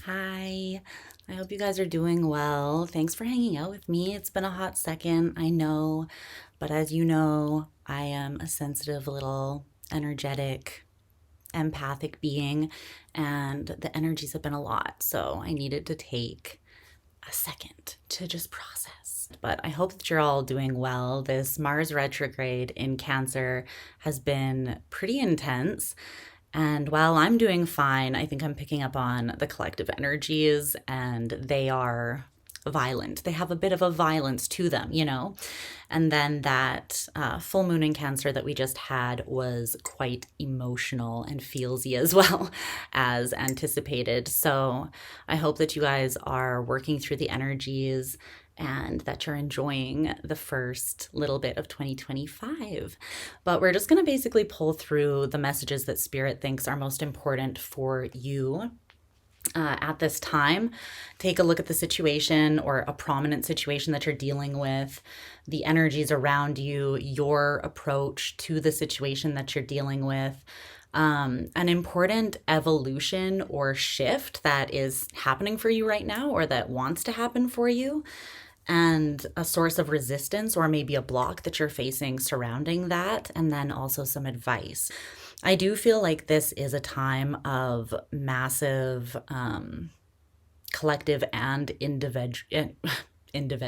Hi, I hope you guys are doing well. Thanks for hanging out with me. It's been a hot second, I know, but as you know, I am a sensitive little energetic, empathic being, and the energies have been a lot, so I needed to take a second to just process. But I hope that you're all doing well. This Mars retrograde in Cancer has been pretty intense. And while I'm doing fine, I think I'm picking up on the collective energies, and they are violent. They have a bit of a violence to them, you know? And then that full moon in Cancer that we just had was quite emotional and feelsy as well as anticipated. So I hope that you guys are working through the energies and that you're enjoying the first little bit of 2025. But we're just going to basically pull through the messages that Spirit thinks are most important for you at this time. Take a look at the situation or a prominent situation that you're dealing with, the energies around you, your approach to the situation that you're dealing with. An important evolution or shift that is happening for you right now or that wants to happen for you, and a source of resistance or maybe a block that you're facing surrounding that, and then also some advice. I do feel like this is a time of massive collective and individual, I'm into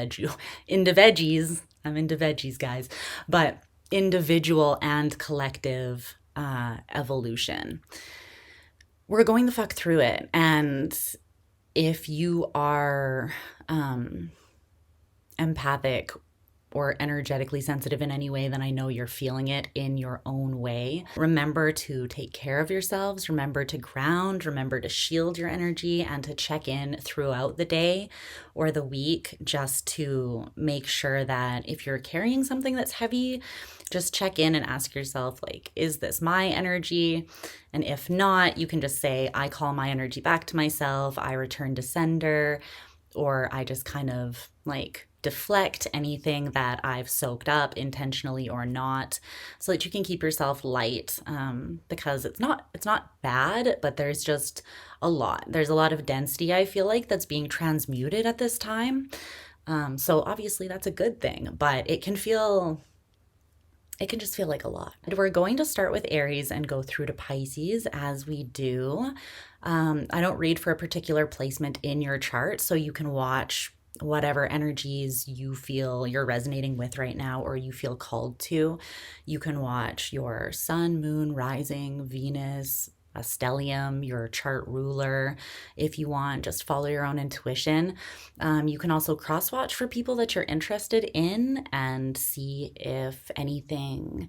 veggies, guys, but individual and collective evolution. We're going the fuck through it. And if you are empathic or energetically sensitive in any way, then I know you're feeling it in your own way. Remember to take care of yourselves. Remember to ground. Remember to shield your energy and to check in throughout the day or the week, just to make sure that if you're carrying something that's heavy, just check in and ask yourself, like, is this my energy? And if not, you can just say, I call my energy back to myself. I return to sender, or I just kind of like deflect anything that I've soaked up intentionally or not, so that you can keep yourself light, because it's not bad, but there's just a lot. There's a lot of density, I feel like, that's being transmuted at this time. So obviously that's a good thing, but it can just feel like a lot. And we're going to start with Aries and go through to Pisces as we do. I don't read for a particular placement in your chart, so you can watch whatever energies you feel you're resonating with right now or you feel called to. You can watch your sun, moon, rising, Venus, a stellium, your chart ruler. If you want, just follow your own intuition. You can also cross-watch for people that you're interested in and see if anything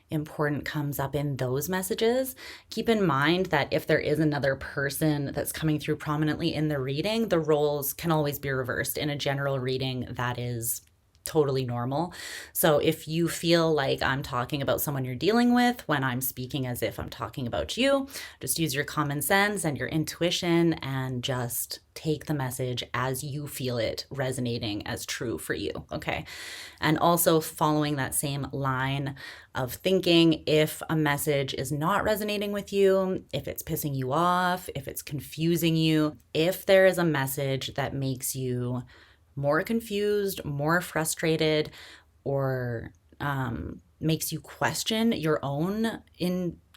important comes up in those messages. Keep in mind that if there is another person that's coming through prominently in the reading, the roles can always be reversed. In a general reading, that is totally normal. So if you feel like I'm talking about someone you're dealing with when I'm speaking as if I'm talking about you, just use your common sense and your intuition and just take the message as you feel it resonating as true for you, okay? And also following that same line of thinking, if a message is not resonating with you, if it's pissing you off, if it's confusing you, if there is a message that makes you more confused, more frustrated, or makes you question your own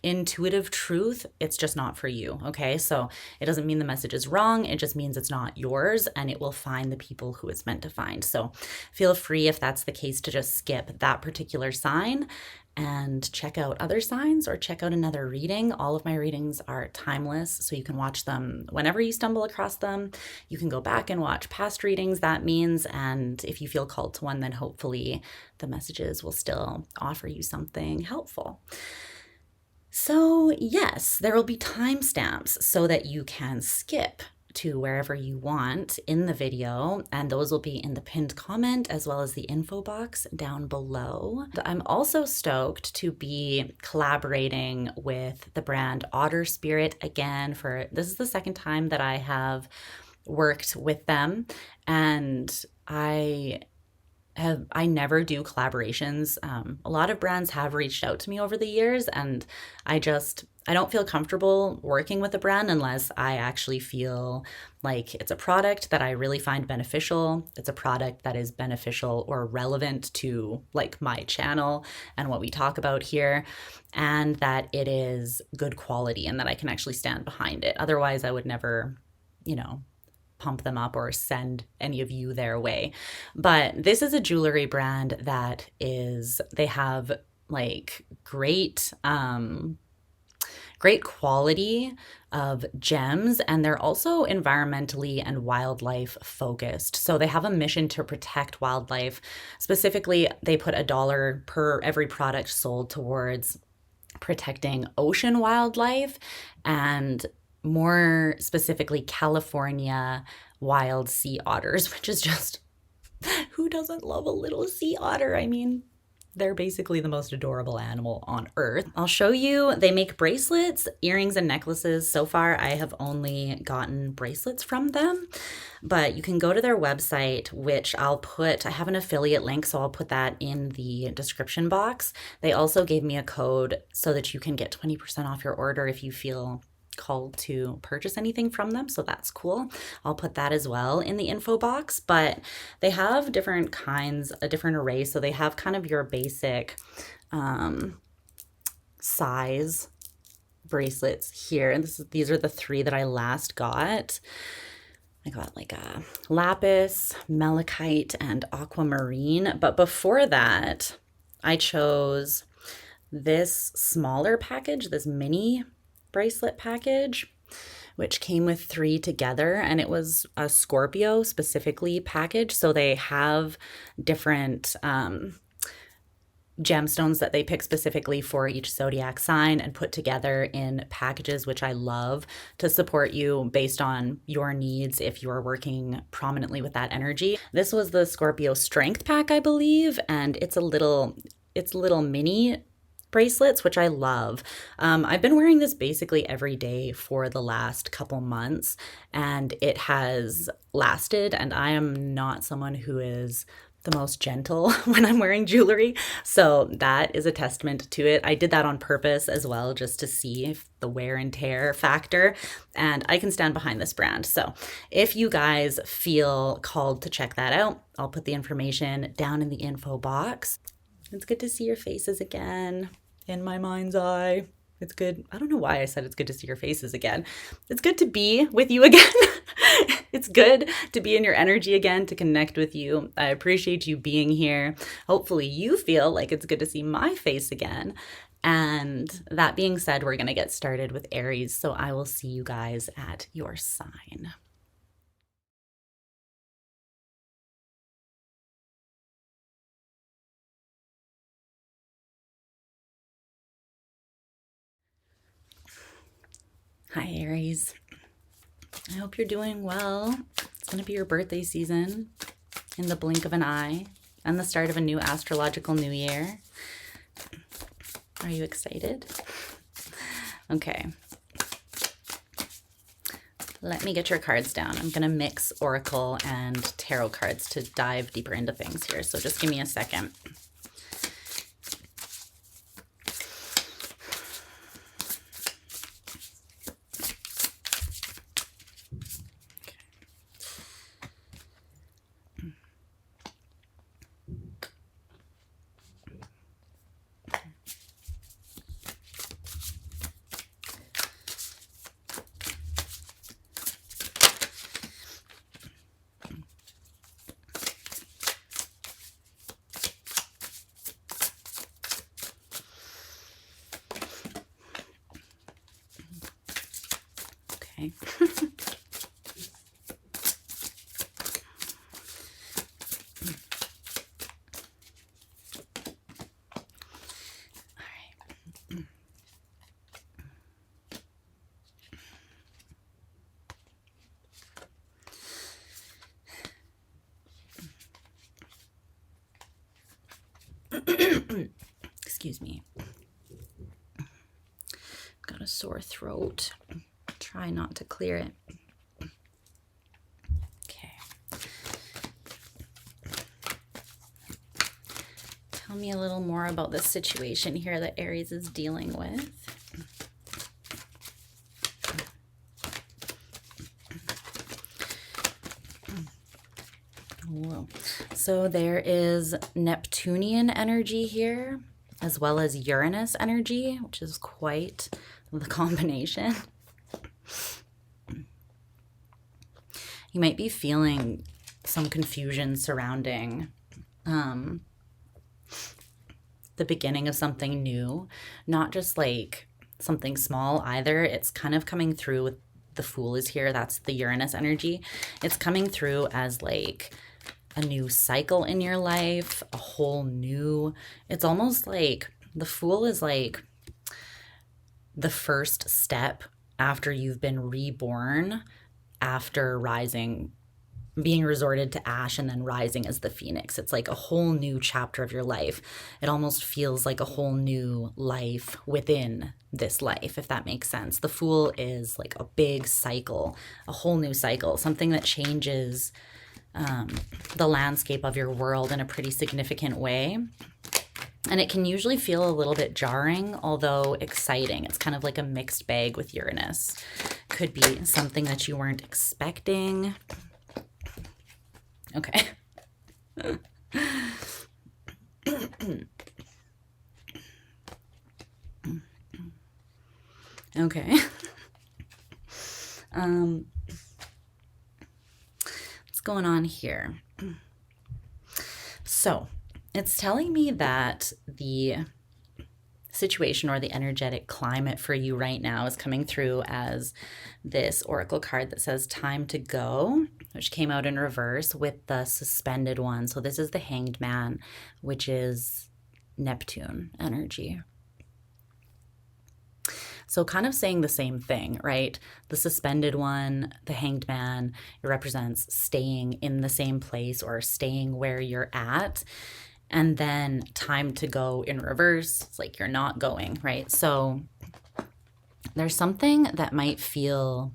intuitive truth, it's just not for you, okay? So it doesn't mean the message is wrong, it just means it's not yours, and it will find the people who it's meant to find. So feel free, if that's the case, to just skip that particular sign and check out other signs or check out another reading. All of my readings are timeless, so you can watch them whenever you stumble across them. You can go back and watch past readings, that means, and if you feel called to one, then hopefully the messages will still offer you something helpful. So yes, there will be timestamps so that you can skip to wherever you want in the video, and those will be in the pinned comment as well as the info box down below. I'm also stoked to be collaborating with the brand Otter Spirit again. This is the second time that I have worked with them, and I never do collaborations. A lot of brands have reached out to me over the years, and I just I don't feel comfortable working with a brand unless I actually feel like it's a product that I really find beneficial. It's a product that is beneficial or relevant to like my channel and what we talk about here, and that it is good quality and that I can actually stand behind it. Otherwise, I would never, you know, pump them up or send any of you their way. But this is a jewelry brand that is, they have like great quality of gems, and they're also environmentally and wildlife focused. So they have a mission to protect wildlife. Specifically, they put $1 per every product sold towards protecting ocean wildlife, and more specifically California wild sea otters, which is just, who doesn't love a little sea otter? I mean, they're basically the most adorable animal on earth. I'll show you, they make bracelets, earrings, and necklaces. So far, I have only gotten bracelets from them, but you can go to their website, which I'll put, I have an affiliate link, so I'll put that in the description box. They also gave me a code so that you can get 20% off your order if you feel called to purchase anything from them, so that's cool. I'll put that as well in the info box. But they have different kinds, a different array. So they have kind of your basic size bracelets here, and these are the 3 that I last got. I got like a lapis, malachite, and aquamarine. But before that, I chose this smaller package, this mini bracelet package, which came with 3 together, and it was a Scorpio specifically package. So they have different gemstones that they pick specifically for each zodiac sign and put together in packages, which I love, to support you based on your needs if you are working prominently with that energy. This was the Scorpio strength pack, I believe, and it's little mini bracelets, which I love. I've been wearing this basically every day for the last couple months, and it has lasted, and I am not someone who is the most gentle when I'm wearing jewelry, so that is a testament to it. I did that on purpose as well, just to see if the wear and tear factor, and I can stand behind this brand. So if you guys feel called to check that out, I'll put the information down in the info box. It's good to see your faces again in my mind's eye. It's good. I don't know why I said it's good to see your faces again. It's good to be with you again. It's good to be in your energy again, to connect with you. I appreciate you being here. Hopefully you feel like it's good to see my face again. And that being said, we're going to get started with Aries. So I will see you guys at your sign. Hi, Aries. I hope you're doing well. It's going to be your birthday season in the blink of an eye and the start of a new astrological new year. Are you excited? Okay. Let me get your cards down. I'm going to mix Oracle and Tarot cards to dive deeper into things here. So just give me a second. Okay. Excuse me. Got a sore throat. Try not to clear it. Okay. Tell me a little more about this situation here that Aries is dealing with. Whoa. So there is Neptunian energy here, as well as Uranus energy, which is quite the combination. You might be feeling some confusion surrounding the beginning of something new, not just like something small either. It's kind of coming through with the Fool is here. That's the Uranus energy. It's coming through as like a new cycle in your life, a whole new, it's almost like the Fool is like the first step after you've been reborn, after rising, being resorted to ash and then rising as the phoenix. It's like a whole new chapter of your life. It almost feels like a whole new life within this life, if that makes sense. The Fool is like a big cycle, a whole new cycle, something that changes the landscape of your world in a pretty significant way. And it can usually feel a little bit jarring, although exciting. It's kind of like a mixed bag with Uranus. Could be something that you weren't expecting. Okay. Okay. What's going on here? So it's telling me that the situation or the energetic climate for you right now is coming through as this oracle card that says time to go, which came out in reverse with the suspended one. So this is the Hanged Man, which is Neptune energy. So kind of saying the same thing, right? The suspended one, the Hanged Man, it represents staying in the same place or staying where you're at. And then time to go in reverse, it's like you're not going, right? So there's something that might feel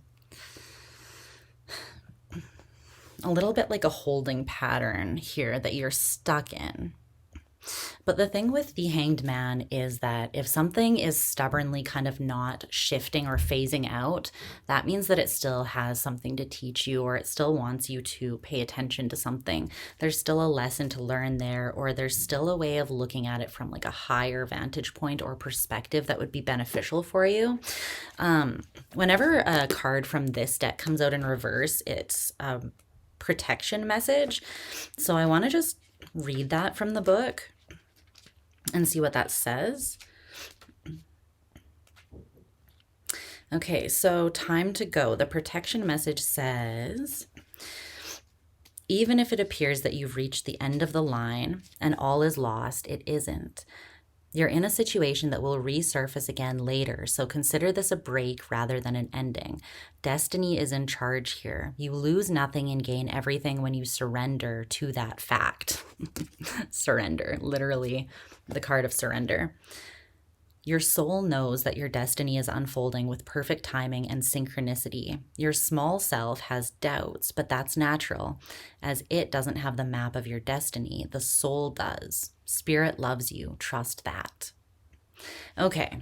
a little bit like a holding pattern here that you're stuck in. But the thing with the Hanged Man is that if something is stubbornly kind of not shifting or phasing out, that means that it still has something to teach you, or it still wants you to pay attention to something. There's still a lesson to learn there, or there's still a way of looking at it from like a higher vantage point or perspective that would be beneficial for you. Whenever a card from this deck comes out in reverse, it's a protection message. So I want to just read that from the book and see what that says. Okay, so time to go. The protection message says, even if it appears that you've reached the end of the line and all is lost, it isn't. You're in a situation that will resurface again later, so consider this a break rather than an ending. Destiny is in charge here. You lose nothing and gain everything when you surrender to that fact. Surrender, literally the card of surrender. Your soul knows that your destiny is unfolding with perfect timing and synchronicity. Your small self has doubts, but that's natural, as it doesn't have the map of your destiny. The soul does. Spirit loves you. Trust that. Okay.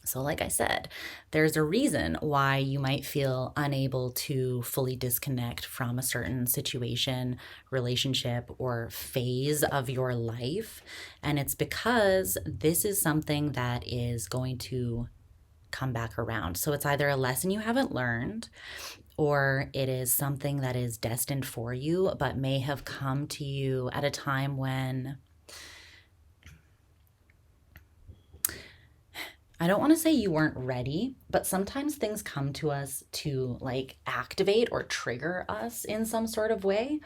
So like I said, there's a reason why you might feel unable to fully disconnect from a certain situation, relationship, or phase of your life. And it's because this is something that is going to come back around. So it's either a lesson you haven't learned, or it is something that is destined for you, but may have come to you at a time when, I don't want to say you weren't ready, but sometimes things come to us to like activate or trigger us in some sort of way,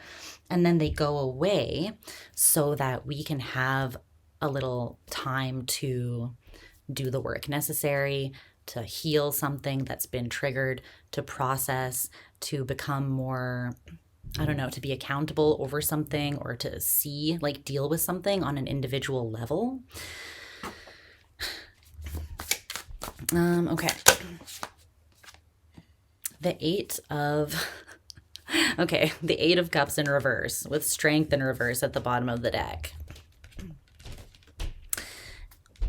and then they go away so that we can have a little time to do the work necessary to heal something that's been triggered, to process, to become more, I don't know, to be accountable over something, or to see, like deal with something on an individual level. Okay. The Eight of Cups in reverse with Strength in reverse at the bottom of the deck.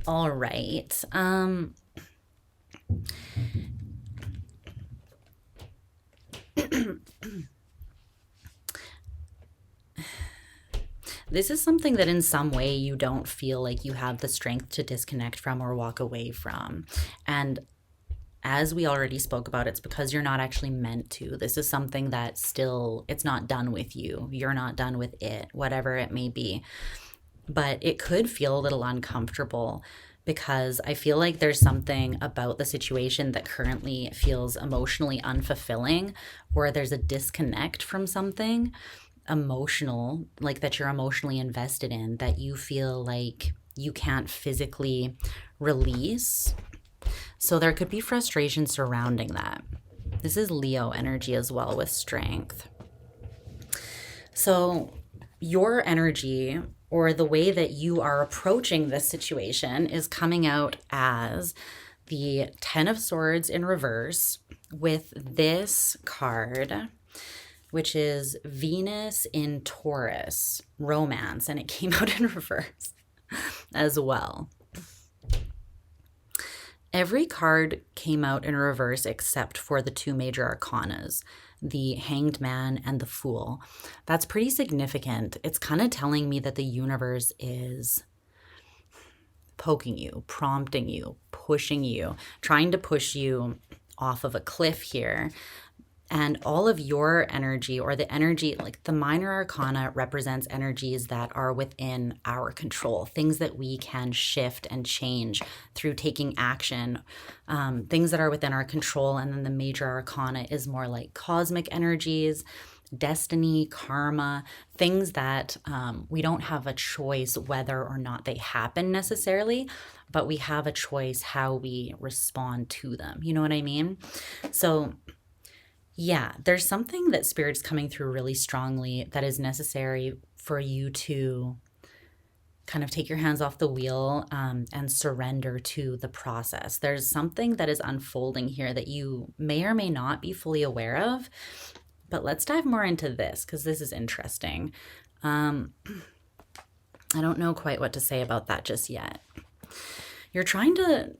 All right. This is something that in some way you don't feel like you have the strength to disconnect from or walk away from. And as we already spoke about, it's because you're not actually meant to. This is something that still, it's not done with you. You're not done with it, whatever it may be. But it could feel a little uncomfortable because I feel like there's something about the situation that currently feels emotionally unfulfilling, or there's a disconnect from something emotional, like that you're emotionally invested in, that you feel like you can't physically release. So there could be frustration surrounding that. This is Leo energy as well with strength. So your energy, or the way that you are approaching this situation, is coming out as the Ten of Swords in reverse with this card, which is Venus in Taurus, romance, and it came out in reverse as well. Every card came out in reverse except for the two major arcanas, the Hanged Man and the Fool. That's pretty significant. It's kind of telling me that the universe is poking you, prompting you, pushing you, trying to push you off of a cliff here. And all of your energy, or the energy, like the minor arcana represents energies that are within our control, things that we can shift and change through taking action, things that are within our control. And then the major arcana is more like cosmic energies, destiny, karma, things that we don't have a choice whether or not they happen necessarily, but we have a choice how we respond to them. You know what I mean? So yeah, there's something that Spirit's coming through really strongly that is necessary for you to kind of take your hands off the wheel and surrender to the process. There's something that is unfolding here that you may or may not be fully aware of, but let's dive more into this because this is interesting. I don't know quite what to say about that just yet. You're trying to,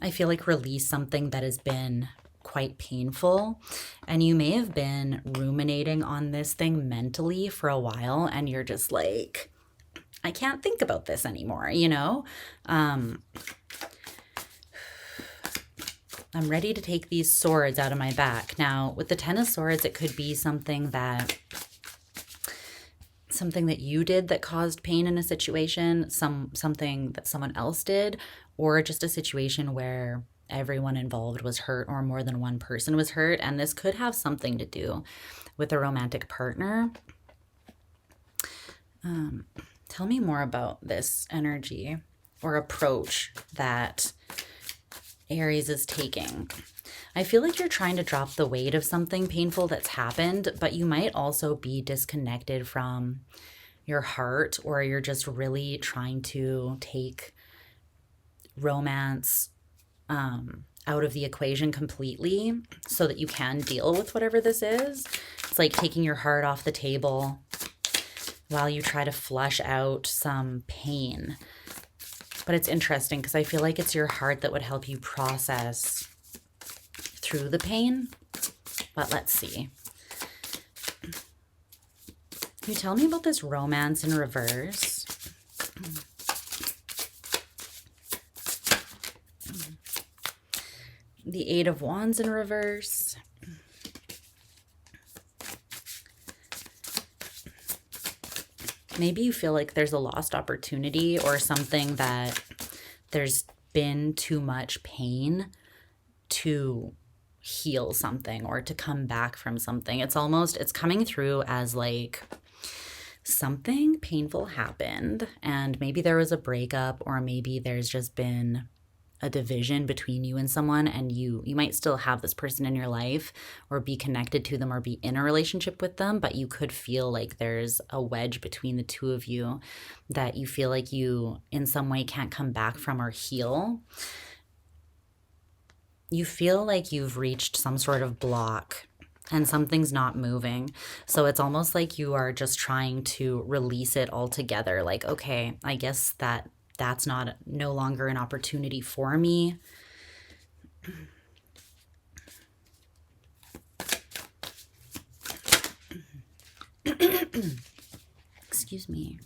I feel like, release something that has been quite painful, and you may have been ruminating on this thing mentally for a while, and you're just like, I can't think about this anymore, you know? I'm ready to take these swords out of my back. Now, with the Ten of Swords, it could be something that you did that caused pain in a situation, something that someone else did, or just a situation where everyone involved was hurt or more than one person was hurt. And this could have something to do with a romantic partner. Tell me more about this energy or approach that Aries is taking. I feel like you're trying to drop the weight of something painful that's happened, but you might also be disconnected from your heart, or you're just really trying to take romance out of the equation completely so that you can deal with whatever this is. It's like taking your heart off the table while you try to flush out some pain. But it's interesting because I feel like it's your heart that would help you process through the pain. But let's see. Can you tell me about this romance in reverse? The Eight of Wands in reverse. Maybe you feel like there's a lost opportunity or something that there's been too much pain to heal something or to come back from something. It's coming through as like something painful happened, and maybe there was a breakup, or maybe there's just been a division between you and someone, and you might still have this person in your life or be connected to them or be in a relationship with them, but you could feel like there's a wedge between the two of you that you feel like you in some way can't come back from or heal. You feel like you've reached some sort of block and something's not moving. So it's almost like you are just trying to release it altogether. Like, okay, I guess that's no longer an opportunity for me. Excuse me.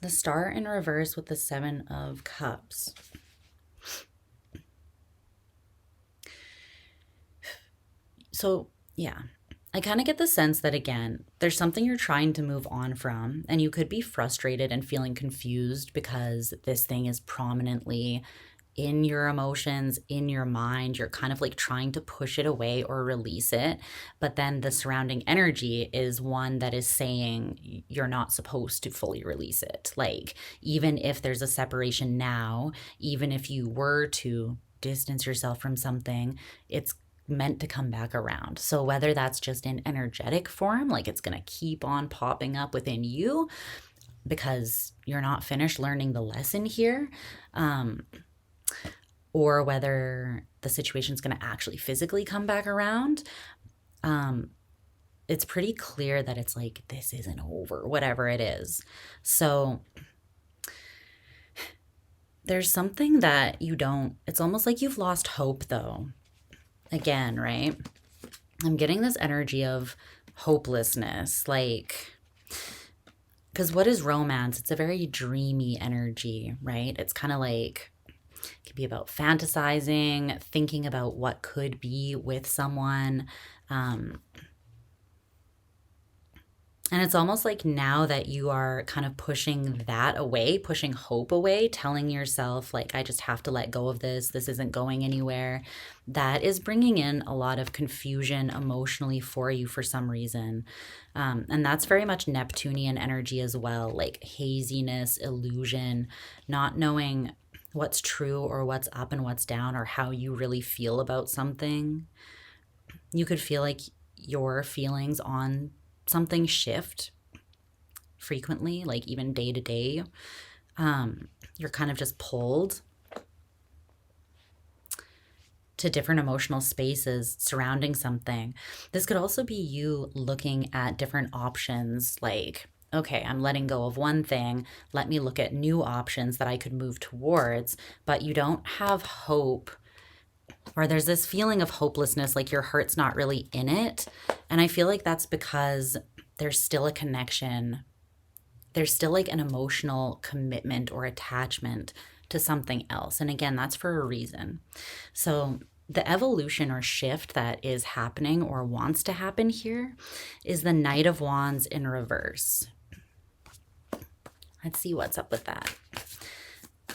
The Star in reverse with the Seven of Cups. So, yeah, I kind of get the sense that, again, there's something you're trying to move on from, and you could be frustrated and feeling confused because this thing is prominently in your emotions, in your mind. You're kind of like trying to push it away or release it. But then the surrounding energy is one that is saying you're not supposed to fully release it. Like, even if there's a separation now, even if you were to distance yourself from something, it's meant to come back around. So whether that's just in energetic form, like it's going to keep on popping up within you because you're not finished learning the lesson here, or whether the situation's going to actually physically come back around, it's pretty clear that it's like, this isn't over, whatever it is. So there's something that you don't, it's almost like you've lost hope though. Again, right? I'm getting this energy of hopelessness, like, because what is romance? It's a very dreamy energy, right? It's kind of like, it could be about fantasizing, thinking about what could be with someone. And it's almost like now that you are kind of pushing that away, pushing hope away, telling yourself, like, I just have to let go of this. This isn't going anywhere. That is bringing in a lot of confusion emotionally for you for some reason. And that's very much Neptunian energy as well, like haziness, illusion, not knowing what's true or what's up and what's down or how you really feel about something. You could feel like your feelings on something shift frequently, like even day to day. You're kind of just pulled to different emotional spaces surrounding something. This could also be you looking at different options, like, okay, I'm letting go of one thing. Let me look at new options that I could move towards, but you don't have hope, or there's this feeling of hopelessness, like your heart's not really in it. And I feel like that's because there's still a connection. There's still like an emotional commitment or attachment to something else. And again, that's for a reason. So the evolution or shift that is happening or wants to happen here is the Knight of Wands in reverse. Let's see what's up with that.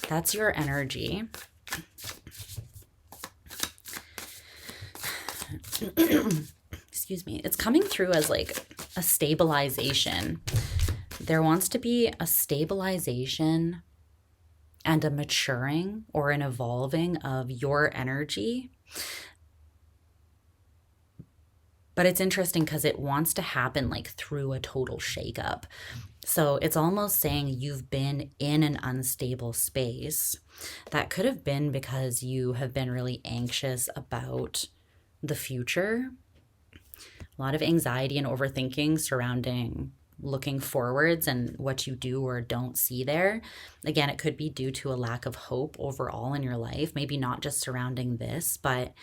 That's your energy. Excuse me. It's coming through as like a stabilization. There wants to be a stabilization and a maturing or an evolving of your energy. But it's interesting because it wants to happen like through a total shakeup. So it's almost saying you've been in an unstable space. That could have been because you have been really anxious about the future. A lot of anxiety and overthinking surrounding looking forwards and what you do or don't see there. Again, it could be due to a lack of hope overall in your life, maybe not just surrounding this, but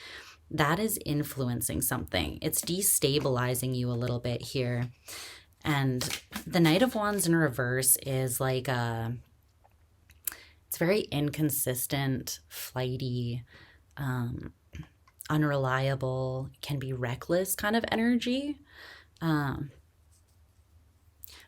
that is influencing something. It's destabilizing you a little bit here. And the Knight of Wands in reverse is like it's very inconsistent, flighty, unreliable, can be reckless kind of energy.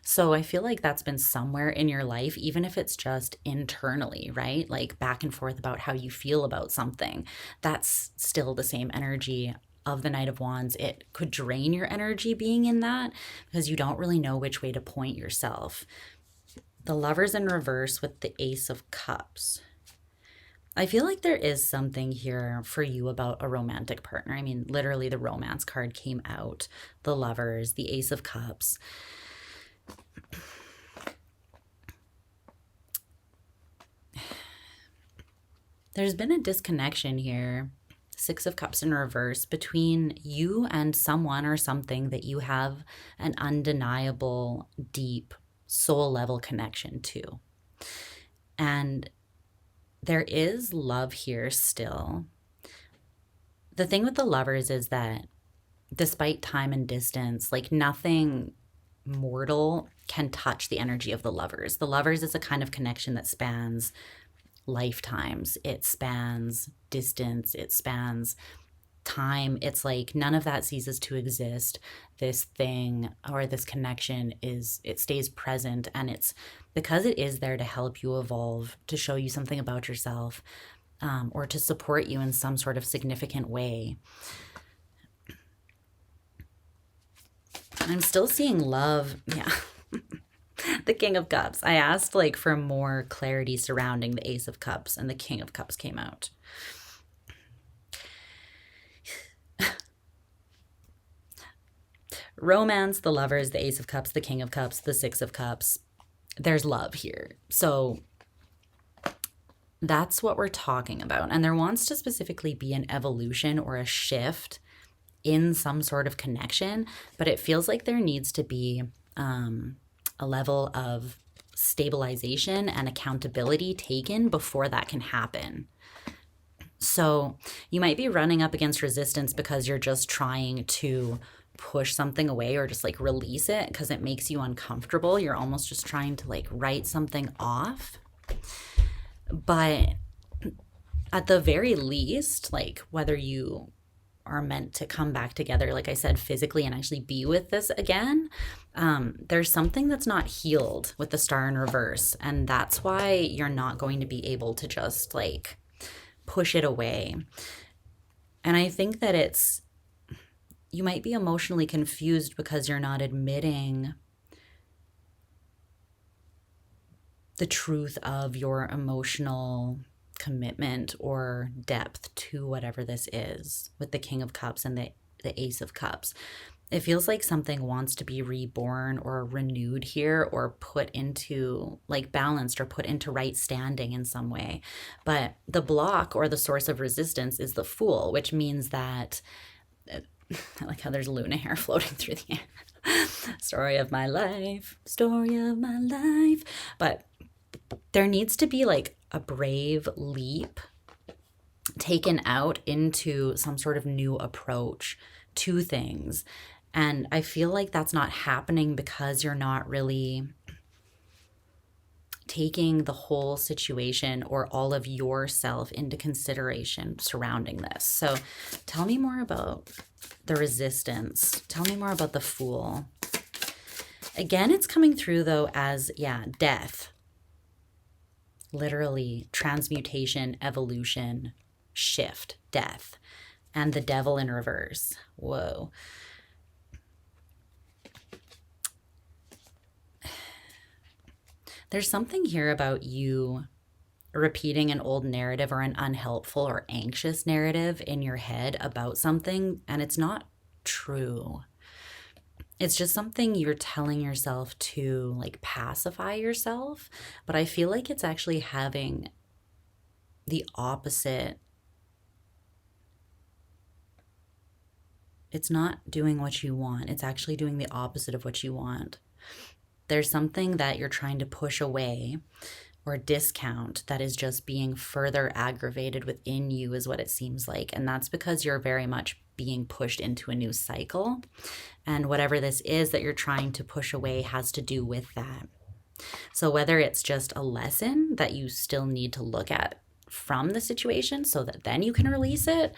So I feel like that's been somewhere in your life, even if it's just internally, right? Like back and forth about how you feel about something. That's still the same energy of the Knight of Wands. It could drain your energy being in that because you don't really know which way to point yourself. The Lovers in reverse with the Ace of Cups. I feel like there is something here for you about a romantic partner. I mean, literally the Romance card came out, the Lovers, the Ace of Cups. There's been a disconnection here, Six of Cups in reverse, between you and someone or something that you have an undeniable, deep, soul level connection to. And there is love here still, the thing with the Lovers is that despite time and distance, like nothing mortal can touch the energy of the Lovers. The Lovers is a kind of connection that spans lifetimes. It spans distance. It spans time. It's like none of that ceases to exist. This thing or this connection it stays present, and it's because it is there to help you evolve, to show you something about yourself, or to support you in some sort of significant way. I'm still seeing love. Yeah. The King of Cups. I asked like for more clarity surrounding the Ace of Cups, and the King of Cups came out. Romance, the Lovers, the Ace of Cups, the King of Cups, the Six of Cups. There's love here. So that's what we're talking about. And there wants to specifically be an evolution or a shift in some sort of connection, but it feels like there needs to be a level of stabilization and accountability taken before that can happen. So you might be running up against resistance because you're just trying to push something away or just like release it because it makes you uncomfortable. You're almost just trying to like write something off. But at the very least, like whether you are meant to come back together, like I said, physically and actually be with this again, there's something that's not healed with the Star in reverse. And that's why you're not going to be able to just like push it away. And I think that you might be emotionally confused because you're not admitting the truth of your emotional commitment or depth to whatever this is with the King of Cups and the Ace of Cups. It feels like something wants to be reborn or renewed here, or put into like balanced or put into right standing in some way. But the block or the source of resistance is the Fool, which means that I like how there's Luna hair floating through the air. Story of my life. But there needs to be like a brave leap taken out into some sort of new approach to things. And I feel like that's not happening because you're not really taking the whole situation or all of yourself into consideration surrounding this. So tell me more about the resistance. Tell me more about the Fool. Again, it's coming through though as, death. Literally transmutation, evolution, shift, death. And the Devil in reverse. Whoa. There's something here about you repeating an old narrative or an unhelpful or anxious narrative in your head about something, and it's not true. It's just something you're telling yourself to like pacify yourself, but I feel like it's actually having the opposite. It's not doing what you want. It's actually doing the opposite of what you want. There's something that you're trying to push away or discount that is just being further aggravated within you, is what it seems like. And that's because you're very much being pushed into a new cycle. And whatever this is that you're trying to push away has to do with that. So whether it's just a lesson that you still need to look at from the situation so that then you can release it,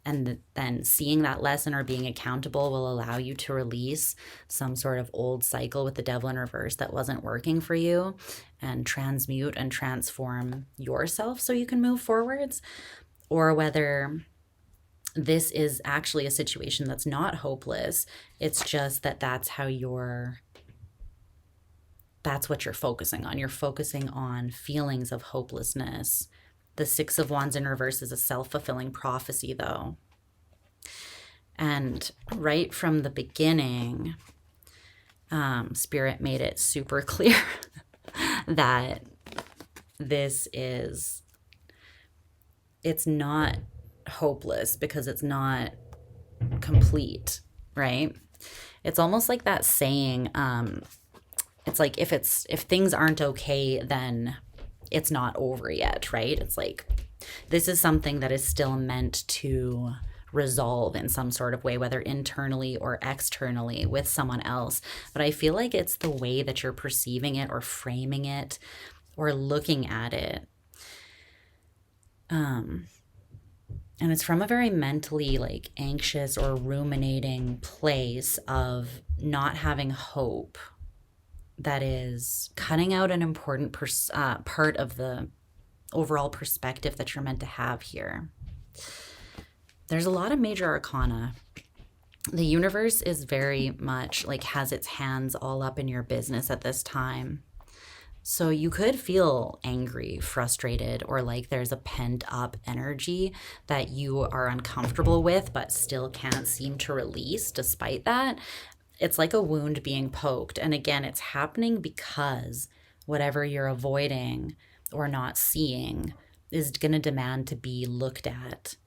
and then seeing that lesson or being accountable will allow you to release some sort of old cycle with the Devil in reverse that wasn't working for you, and transmute and transform yourself so you can move forwards. Or whether this is actually a situation that's not hopeless. It's just that that's what you're focusing on. You're focusing on feelings of hopelessness. The Six of Wands in reverse is a self-fulfilling prophecy, though. And right from the beginning, Spirit made it super clear that it's not hopeless because it's not complete, right? It's almost like that saying, it's like if things aren't okay, then it's not over yet, right? It's like this is something that is still meant to resolve in some sort of way, whether internally or externally with someone else. But I feel like it's the way that you're perceiving it or framing it or looking at it. And it's from a very mentally like anxious or ruminating place of not having hope that is cutting out an important part of the overall perspective that you're meant to have here. There's a lot of major arcana. The universe is very much like has its hands all up in your business at this time. So you could feel angry, frustrated, or like there's a pent up energy that you are uncomfortable with, but still can't seem to release despite that. It's like a wound being poked. And again, it's happening because whatever you're avoiding or not seeing is going to demand to be looked at.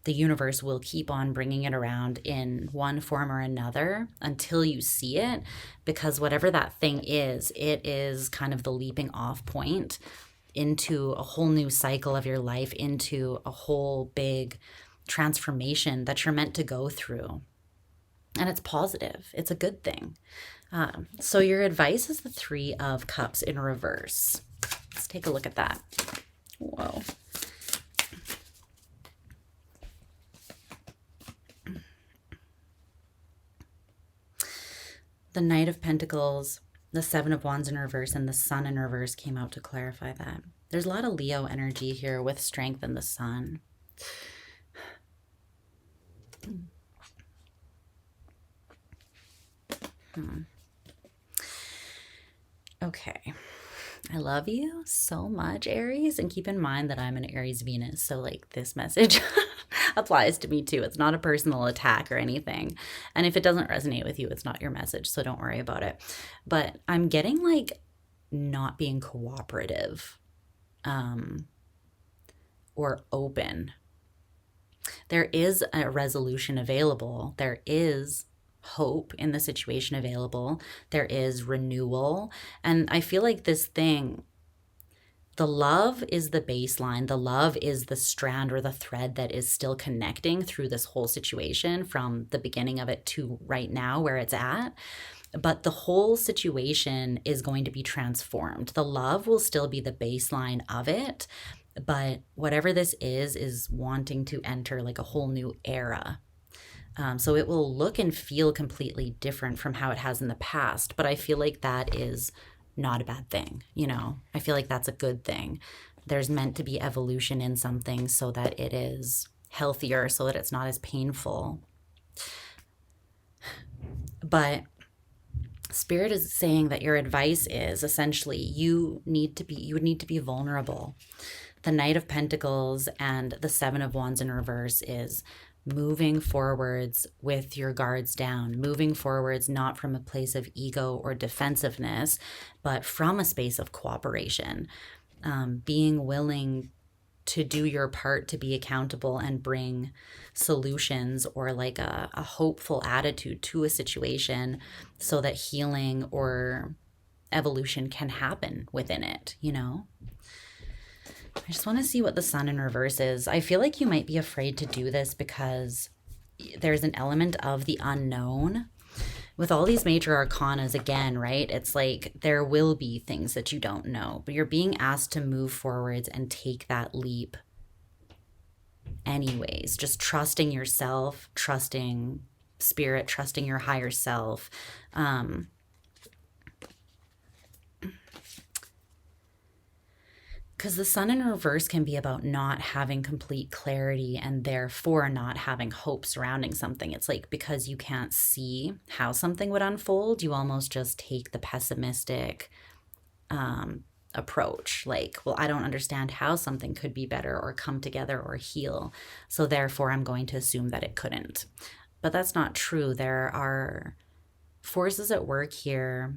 The universe will keep on bringing it around in one form or another until you see it, because whatever that thing is, it is kind of the leaping off point into a whole new cycle of your life, into a whole big transformation that you're meant to go through. And it's positive. It's a good thing. So your advice is the 3 of Cups in reverse. Let's take a look at that. Whoa. The Knight of Pentacles, the 7 of Wands in reverse, and the Sun in reverse came out to clarify that. There's a lot of Leo energy here with Strength and the Sun. Okay. I love you so much, Aries, and keep in mind that I'm an Aries Venus, so like this message applies to me too. It's not a personal attack or anything. And if it doesn't resonate with you, it's not your message, so don't worry about it. But I'm getting like not being cooperative or open. There is a resolution available. There is hope in the situation available. There is renewal. And I feel like this thing, the love is the baseline. The love is the strand or the thread that is still connecting through this whole situation from the beginning of it to right now where it's at. But the whole situation is going to be transformed. The love will still be the baseline of it. But whatever this is wanting to enter like a whole new era. So it will look and feel completely different from how it has in the past. But I feel like that is not a bad thing. You know, I feel like that's a good thing. There's meant to be evolution in something so that it is healthier, so that it's not as painful. But Spirit is saying that your advice is essentially you would need to be vulnerable. The Knight of Pentacles and the 7 of Wands in reverse is moving forwards with your guards down, moving forwards not from a place of ego or defensiveness, but from a space of cooperation, being willing to do your part to be accountable and bring solutions or like a hopeful attitude to a situation so that healing or evolution can happen within it, you know? I just want to see what the Sun in reverse is. I feel like you might be afraid to do this because there's an element of the unknown. With all these major arcanas, again, right? It's like there will be things that you don't know, but you're being asked to move forwards and take that leap anyways. Just trusting yourself, trusting Spirit, trusting your higher self. Because the Sun in reverse can be about not having complete clarity and therefore not having hope surrounding something. It's like because you can't see how something would unfold, you almost just take the pessimistic approach. Like, well, I don't understand how something could be better or come together or heal, so therefore I'm going to assume that it couldn't. But that's not true. There are forces at work here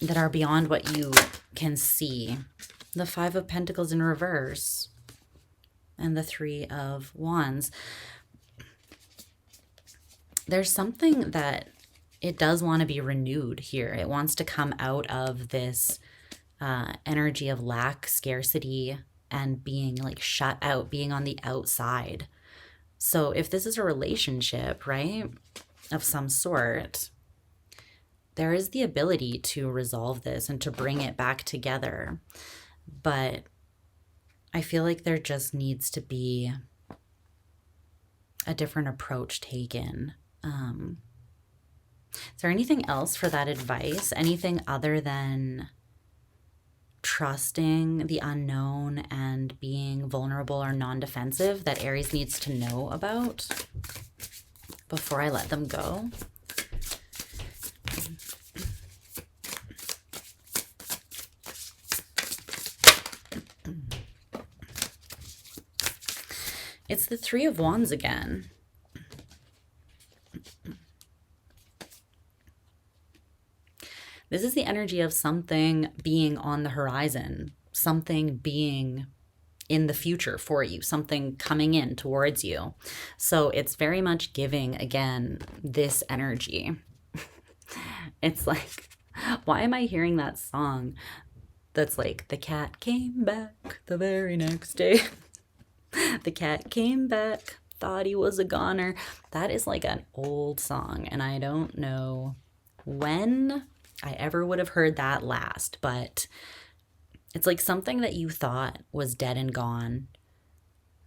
that are beyond what you can see. The 5 of Pentacles in reverse and the 3 of Wands. There's something that it does want to be renewed here. It wants to come out of this energy of lack, scarcity, and being like shut out, being on the outside. So if this is a relationship, right, of some sort, there is the ability to resolve this and to bring it back together. But I feel like there just needs to be a different approach taken. Is there anything else for that advice? Anything other than trusting the unknown and being vulnerable or non-defensive that Aries needs to know about before I let them go? It's the Three of Wands again. This is the energy of something being on the horizon, something being in the future for you, something coming in towards you. So it's very much giving, again, this energy. It's like, why am I hearing that song that's like, the cat came back the very next day. The cat came back, thought he was a goner. That is like an old song, and I don't know when I ever would have heard that last, but it's like something that you thought was dead and gone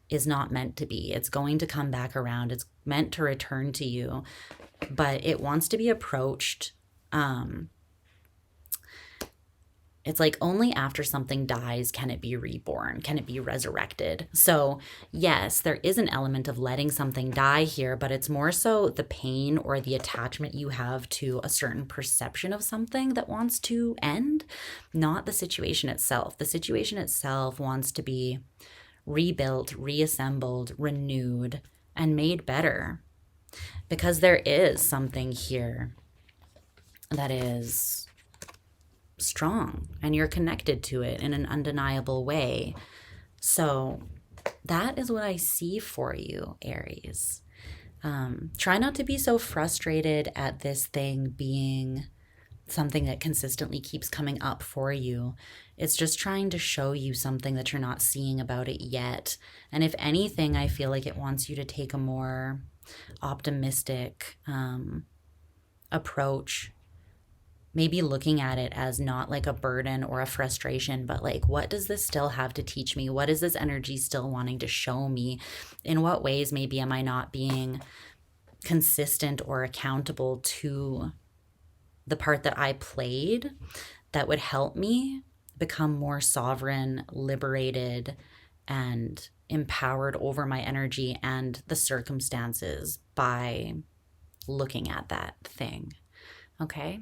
is not meant to be. It's going to come back around. It's meant to return to you, but it wants to be approached. It's like only after something dies can it be reborn, can it be resurrected. So yes, there is an element of letting something die here, but it's more so the pain or the attachment you have to a certain perception of something that wants to end, not the situation itself. The situation itself wants to be rebuilt, reassembled, renewed, and made better. Because there is something here that is strong and you're connected to it in an undeniable way. So that is what I see for you, Aries. Try not to be so frustrated at this thing being something that consistently keeps coming up for you. It's just trying to show you something that you're not seeing about it yet. And if anything, I feel like it wants you to take a more optimistic approach. Maybe looking at it as not like a burden or a frustration, but like, what does this still have to teach me? What is this energy still wanting to show me? In what ways maybe am I not being consistent or accountable to the part that I played that would help me become more sovereign, liberated, and empowered over my energy and the circumstances by looking at that thing? Okay.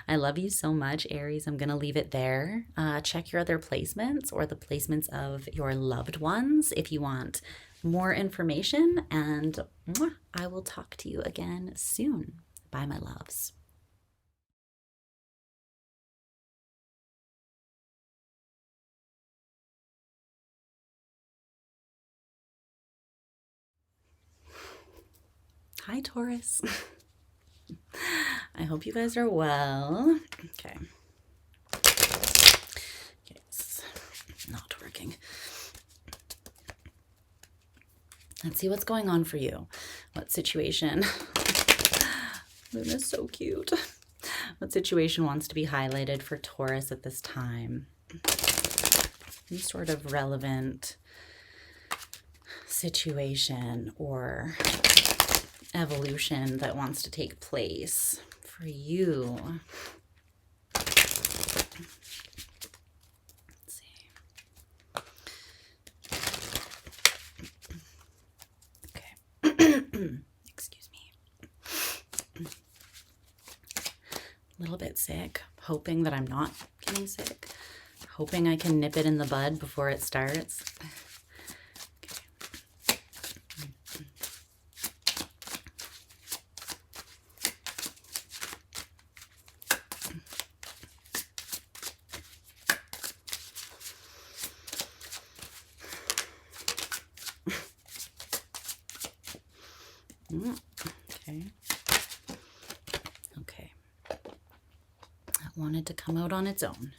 I love you so much, Aries. I'm going to leave it there. Check your other placements or the placements of your loved ones if you want more information. And I will talk to you again soon. Bye, my loves. Hi, Taurus. I hope you guys are well. Okay. Okay, it's not working. Let's see what's going on for you. What situation? Luna's so cute. What situation wants to be highlighted for Taurus at this time? Any sort of relevant situation or evolution that wants to take place for you. Let's see. Okay. Excuse me. A little bit sick, hoping that I'm not getting sick, hoping I can nip it in the bud before it starts. Okay. Okay. That wanted to come out on its own.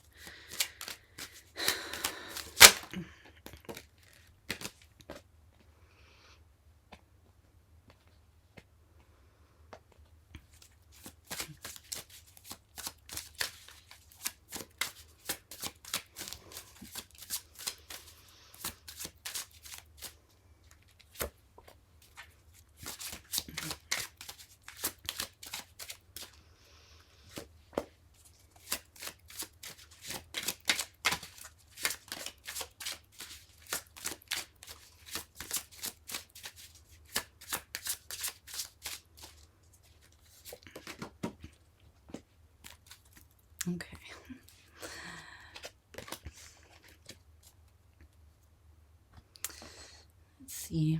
see.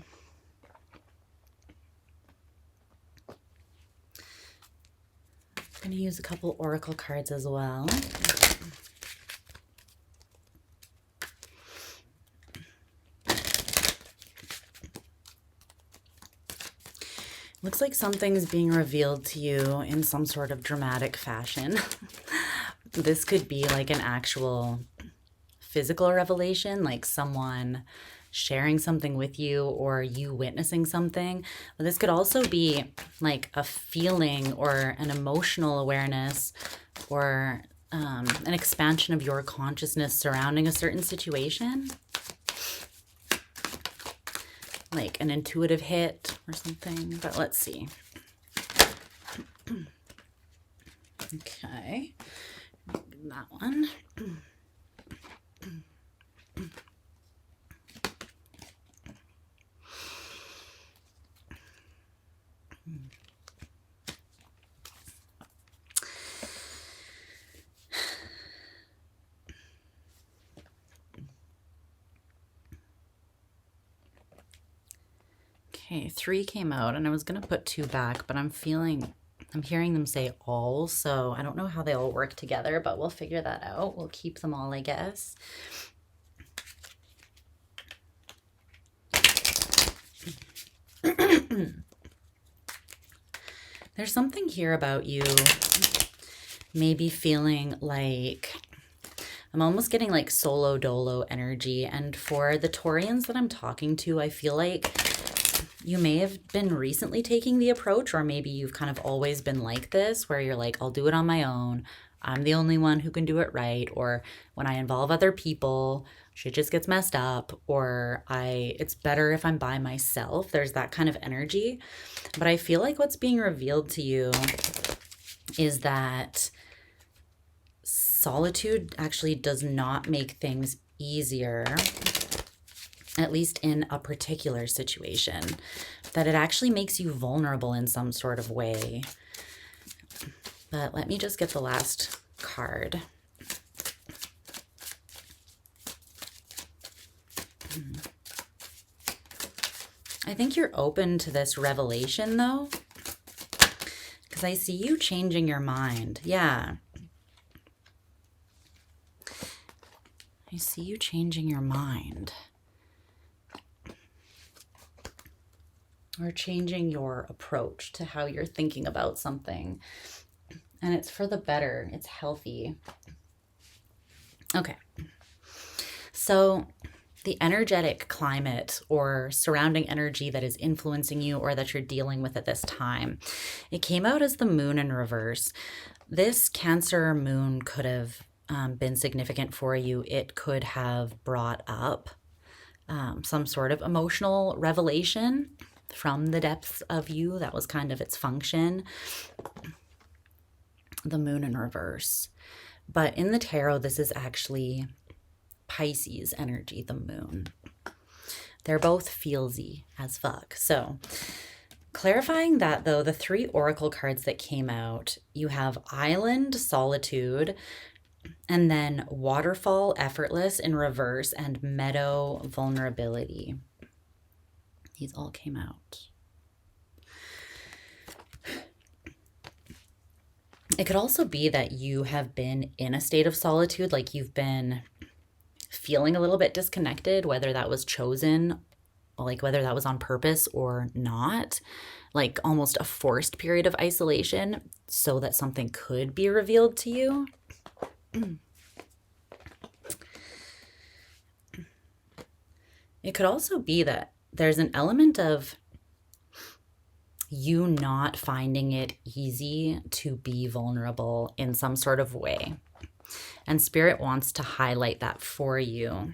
I'm going to use a couple oracle cards as well. Looks like something's being revealed to you in some sort of dramatic fashion. This could be like an actual physical revelation, like someone sharing something with you or you witnessing something. But this could also be like a feeling or an emotional awareness or an expansion of your consciousness surrounding a certain situation. Like an intuitive hit or something, but let's see. Okay, that one. Okay, 3 came out, and I was going to put 2 back, but I'm hearing them say all, so I don't know how they all work together, but we'll figure that out. We'll keep them all, I guess. There's something here about you maybe feeling like, I'm almost getting like solo dolo energy, and for the Taurians that I'm talking to, I feel like you may have been recently taking the approach, or maybe you've kind of always been like this, where you're like, I'll do it on my own. I'm the only one who can do it right. Or when I involve other people, shit just gets messed up. Or it's better if I'm by myself. There's that kind of energy. But I feel like what's being revealed to you is that solitude actually does not make things easier, at least in a particular situation, that it actually makes you vulnerable in some sort of way. But let me just get the last card. I think you're open to this revelation though, because I see you changing your mind. Yeah. I see you changing your mind. Or changing your approach to how you're thinking about something. And it's for the better. It's healthy. Okay. So the energetic climate or surrounding energy that is influencing you or that you're dealing with at this time, it came out as the moon in reverse. This Cancer moon could have been significant for you. It could have brought up some sort of emotional revelation from the depths of you. That was kind of its function. The moon in reverse. But in the tarot, this is actually Pisces energy, the moon. They're both feelsy as fuck. So clarifying that though, the 3 oracle cards that came out, you have Island, Solitude, and then Waterfall, Effortless in reverse, and Meadow, Vulnerability. These all came out. It could also be that you have been in a state of solitude, like you've been feeling a little bit disconnected, whether that was chosen, like whether that was on purpose or not, like almost a forced period of isolation so that something could be revealed to you. It could also be that there's an element of you not finding it easy to be vulnerable in some sort of way. And Spirit wants to highlight that for you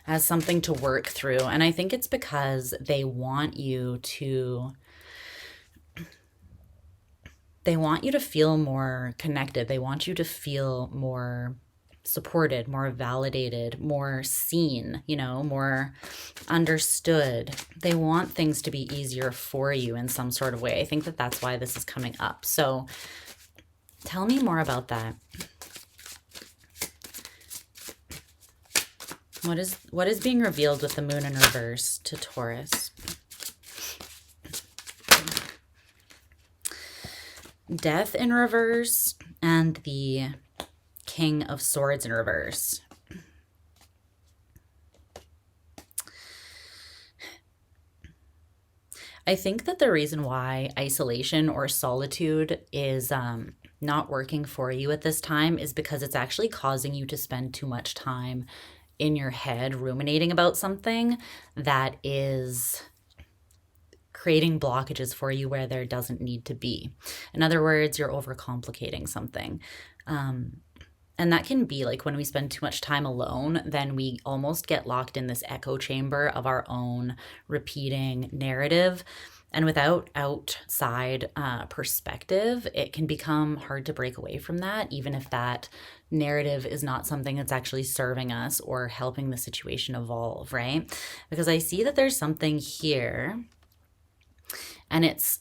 as something to work through. And I think it's because they want you to feel more connected. They want you to feel more supported, more validated, more seen, you know, more understood. They want things to be easier for you in some sort of way. I think that that's why this is coming up. So tell me more about that. What is being revealed with the moon in reverse to Taurus? Death in reverse and the King of Swords in reverse. I think that the reason why isolation or solitude is not working for you at this time is because it's actually causing you to spend too much time in your head ruminating about something that is creating blockages for you where there doesn't need to be. In other words, you're overcomplicating something. And that can be like when we spend too much time alone, then we almost get locked in this echo chamber of our own repeating narrative. And without outside perspective, it can become hard to break away from that, even if that narrative is not something that's actually serving us or helping the situation evolve, right? Because I see that there's something here, and it's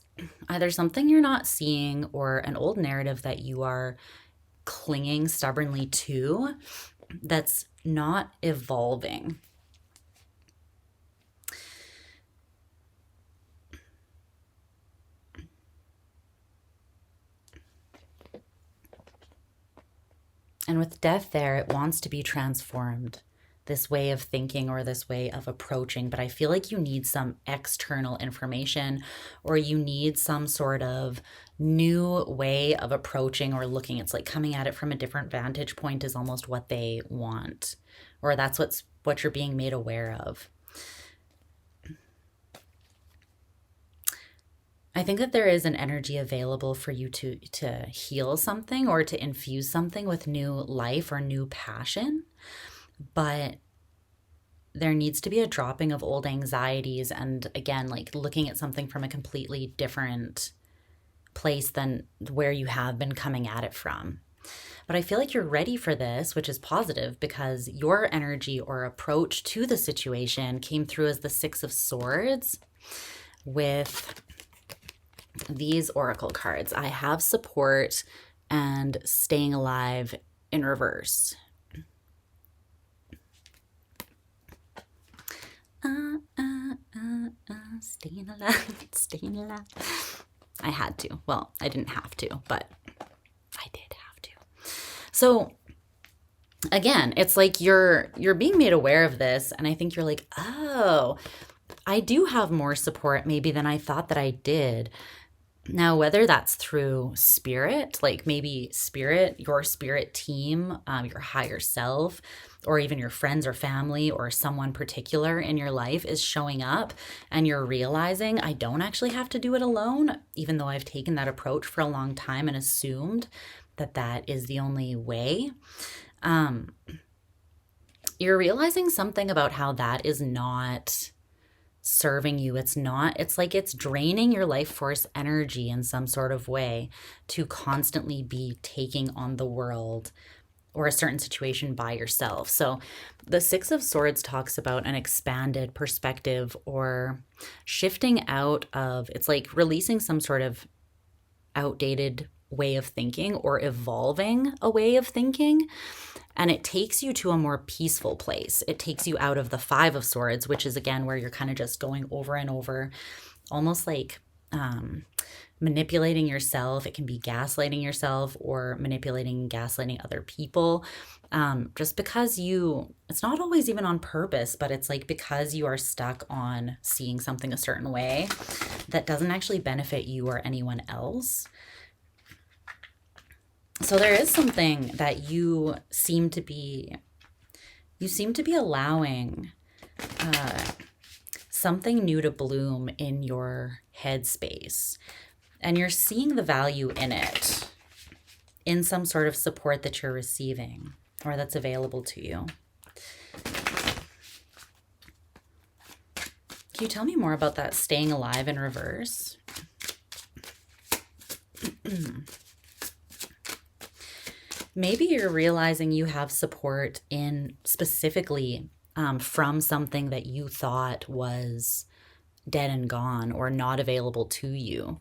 either something you're not seeing or an old narrative that you are clinging stubbornly to that's not evolving. And with death there, it wants to be transformed, this way of thinking or this way of approaching. But I feel like you need some external information, or you need some sort of new way of approaching or looking. It's like coming at it from a different vantage point is almost what they want, or that's what you're being made aware of. I think that there is an energy available for you to heal something or to infuse something with new life or new passion, but there needs to be a dropping of old anxieties and, again, like looking at something from a completely different place than where you have been coming at it from. But I feel like you're ready for this, which is positive, because your energy or approach to the situation came through as the Six of Swords with these oracle cards. I have support and staying alive in reverse. Staying alive, staying alive. I had to. Well, I didn't have to, but I did have to. So again, it's like you're being made aware of this, and I think you're like, oh, I do have more support maybe than I thought that I did. Now, whether that's through spirit, like maybe spirit, your spirit team, your higher self, or even your friends or family or someone particular in your life is showing up and you're realizing I don't actually have to do it alone, even though I've taken that approach for a long time and assumed that that is the only way. You're realizing something about how that is not serving you. It's like it's draining your life force energy in some sort of way to constantly be taking on the world or a certain situation by yourself. So the Six of Swords talks about an expanded perspective or shifting out of, it's like releasing some sort of outdated way of thinking or evolving a way of thinking. And it takes you to a more peaceful place. It takes you out of the Five of Swords, which is, again, where you're kind of just going over and over, almost like manipulating yourself. It can be gaslighting yourself or manipulating and gaslighting other people. Just because it's not always even on purpose, but it's like because you are stuck on seeing something a certain way that doesn't actually benefit you or anyone else. So there is something that you seem to be allowing something new to bloom in your headspace. And you're seeing the value in it, in some sort of support that you're receiving or that's available to you. Can you tell me more about that staying alive in reverse? Maybe you're realizing you have support in specifically from something that you thought was dead and gone or not available to you.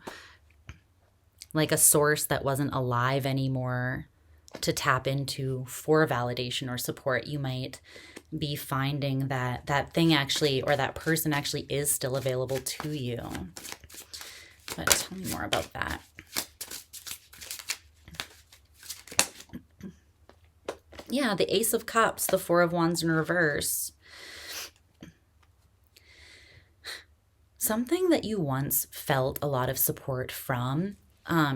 Like a source that wasn't alive anymore to tap into for validation or support, you might be finding that that thing actually, or that person actually is still available to you. But tell me more about that. Yeah, the Ace of Cups, the Four of Wands in reverse. Something that you once felt a lot of support from.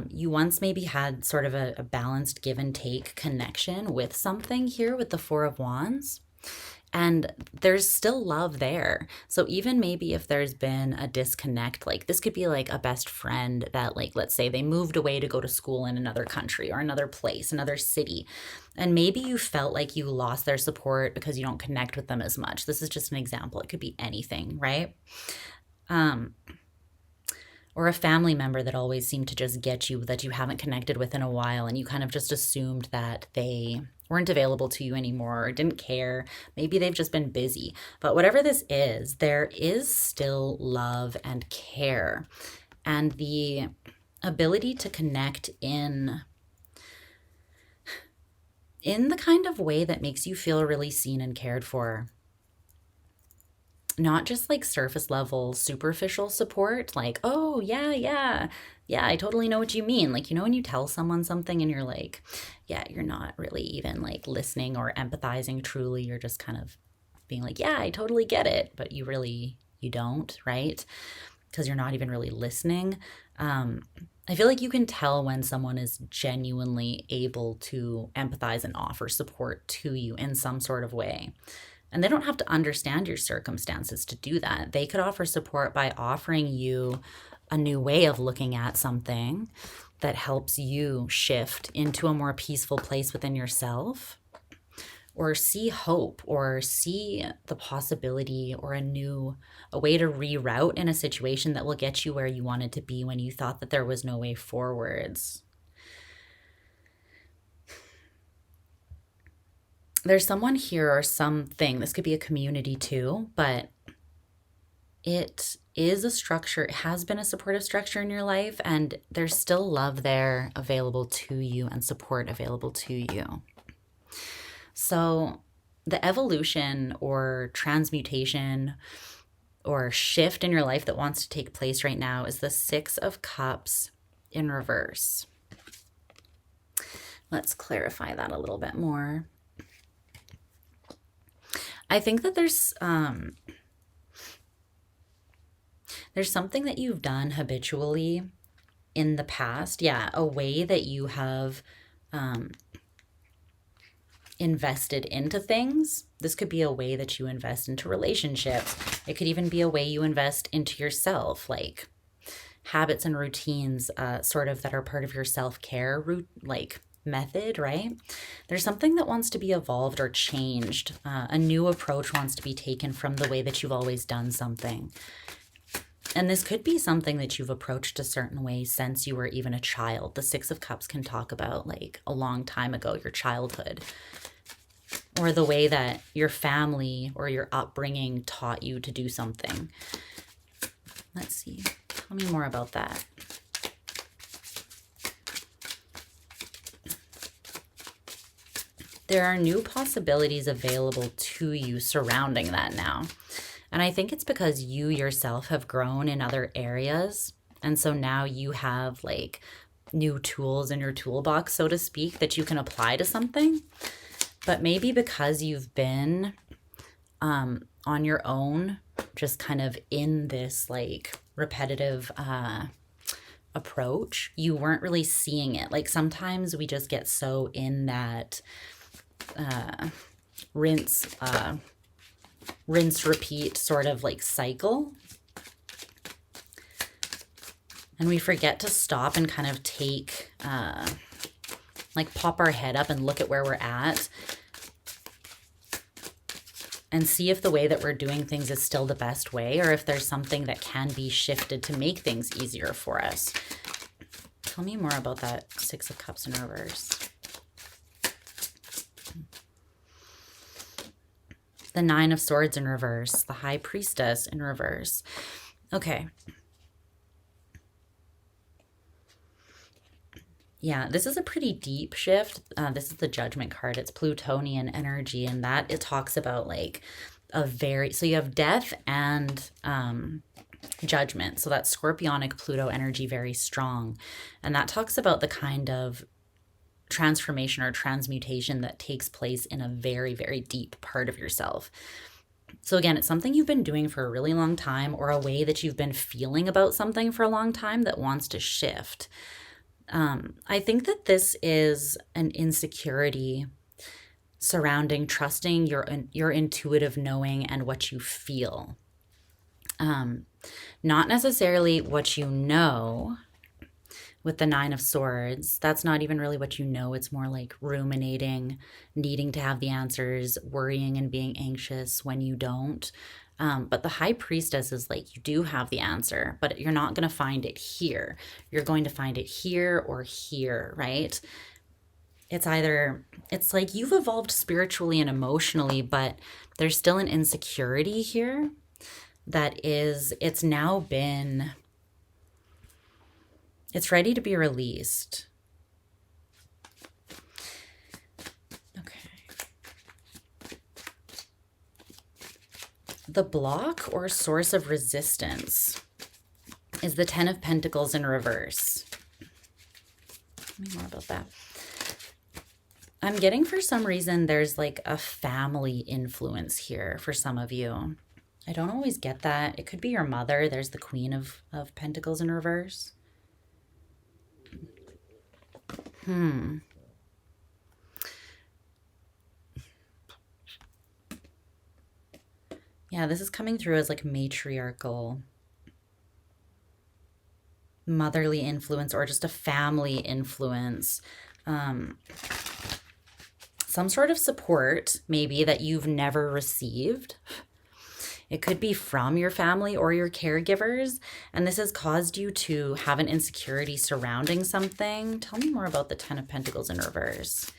You once maybe had sort of a balanced give and take connection with something here with the Four of Wands. And there's still love there. So even maybe if there's been a disconnect, like this could be like a best friend that, like, let's say they moved away to go to school in another country or another place, another city. And maybe you felt like you lost their support because you don't connect with them as much. This is just an example. It could be anything, right? Or a family member that always seemed to just get you, that you haven't connected with in a while, and you kind of just assumed that they weren't available to you anymore or didn't care. Maybe they've just been busy. But whatever this is, there is still love and care, and the ability to connect in the kind of way that makes you feel really seen and cared for. Not just like surface level, superficial support, like, oh, yeah, I totally know what you mean. Like, you know, when you tell someone something and you're like, yeah, you're not really even like listening or empathizing truly. You're just kind of being like, yeah, I totally get it. But you don't, right? Because you're not even really listening. I feel like you can tell when someone is genuinely able to empathize and offer support to you in some sort of way. And they don't have to understand your circumstances to do that. They could offer support by offering you a new way of looking at something that helps you shift into a more peaceful place within yourself, or see hope, or see the possibility, or a way to reroute in a situation that will get you where you wanted to be when you thought that there was no way forwards. There's someone here or something, this could be a community too, but it is a structure, it has been a supportive structure in your life, and there's still love there available to you and support available to you. So the evolution or transmutation or shift in your life that wants to take place right now is the Six of Cups in reverse. Let's clarify that a little bit more. I think that there's something that you've done habitually in the past. Yeah, a way that you have invested into things. This could be a way that you invest into relationships. It could even be a way you invest into yourself, like habits and routines sort of that are part of your self-care method, right? There's something that wants to be evolved or changed. A new approach wants to be taken from the way that you've always done something. And this could be something that you've approached a certain way since you were even a child. The Six of Cups can talk about like a long time ago, your childhood, or the way that your family or your upbringing taught you to do something. Let's see. Tell me more about that. There are new possibilities available to you surrounding that now. And I think it's because you yourself have grown in other areas. And so now you have like new tools in your toolbox, so to speak, that you can apply to something. But maybe because you've been on your own, just kind of in this like repetitive approach, you weren't really seeing it. Like sometimes we just get so in that rinse, repeat sort of like cycle. And we forget to stop and kind of take, pop our head up and look at where we're at and see if the way that we're doing things is still the best way, or if there's something that can be shifted to make things easier for us. Tell me more about that Six of Cups in reverse. The Nine of Swords in reverse, the High Priestess in reverse. Okay. Yeah, this is a pretty deep shift. This is the Judgment card. It's Plutonian energy, and that it talks about like so you have death and Judgment. So that's Scorpionic Pluto energy, very strong. And that talks about the kind of transformation or transmutation that takes place in a very, very deep part of yourself. So again, it's something you've been doing for a really long time, or a way that you've been feeling about something for a long time that wants to shift. I think that this is an insecurity surrounding trusting your intuitive knowing and what you feel. Not necessarily what you know with the Nine of Swords. That's not even really what you know. It's more like ruminating, needing to have the answers, worrying and being anxious when you don't. But the High Priestess is like, you do have the answer, but you're not going to find it here. You're going to find it here or here, right? It's like you've evolved spiritually and emotionally, but there's still an insecurity here it's ready to be released. The block or source of resistance is the Ten of Pentacles in reverse. Tell me more about that. I'm getting, for some reason, there's like a family influence here for some of you. I don't always get that. It could be your mother. There's the Queen of Pentacles in reverse. Yeah, this is coming through as like matriarchal, motherly influence, or just a family influence. Some sort of support, maybe, that you've never received. It could be from your family or your caregivers, and this has caused you to have an insecurity surrounding something. Tell me more about the Ten of Pentacles in reverse.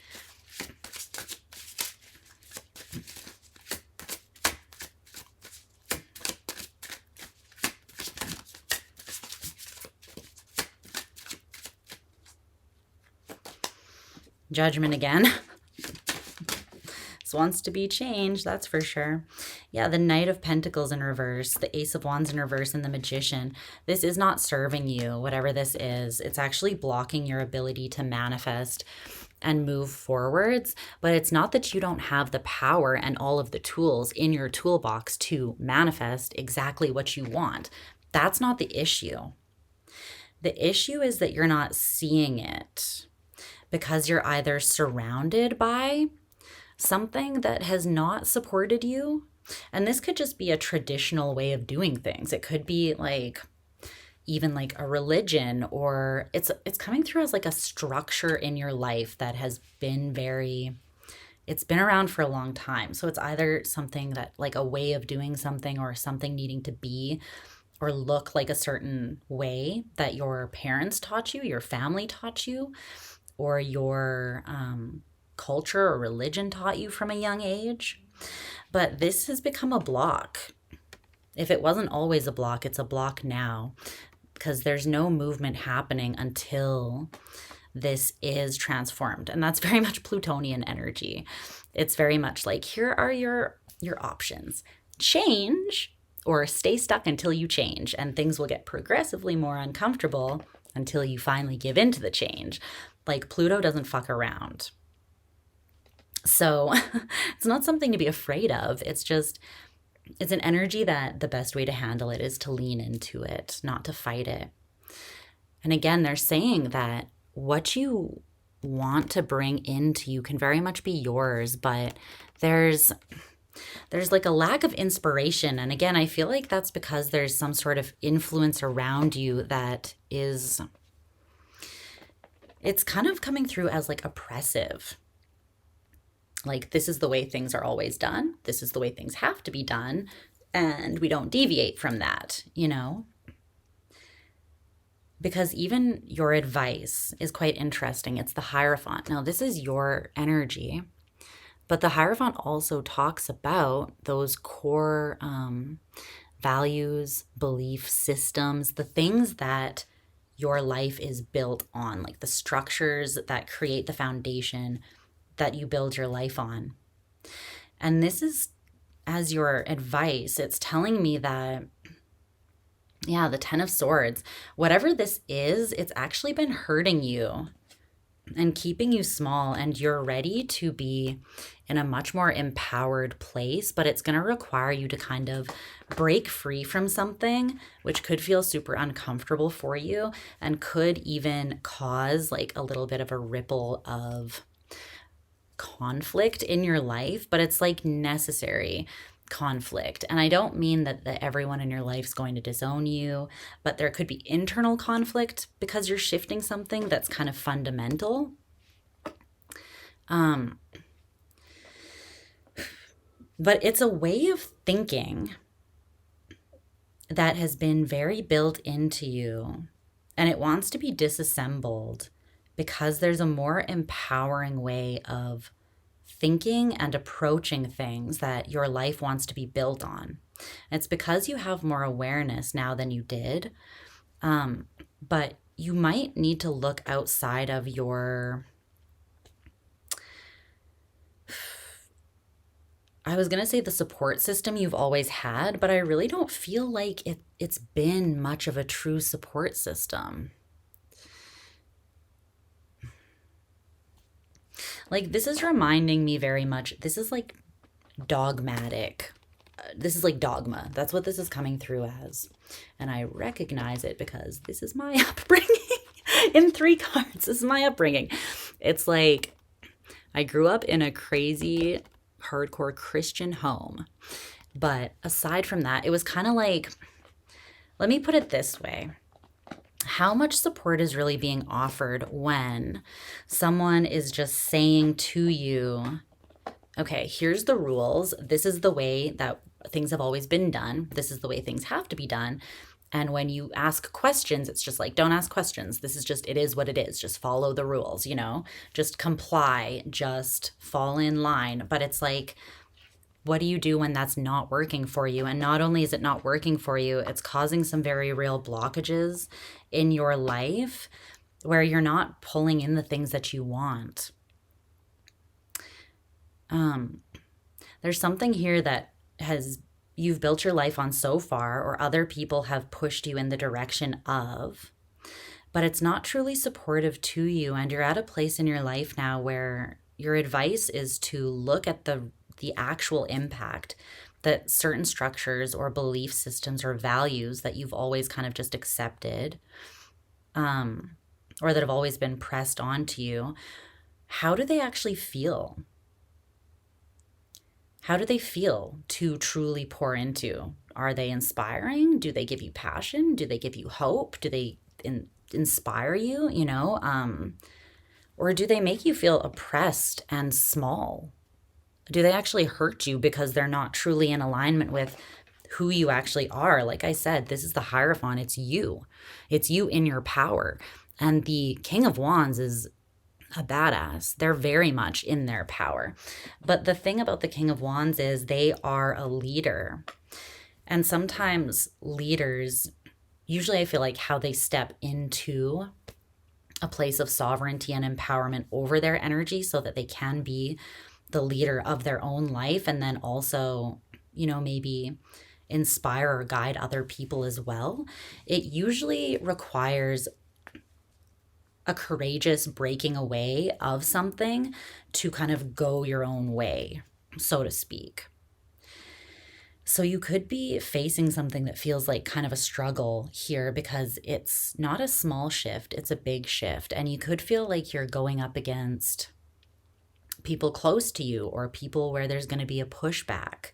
Judgment again. This wants to be changed, that's for sure. Yeah, the Knight of Pentacles in reverse, the Ace of Wands in reverse, and the Magician. This is not serving you, whatever this is. It's actually blocking your ability to manifest and move forwards. But it's not that you don't have the power and all of the tools in your toolbox to manifest exactly what you want. That's not the issue. The issue is that you're not seeing it, because you're either surrounded by something that has not supported you. And this could just be a traditional way of doing things. It could be like even like a religion, or it's coming through as like a structure in your life that has been it's been around for a long time. So it's either something that like a way of doing something, or something needing to be or look like a certain way that your parents taught you, your family taught you, or your culture or religion taught you from a young age. But this has become a block. If it wasn't always a block, it's a block now, because there's no movement happening until this is transformed. And that's very much Plutonian energy. It's very much like, here are your options. Change or stay stuck until you change, and things will get progressively more uncomfortable until you finally give in to the change. Like, Pluto doesn't fuck around. So it's not something to be afraid of. It's an energy that the best way to handle it is to lean into it, not to fight it. And again, they're saying that what you want to bring into you can very much be yours, but there's like a lack of inspiration. And again, I feel like that's because there's some sort of influence around you that it's kind of coming through as like oppressive. Like, this is the way things are always done. This is the way things have to be done. And we don't deviate from that, you know? Because even your advice is quite interesting. It's the Hierophant. Now, this is your energy, but the Hierophant also talks about those core values, belief systems, the things that your life is built on, like the structures that create the foundation that you build your life on. And this is, as your advice, it's telling me that, yeah, the 10 of Swords, whatever this is, it's actually been hurting you and keeping you small, and you're ready to be in a much more empowered place, but it's going to require you to kind of break free from something which could feel super uncomfortable for you and could even cause like a little bit of a ripple of conflict in your life, but it's like necessary conflict. And I don't mean that everyone in your life is going to disown you, but there could be internal conflict because you're shifting something that's kind of fundamental. But it's a way of thinking that has been very built into you, and it wants to be disassembled because there's a more empowering way of thinking and approaching things that your life wants to be built on. It's because you have more awareness now than you did, but you might need to look outside of your, I was going to say the support system you've always had, but I really don't feel like it's been much of a true support system. Like, this is reminding me very much, this is like dogmatic. This is like dogma. That's what this is coming through as. And I recognize it because this is my upbringing. In 3 cards, this is my upbringing. It's like I grew up in a crazy, hardcore Christian home. But aside from that, it was kind of like, let me put it this way. How much support is really being offered when someone is just saying to you, okay, here's the rules. This is the way that things have always been done. This is the way things have to be done. And when you ask questions, it's just like, don't ask questions. This is just, it is what it is. Just follow the rules, just comply, just fall in line. But it's like, what do you do when that's not working for you? And not only is it not working for you, it's causing some very real blockages in your life where you're not pulling in the things that you want. There's something here that you've built your life on so far, or other people have pushed you in the direction of, but it's not truly supportive to you. And you're at a place in your life now where your advice is to look at the actual impact that certain structures or belief systems or values that you've always kind of just accepted, or that have always been pressed onto you, how do they actually feel? How do they feel to truly pour into? Are they inspiring? Do they give you passion? Do they give you hope? Do they inspire you, or do they make you feel oppressed and small? Do they actually hurt you because they're not truly in alignment with who you actually are? Like I said, this is the Hierophant. It's you. It's you in your power. And the King of Wands is a badass. They're very much in their power. But the thing about the King of Wands is they are a leader. And sometimes leaders, usually I feel like how they step into a place of sovereignty and empowerment over their energy so that they can be the leader of their own life, and then also, maybe inspire or guide other people as well. It usually requires a courageous breaking away of something to kind of go your own way, so to speak. So you could be facing something that feels like kind of a struggle here because it's not a small shift, it's a big shift. And you could feel like you're going up against people close to you or people where there's going to be a pushback.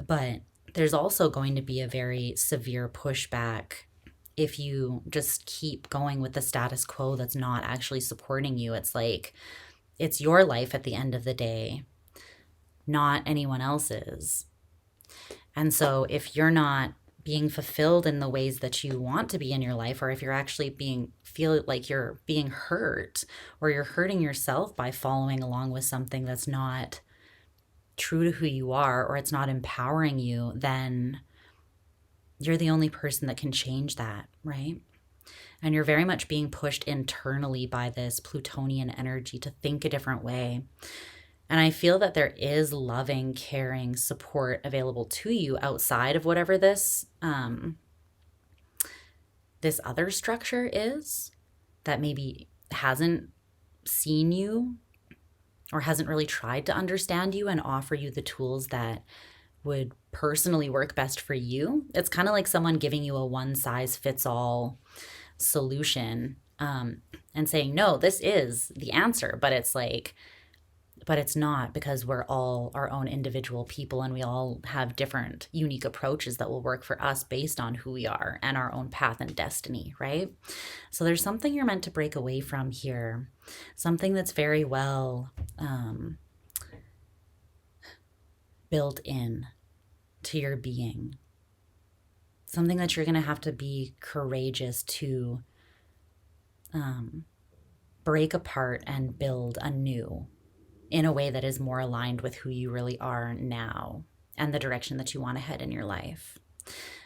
But there's also going to be a very severe pushback if you just keep going with the status quo that's not actually supporting you. It's like, it's your life at the end of the day, not anyone else's. And so if you're not being fulfilled in the ways that you want to be in your life, or if you're actually feel like you're being hurt, or you're hurting yourself by following along with something that's not true to who you are, or it's not empowering you, then you're the only person that can change that, right? And you're very much being pushed internally by this Plutonian energy to think a different way. And I feel that there is loving, caring support available to you outside of whatever this this other structure is that maybe hasn't seen you or hasn't really tried to understand you and offer you the tools that would personally work best for you. It's kind of like someone giving you a one-size-fits-all solution and saying, no, this is the answer. But it's like, but it's not, because we're all our own individual people and we all have different unique approaches that will work for us based on who we are and our own path and destiny, right? So there's something you're meant to break away from here, something that's very well built in to your being, something that you're going to have to be courageous to break apart and build anew in a way that is more aligned with who you really are now and the direction that you want to head in your life.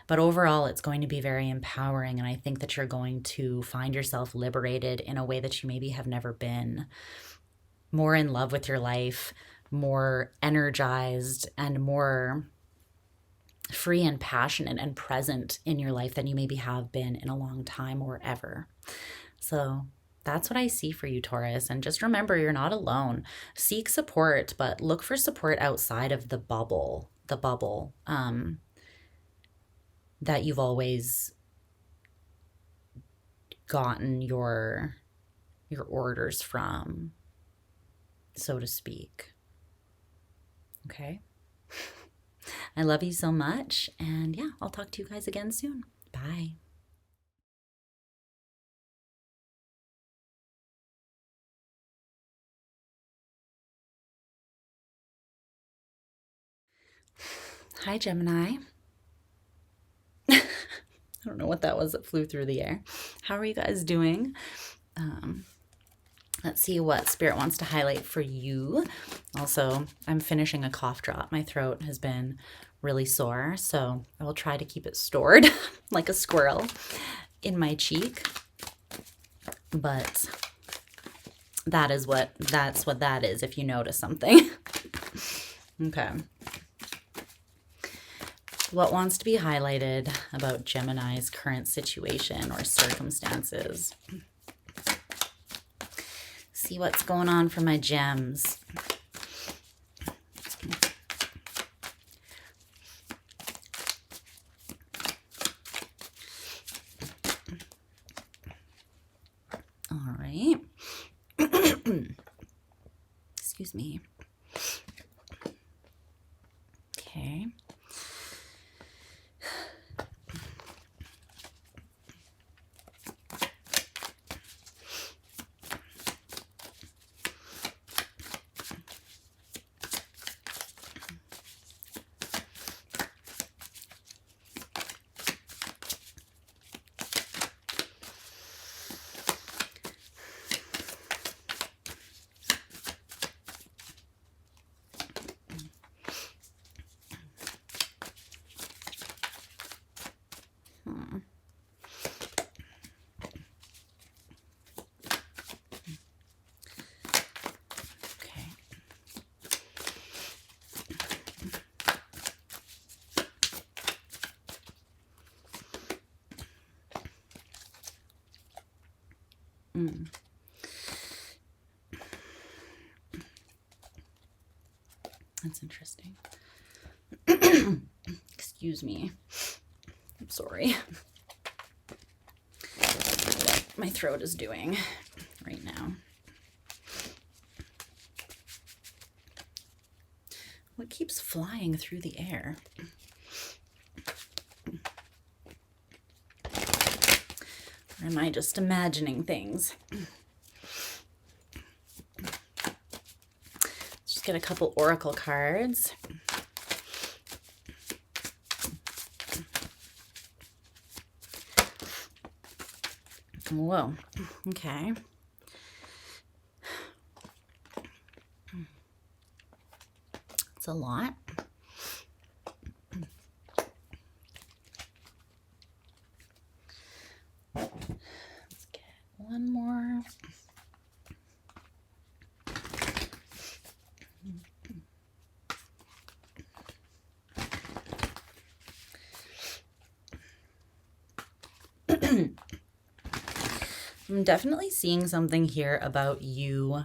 But overall, it's going to be very empowering, and I think that you're going to find yourself liberated in a way that you maybe have never been, more in love with your life, more energized, and more free and passionate and present in your life than you maybe have been in a long time or ever. So that's what I see for you, Taurus. And just remember, you're not alone. Seek support, but look for support outside of the bubble that you've always gotten your orders from, so to speak. Okay? I love you so much. And yeah, I'll talk to you guys again soon. Bye. Hi, Gemini. I don't know what that was that flew through the air. How are you guys doing? Let's see what Spirit wants to highlight for you. Also, I'm finishing a cough drop. My throat has been really sore, so I will try to keep it stored like a squirrel in my cheek. But that's what that is, if you notice something. Okay. What wants to be highlighted about Gemini's current situation or circumstances? See what's going on for my gems. All right. Excuse me. Okay. That's interesting. Excuse me. I'm sorry. What my throat is doing right now. What keeps flying through the air? Or am I just imagining things? Let's just get a couple oracle cards. Whoa, okay. It's a lot. I'm definitely seeing something here about you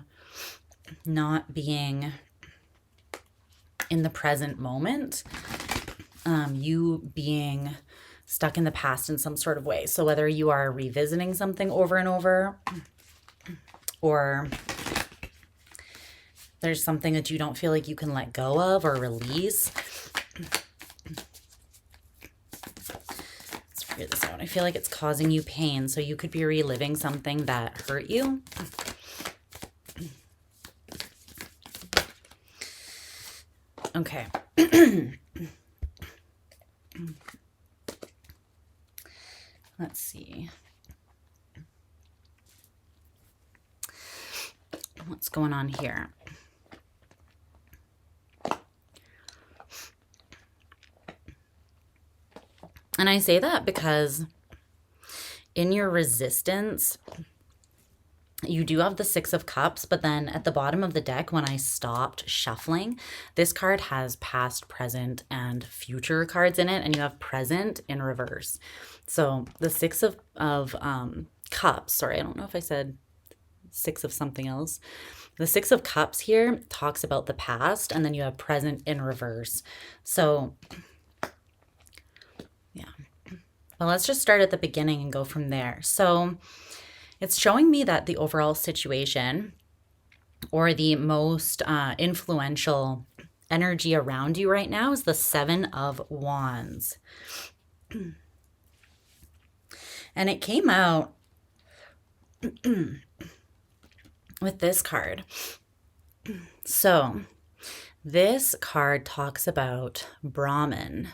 not being in the present moment, you being stuck in the past in some sort of way. So whether you are revisiting something over and over, or there's something that you don't feel like you can let go of or release. Let's figure this out. I feel like it's causing you pain, so you could be reliving something that hurt you. Okay. Let's see. What's going on here? And I say that because in your resistance, you do have the Six of Cups, but then at the bottom of the deck, when I stopped shuffling, this card has past, present, and future cards in it, and you have present in reverse. So the Six of Cups, sorry, I don't know if I said Six of something else. The Six of Cups here talks about the past, and then you have present in reverse. So yeah. Well, let's just start at the beginning and go from there. So it's showing me that the overall situation, or the most influential energy around you right now, is the Seven of Wands. And it came out with this card. So this card talks about Brahman,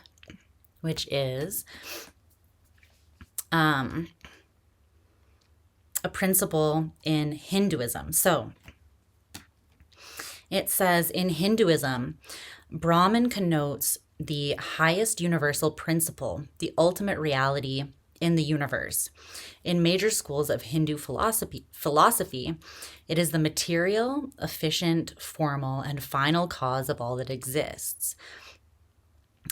which is a principle in Hinduism. So it says in Hinduism, Brahman connotes the highest universal principle, the ultimate reality in the universe. In major schools of Hindu philosophy, it is the material, efficient, formal, and final cause of all that exists.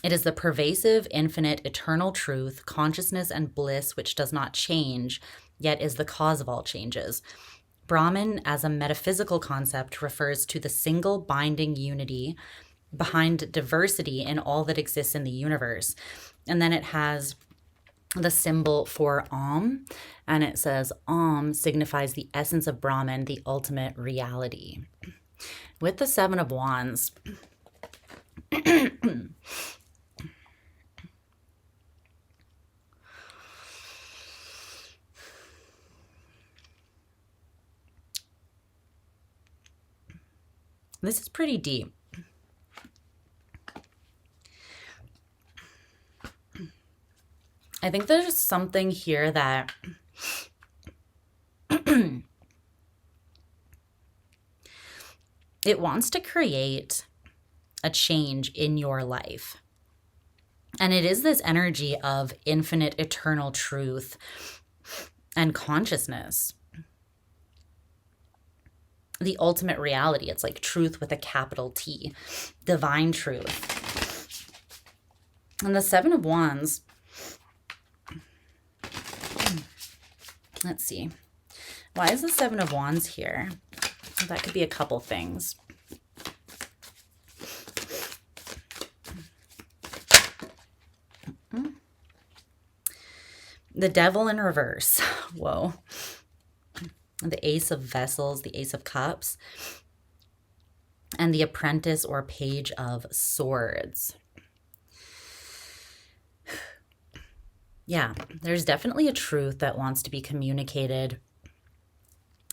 It is the pervasive, infinite, eternal truth, consciousness, and bliss which does not change, yet is the cause of all changes. Brahman, as a metaphysical concept, refers to the single binding unity behind diversity in all that exists in the universe. And then it has the symbol for Om, and it says Om signifies the essence of Brahman, the ultimate reality. With the Seven of Wands, this is pretty deep. I think there's something here that it wants to create a change in your life. And it is this energy of infinite, eternal truth and consciousness. The ultimate reality. It's like truth with a capital T. Divine truth. And the Seven of Wands, let's see. Why is the Seven of Wands here? That could be a couple things. The Devil in reverse. Whoa. The Ace of Vessels, the Ace of Cups, and the Apprentice or Page of Swords. Yeah, there's definitely a truth that wants to be communicated,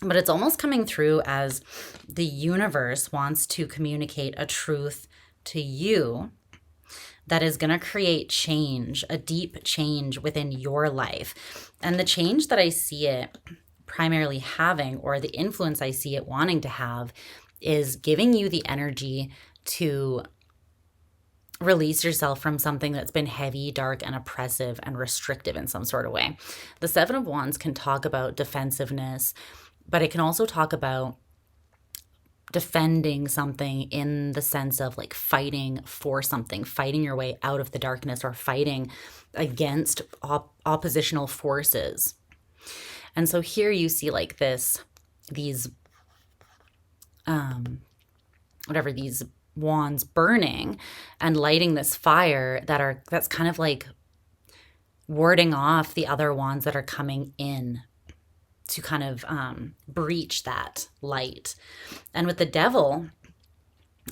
but it's almost coming through as the universe wants to communicate a truth to you that is going to create change, a deep change within your life. And the change that I see it primarily having, or the influence I see it wanting to have, is giving you the energy to release yourself from something that's been heavy, dark, and oppressive and restrictive in some sort of way. The Seven of Wands can talk about defensiveness, but it can also talk about defending something in the sense of like fighting for something, fighting your way out of the darkness, or fighting against oppositional forces. And so here you see like these wands burning and lighting this fire that's kind of like warding off the other wands that are coming in to kind of breach that light. And with the devil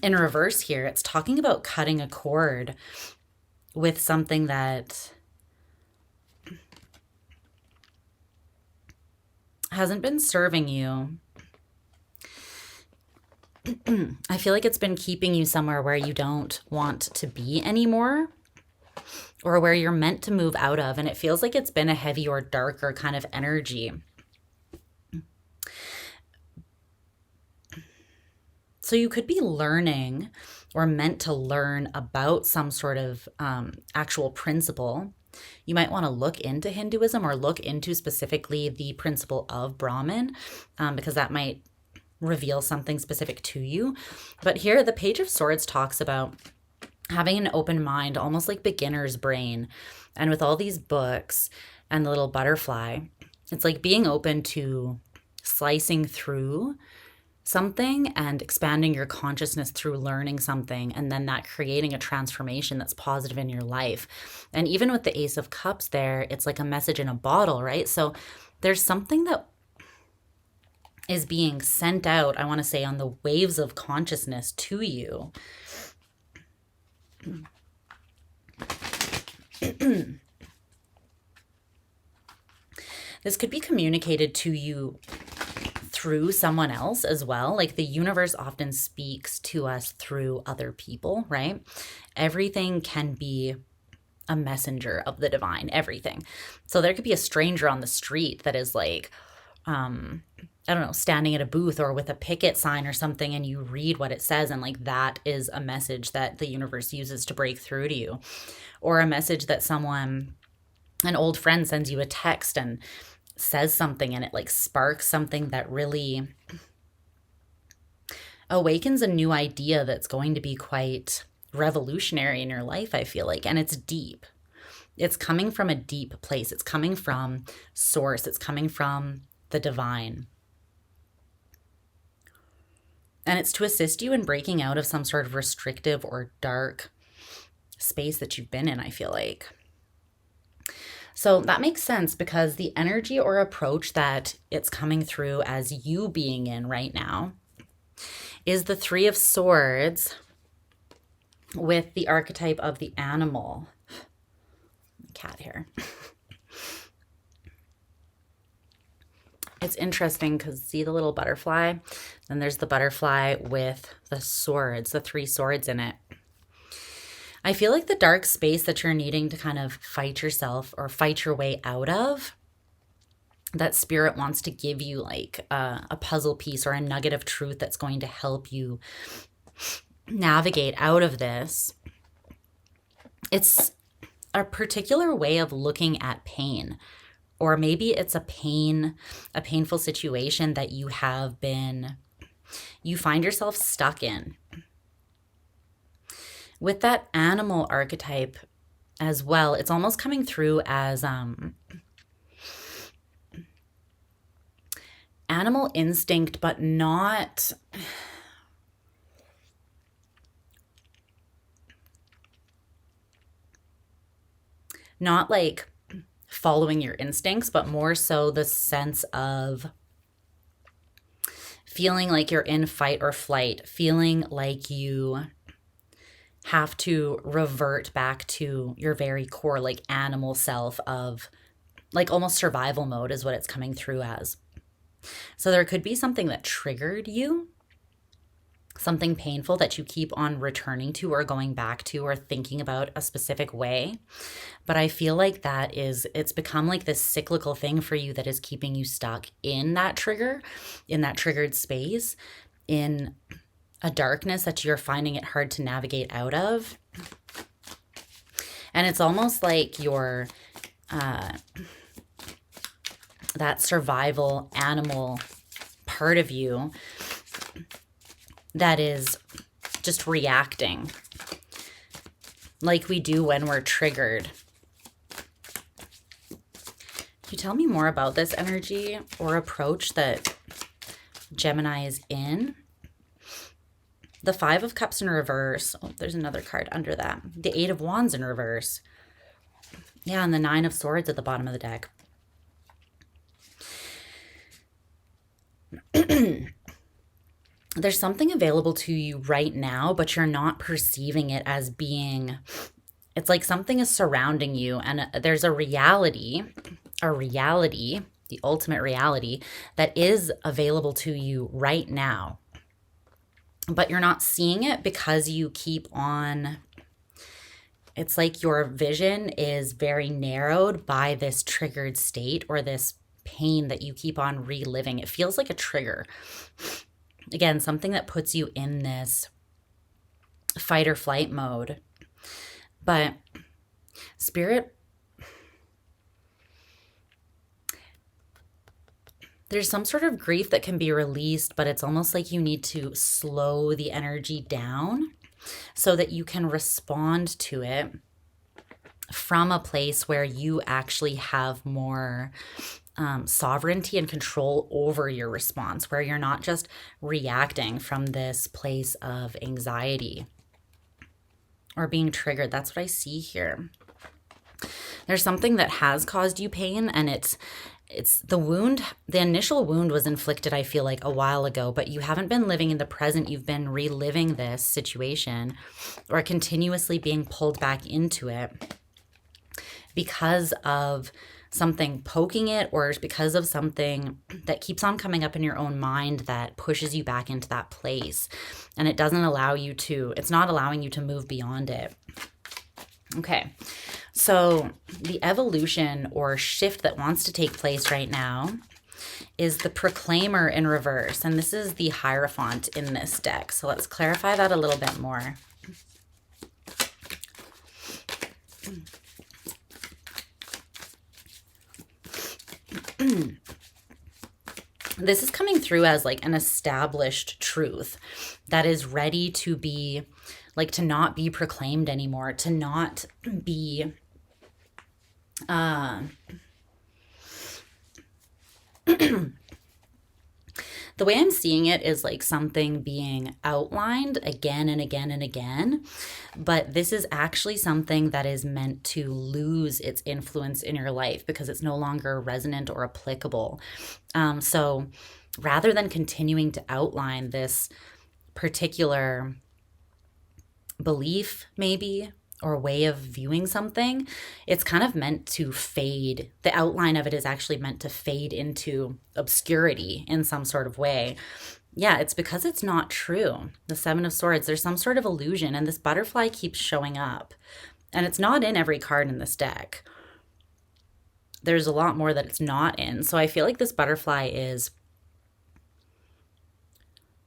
in reverse here, it's talking about cutting a cord with something that hasn't been serving you. I feel like it's been keeping you somewhere where you don't want to be anymore, or where you're meant to move out of. And it feels like it's been a heavy or darker kind of energy. So you could be learning or meant to learn about some sort of actual principle. You might want to look into Hinduism or look into specifically the principle of Brahman, because that might reveal something specific to you. But here the Page of Swords talks about having an open mind, almost like beginner's brain. And with all these books and the little butterfly, it's like being open to slicing through something and expanding your consciousness through learning something, and then that creating a transformation that's positive in your life. And even with the Ace of Cups there, it's like a message in a bottle, right? So there's something that is being sent out, I want to say, on the waves of consciousness to you. This could be communicated to you through someone else as well. Like the universe often speaks to us through other people, right? Everything can be a messenger of the divine, everything. So there could be a stranger on the street that is like, I don't know, standing at a booth or with a picket sign or something, and you read what it says, and like that is a message that the universe uses to break through to you. Or a message that an old friend sends you a text and says something, and it like sparks something that really awakens a new idea that's going to be quite revolutionary in your life, I feel like. And it's deep. It's coming from a deep place. It's coming from source. It's coming from the divine. And it's to assist you in breaking out of some sort of restrictive or dark space that you've been in, I feel like. So that makes sense, because the energy or approach that it's coming through as you being in right now is the Three of Swords with the archetype of the animal. Cat here. It's interesting because see the little butterfly? Then there's the butterfly with the swords, the 3 swords in it. I feel like the dark space that you're needing to kind of fight yourself or fight your way out of, that spirit wants to give you like a puzzle piece or a nugget of truth that's going to help you navigate out of this. It's a particular way of looking at pain, or maybe it's a painful situation that you find yourself stuck in. With that animal archetype as well, it's almost coming through as animal instinct, but not like following your instincts, but more so the sense of feeling like you're in fight or flight, feeling like you have to revert back to your very core, like animal self of like almost survival mode is what it's coming through as. So there could be something that triggered you, something painful that you keep on returning to or going back to or thinking about a specific way. But I feel like it's become like this cyclical thing for you that is keeping you stuck in that trigger, in that triggered space, in a darkness that you're finding it hard to navigate out of. And it's almost like your that survival animal part of you that is just reacting like we do when we're triggered. Can you tell me more about this energy or approach that Gemini is in? The Five of Cups in reverse. Oh, there's another card under that. The Eight of Wands in reverse. Yeah, and the Nine of Swords at the bottom of the deck. There's something available to you right now, but you're not perceiving it as being, it's like something is surrounding you, and there's a reality, the ultimate reality that is available to you right now. But you're not seeing it because you keep on, it's like your vision is very narrowed by this triggered state or this pain that you keep on reliving. It feels like a trigger. Again, something that puts you in this fight or flight mode. But Spirit, there's some sort of grief that can be released, but it's almost like you need to slow the energy down so that you can respond to it from a place where you actually have more sovereignty and control over your response, where you're not just reacting from this place of anxiety or being triggered. That's what I see here. There's something that has caused you pain, and it's the wound. The initial wound was inflicted, I feel like, a while ago, but you haven't been living in the present. You've been reliving this situation or continuously being pulled back into it because of something poking it, or because of something that keeps on coming up in your own mind that pushes you back into that place. And it doesn't allow you to, it's not allowing you to move beyond it. Okay, so the evolution or shift that wants to take place right now is the Proclaimer in reverse. And this is the Hierophant in this deck. So let's clarify that a little bit more. This is coming through as like an established truth that is ready to be, like, to not be proclaimed anymore, to not be the way I'm seeing it is like something being outlined again and again and again, but this is actually something that is meant to lose its influence in your life because it's no longer resonant or applicable. So rather than continuing to outline this particular belief, maybe, or way of viewing something, it's kind of meant to fade. The outline of it is actually meant to fade into obscurity in some sort of way. Yeah, it's because it's not true. The Seven of Swords, there's some sort of illusion, and this butterfly keeps showing up. And it's not in every card in this deck. There's a lot more that it's not in. So I feel like this butterfly is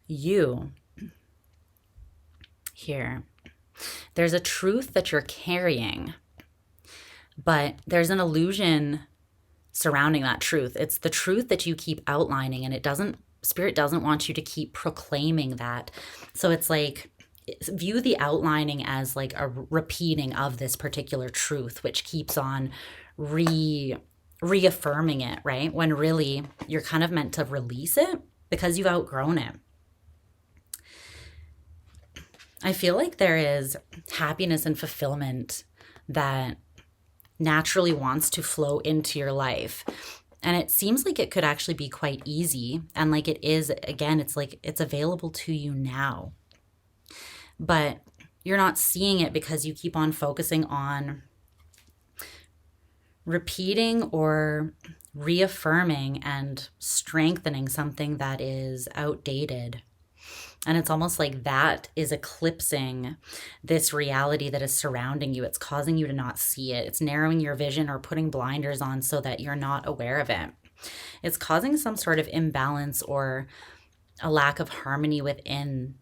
you here. There's a truth that you're carrying, but there's an illusion surrounding that truth. It's the truth that you keep outlining, and Spirit doesn't want you to keep proclaiming that. So it's like, view the outlining as like a repeating of this particular truth, which keeps on reaffirming it, right? When really you're kind of meant to release it because you've outgrown it. I feel like there is happiness and fulfillment that naturally wants to flow into your life. And it seems like it could actually be quite easy. And like it is, again, it's like it's available to you now. But you're not seeing it because you keep on focusing on repeating or reaffirming and strengthening something that is outdated. And it's almost like that is eclipsing this reality that is surrounding you. It's causing you to not see it. It's narrowing your vision or putting blinders on so that you're not aware of it. It's causing some sort of imbalance or a lack of harmony within,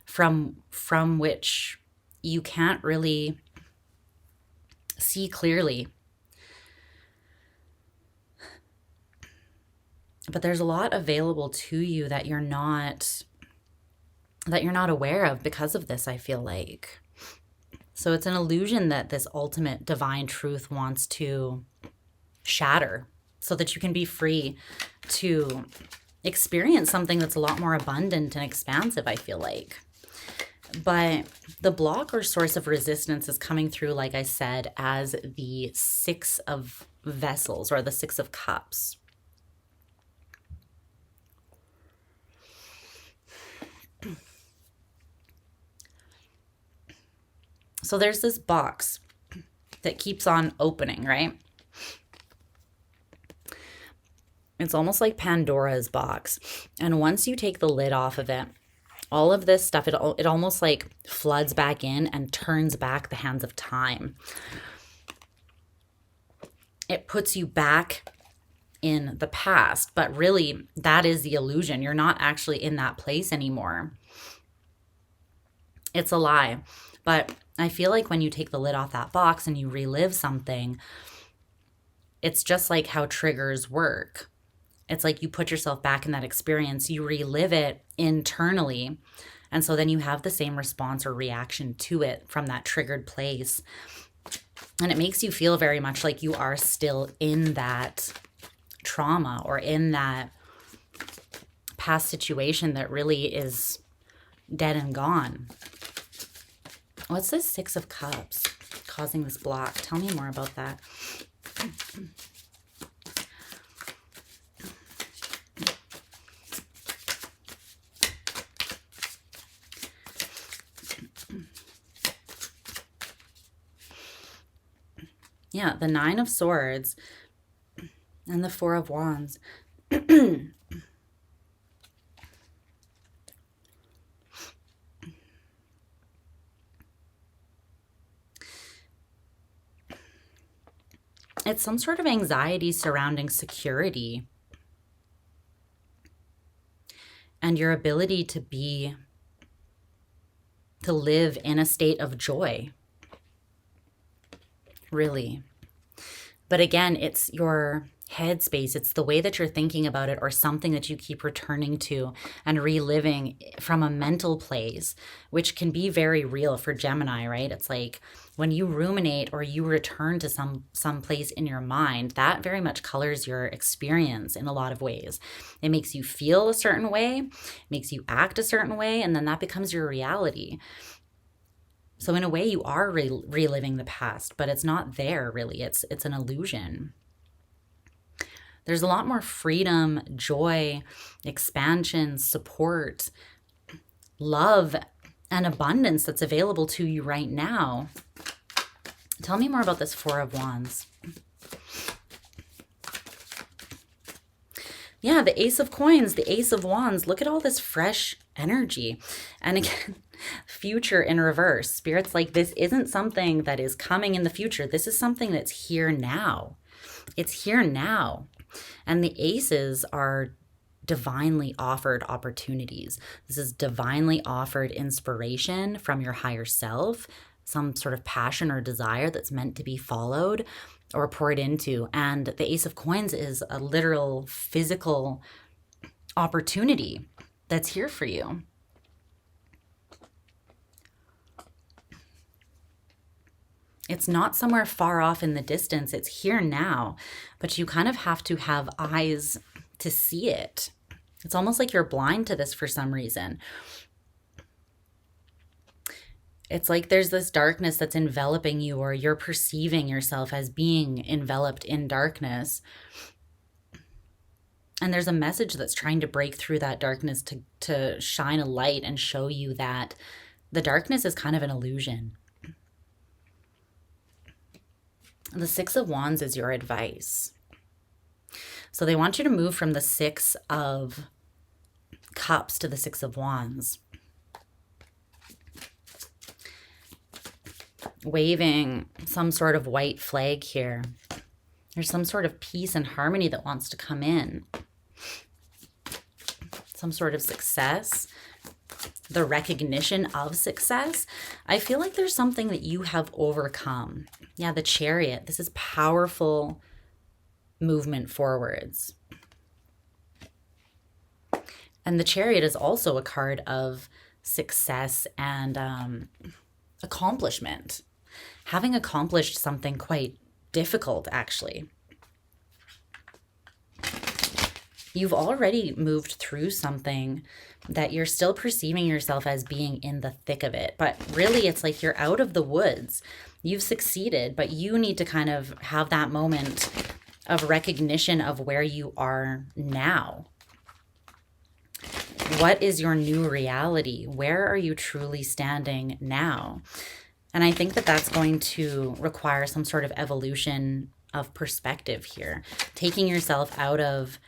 from which you can't really see clearly. But there's a lot available to you that you're not aware of because of this, I feel like. So it's an illusion that this ultimate divine truth wants to shatter so that you can be free to experience something that's a lot more abundant and expansive, I feel like. But the block or source of resistance is coming through, like I said, as the Six of Vessels or the Six of Cups. So there's this box that keeps on opening, right? It's almost like Pandora's box. And once you take the lid off of it, all of this stuff, it almost like floods back in and turns back the hands of time. It puts you back in the past, but really that is the illusion. You're not actually in that place anymore. It's a lie. But I feel like when you take the lid off that box and you relive something, it's just like how triggers work. It's like you put yourself back in that experience, you relive it internally, and so then you have the same response or reaction to it from that triggered place. And it makes you feel very much like you are still in that trauma or in that past situation that really is dead and gone. What's this Six of Cups causing this block? Tell me more about that. Yeah, the Nine of Swords and the Four of Wands. It's some sort of anxiety surrounding security and your ability to live in a state of joy, really. But again, it's your headspace. It's the way that you're thinking about it or something that you keep returning to and reliving from a mental place, which can be very real for Gemini, right? It's like when you ruminate or you return to some place in your mind, that very much colors your experience in a lot of ways. It makes you feel a certain way, makes you act a certain way, and then that becomes your reality. So in a way, you are reliving the past, but it's not there, really. It's an illusion. There's a lot more freedom, joy, expansion, support, love, and abundance that's available to you right now. Tell me more about this Four of Wands. Yeah, the Ace of Coins, the Ace of Wands. Look at all this fresh energy. And again, future in reverse. Spirit's like, this isn't something that is coming in the future. This is something that's here now. It's here now. And the aces are divinely offered opportunities. This is divinely offered inspiration from your higher self, some sort of passion or desire that's meant to be followed or poured into. And the Ace of Coins is a literal physical opportunity that's here for you. It's not somewhere far off in the distance. It's here now, but you kind of have to have eyes to see it. It's almost like you're blind to this for some reason. It's like there's this darkness that's enveloping you, or you're perceiving yourself as being enveloped in darkness. And there's a message that's trying to break through that darkness to shine a light and show you that the darkness is kind of an illusion. The Six of Wands is your advice. So they want you to move from the Six of Cups to the Six of Wands. Waving some sort of white flag here. There's some sort of peace and harmony that wants to come in. Some sort of success. The recognition of success. I feel like there's something that you have overcome. Yeah, the Chariot. This is powerful movement forwards. And the Chariot is also a card of success and accomplishment. Having accomplished something quite difficult, actually. You've already moved through something that you're still perceiving yourself as being in the thick of it. But really, it's like you're out of the woods. You've succeeded, but you need to kind of have that moment of recognition of where you are now. What is your new reality? Where are you truly standing now? And I think that that's going to require some sort of evolution of perspective here. Taking yourself out of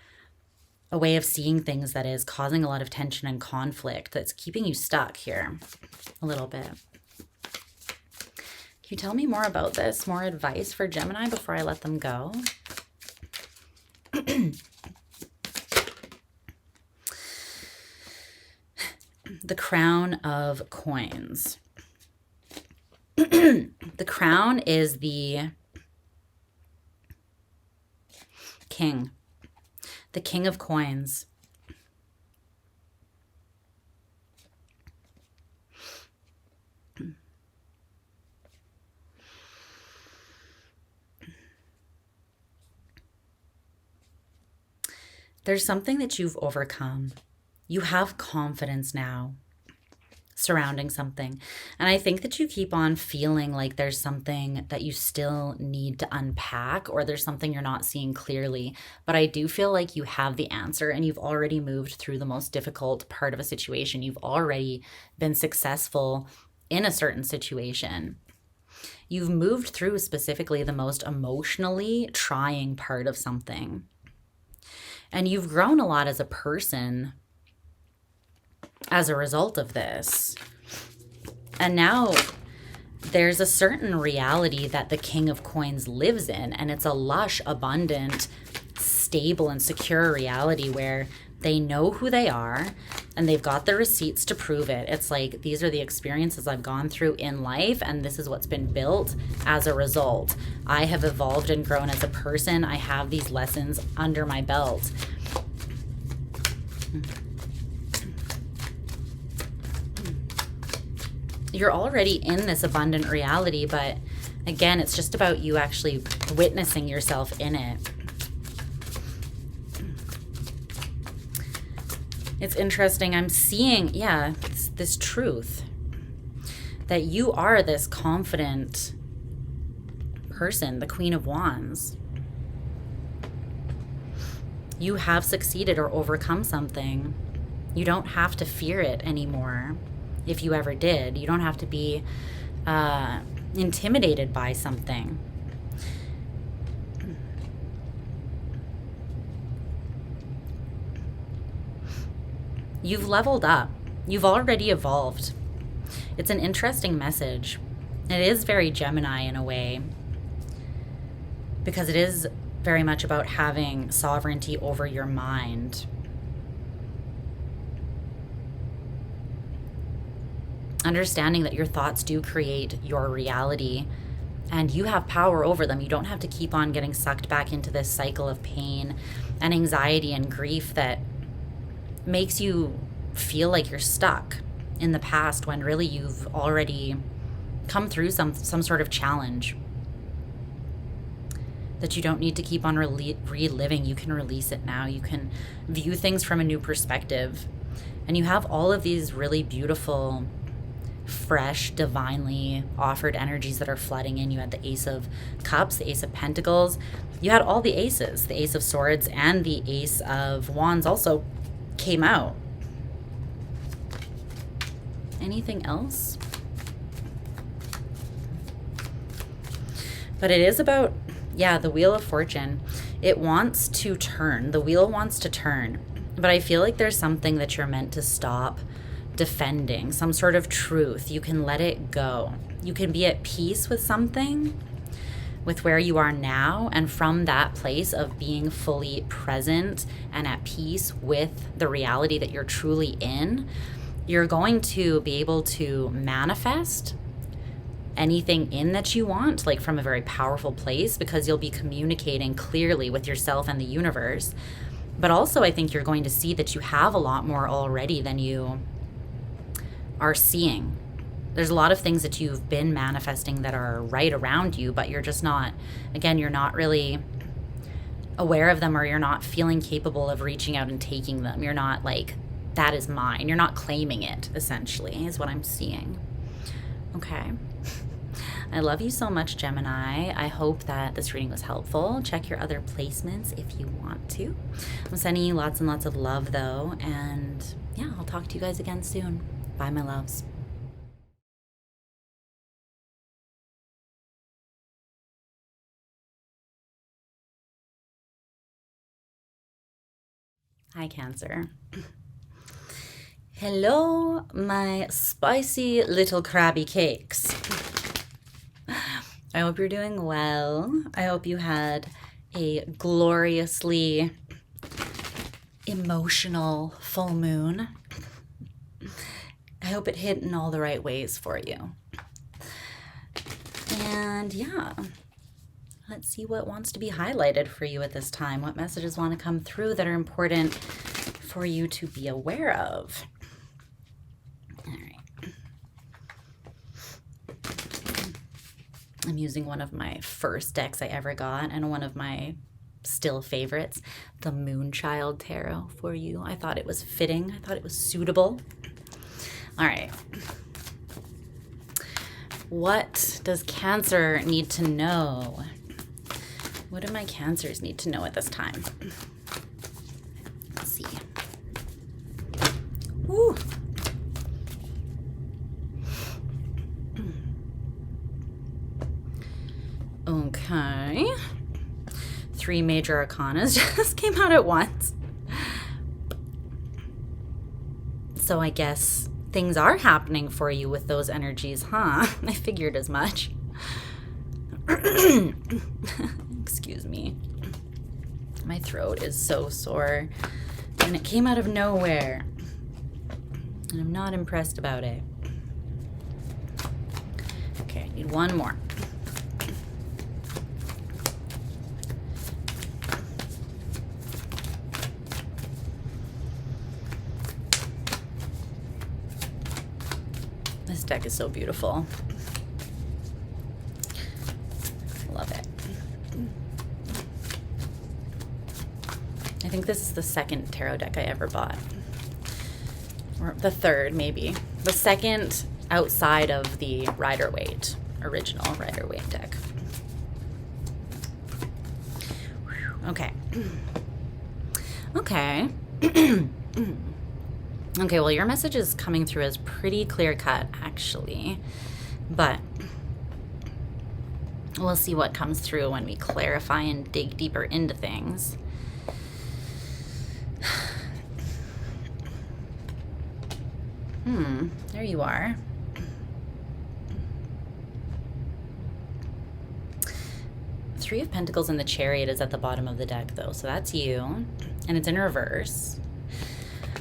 a way of seeing things that is causing a lot of tension and conflict, that's keeping you stuck here a little bit. Can you tell me more about this? More advice for Gemini before I let them go? The Crown of Coins. The crown is the king. The King of Coins. There's something that you've overcome. You have confidence now surrounding something. And I think that you keep on feeling like there's something that you still need to unpack, or there's something you're not seeing clearly. But I do feel like you have the answer, and you've already moved through the most difficult part of a situation. You've already been successful in a certain situation. You've moved through specifically the most emotionally trying part of something. And you've grown a lot as a person as a result of this. And now there's a certain reality that the King of Coins lives in, and it's a lush, abundant, stable, and secure reality where they know who they are and they've got the receipts to prove it. It's like, these are the experiences I've gone through in life, and this is what's been built as a result. I have evolved and grown as a person. I have these lessons under my belt. You're already in this abundant reality, but again, it's just about you actually witnessing yourself in it. It's interesting. I'm seeing, this truth that you are this confident person, the Queen of Wands. You have succeeded or overcome something. You don't have to fear it anymore. If you ever did, you don't have to be intimidated by something. You've leveled up. You've already evolved. It's an interesting message. It is very Gemini in a way, because it is very much about having sovereignty over your mind. Understanding that your thoughts do create your reality, and you have power over them. You don't have to keep on getting sucked back into this cycle of pain and anxiety and grief that makes you feel like you're stuck in the past, when really you've already come through some sort of challenge that you don't need to keep on reliving. You can release it now. You can view things from a new perspective. And you have all of these really beautiful, fresh, divinely offered energies that are flooding in. You had the Ace of Cups, the Ace of Pentacles. You had all the aces. The Ace of Swords and the Ace of Wands also came out. Anything else? But it is about, the Wheel of Fortune. It wants to turn. The wheel wants to turn. But I feel like there's something that you're meant to stop defending, some sort of truth. You can let it go. You can be at peace with something, with where you are now, and from that place of being fully present and at peace with the reality that you're truly in, you're going to be able to manifest anything in that you want, like from a very powerful place, because you'll be communicating clearly with yourself and the universe. But also I think you're going to see that you have a lot more already than you are seeing. There's a lot of things that you've been manifesting that are right around you, but you're just not, again, you're not really aware of them, or you're not feeling capable of reaching out and taking them. You're not like, that is mine. You're not claiming it, essentially, is what I'm seeing. Okay. I love you so much, Gemini. I hope that this reading was helpful. Check your other placements if you want to. I'm sending you lots and lots of love, though. And yeah, I'll talk to you guys again soon. Bye, my loves. Hi, Cancer. Hello, my spicy little crabby cakes. I hope you're doing well. I hope you had a gloriously emotional full moon. I hope it hit in all the right ways for you. And yeah, let's see what wants to be highlighted for you at this time. What messages want to come through that are important for you to be aware of. All right. I'm using one of my first decks I ever got and one of my still favorites, the Moonchild Tarot, for you. I thought it was fitting. I thought it was suitable. All right. What does Cancer need to know? What do my Cancers need to know at this time? Let's see. Woo. Okay. 3 major arcanas just came out at once. So I guess things are happening for you with those energies, huh? I figured as much. Excuse me. My throat is so sore, and it came out of nowhere, and I'm not impressed about it. Okay, I need one more. This deck is so beautiful. Love it. I think this is the second tarot deck I ever bought. Or the third, maybe. The second outside of the Rider-Waite, original Rider-Waite deck. Okay. Okay. Okay, well, your message is coming through as pretty clear-cut, actually. But we'll see what comes through when we clarify and dig deeper into things. There you are. Three of Pentacles and the Chariot is at the bottom of the deck, though, so that's you. And it's in reverse.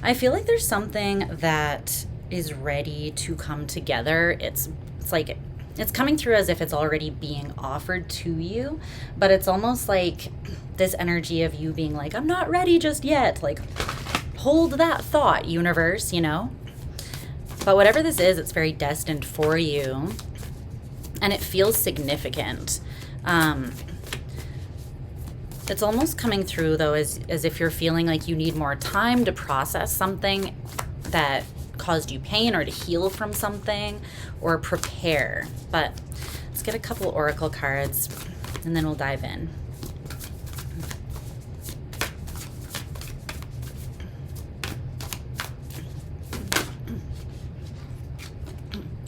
I feel like there's something that is ready to come together. It's like it's coming through as if it's already being offered to you, but it's almost like this energy of you being like, I'm not ready just yet. Like, hold that thought, universe, you know? But whatever this is, it's very destined for you, and it feels significant. It's almost coming through, though, as if you're feeling like you need more time to process something that caused you pain, or to heal from something, or prepare. But let's get a couple oracle cards, and then we'll dive in.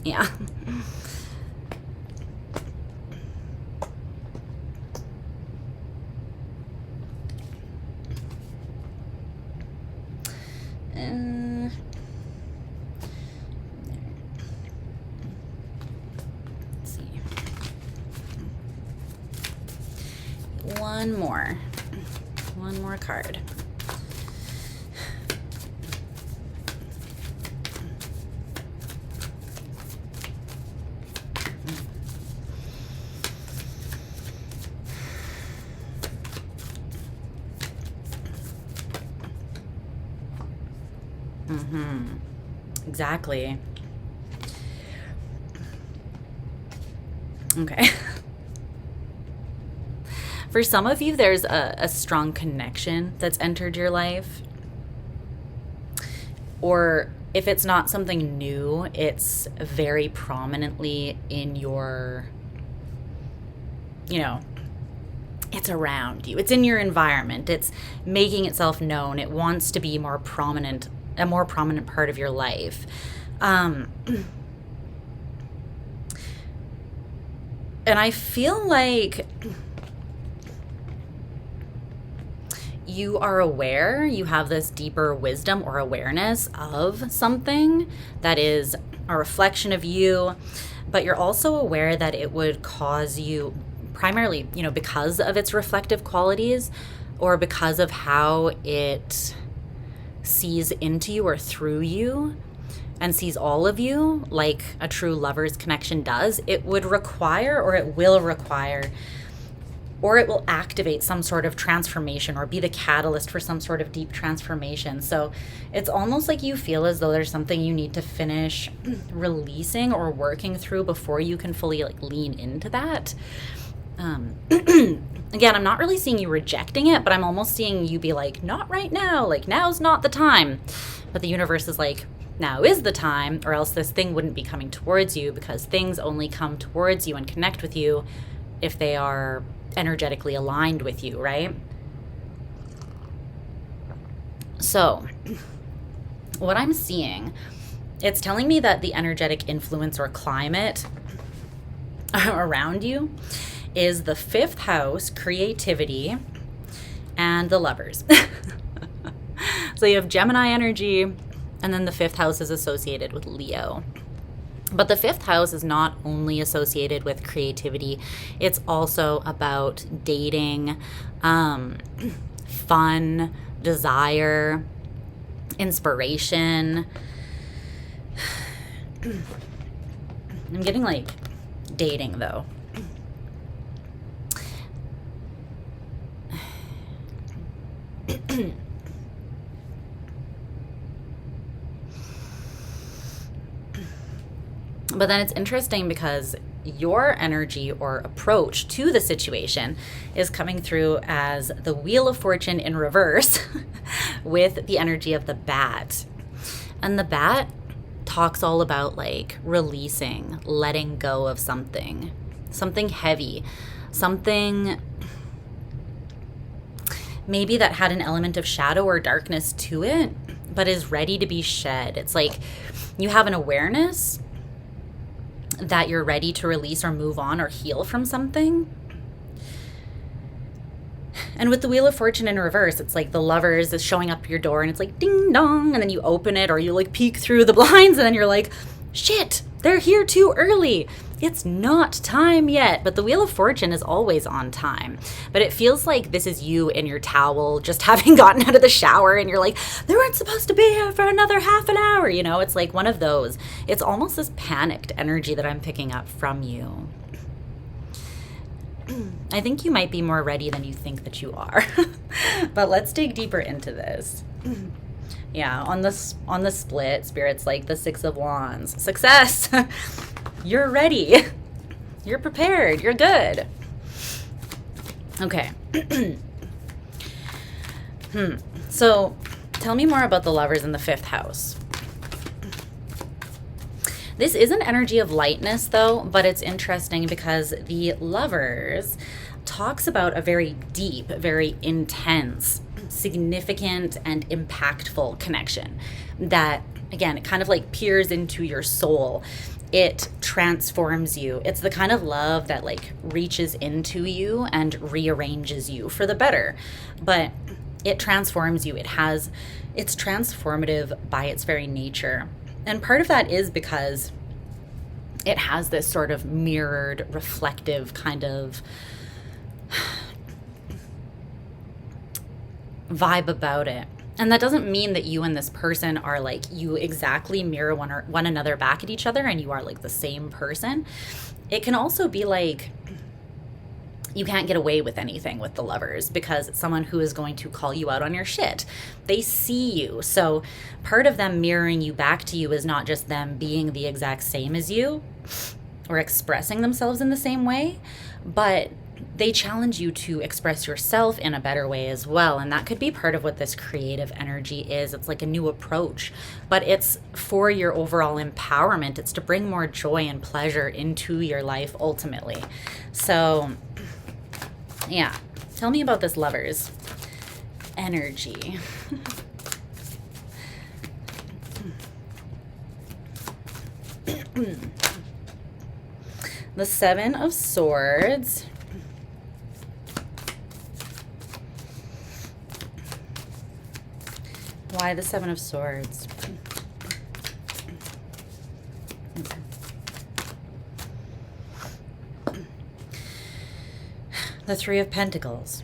Yeah. Let's see. One more card. Exactly. Okay. For some of you, there's a strong connection that's entered your life. Or if it's not something new, it's very prominently in your, it's around you. It's in your environment. It's making itself known. It wants to be a more prominent part of your life. And I feel like you are aware, you have this deeper wisdom or awareness of something that is a reflection of you, but you're also aware that it would cause you, primarily, because of its reflective qualities or because of how it sees into you or through you and sees all of you like a true lover's connection does, it would require, or it will require, or it will activate some sort of transformation or be the catalyst for some sort of deep transformation. So it's almost like you feel as though there's something you need to finish releasing or working through before you can fully lean into that. Again, I'm not really seeing you rejecting it, but I'm almost seeing you be like, not right now, now's not the time. But the universe is like, now is the time, or else this thing wouldn't be coming towards you, because things only come towards you and connect with you if they are energetically aligned with you, right? So what I'm seeing, it's telling me that the energetic influence or climate around you is the 5th house, creativity, and the Lovers. So you have Gemini energy, and then the 5th house is associated with Leo. But the 5th house is not only associated with creativity, it's also about dating, fun, desire, inspiration. I'm getting dating though. But then it's interesting because your energy or approach to the situation is coming through as the Wheel of Fortune in reverse with the energy of the Bat. And the Bat talks all about releasing, letting go of something heavy, something maybe that had an element of shadow or darkness to it, but is ready to be shed. It's like you have an awareness that you're ready to release or move on or heal from something. And with the Wheel of Fortune in reverse, it's like the Lovers is showing up at your door and it's like ding dong, and then you open it or you peek through the blinds and then you're like, shit, they're here too early. It's not time yet. But the Wheel of Fortune is always on time. But it feels like this is you in your towel, just having gotten out of the shower, and you're like, they weren't supposed to be here for another half an hour. It's like one of those. It's almost this panicked energy that I'm picking up from you. I think you might be more ready than you think that you are. But let's dig deeper into this. Yeah, on the split, Spirit's like the 6 of Wands. Success! You're ready. You're prepared. You're good. Okay. So tell me more about the Lovers in the 5th house. This is an energy of lightness, though, but it's interesting because the Lovers talks about a very deep, very intense, significant, and impactful connection that, again, it kind of peers into your soul. It transforms you. It's the kind of love that reaches into you and rearranges you for the better. But it transforms you. It's transformative by its very nature. And part of that is because it has this sort of mirrored, reflective kind of vibe about it. And that doesn't mean that you and this person are you exactly mirror one another back at each other and you are the same person. It can also be you can't get away with anything with the Lovers because it's someone who is going to call you out on your shit. They see you. So part of them mirroring you back to you is not just them being the exact same as you or expressing themselves in the same way, but they challenge you to express yourself in a better way as well. And that could be part of what this creative energy is. It's like a new approach, but it's for your overall empowerment. It's to bring more joy and pleasure into your life ultimately. So yeah, tell me about this Lovers energy. The Seven of Swords. Why the Seven of Swords? The Three of Pentacles.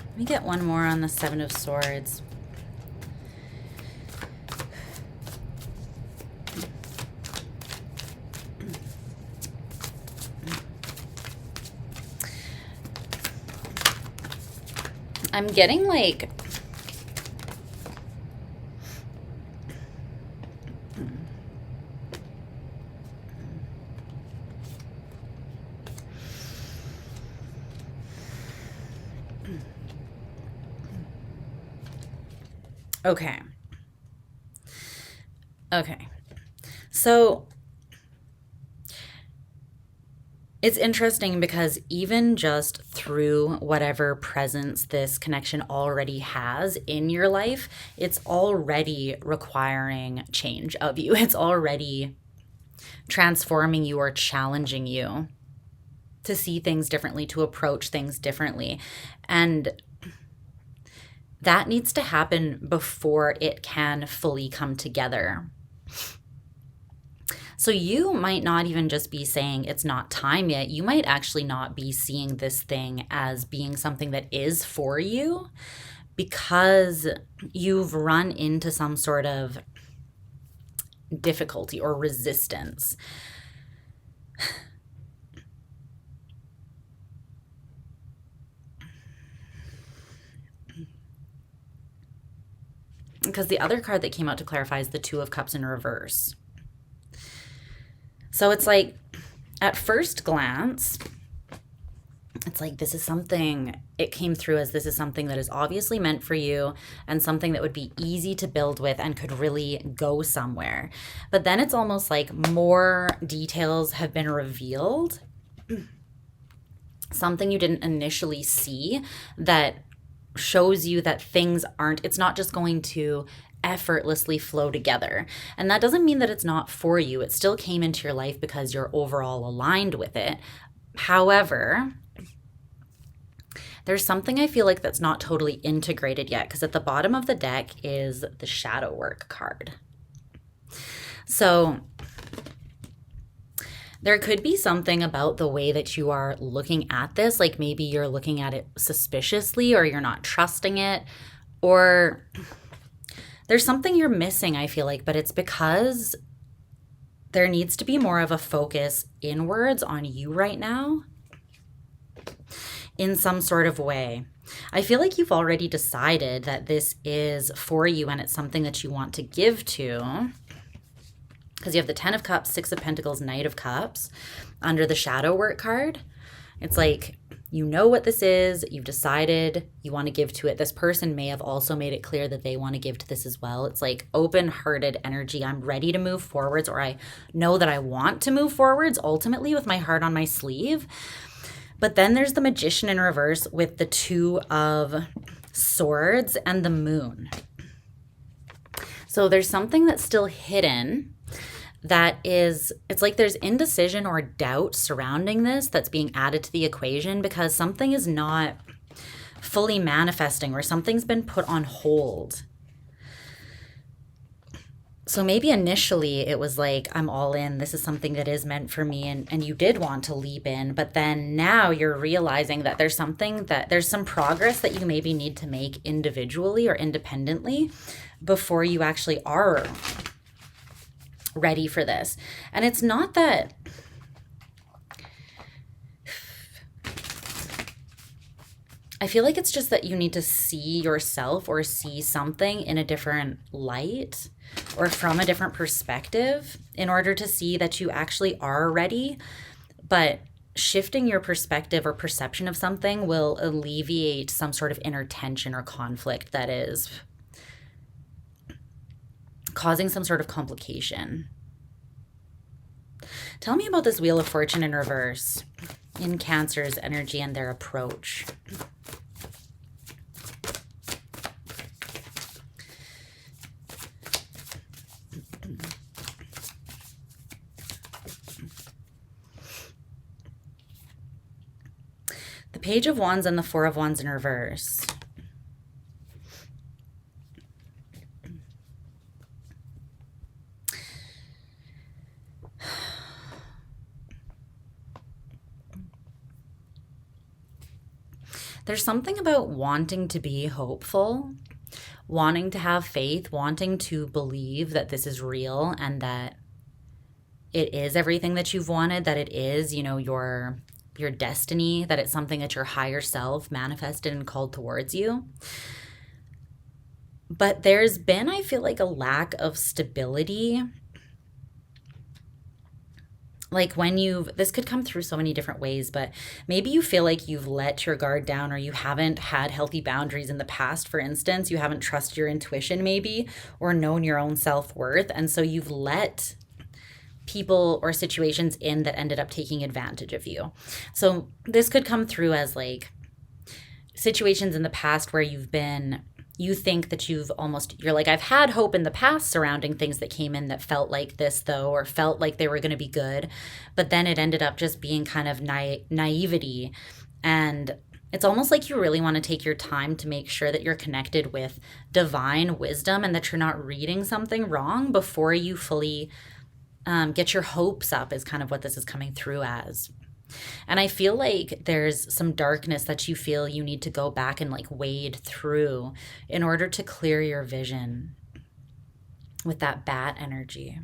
Let me get one more on the Seven of Swords. I'm getting like okay. So it's interesting because even just through whatever presence this connection already has in your life, it's already requiring change of you. It's already transforming you or challenging you to see things differently, to approach things differently. And that needs to happen before it can fully come together. So you might not even just be saying it's not time yet. You might actually not be seeing this thing as being something that is for you because you've run into some sort of difficulty or resistance. Because the other card that came out to clarify is the Two of Cups in reverse. So it's like, at first glance, it's like this is something, it came through as this is something that is obviously meant for you and something that would be easy to build with and could really go somewhere. But then it's almost like more details have been revealed. Something you didn't initially see that shows you that things aren't, it's not just going to effortlessly flow together. And that doesn't mean that it's not for you. It still came into your life because you're overall aligned with it. However, there's something I feel like that's not totally integrated yet, because at the bottom of the deck is the shadow work card. So there could be something about the way that you are looking at this, like maybe you're looking at it suspiciously or you're not trusting it, or there's something you're missing, I feel like, but it's because there needs to be more of a focus inwards on you right now in some sort of way. I feel like you've already decided that this is for you and it's something that you want to give to, because you have the Ten of Cups, Six of Pentacles, Knight of Cups under the shadow work card. It's like, you know what this is, you've decided you want to give to it. This person may have also made it clear that they want to give to this as well. It's like open-hearted energy. I'm ready to move forwards, or I know that I want to move forwards ultimately with my heart on my sleeve. But then there's the Magician in reverse with the Two of Swords and the Moon. So there's something that's still hidden that is, it's like there's indecision or doubt surrounding this that's being added to the equation because something is not fully manifesting, or something's been put on hold. So maybe initially it was like, I'm all in, this is something that is meant for me, and you did want to leap in, but then now you're realizing that there's some progress that you maybe need to make individually or independently before you actually are ready for this. And it's not that I feel like it's just that you need to see yourself or see something in a different light or from a different perspective in order to see that you actually are ready. But shifting your perspective or perception of something will alleviate some sort of inner tension or conflict that is causing some sort of complication. Tell me about this Wheel of Fortune in reverse in Cancer's energy and their approach. The Page of Wands and the Four of Wands in reverse. There's something about wanting to be hopeful, wanting to have faith, wanting to believe that this is real and that it is everything that you've wanted, that it is, your destiny, that it's something that your higher self manifested and called towards you. But there's been, I feel like, a lack of stability. Like this could come through so many different ways, but maybe you feel like you've let your guard down, or you haven't had healthy boundaries in the past. For instance, you haven't trusted your intuition maybe, or known your own self-worth. And so you've let people or situations in that ended up taking advantage of you. So this could come through as like situations in the past where you think that you're like, I've had hope in the past surrounding things that came in that felt like this though, or felt like they were going to be good, but then it ended up just being kind of naivety. And it's almost like you really want to take your time to make sure that you're connected with divine wisdom and that you're not reading something wrong before you fully get your hopes up, is kind of what this is coming through as. And I feel like there's some darkness that you feel you need to go back and like wade through in order to clear your vision with that bat energy.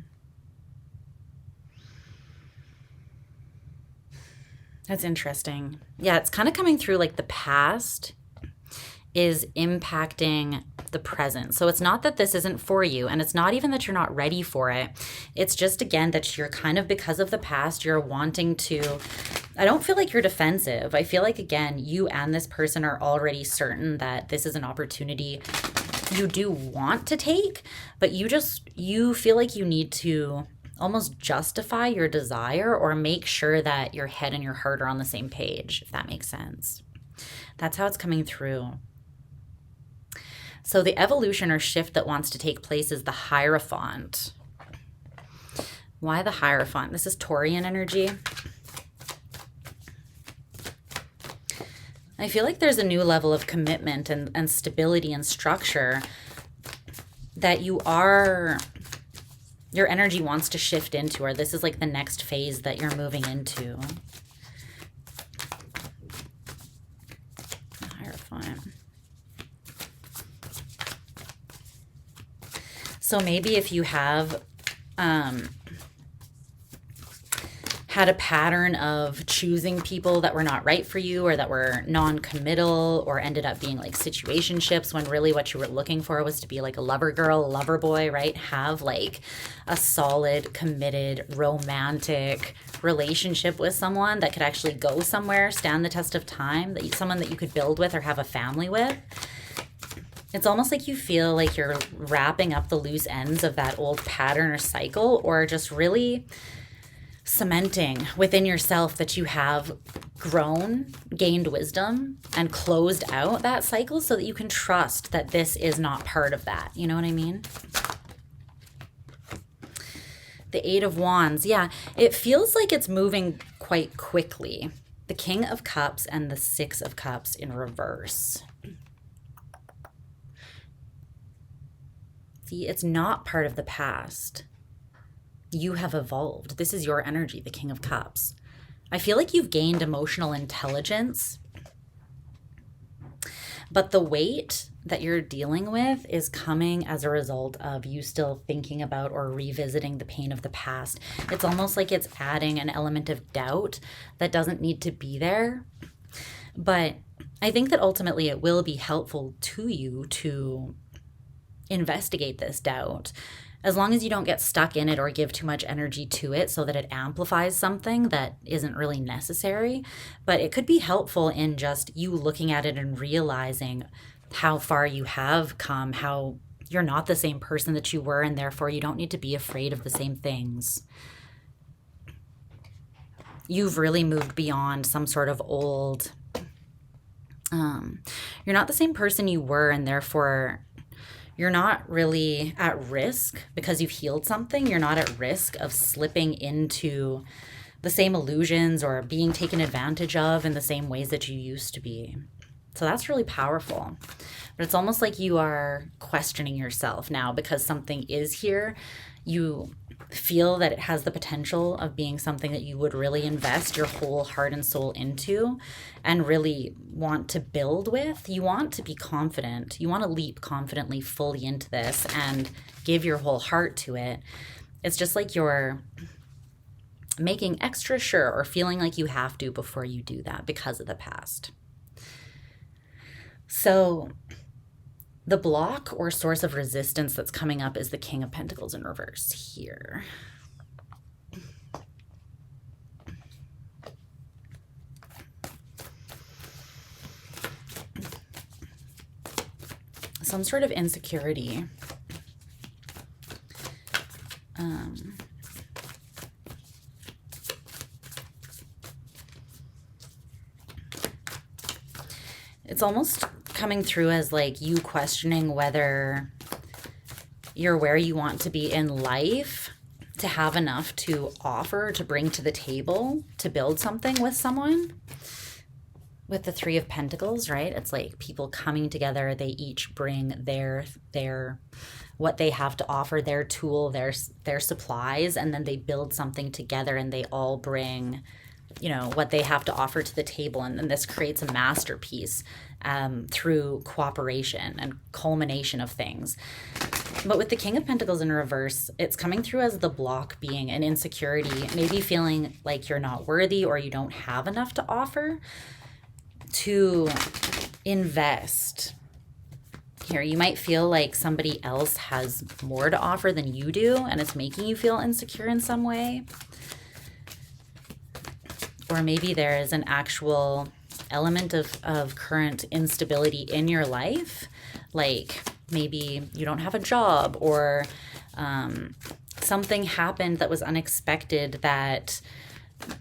That's interesting. Yeah, it's kind of coming through like the past is impacting the present. So it's not that this isn't for you, and it's not even that you're not ready for it. It's just, again, that you're kind of, because of the past, you're wanting to, I don't feel like you're defensive. I feel like, again, you and this person are already certain that this is an opportunity you do want to take, but you feel like you need to almost justify your desire or make sure that your head and your heart are on the same page, if that makes sense. That's how it's coming through. So the evolution or shift that wants to take place is the Hierophant. Why the Hierophant? This is Taurian energy. I feel like there's a new level of commitment and stability and structure that your energy wants to shift into, or this is like the next phase that you're moving into. The Hierophant. So maybe if you have had a pattern of choosing people that were not right for you, or that were non-committal, or ended up being like situationships when really what you were looking for was to be like a lover girl, a lover boy, right? Have like a solid, committed, romantic relationship with someone that could actually go somewhere, stand the test of time, someone that you could build with or have a family with. It's almost like you feel like you're wrapping up the loose ends of that old pattern or cycle, or just really cementing within yourself that you have grown, gained wisdom, and closed out that cycle so that you can trust that this is not part of that. You know what I mean? The Eight of Wands. Yeah, it feels like it's moving quite quickly. the King of Cups and the Six of Cups in reverse. See, it's not part of the past. You have evolved. This is your energy, the King of Cups. I feel like you've gained emotional intelligence, but the weight that you're dealing with is coming as a result of you still thinking about or revisiting the pain of the past. It's almost like it's adding an element of doubt that doesn't need to be there. But I think that ultimately it will be helpful to you to investigate this doubt, as long as you don't get stuck in it or give too much energy to it so that it amplifies something that isn't really necessary. But it could be helpful in just you looking at it and realizing how far you have come, how you're not the same person that you were, and therefore you don't need to be afraid of the same things. You've really moved beyond some sort of old, you're not the same person you were, and therefore you're not really at risk because you've healed something. You're not at risk of slipping into the same illusions or being taken advantage of in the same ways that you used to be. So that's really powerful. But it's almost like you are questioning yourself now because something is here. You feel that it has the potential of being something that you would really invest your whole heart and soul into and really want to build with. You want to be confident. You want to leap confidently fully into this and give your whole heart to it. It's just like you're making extra sure or feeling like you have to before you do that because of the past. So the block or source of resistance that's coming up is the King of Pentacles in reverse here. Some sort of insecurity. It's almost coming through as like you questioning whether you're where you want to be in life to have enough to offer, to bring to the table, to build something with someone. With the Three of Pentacles, right? It's like people coming together. They each bring their what they have to offer, their tool, their supplies, and then they build something together and they all bring, you know, what they have to offer to the table. And then this creates a masterpiece through cooperation and culmination of things. But with the King of Pentacles in reverse, it's coming through as the block being an insecurity, maybe feeling like you're not worthy or you don't have enough to offer to invest. Here, you might feel like somebody else has more to offer than you do, and it's making you feel insecure in some way. Or maybe there is an actual element of current instability in your life. Like maybe you don't have a job, or something happened that was unexpected that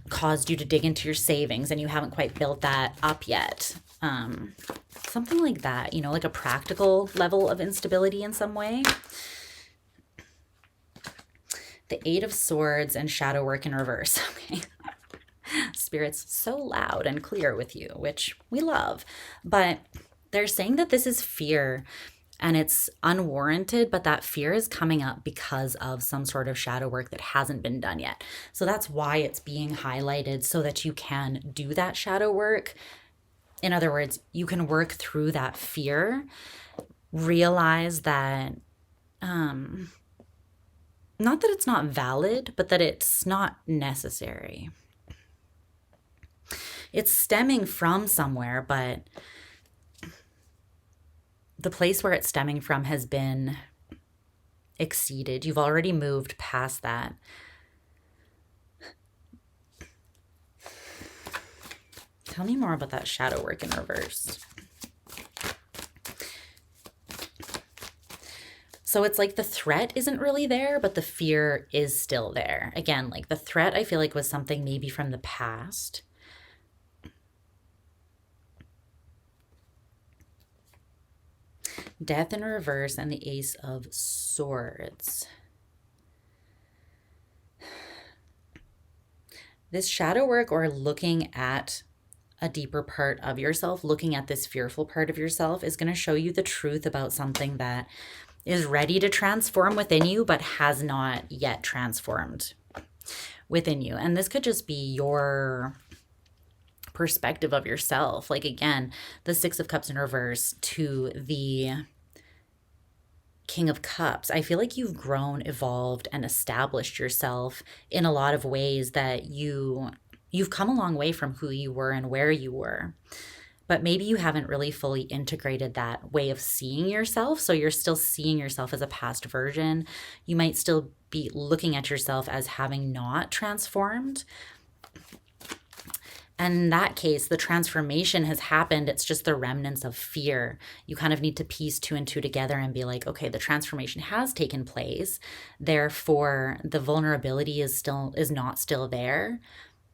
caused you to dig into your savings and you haven't quite built that up yet. Something like that, you know, like a practical level of instability in some way. The Eight of Swords and shadow work in reverse. Okay. Spirit's so loud and clear with you, which we love. But they're saying that this is fear and it's unwarranted, but that fear is coming up because of some sort of shadow work that hasn't been done yet. So that's why it's being highlighted, so that you can do that shadow work. In other words, you can work through that fear, realize that, not that it's not valid, but that it's not necessary. It's stemming from somewhere, but the place where it's stemming from has been exceeded. You've already moved past that. Tell me more about that shadow work in reverse. So it's like the threat isn't really there, but the fear is still there. Again, like the threat I feel like was something maybe from the past. Death in reverse and the Ace of Swords. This shadow work or looking at a deeper part of yourself, looking at this fearful part of yourself is going to show you the truth about something that is ready to transform within you, but has not yet transformed within you. And this could just be your perspective of yourself. Like, again, the Six of Cups in reverse to the King of Cups. I feel like you've grown, evolved, and established yourself in a lot of ways that you've come a long way from who you were and where you were. But maybe you haven't really fully integrated that way of seeing yourself. So you're still seeing yourself as a past version. You might still be looking at yourself as having not transformed. And in that case, the transformation has happened. It's just the remnants of fear. You kind of need to piece two and two together and be like, okay, the transformation has taken place. Therefore, the vulnerability is not still there.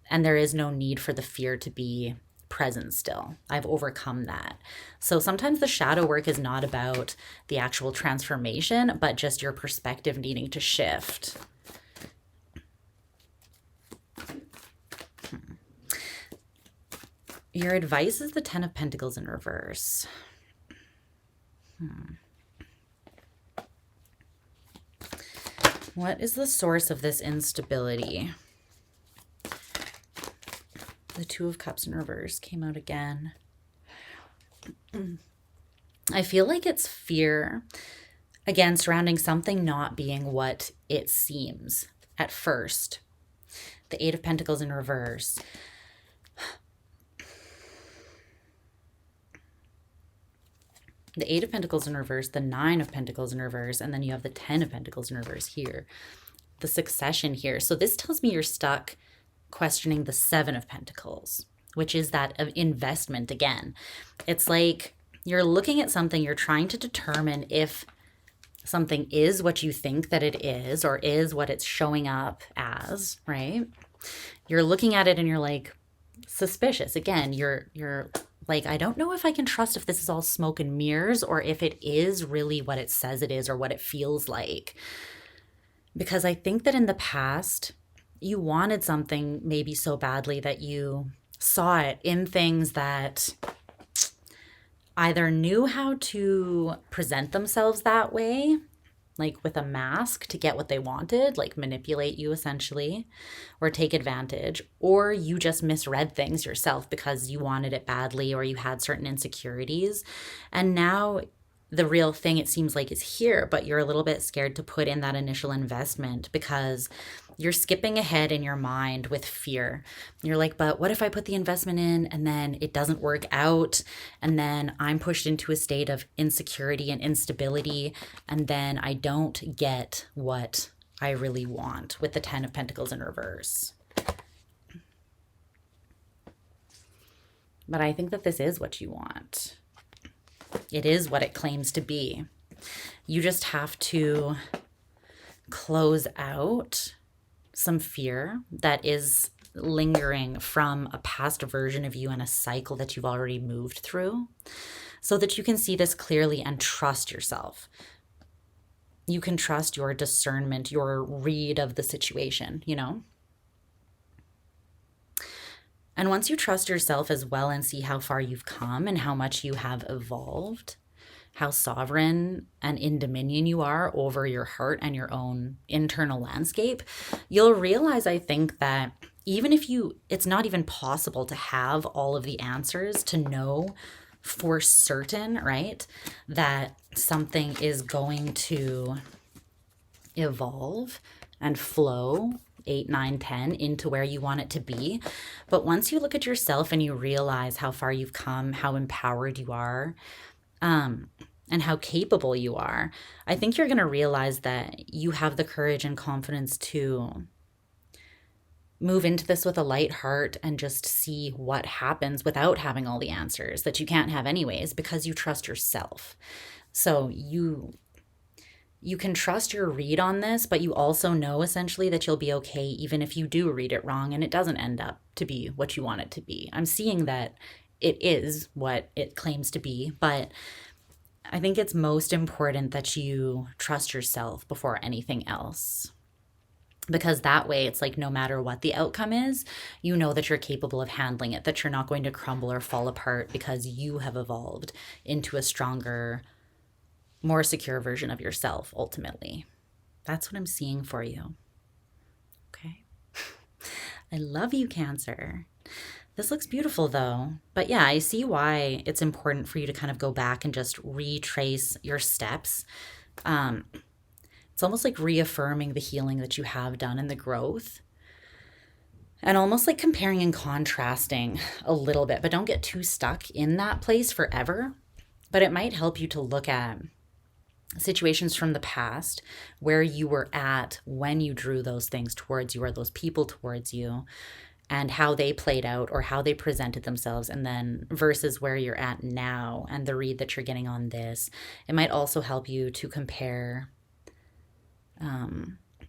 And there is no need for the fear to be present still. I've overcome that. So sometimes the shadow work is not about the actual transformation, but just your perspective needing to shift. Your advice is the Ten of Pentacles in reverse. What is the source of this instability? The Two of Cups in reverse came out again. I feel like it's fear, again, surrounding something not being what it seems at first. The Eight of Pentacles in reverse. The Eight of Pentacles in reverse, the Nine of Pentacles in reverse, and then you have the Ten of Pentacles in reverse here. The succession here. So this tells me you're stuck questioning the Seven of Pentacles, which is that of investment again. It's like you're looking at something, you're trying to determine if something is what you think that it is or is what it's showing up as, right? You're looking at it and you're like suspicious. Again, you're like, I don't know if I can trust if this is all smoke and mirrors or if it is really what it says it is or what it feels like. Because I think that in the past, you wanted something maybe so badly that you saw it in things that either knew how to present themselves that way, like with a mask to get what they wanted, like manipulate you essentially, or take advantage, or you just misread things yourself because you wanted it badly or you had certain insecurities. And now the real thing, it seems like, is here, but you're a little bit scared to put in that initial investment because you're skipping ahead in your mind with fear. You're like, but what if I put the investment in and then it doesn't work out? And then I'm pushed into a state of insecurity and instability. And then I don't get what I really want with the Ten of Pentacles in reverse. But I think that this is what you want. It is what it claims to be. You just have to close out some fear that is lingering from a past version of you and a cycle that you've already moved through so that you can see this clearly and trust yourself. You can trust your discernment, your read of the situation, you know? And once you trust yourself as well and see how far you've come and how much you have evolved, how sovereign and in dominion you are over your heart and your own internal landscape, you'll realize, I think, that even if it's not even possible to have all of the answers, to know for certain, right, that something is going to evolve and flow 8, 9, 10 into where you want it to be. But once you look at yourself and you realize how far you've come, how empowered you are, and how capable you are, I think you're going to realize that you have the courage and confidence to move into this with a light heart and just see what happens without having all the answers that you can't have anyways, because you trust yourself. So you can trust your read on this, but you also know essentially that you'll be okay even if you do read it wrong and it doesn't end up to be what you want it to be. I'm seeing that it is what it claims to be, but I think it's most important that you trust yourself before anything else. Because that way it's like no matter what the outcome is, you know that you're capable of handling it, that you're not going to crumble or fall apart because you have evolved into a stronger, more secure version of yourself ultimately. That's what I'm seeing for you. Okay. I love you, Cancer. This looks beautiful though. But yeah, I see why it's important for you to kind of go back and just retrace your steps. It's almost like reaffirming the healing that you have done and the growth. And almost like comparing and contrasting a little bit, but don't get too stuck in that place forever. But it might help you to look at situations from the past where you were at when you drew those things towards you or those people towards you, and how they played out or how they presented themselves, and then versus where you're at now and the read that you're getting on this. It might also help you to compare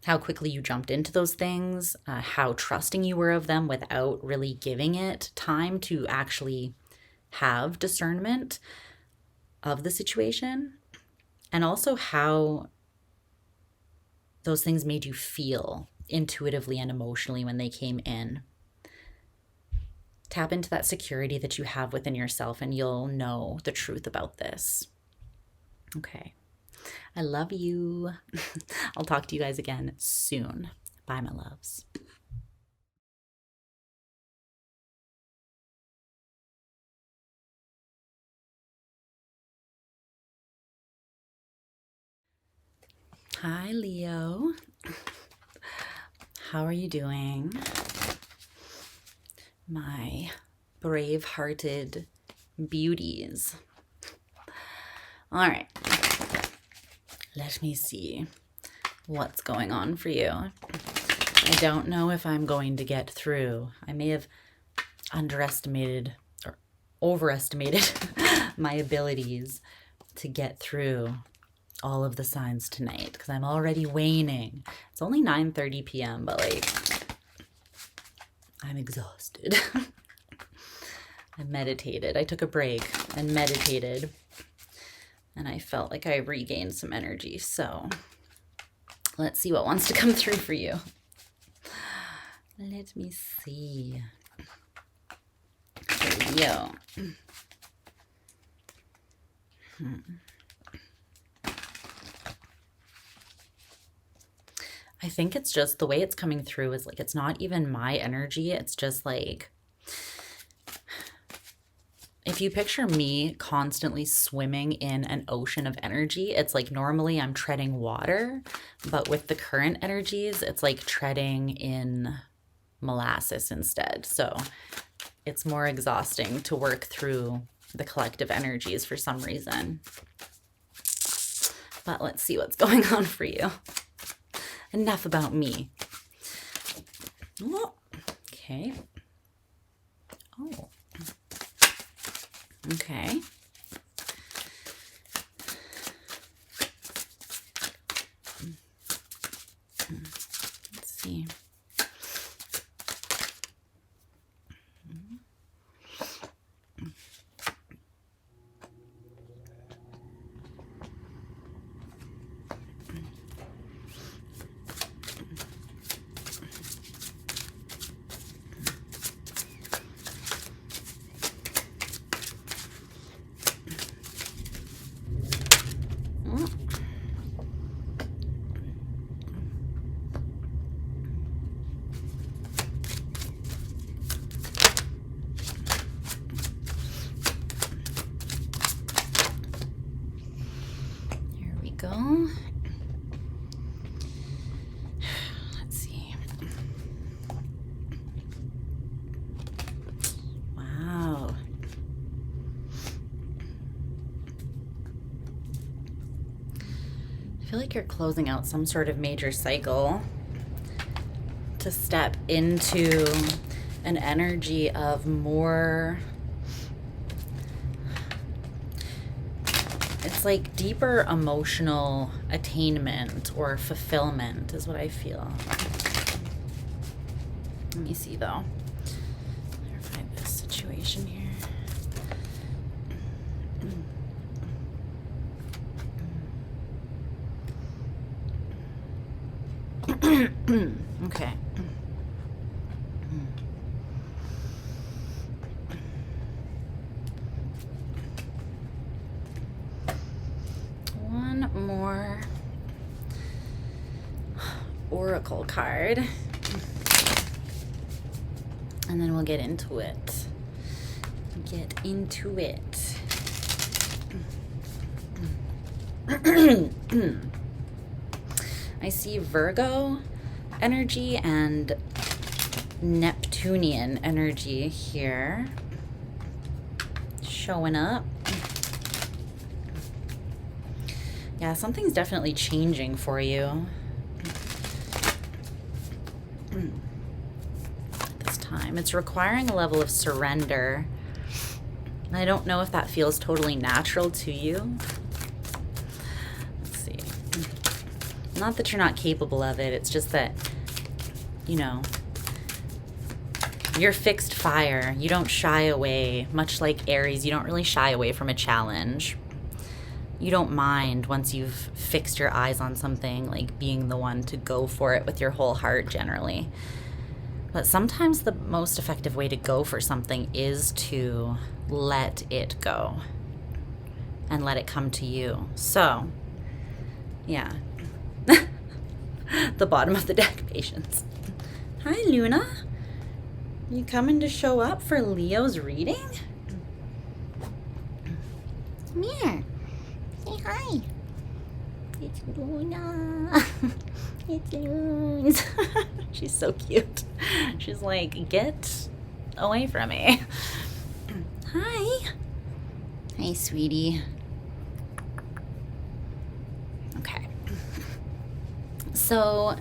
how quickly you jumped into those things, how trusting you were of them without really giving it time to actually have discernment of the situation, and also how those things made you feel intuitively and emotionally when they came in. Tap into that security that you have within yourself and you'll know the truth about this. Okay. I love you. I'll talk to you guys again soon. Bye, my loves. Hi, Leo. How are you doing? My brave-hearted beauties. All right. Let me see what's going on for you. I don't know if I'm going to get through. I may have underestimated or overestimated my abilities to get through all of the signs tonight because I'm already waning. It's only 9:30 p.m., but like I'm exhausted. I meditated. I took a break and meditated. And I felt like I regained some energy. So let's see what wants to come through for you. Let me see. Leo. I think it's just the way it's coming through is like it's not even my energy. It's just like, if you picture me constantly swimming in an ocean of energy, it's like normally I'm treading water, but with the current energies, it's like treading in molasses instead. So it's more exhausting to work through the collective energies for some reason. But let's see what's going on for you. Enough about me. Oh, okay. Oh. Okay. Let's see. Go. Let's see. Wow. I feel like you're closing out some sort of major cycle to step into an energy of more, it's like deeper emotional attainment or fulfillment is what I feel. Let me see though. Clarify this situation here. Okay. One more oracle card, and then we'll get into it. I see Virgo energy and Neptunian energy here showing up. Yeah, something's definitely changing for you this time. It's requiring a level of surrender. I don't know if that feels totally natural to you. Let's see. Not that you're not capable of it, it's just that, you know, you're fixed fire. You don't shy away. Much like Aries, you don't really shy away from a challenge. You don't mind once you've fixed your eyes on something, like being the one to go for it with your whole heart generally. But sometimes the most effective way to go for something is to let it go and let it come to you. So, yeah. The bottom of the deck, patience. Hi, Luna. You coming to show up for Leo's reading? Come here. Say hi. It's Luna. It's Loons. She's so cute. She's like, get away from me. Hi. Hey, sweetie. Okay. So,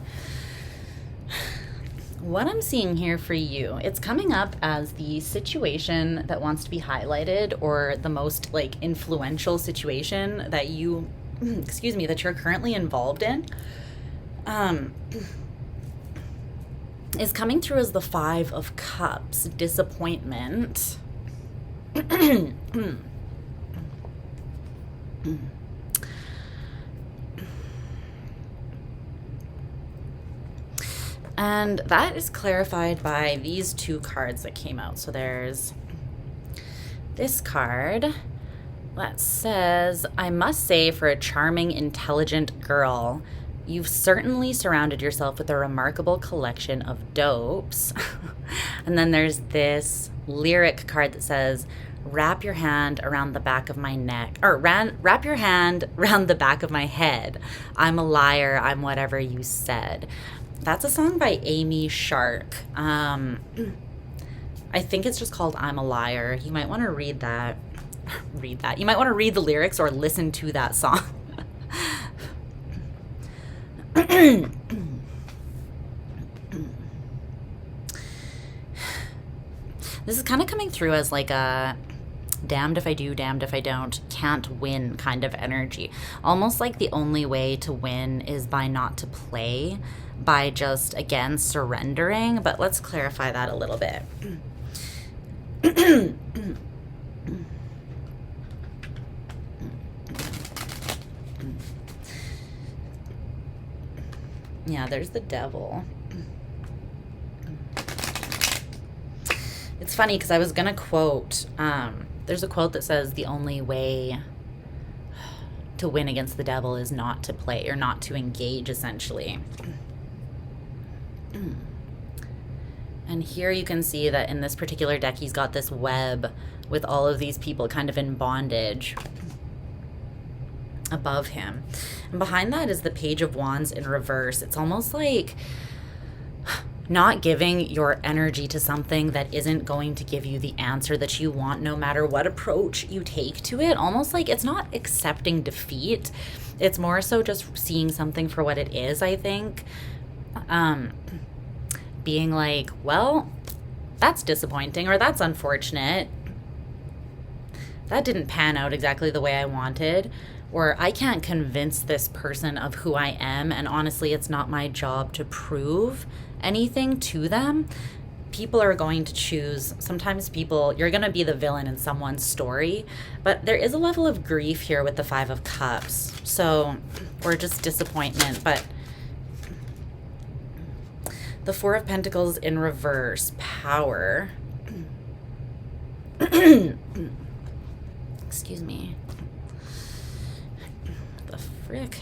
what I'm seeing here for you, it's coming up as the situation that wants to be highlighted, or the most like influential situation that you, excuse me, that you're currently involved in, is coming through as the Five of Cups, disappointment. And that is clarified by these two cards that came out. So there's this card that says, I must say, for a charming, intelligent girl, you've certainly surrounded yourself with a remarkable collection of dopes. And then there's this lyric card that says, wrap your hand around the back of my neck, or wrap your hand around the back of my head. I'm a liar, I'm whatever you said. That's a song by Amy Shark. I think it's just called I'm a Liar. You might want to read that. You might want to read the lyrics or listen to that song. This is kind of coming through as like a damned if I do, damned if I don't, can't win kind of energy. Almost like the only way to win is by not to play, by just, again, surrendering. But let's clarify that a little bit. Yeah, there's the devil. It's funny because I was going to quote, there's a quote that says the only way to win against the devil is not to play, or not to engage, essentially. And here you can see that in this particular deck, he's got this web with all of these people kind of in bondage above him. And behind that is the Page of Wands in reverse. It's almost like not giving your energy to something that isn't going to give you the answer that you want, no matter what approach you take to it. Almost like it's not accepting defeat. It's more so just seeing something for what it is, I think. Being like, well, that's disappointing, or that's unfortunate. That didn't pan out exactly the way I wanted. Or I can't convince this person of who I am, and honestly, it's not my job to prove anything to them. People are going to choose. Sometimes you're going to be the villain in someone's story, but there is a level of grief here with the Five of Cups. So, or just disappointment, but The Four of Pentacles in reverse, power. Excuse me. The frick?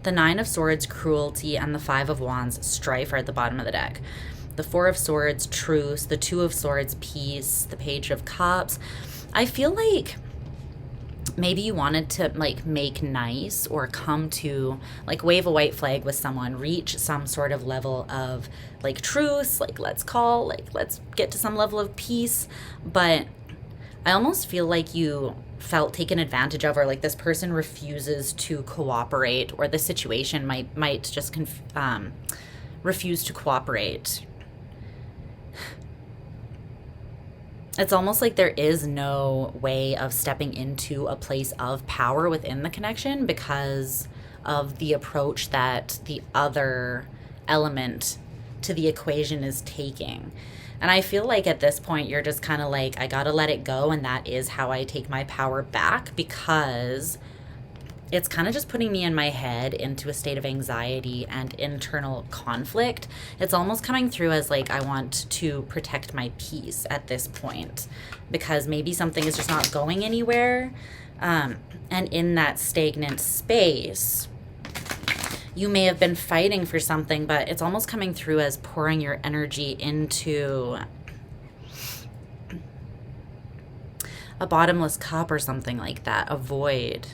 The Nine of Swords, cruelty, and the Five of Wands, strife, are at the bottom of the deck. The Four of Swords, truce. The Two of Swords, peace. The Page of Cups. I feel like maybe you wanted to like make nice or come to like wave a white flag with someone, reach some sort of level of like truce, like let's get to some level of peace. But I almost feel like you felt taken advantage of, or like this person refuses to cooperate, or the situation might just refuse to cooperate. It's almost like there is no way of stepping into a place of power within the connection because of the approach that the other element to the equation is taking. And I feel like at this point, you're just kind of like, I gotta let it go, and that is how I take my power back, because it's kind of just putting me in my head into a state of anxiety and internal conflict. It's almost coming through as like, I want to protect my peace at this point, because maybe something is just not going anywhere. And in that stagnant space, you may have been fighting for something, but it's almost coming through as pouring your energy into a bottomless cup or something like that, a void.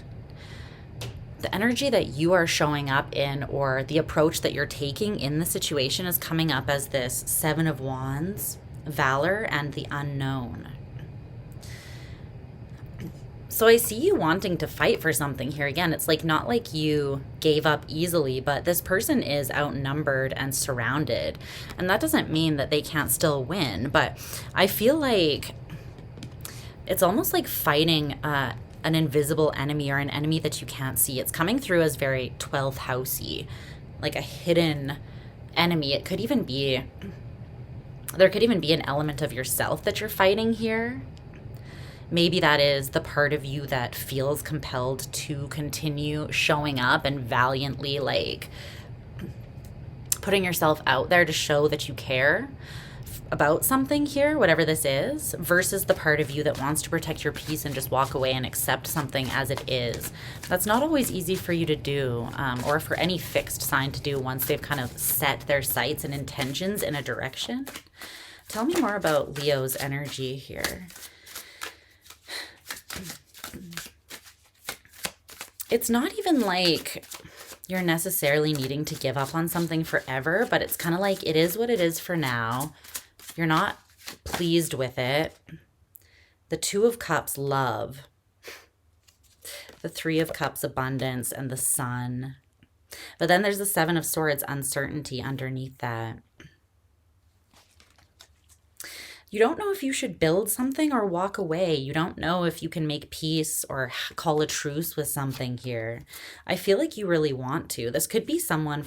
The energy that you are showing up in, or the approach that you're taking in the situation, is coming up as this Seven of Wands, valor, and the unknown. So I see you wanting to fight for something here. Again, it's like not like you gave up easily, but this person is outnumbered and surrounded. And that doesn't mean that they can't still win, but I feel like it's almost like fighting an invisible enemy, or an enemy that you can't see. It's coming through as very 12th housey, like a hidden enemy. It could even be, there could even be an element of yourself that you're fighting here. Maybe that is the part of you that feels compelled to continue showing up and valiantly like putting yourself out there to show that you care about something here, whatever this is, versus the part of you that wants to protect your peace and just walk away and accept something as it is. That's not always easy for you to do, or for any fixed sign to do once they've kind of set their sights and intentions in a direction. Tell me more about Leo's energy here. It's not even like you're necessarily needing to give up on something forever, but it's kind of like it is what it is for now. You're not pleased with it. The Two of Cups, love. The Three of Cups, abundance, and the Sun. But then there's the Seven of Swords, uncertainty underneath that. You don't know if you should build something or walk away. You don't know if you can make peace or call a truce with something here. I feel like you really want to. This could be someone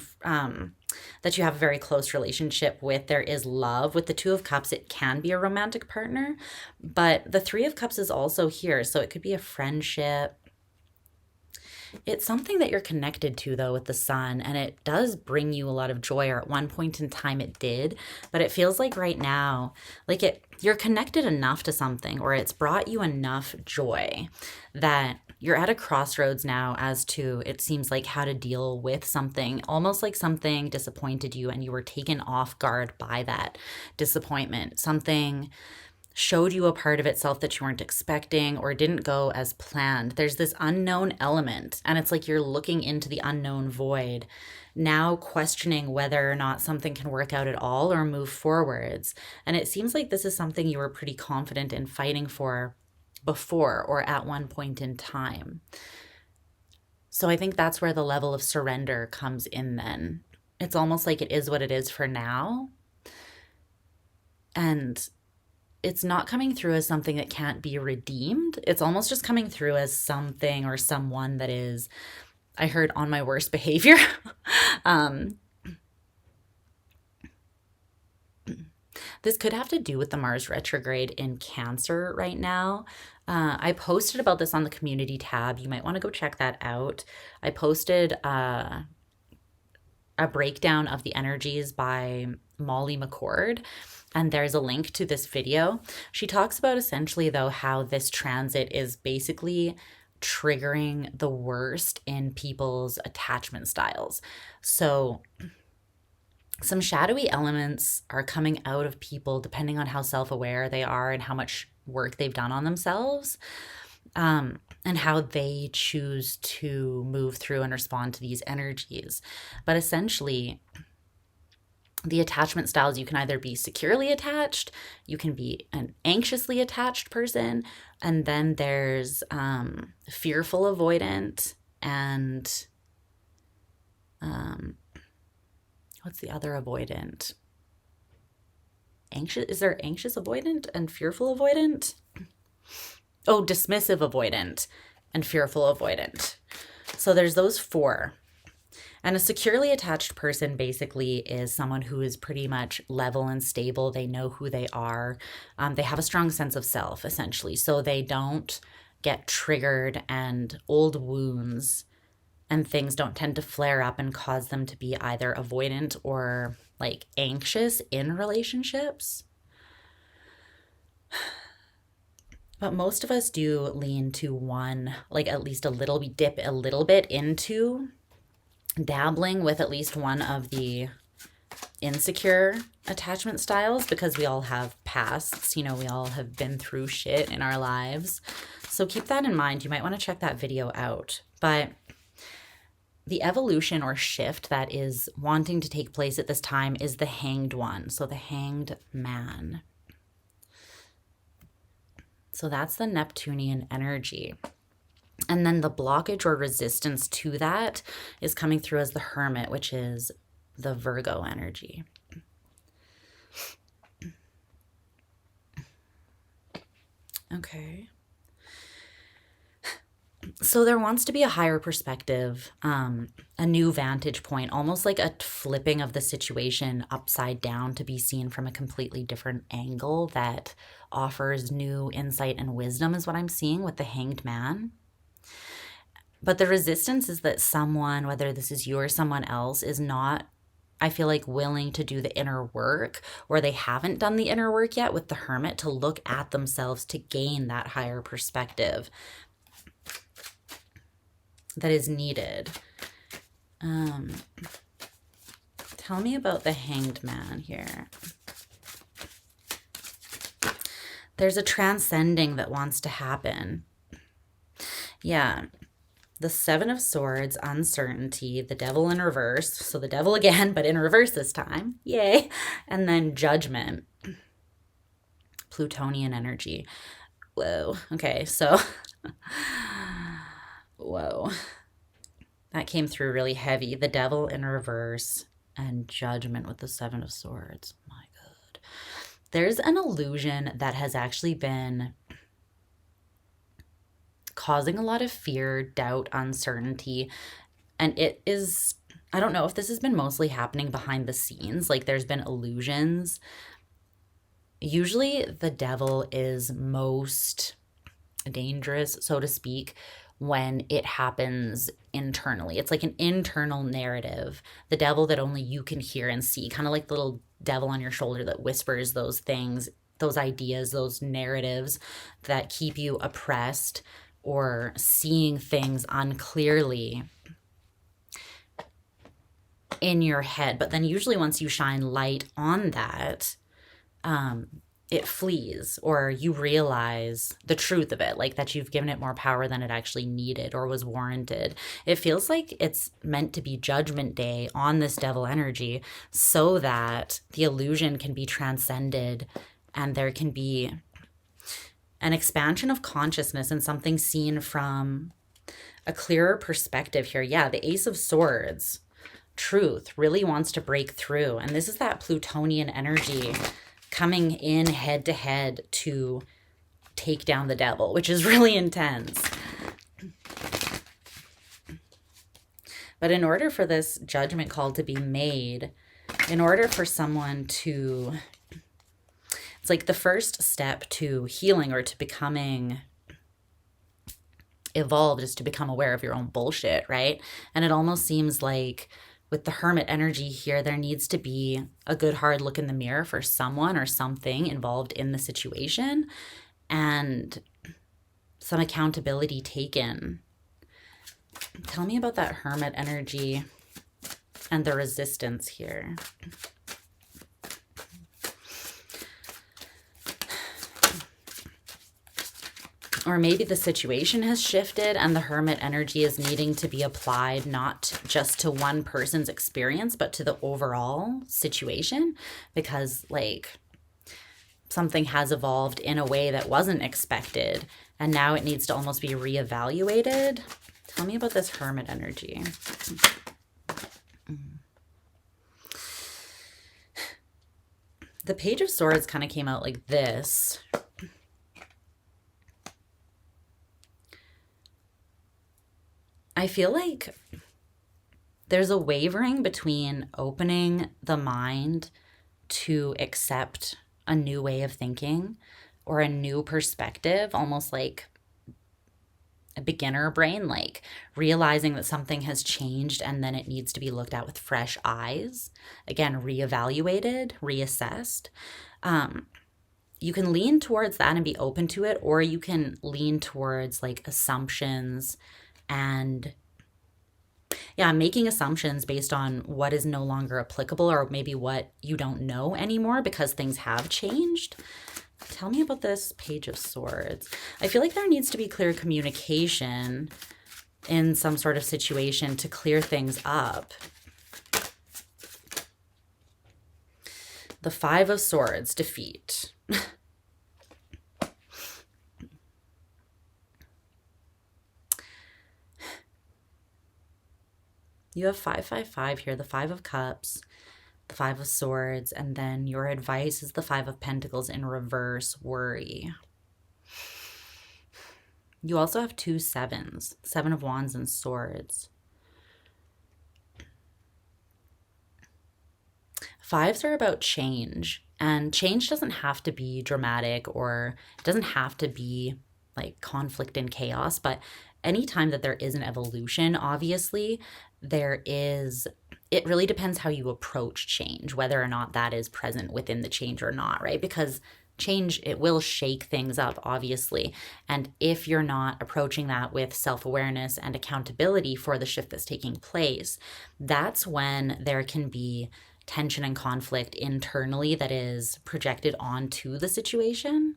that you have a very close relationship with. There is love. With the Two of Cups, it can be a romantic partner, but the Three of Cups is also here. So it could be a friendship. It's something that you're connected to, though, with the Sun, and it does bring you a lot of joy, or at one point in time it did, but it feels like right now, like you're connected enough to something, or it's brought you enough joy that you're at a crossroads now as to, it seems like, how to deal with something, almost like something disappointed you and you were taken off guard by that disappointment. Something showed you a part of itself that you weren't expecting, or didn't go as planned. There's this unknown element, and it's like you're looking into the unknown void, now questioning whether or not something can work out at all or move forwards. And it seems like this is something you were pretty confident in fighting for before, or at one point in time. So I think that's where the level of surrender comes in then. It's almost like it is what it is for now. And it's not coming through as something that can't be redeemed. It's almost just coming through as something or someone that is, I heard, on my worst behavior. This could have to do with the Mars retrograde in Cancer right now. I posted about this on the community tab. You might want to go check that out. I posted a breakdown of the energies by Molly McCord, and there's a link to this video. She talks about essentially, though, how this transit is basically triggering the worst in people's attachment styles. So some shadowy elements are coming out of people depending on how self-aware they are and how much work they've done on themselves, and how they choose to move through and respond to these energies. But essentially, the attachment styles, you can either be securely attached, you can be an anxiously attached person, and then there's fearful avoidant, and what's the other avoidant? Anxious, is there anxious avoidant and fearful avoidant? Oh, dismissive avoidant and fearful avoidant. So there's those four. And a securely attached person basically is someone who is pretty much level and stable. They know who they are. They have a strong sense of self, essentially. So they don't get triggered, and old wounds and things don't tend to flare up and cause them to be either avoidant or like anxious in relationships. But most of us do lean to one, like at least a little, we dip a little bit into dabbling with at least one of the insecure attachment styles, because we all have pasts, you know, we all have been through shit in our lives. So keep that in mind. You might want to check that video out. But the evolution or shift that is wanting to take place at this time is the hanged one. So the hanged man. So that's the Neptunian energy. And then the blockage or resistance to that is coming through as the Hermit, which is the Virgo energy. Okay. So there wants to be a higher perspective, a new vantage point, almost like a flipping of the situation upside down to be seen from a completely different angle that offers new insight and wisdom is what I'm seeing with the Hanged Man. But the resistance is that someone, whether this is you or someone else, is not, I feel like, willing to do the inner work, or they haven't done the inner work yet with the Hermit to look at themselves to gain that higher perspective that is needed. Tell me about the Hanged Man here. There's a transcending that wants to happen. Yeah. The Seven of Swords, uncertainty, the Devil in reverse. So the Devil again, but in reverse this time. Yay. And then Judgment. Plutonian energy. Whoa. Okay, so whoa. That came through really heavy. The Devil in reverse and Judgment with the Seven of Swords. My God. There's an illusion that has actually been causing a lot of fear, doubt, uncertainty. And it is, I don't know if this has been mostly happening behind the scenes. Like there's been illusions. Usually the devil is most dangerous, so to speak, when it happens internally. It's like an internal narrative. The devil that only you can hear and see, kind of like the little devil on your shoulder that whispers those things, those ideas, those narratives that keep you oppressed or seeing things unclearly in your head. But then usually once you shine light on that, it flees, or you realize the truth of it, like that you've given it more power than it actually needed or was warranted. It feels like it's meant to be Judgment Day on this devil energy so that the illusion can be transcended and there can be an expansion of consciousness and something seen from a clearer perspective here. Yeah, the Ace of Swords, truth, really wants to break through. And this is that Plutonian energy coming in head to head to take down the devil, which is really intense. But in order for this judgment call to be made, in order for someone to It's like the first step to healing or to becoming evolved is to become aware of your own bullshit, right? And it almost seems like with the hermit energy here, there needs to be a good hard look in the mirror for someone or something involved in the situation and some accountability taken. Tell me about that hermit energy and the resistance here. Or maybe the situation has shifted and the hermit energy is needing to be applied not just to one person's experience, but to the overall situation, because like something has evolved in a way that wasn't expected and now it needs to almost be reevaluated. Tell me about this hermit energy. The Page of Swords kind of came out like this. I feel like there's a wavering between opening the mind to accept a new way of thinking or a new perspective, almost like a beginner brain, like realizing that something has changed and then it needs to be looked at with fresh eyes. Again, reevaluated, reassessed. You can lean towards that and be open to it, or you can lean towards like assumptions and making assumptions based on what is no longer applicable or maybe what you don't know anymore because things have changed. Tell me about this Page of Swords. I feel like there needs to be clear communication in some sort of situation to clear things up. The Five of Swords, defeat. You have 555 here, the Five of Cups, the Five of Swords, and then your advice is the Five of Pentacles in reverse, worry. You also have two sevens, Seven of Wands and Swords. Fives are about change, and change doesn't have to be dramatic or it doesn't have to be like conflict and chaos, but anytime that there is an evolution, obviously, it really depends how you approach change, whether or not that is present within the change or not, right? Because change, it will shake things up, obviously. And if you're not approaching that with self-awareness and accountability for the shift that's taking place, that's when there can be tension and conflict internally that is projected onto the situation.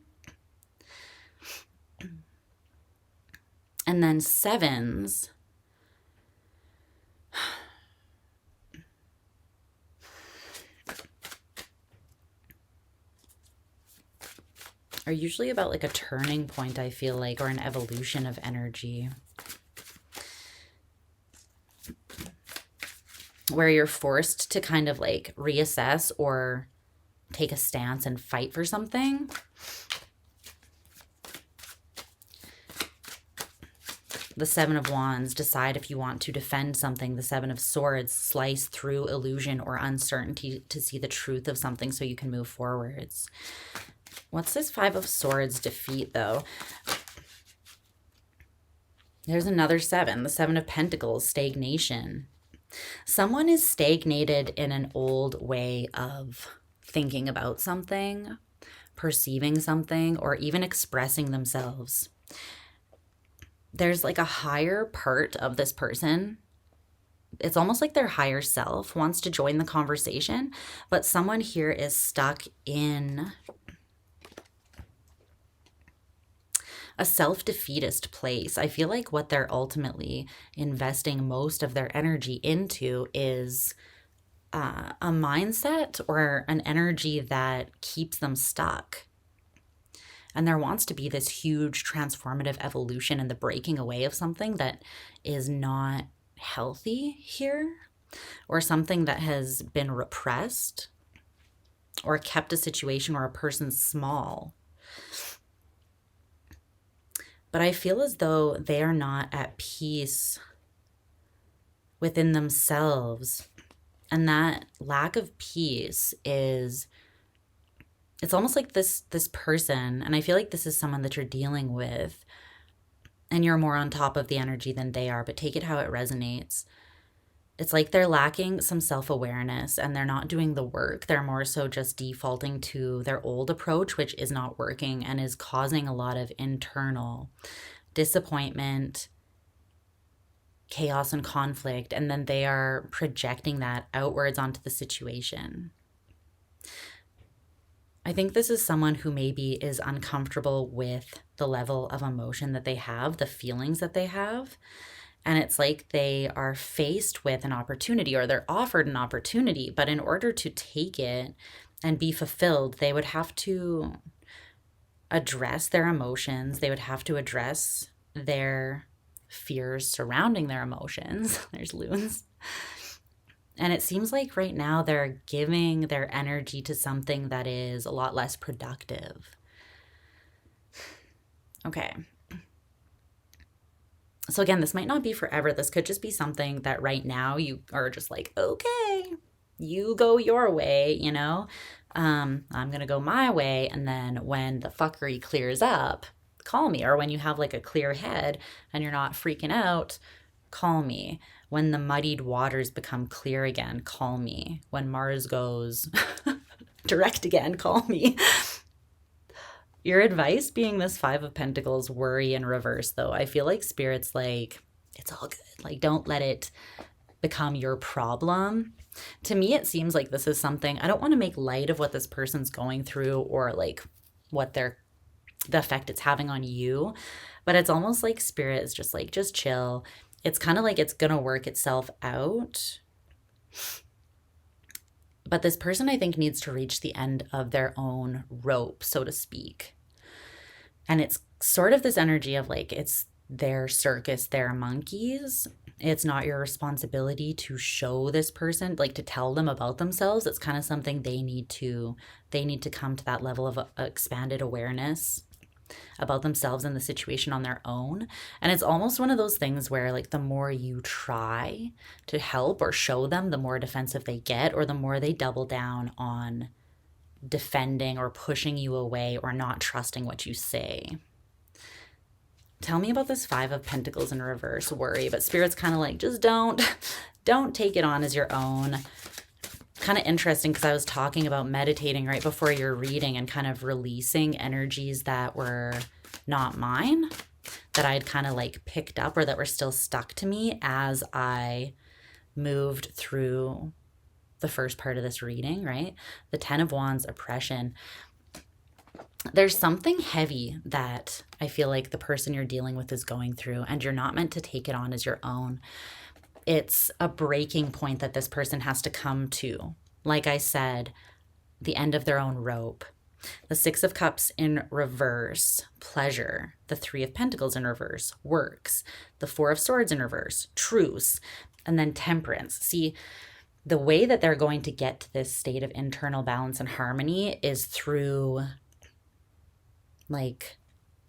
And then sevens are usually about like a turning point, I feel like, or an evolution of energy, where you're forced to kind of like reassess or take a stance and fight for something. The Seven of Wands, decide if you want to defend something. The Seven of Swords, slice through illusion or uncertainty to see the truth of something so you can move forwards. What's this Five of Swords defeat, though? There's another seven, the Seven of Pentacles, stagnation. Someone is stagnated in an old way of thinking about something, perceiving something, or even expressing themselves. There's like a higher part of this person. It's almost like their higher self wants to join the conversation, but someone here is stuck in a self-defeatist place. I feel like what they're ultimately investing most of their energy into is a mindset or an energy that keeps them stuck. And there wants to be this huge transformative evolution and the breaking away of something that is not healthy here, or something that has been repressed or kept a situation where a person's small. But I feel as though they are not at peace within themselves. And that lack of peace is it's almost like this person, and I feel like this is someone that you're dealing with, and you're more on top of the energy than they are, but take it how it resonates. It's like they're lacking some self-awareness and they're not doing the work. They're more so just defaulting to their old approach, which is not working and is causing a lot of internal disappointment, chaos, and conflict. And then they are projecting that outwards onto the situation. I think this is someone who maybe is uncomfortable with the level of emotion that they have, the feelings that they have. And it's like they are faced with an opportunity, or they're offered an opportunity, but in order to take it and be fulfilled, they would have to address their emotions. They would have to address their fears surrounding their emotions. There's loons. And it seems like right now they're giving their energy to something that is a lot less productive. Okay. So again, this might not be forever. This could just be something that right now you are just like, okay, you go your way, you know? I'm going to go my way. And then when the fuckery clears up, call me. Or when you have like a clear head and you're not freaking out, call me. When the muddied waters become clear again, call me. When Mars goes direct again, call me. Your advice being this Five of Pentacles, worry in reverse, though. I feel like Spirit's like, it's all good. Like, don't let it become your problem. To me, it seems like this is something, I don't want to make light of what this person's going through or like what the effect it's having on you, but it's almost like Spirit is just like, just chill. It's kind of like it's going to work itself out. But this person, I think, needs to reach the end of their own rope, so to speak. And it's sort of this energy of like, it's their circus, their monkeys. It's not your responsibility to show this person, like to tell them about themselves. It's kind of something they need to come to that level of expanded awareness about themselves and the situation on their own. And it's almost one of those things where like the more you try to help or show them, the more defensive they get, or the more they double down on defending or pushing you away or not trusting what you say. Tell me about this Five of Pentacles in reverse, worry. But Spirit's kind of like, just don't take it on as your own. Kind of interesting because I was talking about meditating right before your reading and kind of releasing energies that were not mine, that I'd kind of like picked up or that were still stuck to me as I moved through the first part of this reading, right? The Ten of Wands, oppression. There's something heavy that I feel like the person you're dealing with is going through, and you're not meant to take it on as your own. It's a breaking point that this person has to come to. Like I said, the end of their own rope. The Six of Cups in reverse, pleasure. The Three of Pentacles in reverse, works. The Four of Swords in reverse, truce. And then temperance. See, the way that they're going to get to this state of internal balance and harmony is through like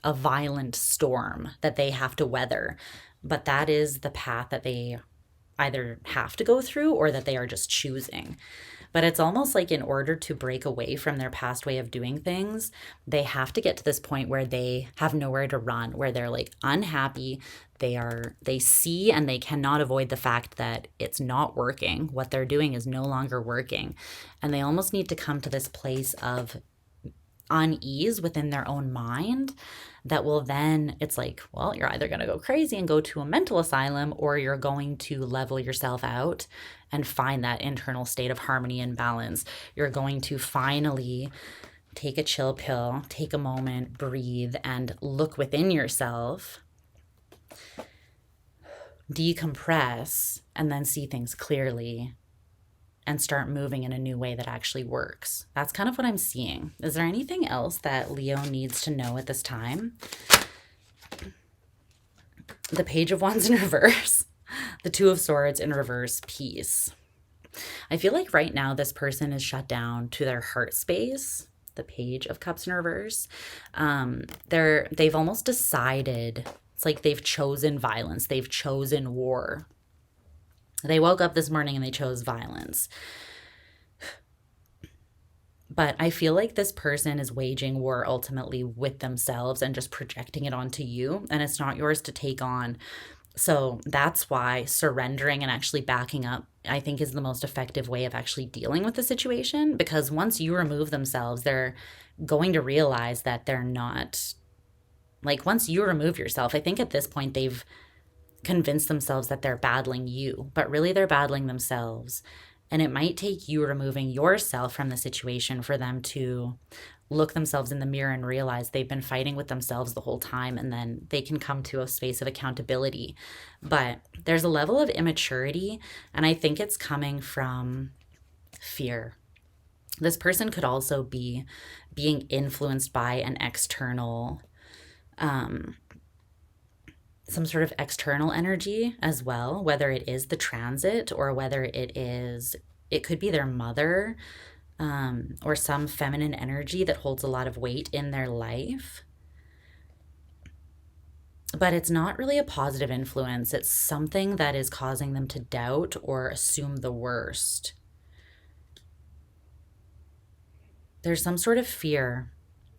a violent storm that they have to weather. But that is the path that they either have to go through or that they are just choosing. But it's almost like in order to break away from their past way of doing things, they have to get to this point where they have nowhere to run, where they're like unhappy. They see and they cannot avoid the fact that it's not working. What they're doing is no longer working. And they almost need to come to this place of unease within their own mind that will then, it's like, well, you're either going to go crazy and go to a mental asylum, or you're going to level yourself out and find that internal state of harmony and balance. You're going to finally take a chill pill, take a moment, breathe, and look within yourself, decompress, and then see things clearly and start moving in a new way that actually works. That's kind of what I'm seeing. Is there anything else that Leo needs to know at this time? The Page of Wands in reverse. The Two of Swords in reverse, peace. I feel like right now this person is shut down to their heart space. The Page of Cups in reverse. They've almost decided, it's like they've chosen violence. They've chosen war. They woke up this morning and they chose violence. But I feel like this person is waging war ultimately with themselves and just projecting it onto you, and it's not yours to take on. So that's why surrendering and actually backing up, I think, is the most effective way of actually dealing with the situation. Because once you remove themselves, they're going to realize that they're not, like, once you remove yourself, I think at this point they've convinced themselves that they're battling you, but really they're battling themselves. And it might take you removing yourself from the situation for them to look themselves in the mirror and realize they've been fighting with themselves the whole time, and then they can come to a space of accountability. But there's a level of immaturity, and I think it's coming from fear. This person could also be being influenced by an external, some sort of external energy as well, whether it is the transit or whether it could be their mother, or some feminine energy that holds a lot of weight in their life. But it's not really a positive influence. It's something that is causing them to doubt or assume the worst. There's some sort of fear,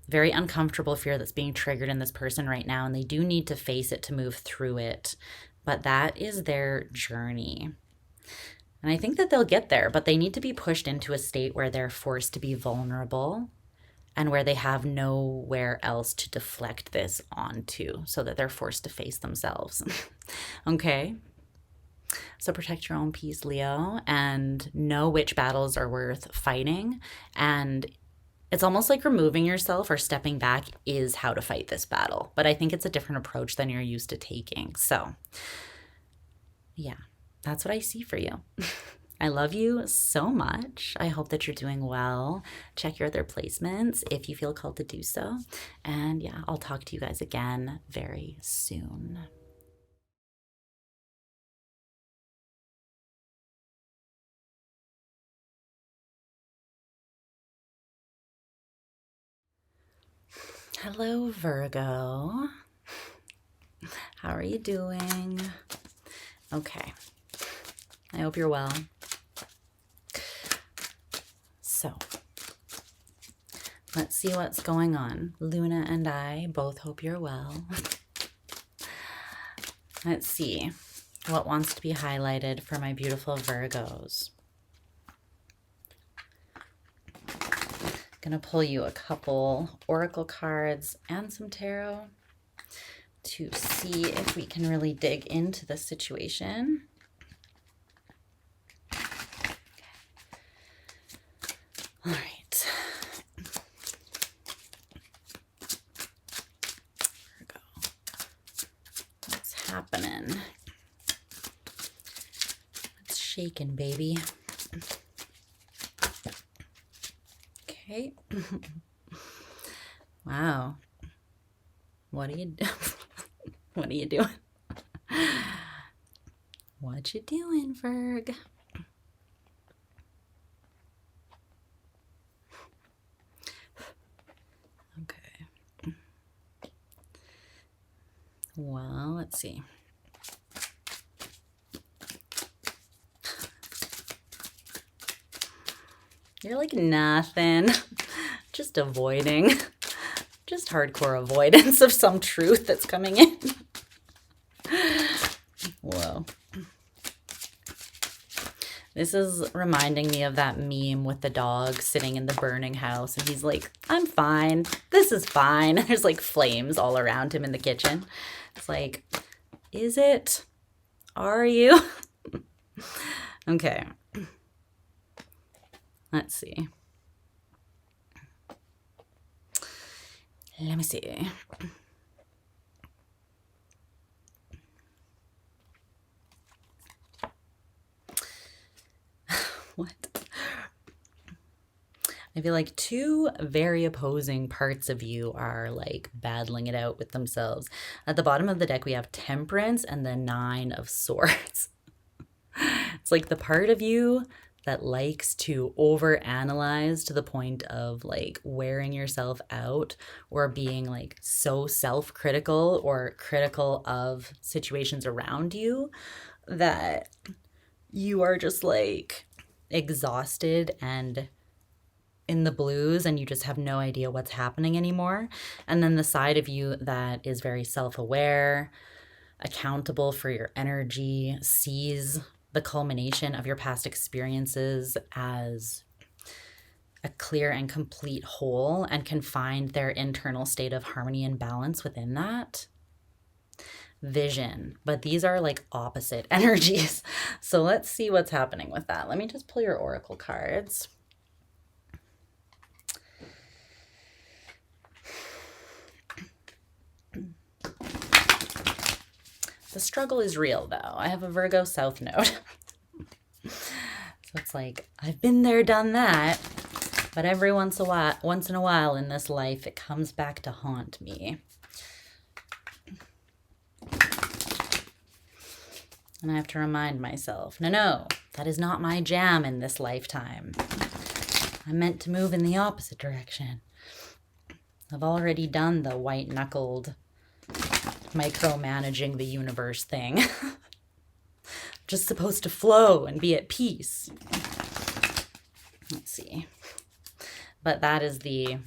very uncomfortable fear that's being triggered in this person right now, and they do need to face it to move through it. But that is their journey. And I think that they'll get there, but they need to be pushed into a state where they're forced to be vulnerable and where they have nowhere else to deflect this onto, so that they're forced to face themselves. Okay? So protect your own peace, Leo, and know which battles are worth fighting. And it's almost like removing yourself or stepping back is how to fight this battle. But I think it's a different approach than you're used to taking. So, yeah, that's what I see for you. I love you so much. I hope that you're doing well. Check your other placements if you feel called to do so. And yeah, I'll talk to you guys again very soon. Hello, Virgo. How are you doing? Okay. I hope you're well. So, let's see what's going on. Luna and I both hope you're well. Let's see what wants to be highlighted for my beautiful Virgos. Gonna pull you a couple oracle cards and some tarot to see if we can really dig into the situation. All right. Virgo. What's happening? What's shaking, baby? Okay. Wow. What are you doing? What are you doing? What you doing, Virg? Okay. Well, let's see. You're like nothing. Just avoiding. Just hardcore avoidance of some truth that's coming in. Whoa. This is reminding me of that meme with the dog sitting in the burning house, and he's like, I'm fine. This is fine. There's like flames all around him in the kitchen. It's like, is it? Are you? Okay. Let's see. Let me see. What? I feel like two very opposing parts of you are like battling it out with themselves. At the bottom of the deck, we have Temperance and the Nine of Swords. It's like the part of you that likes to overanalyze to the point of like wearing yourself out or being like so self-critical or critical of situations around you that you are just like exhausted and in the blues and you just have no idea what's happening anymore. And then the side of you that is very self-aware, accountable for your energy, sees the culmination of your past experiences as a clear and complete whole and can find their internal state of harmony and balance within that. Vision. But these are like opposite energies. So let's see what's happening with that. Let me just pull your oracle cards. The struggle is real, though. I have a Virgo South Node. So it's like, I've been there, done that. But every once in a while in this life, it comes back to haunt me. And I have to remind myself, no, that is not my jam in this lifetime. I'm meant to move in the opposite direction. I've already done the white-knuckled micromanaging the universe thing. Just supposed to flow and be at peace. Let's see. But that is the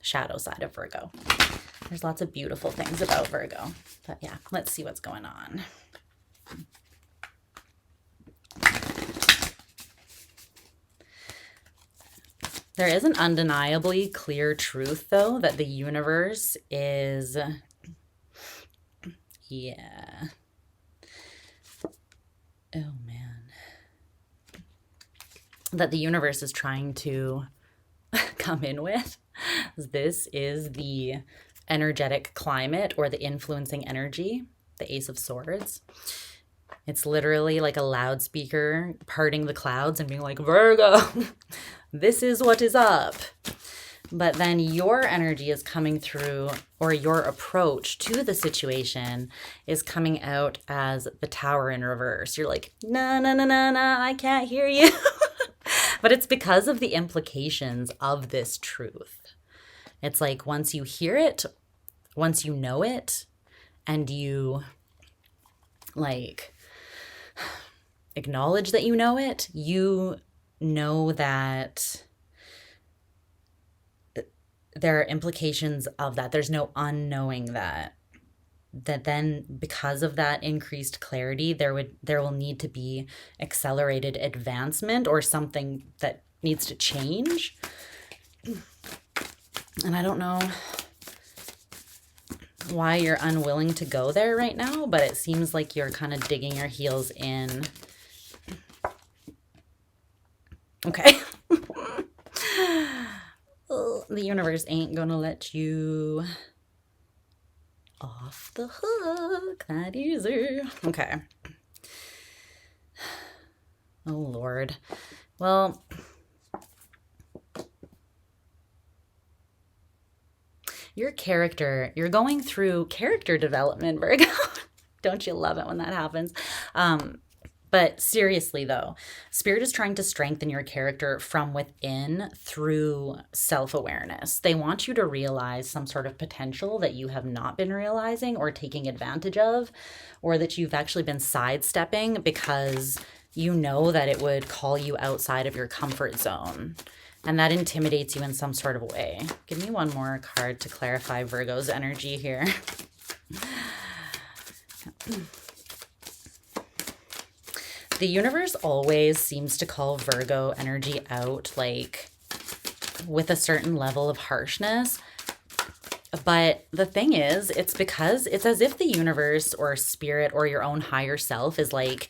shadow side of Virgo. There's lots of beautiful things about Virgo. But yeah, let's see what's going on. There is an undeniably clear truth, though, that the universe is... Yeah. Oh, man. That the universe is trying to come in with. This is the energetic climate or the influencing energy, the Ace of Swords. It's literally like a loudspeaker parting the clouds and being like, Virgo, this is what is up. But then your energy is coming through, or your approach to the situation is coming out as the Tower in reverse. You're like, no, I can't hear you. But it's because of the implications of this truth. It's like once you hear it, once you know it, and you like acknowledge that you know it, you know that there are implications of that. There's no unknowing that then because of that increased clarity, there will need to be accelerated advancement or something that needs to change. And I don't know why you're unwilling to go there right now, but it seems like you're kind of digging your heels in. Okay. The universe ain't gonna let you off the hook that easy. Okay. Oh, Lord. Well, your character, you're going through character development, Virgo. Don't you love it when that happens? But seriously, though, Spirit is trying to strengthen your character from within through self-awareness. They want you to realize some sort of potential that you have not been realizing or taking advantage of, or that you've actually been sidestepping because you know that it would call you outside of your comfort zone. And that intimidates you in some sort of way. Give me one more card to clarify Virgo's energy here. The universe always seems to call Virgo energy out, like, with a certain level of harshness. But the thing is, it's because it's as if the universe or spirit or your own higher self is like,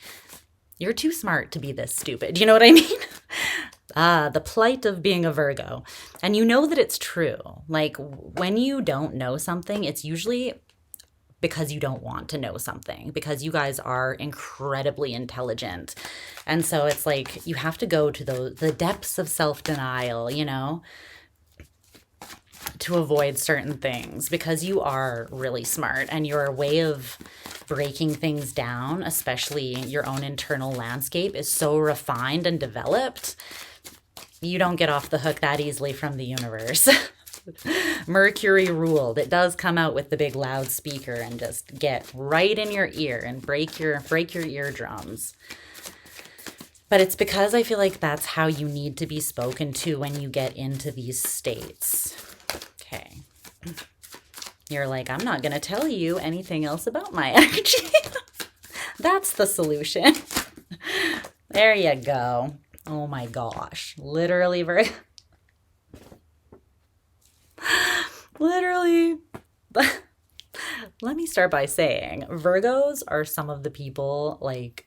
you're too smart to be this stupid. You know what I mean? The plight of being a Virgo. And you know that it's true. Like, when you don't know something, it's usually because you don't want to know something, because you guys are incredibly intelligent. And so it's like you have to go to the depths of self-denial, you know, to avoid certain things, because you are really smart and your way of breaking things down, especially your own internal landscape, is so refined and developed. You don't get off the hook that easily from the universe. Mercury ruled. It does come out with the big loudspeaker and just get right in your ear and break your eardrums. But it's because I feel like that's how you need to be spoken to when you get into these states. Okay. You're like, I'm not going to tell you anything else about my energy. That's the solution. There you go. Oh my gosh. Literally, literally. Let me start by saying Virgos are some of the people like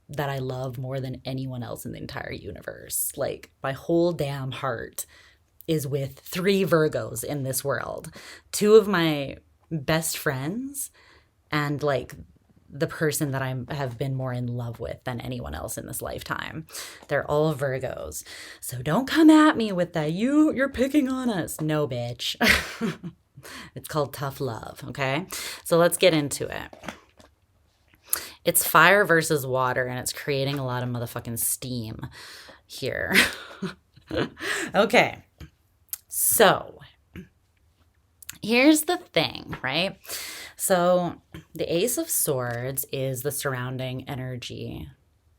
that I love more than anyone else in the entire universe. Like my whole damn heart is with 3 Virgos in this world. 2 of my best friends and like the person that I have been more in love with than anyone else in this lifetime. They're all Virgos. So don't come at me with that. You're picking on us. No, bitch. It's called tough love, okay? So let's get into it. It's fire versus water, and it's creating a lot of motherfucking steam here. Okay. So here's the thing, right? So the Ace of Swords is the surrounding energy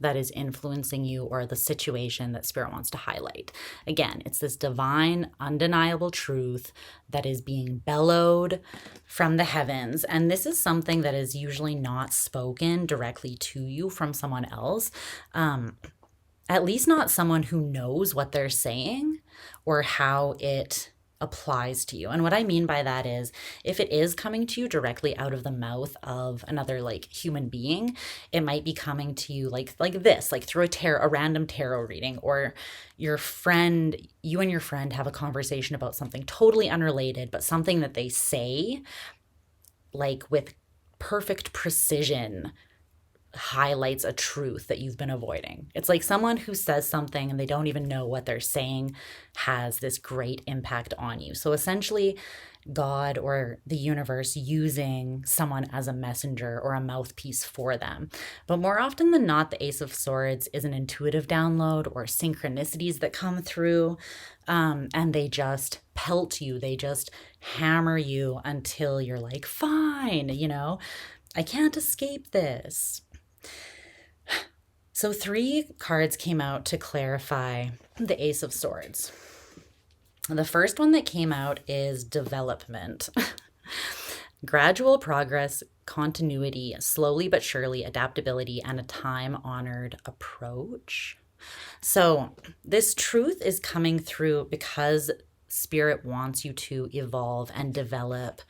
that is influencing you or the situation that Spirit wants to highlight. Again, it's this divine, undeniable truth that is being bellowed from the heavens. And this is something that is usually not spoken directly to you from someone else. At least not someone who knows what they're saying or how it applies to you. And what I mean by that is if it is coming to you directly out of the mouth of another like human being, it might be coming to you like this, like through a random tarot reading, or your friend, you and your friend have a conversation about something totally unrelated, but something that they say like with perfect precision highlights a truth that you've been avoiding. It's like someone who says something and they don't even know what they're saying has this great impact on you. So essentially, God or the universe using someone as a messenger or a mouthpiece for them. But more often than not, the Ace of Swords is an intuitive download or synchronicities that come through, and they just pelt you. They just hammer you until you're like, fine, I can't escape this. So 3 cards came out to clarify the Ace of Swords. The first one that came out is development. Gradual progress, continuity, slowly but surely, adaptability, and a time-honored approach. So this truth is coming through because Spirit wants you to evolve and develop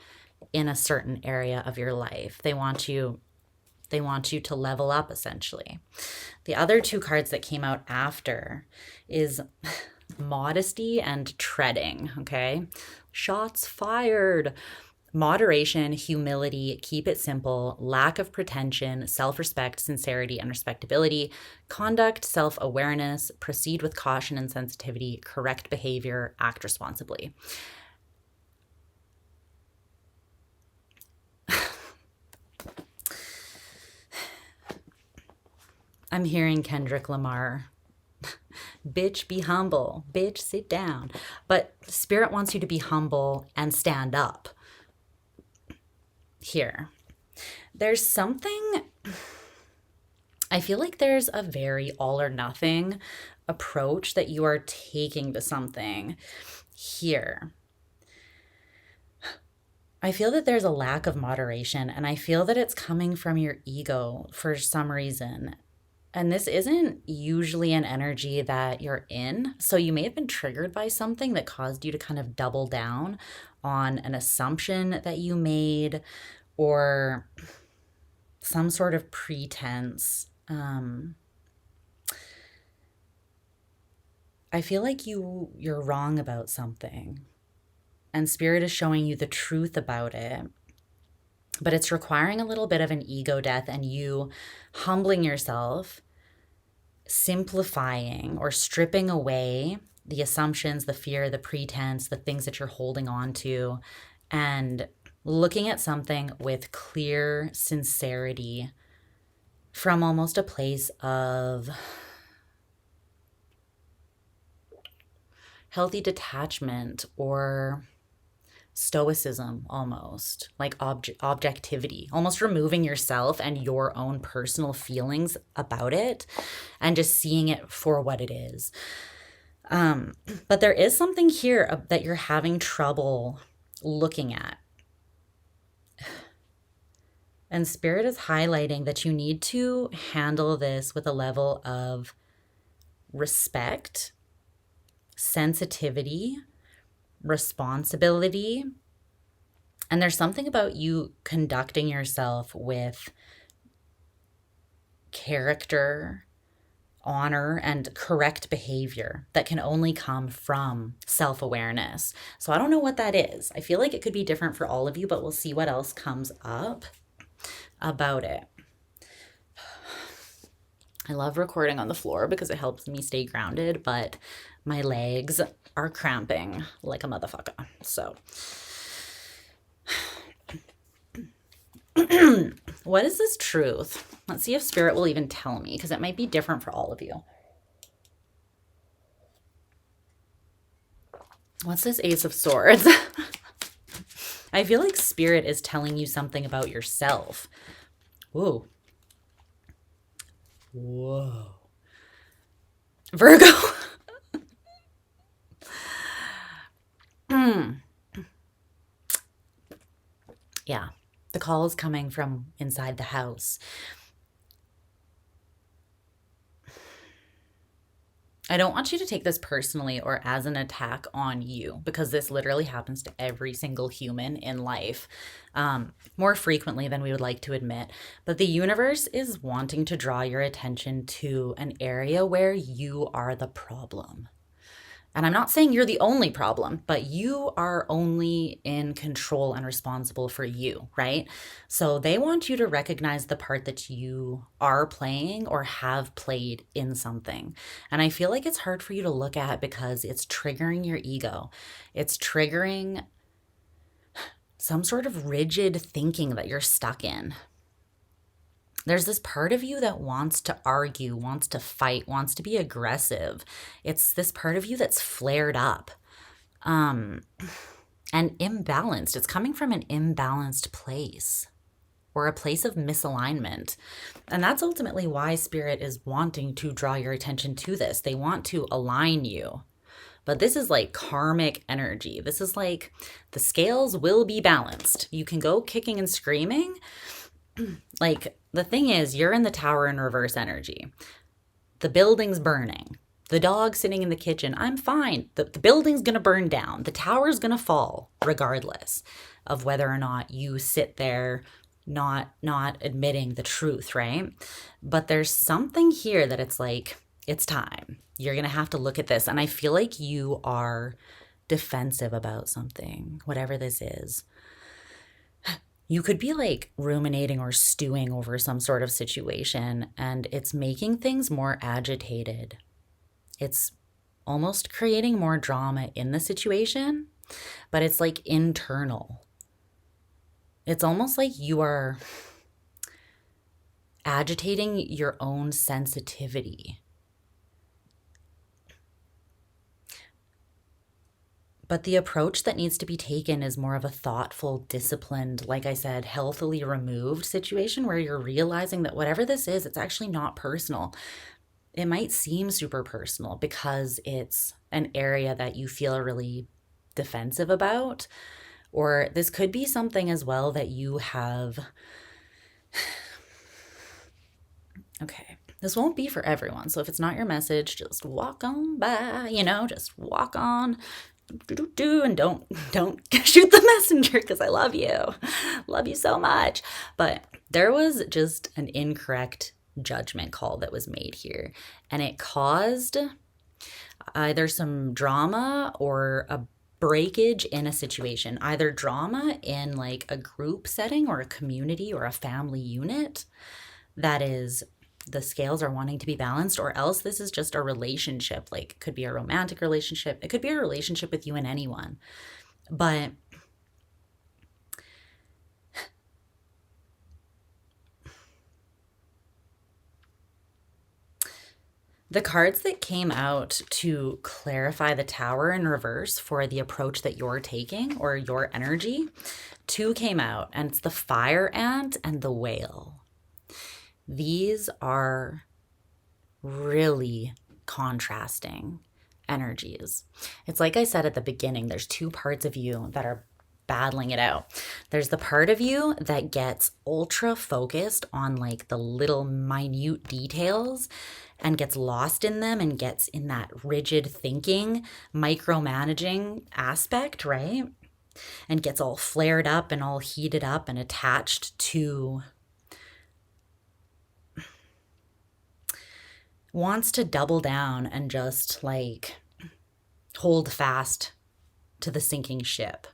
in a certain area of your life. They want you to level up, essentially. The other 2 cards that came out after is modesty and treading, okay? Shots fired. Moderation, humility, keep it simple, lack of pretension, self-respect, sincerity, and respectability, conduct, self-awareness, proceed with caution and sensitivity, correct behavior, act responsibly. I'm hearing Kendrick Lamar. Bitch, be humble. Bitch, sit down. But Spirit wants you to be humble and stand up. Here. There's something, I feel like there's a very all or nothing approach that you are taking to something here. I feel that there's a lack of moderation, and I feel that it's coming from your ego for some reason. And this isn't usually an energy that you're in. So you may have been triggered by something that caused you to kind of double down on an assumption that you made or some sort of pretense. I feel like you're wrong about something, and Spirit is showing you the truth about it. But it's requiring a little bit of an ego death and you humbling yourself, simplifying or stripping away the assumptions, the fear, the pretense, the things that you're holding on to, and looking at something with clear sincerity from almost a place of healthy detachment or stoicism, almost like objectivity, almost removing yourself and your own personal feelings about it and just seeing it for what it is. But there is something here that you're having trouble looking at. And Spirit is highlighting that you need to handle this with a level of respect, sensitivity, responsibility. And there's something about you conducting yourself with character, honor, and correct behavior that can only come from self-awareness. So I don't know what that is. I feel like it could be different for all of you, but we'll see what else comes up about it. I love recording on the floor because it helps me stay grounded, but my legs are cramping like a motherfucker. So what is this truth? Let's see if Spirit will even tell me, because it might be different for all of you. What's this Ace of Swords? I feel like Spirit is telling you something about yourself. Whoa. Whoa. Virgo. Yeah. The call is coming from inside the house. I don't want you to take this personally or as an attack on you, because this literally happens to every single human in life, more frequently than we would like to admit. But the universe is wanting to draw your attention to an area where you are the problem. And I'm not saying you're the only problem, but you are only in control and responsible for you, right? So they want you to recognize the part that you are playing or have played in something. And I feel like it's hard for you to look at because it's triggering your ego. It's triggering some sort of rigid thinking that you're stuck in. There's this part of you that wants to argue, wants to fight, wants to be aggressive. It's this part of you that's flared up and imbalanced. It's coming from an imbalanced place or a place of misalignment. And that's ultimately why Spirit is wanting to draw your attention to this. They want to align you. But this is like karmic energy. This is like the scales will be balanced. You can go kicking and screaming. Like, the thing is, you're in the tower in reverse energy. The building's burning. The dog sitting in the kitchen, I'm fine. The building's going to burn down. The tower's going to fall, regardless of whether or not you sit there not admitting the truth, right? But there's something here that it's like, it's time. You're going to have to look at this. And I feel like you are defensive about something, whatever this is. You could be like ruminating or stewing over some sort of situation, and it's making things more agitated. It's almost creating more drama in the situation, but it's like internal. It's almost like you are agitating your own sensitivity. But the approach that needs to be taken is more of a thoughtful, disciplined, like I said, healthily removed situation where you're realizing that whatever this is, it's actually not personal. It might seem super personal because it's an area that you feel really defensive about. Or this could be something as well that you have... Okay, this won't be for everyone. So if it's not your message, just walk on by, just walk on. And don't shoot the messenger, because I love you so much. But there was just an incorrect judgment call that was made here, and it caused either some drama or a breakage in a situation, either drama in like a group setting or a community or a family unit. That is, the scales are wanting to be balanced, or else this is just a relationship. Like, it could be a romantic relationship. It could be a relationship with you and anyone. But The cards that came out to clarify the Tower in reverse for the approach that you're taking or your energy, two came out, and it's the Fire Ant and the Whale. These are really contrasting energies. It's like I said at the beginning, there's two parts of you that are battling it out. There's the part of you that gets ultra focused on like the little minute details and gets lost in them and gets in that rigid thinking, micromanaging aspect, right? And gets all flared up and all heated up and attached to, wants to double down and just like hold fast to the sinking ship.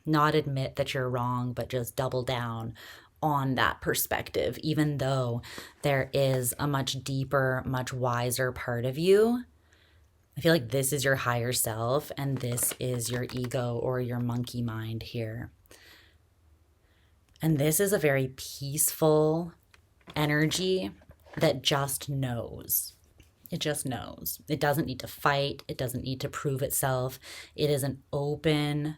Not admit that you're wrong, but just double down on that perspective, even though there is a much deeper, much wiser part of you. I feel like this is your higher self and this is your ego or your monkey mind here. And this is a very peaceful energy that just knows. It just knows. It doesn't need to fight. It doesn't need to prove itself. It is an open,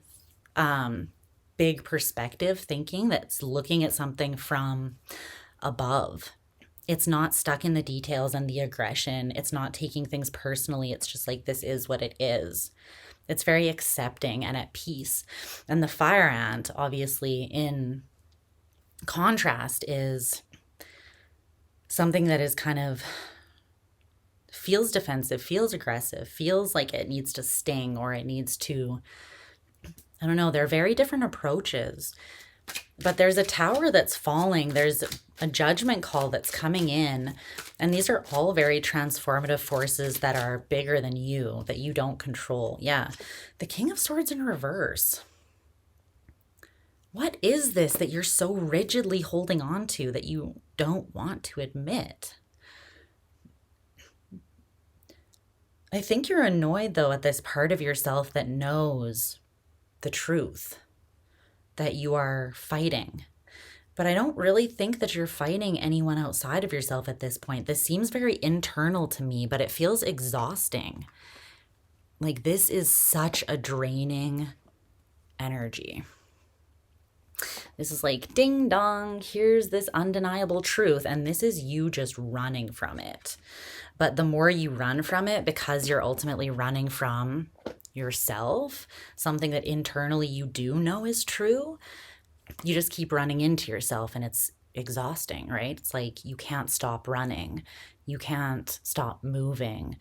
big perspective thinking that's looking at something from above. It's not stuck in the details and the aggression. It's not taking things personally. It's just like, this is what it is. It's very accepting and at peace. And the Fire Ant, obviously, in contrast, is something that is kind of feels defensive, feels aggressive, feels like it needs to sting or it needs to, I don't know, they're very different approaches. But there's a tower that's falling. There's a judgment call that's coming in. And these are all very transformative forces that are bigger than you, that you don't control. Yeah. The King of Swords in reverse. What is this that you're so rigidly holding on to that you don't want to admit? I think you're annoyed, though, at this part of yourself that knows the truth, that you are fighting. But I don't really think that you're fighting anyone outside of yourself at this point. This seems very internal to me, but it feels exhausting. Like, this is such a draining energy. This is like, ding dong, here's this undeniable truth, and this is you just running from it. But the more you run from it, because you're ultimately running from yourself, something that internally you do know is true, you just keep running into yourself, and it's exhausting, right? It's like you can't stop running. You can't stop moving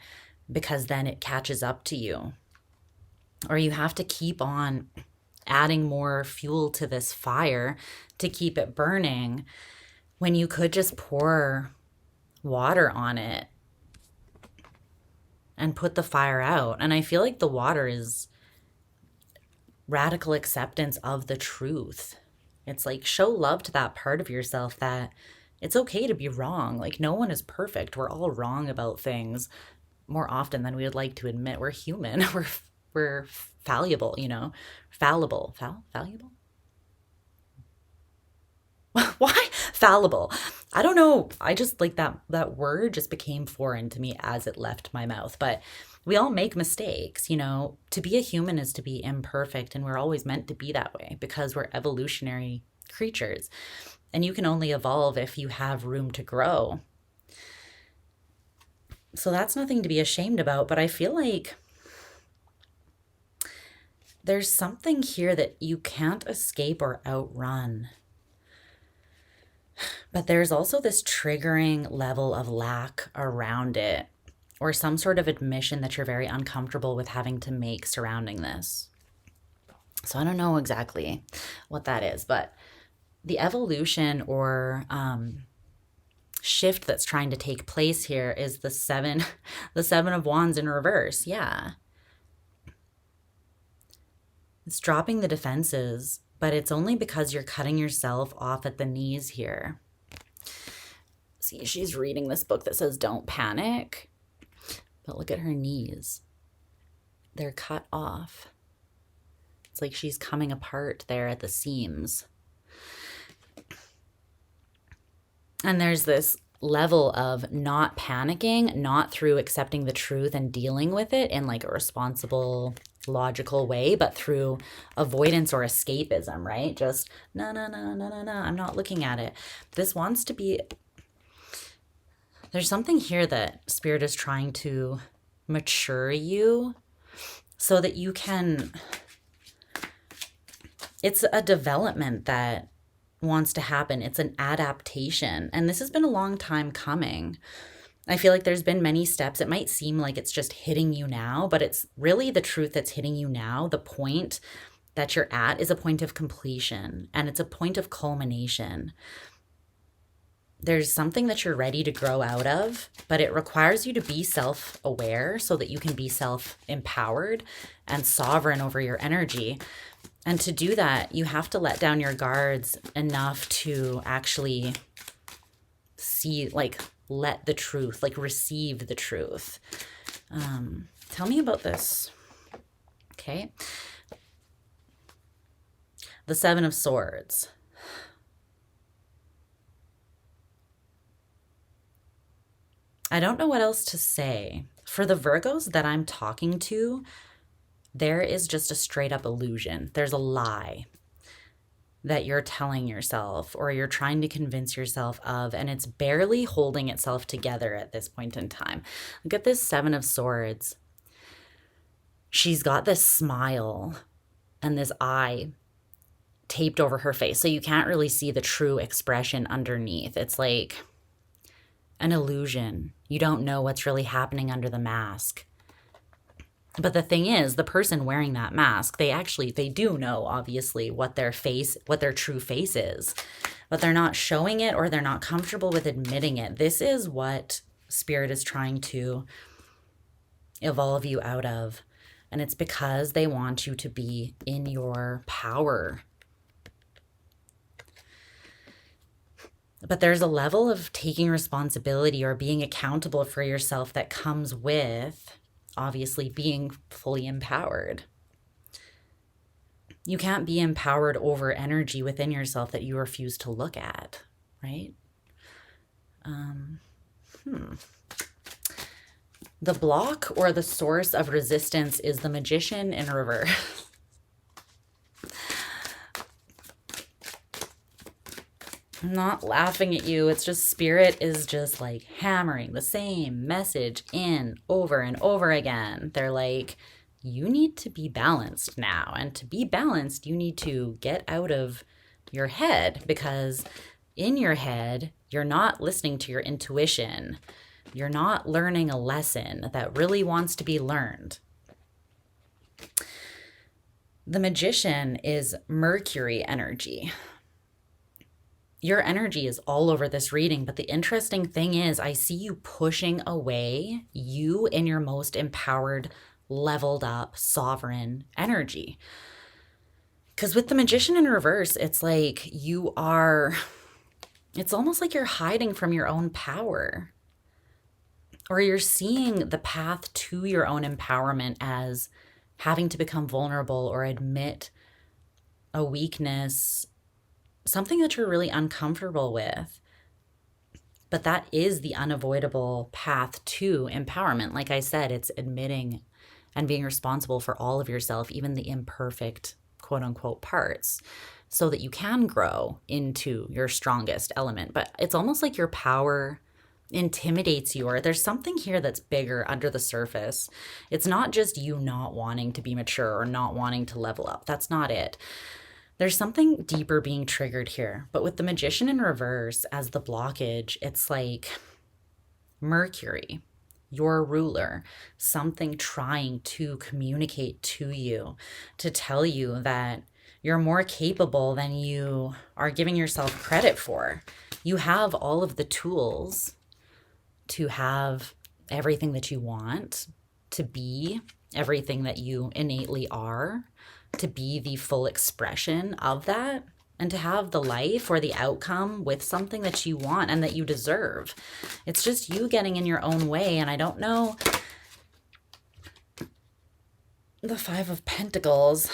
because then it catches up to you. Or you have to keep on adding more fuel to this fire to keep it burning when you could just pour water on it and put the fire out. And I feel like the water is radical acceptance of the truth. It's like, show love to that part of yourself that it's okay to be wrong. Like, no one is perfect. We're all wrong about things more often than we would like to admit. We're human. We're fallible, you know? Fallible. Fallible? Why? Fallible. I don't know. I just like that word just became foreign to me as it left my mouth. But we all make mistakes, you know. To be a human is to be imperfect, and we're always meant to be that way because we're evolutionary creatures. And you can only evolve if you have room to grow. So that's nothing to be ashamed about, but I feel like there's something here that you can't escape or outrun. But there's also this triggering level of lack around it, or some sort of admission that you're very uncomfortable with having to make surrounding this. So I don't know exactly what that is, but the evolution or shift that's trying to take place here is the seven of wands in reverse. Yeah. It's dropping the defenses, but it's only because you're cutting yourself off at the knees here. See, she's reading this book that says don't panic, but look at her knees. They're cut off. It's like she's coming apart there at the seams. And there's this level of not panicking, not through accepting the truth and dealing with it in like a responsible, logical way, but through avoidance or escapism, right? Just, no, no, no, no, no, no, I'm not looking at it. This wants to be, there's something here that Spirit is trying to mature you so that you can, it's a development that wants to happen. It's an adaptation. And this has been a long time coming. I feel like there's been many steps. It might seem like it's just hitting you now, but it's really the truth that's hitting you now. The point that you're at is a point of completion, and it's a point of culmination. There's something that you're ready to grow out of, but it requires you to be self-aware so that you can be self-empowered and sovereign over your energy. And to do that, you have to let down your guards enough to actually see, like, let the truth, like, receive the truth. Tell me about this. Okay. The Seven of Swords. I don't know what else to say. For the Virgos that I'm talking to, there is just a straight up illusion. There's a lie that you're telling yourself or you're trying to convince yourself of, and it's barely holding itself together at this point in time. Look at this Seven of Swords. She's got this smile and this eye taped over her face, so you can't really see the true expression underneath. It's like an illusion. You don't know what's really happening under the mask. But the thing is, the person wearing that mask, they do know, obviously, what their true face is, but they're not showing it or they're not comfortable with admitting it. This is what Spirit is trying to evolve you out of. And it's because they want you to be in your power. But there's a level of taking responsibility or being accountable for yourself that comes with, obviously, being fully empowered. You can't be empowered over energy within yourself that you refuse to look at, right? The block or the source of resistance is the Magician in reverse. I'm not laughing at you. It's just Spirit is just like hammering the same message in over and over again. They're like, you need to be balanced now. And to be balanced, you need to get out of your head, because in your head, you're not listening to your intuition. You're not learning a lesson that really wants to be learned. The Magician is Mercury energy. Your energy is all over this reading, but the interesting thing is I see you pushing away you in your most empowered, leveled up, sovereign energy. Because with the Magician in reverse, it's like it's almost like you're hiding from your own power. Or you're seeing the path to your own empowerment as having to become vulnerable or admit a weakness, something that you're really uncomfortable with. But that is the unavoidable path to empowerment. Like I said, it's admitting and being responsible for all of yourself, even the imperfect, quote unquote, parts, so that you can grow into your strongest element. But it's almost like your power intimidates you, or there's something here that's bigger under the surface. It's not just you not wanting to be mature or not wanting to level up. That's not it. There's something deeper being triggered here. But with the Magician in reverse as the blockage, it's like Mercury, your ruler, something trying to communicate to you, to tell you that you're more capable than you are giving yourself credit for. You have all of the tools to have everything that you want, to be everything that you innately are, to be the full expression of that, and to have the life or the outcome with something that you want and that you deserve. It's just you getting in your own way. And I don't know, the Five of Pentacles,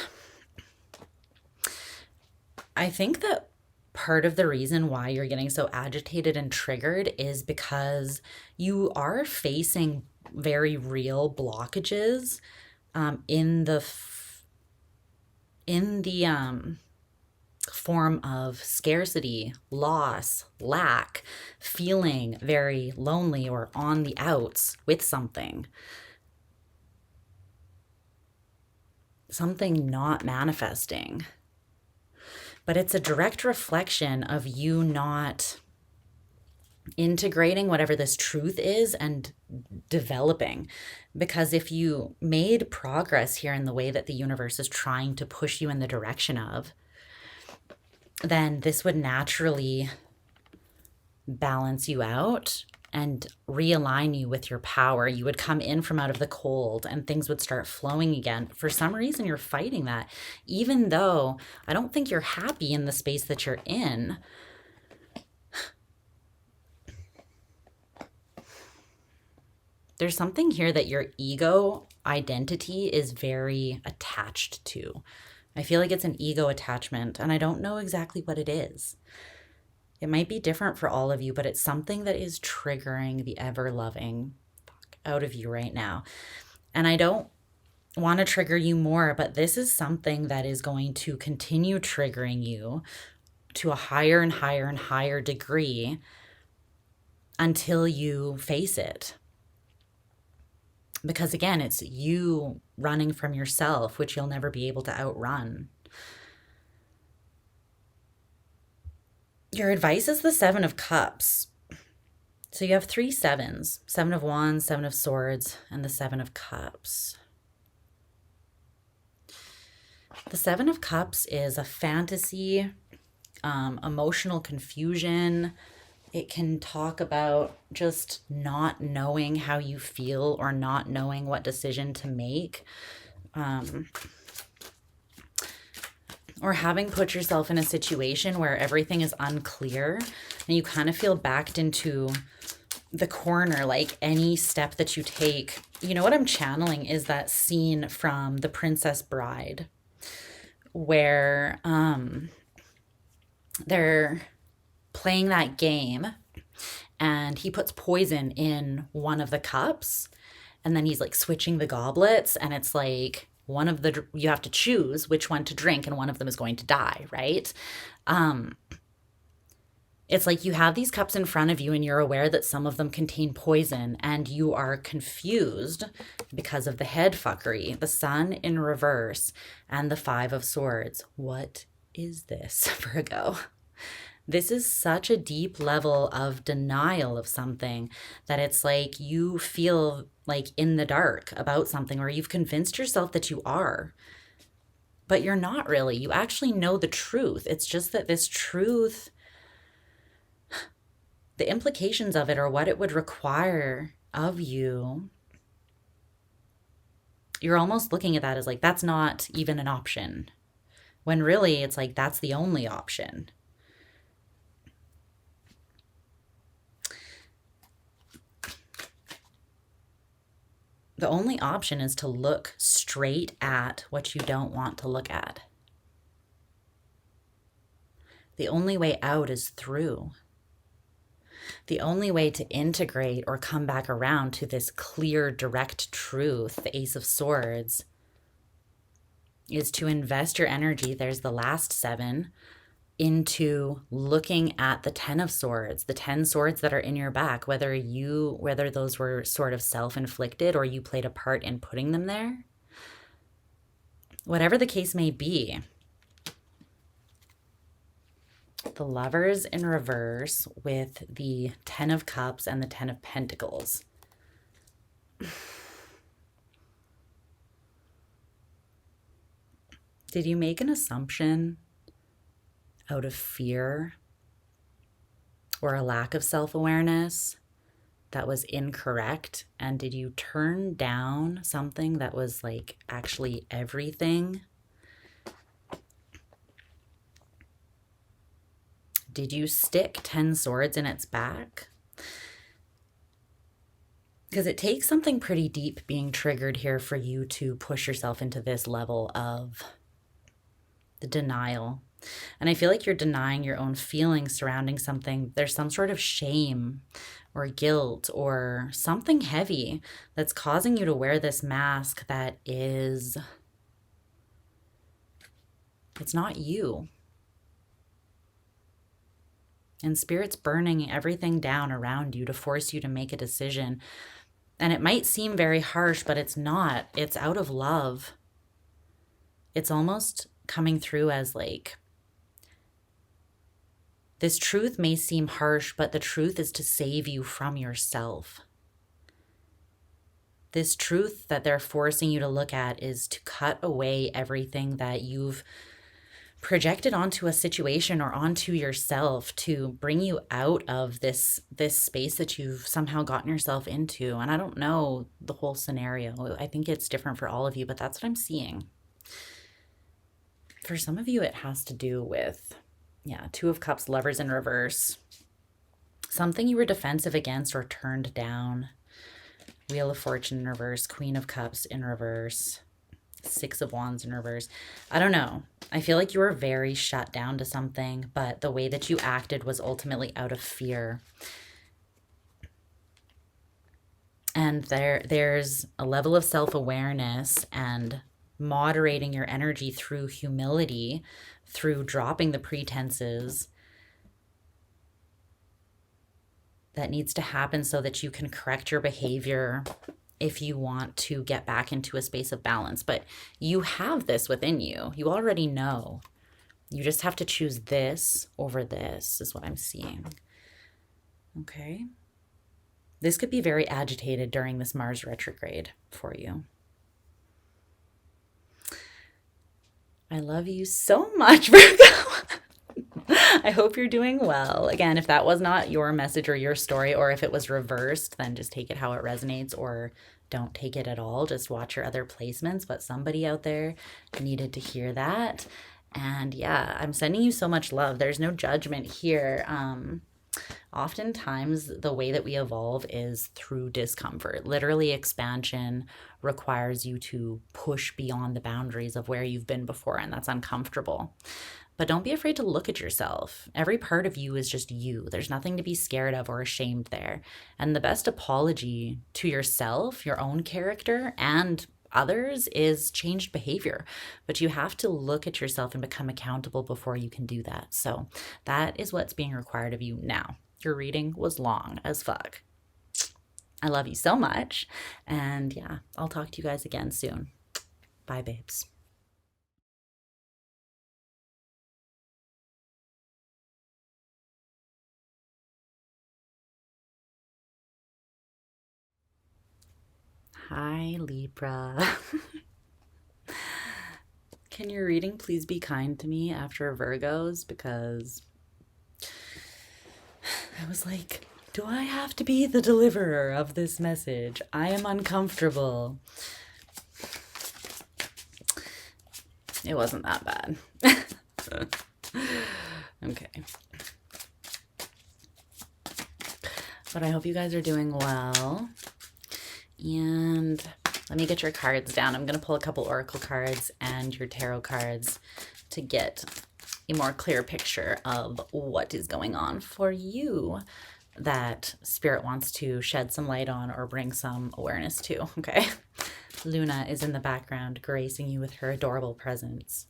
I think that part of the reason why you're getting so agitated and triggered is because you are facing very real blockages in the form of scarcity, loss, lack, feeling very lonely or on the outs with something not manifesting. But it's a direct reflection of you not integrating whatever this truth is and developing. Because if you made progress here in the way that the universe is trying to push you in the direction of, then this would naturally balance you out and realign you with your power. You would come in from out of the cold and things would start flowing again. For some reason, you're fighting that, even though I don't think you're happy in the space that you're in. There's something here that your ego identity is very attached to. I feel like it's an ego attachment, and I don't know exactly what it is. It might be different for all of you, but it's something that is triggering the ever-loving fuck out of you right now. And I don't want to trigger you more, but this is something that is going to continue triggering you to a higher and higher and higher degree until you face it. Because again, it's you running from yourself, which you'll never be able to outrun. Your advice is the Seven of Cups. So you have 3 sevens: 7 of Wands, 7 of Swords, and the 7 of Cups. The 7 of Cups is a fantasy, emotional confusion. It can talk about just not knowing how you feel or not knowing what decision to make. Or having put yourself in a situation where everything is unclear and you kind of feel backed into the corner, like any step that you take. You know what I'm channeling is that scene from The Princess Bride where they're playing that game and he puts poison in one of the cups and then he's like switching the goblets, and it's like one of the, you have to choose which one to drink and one of them is going to die, right? It's like you have these cups in front of you and you're aware that some of them contain poison and you are confused because of the head fuckery, the Sun in reverse, and the 5 of Swords. What is this, Virgo? This is such a deep level of denial of something that it's like you feel like in the dark about something, or you've convinced yourself that you are, but you're not really. You actually know the truth. It's just that this truth, the implications of it, or what it would require of you, you're almost looking at that as like, that's not even an option. When really it's like, that's the only option. The only option is to look straight at what you don't want to look at. The only way out is through. The only way to integrate or come back around to this clear, direct truth, the Ace of Swords, is to invest your energy, there's the last 7, into looking at the 10 of Swords, the 10 swords that are in your back, whether those were sort of self-inflicted or you played a part in putting them there. Whatever the case may be, the Lovers in reverse with the 10 of Cups and the 10 of Pentacles. Did you make an assumption out of fear or a lack of self-awareness that was incorrect? And did you turn down something that was like actually everything? Did you stick 10 swords in its back? Because it takes something pretty deep being triggered here for you to push yourself into this level of the denial. And I feel like you're denying your own feelings surrounding something. There's some sort of shame or guilt or something heavy that's causing you to wear this mask that is, it's not you. And Spirit's burning everything down around you to force you to make a decision. And it might seem very harsh, but it's not. It's out of love. It's almost coming through as like, this truth may seem harsh, but the truth is to save you from yourself. This truth that they're forcing you to look at is to cut away everything that you've projected onto a situation or onto yourself to bring you out of this space that you've somehow gotten yourself into. And I don't know the whole scenario. I think it's different for all of you, but that's what I'm seeing. For some of you, it has to do with, yeah, Two of Cups, Lovers in reverse. Something you were defensive against or turned down. Wheel of Fortune in reverse, Queen of Cups in reverse, Six of Wands in reverse. I don't know. I feel like you were very shut down to something, but the way that you acted was ultimately out of fear. And there's a level of self-awareness and moderating your energy through humility, through dropping the pretenses, that needs to happen so that you can correct your behavior if you want to get back into a space of balance. But you have this within you. You already know. You just have to choose this over this, is what I'm seeing. Okay? This could be very agitated during this Mars retrograde for you. I love you so much, Virgo. I hope you're doing well. Again, if that was not your message or your story, or if it was reversed, then just take it how it resonates, or don't take it at all. Just watch your other placements. But somebody out there needed to hear that. And yeah, I'm sending you so much love. There's no judgment here. Oftentimes, the way that we evolve is through discomfort. Literally, expansion requires you to push beyond the boundaries of where you've been before, and that's uncomfortable. But don't be afraid to look at yourself. Every part of you is just you. There's nothing to be scared of or ashamed there. And the best apology to yourself, your own character, and others is changed behavior. But you have to look at yourself and become accountable before you can do that. So that is what's being required of you now. Your reading was long as fuck. I love you so much. And yeah, I'll talk to you guys again soon. Bye, babes. Hi, Libra. Can your reading please be kind to me after Virgos? Because I was like, do I have to be the deliverer of this message? I am uncomfortable. It wasn't that bad. Okay. But I hope you guys are doing well. And let me get your cards down. I'm going to pull a couple oracle cards and your tarot cards to get a more clear picture of what is going on for you that Spirit wants to shed some light on or bring some awareness to, okay? Luna is in the background, gracing you with her adorable presence.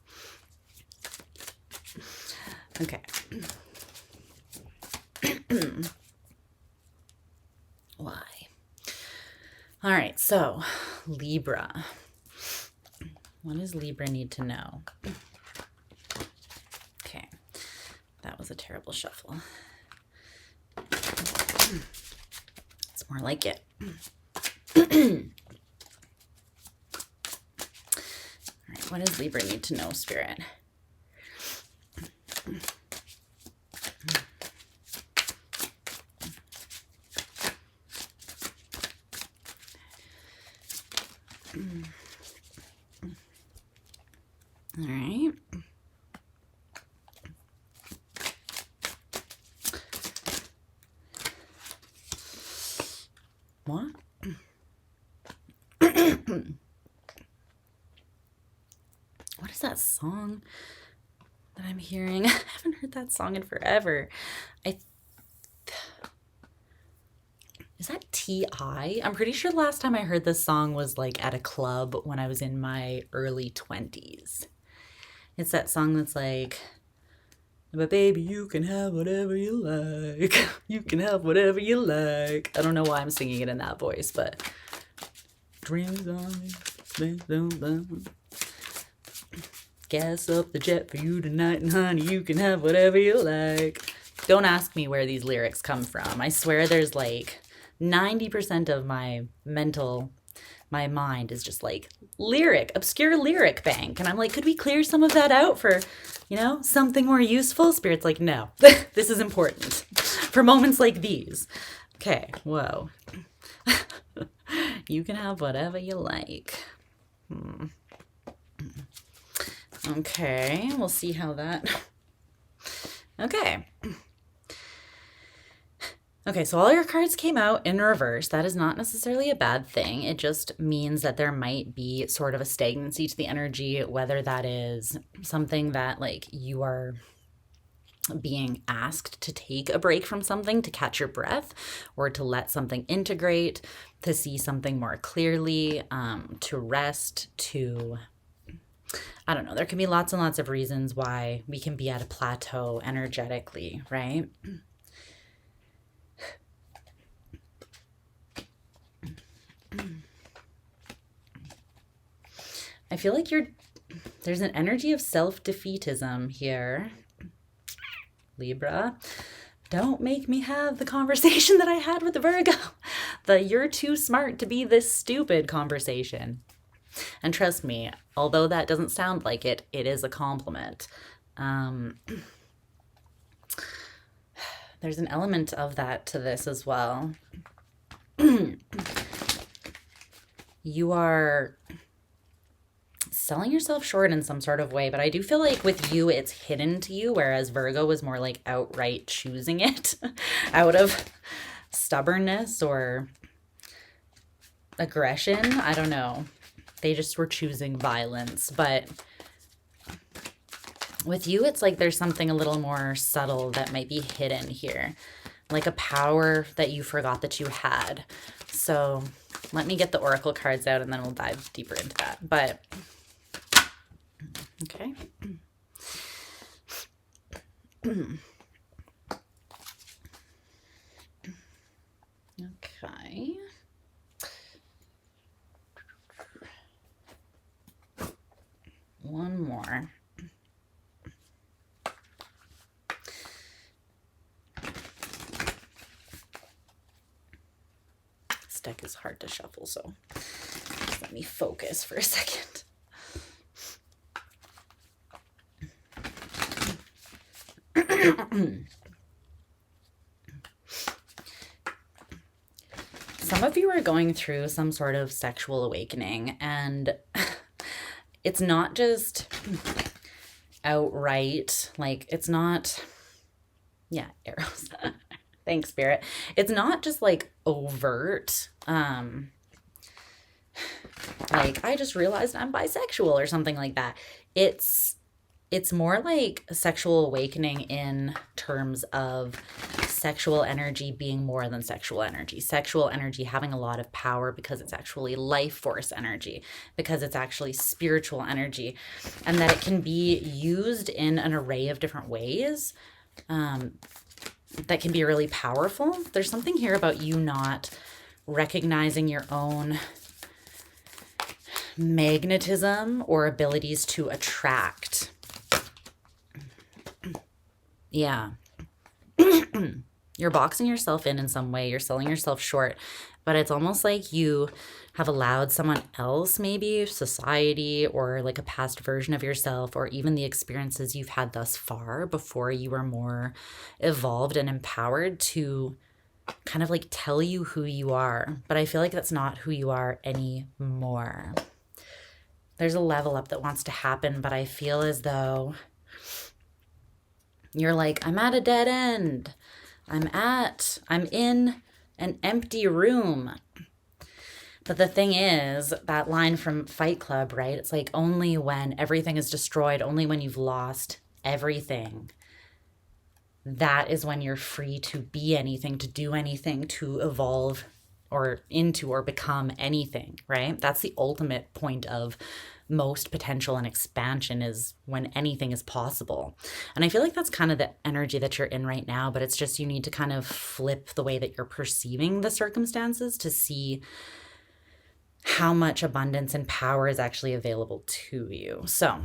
Okay. Why? All right, so Libra. What does Libra need to know? Okay, that was a terrible shuffle. It's more like it. All right, what does Libra need to know, Spirit? All right. What? What is that song? that I'm hearing. I haven't heard that song in forever. Is that T.I.? I'm pretty sure the last time I heard this song was like at a club when I was in my early 20s. It's that song that's like, but baby, you can have whatever you like. You can have whatever you like. I don't know why I'm singing it in that voice, but dreams on me. Gas up the jet for you tonight, and honey, you can have whatever you like. Don't ask me where these lyrics come from. I swear there's like 90% of my mind is just like obscure lyric bank. And I'm like, could we clear some of that out for, something more useful? Spirit's like, no, this is important for moments like these. Okay, whoa. You can have whatever you like. Okay, we'll see how that... Okay, so all your cards came out in reverse. That is not necessarily a bad thing. It just means that there might be sort of a stagnancy to the energy, whether that is something that like you are being asked to take a break from something to catch your breath, or to let something integrate, to see something more clearly, to rest, to... I don't know. There can be lots and lots of reasons why we can be at a plateau energetically, right? I feel like there's an energy of self-defeatism here. Libra, don't make me have the conversation that I had with the Virgo. The you're too smart to be this stupid conversation. And trust me, although that doesn't sound like it, it is a compliment. There's an element of that to this as well. You are selling yourself short in some sort of way, but I do feel like with you, it's hidden to you, whereas Virgo was more like outright choosing it out of stubbornness or aggression. I don't know. They just were choosing violence. But with you, it's like there's something a little more subtle that might be hidden here, like a power that you forgot that you had. So let me get the oracle cards out and then we'll dive deeper into that. But okay. Okay. One more. This deck is hard to shuffle, so let me focus for a second. Some of you are going through some sort of sexual awakening, and it's not just outright, like it's not, yeah, arrows. Thanks, Spirit. It's not just like overt, like I just realized I'm bisexual or something like that. It's more like a sexual awakening in terms of sexual energy being more than sexual energy having a lot of power because it's actually life force energy, because it's actually spiritual energy, and that it can be used in an array of different ways that can be really powerful. There's something here about you not recognizing your own magnetism or abilities to attract. Yeah. You're boxing yourself in some way. You're selling yourself short. But it's almost like you have allowed someone else, maybe society or like a past version of yourself, or even the experiences you've had thus far before you were more evolved and empowered, to kind of like tell you who you are. But I feel like that's not who you are anymore. There's a level up that wants to happen, but I feel as though you're like, I'm at a dead end. I'm in an empty room. But the thing is, that line from Fight Club, right? It's like only when everything is destroyed, only when you've lost everything, that is when you're free to be anything, to do anything, to evolve or into or become anything, right? That's the ultimate point of most potential and expansion, is when anything is possible. And I feel like that's kind of the energy that you're in right now, but it's just you need to kind of flip the way that you're perceiving the circumstances to see how much abundance and power is actually available to you. So,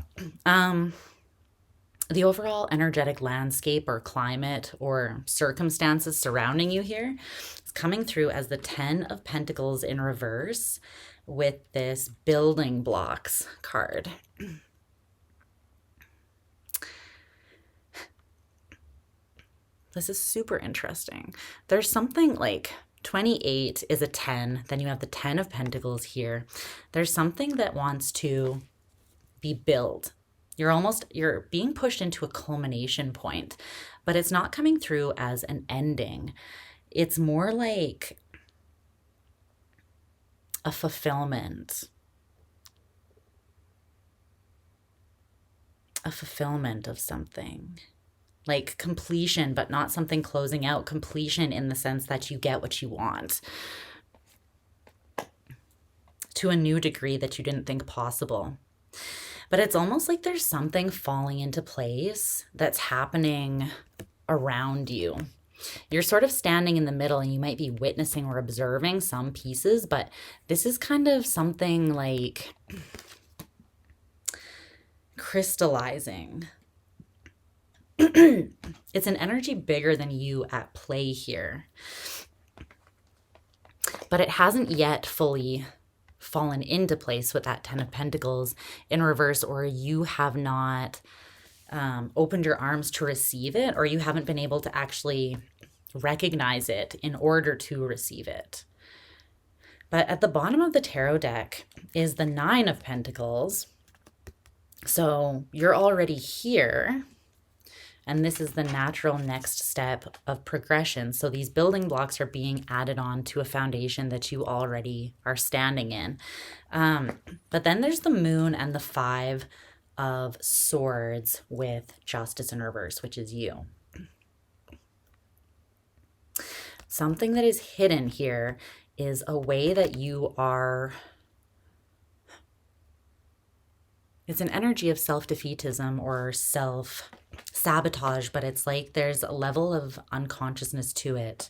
the overall energetic landscape or climate or circumstances surrounding you here is coming through as the 10 of Pentacles in reverse with this building blocks card. This is super interesting. There's something like 28 is a 10, then you have the 10 of Pentacles here. There's something that wants to be built. You're being pushed into a culmination point, but it's not coming through as an ending. It's more like a fulfillment. A fulfillment of something. Like completion, but not something closing out. Completion in the sense that you get what you want to a new degree that you didn't think possible. But it's almost like there's something falling into place that's happening around you. You're sort of standing in the middle and you might be witnessing or observing some pieces, but this is kind of something like crystallizing. It's an energy bigger than you at play here. But it hasn't yet fully fallen into place with that 10 of Pentacles in reverse, or you have not opened your arms to receive it, or you haven't been able to actually recognize it in order to receive it. But at the bottom of the tarot deck is the 9 of Pentacles. So you're already here. And this is the natural next step of progression. So these building blocks are being added on to a foundation that you already are standing in. But then there's the Moon and the 5 of Swords with Justice in reverse, which is you. Something that is hidden here is a way that you are... It's an energy of self-defeatism or self-sabotage, but it's like there's a level of unconsciousness to it.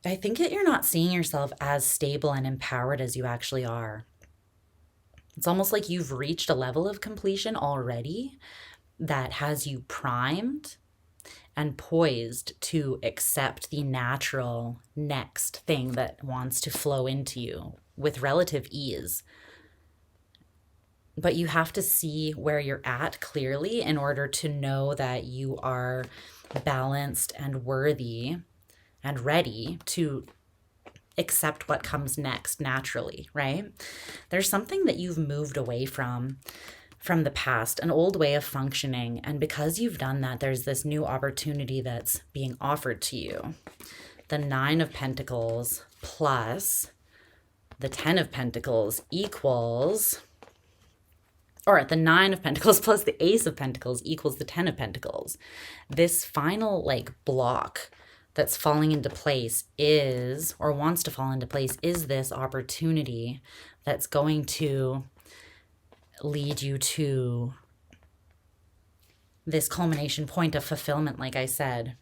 I think that you're not seeing yourself as stable and empowered as you actually are. It's almost like you've reached a level of completion already that has you primed and poised to accept the natural next thing that wants to flow into you with relative ease. But you have to see where you're at clearly in order to know that you are balanced and worthy and ready to accept what comes next naturally, right? There's something that you've moved away from the past, an old way of functioning. And because you've done that, there's this new opportunity that's being offered to you. The 9 of Pentacles plus the 10 of Pentacles equals, or the 9 of Pentacles plus the Ace of Pentacles equals the 10 of Pentacles. This final like block that's falling into place is, or wants to fall into place, is this opportunity that's going to lead you to this culmination point of fulfillment, like I said.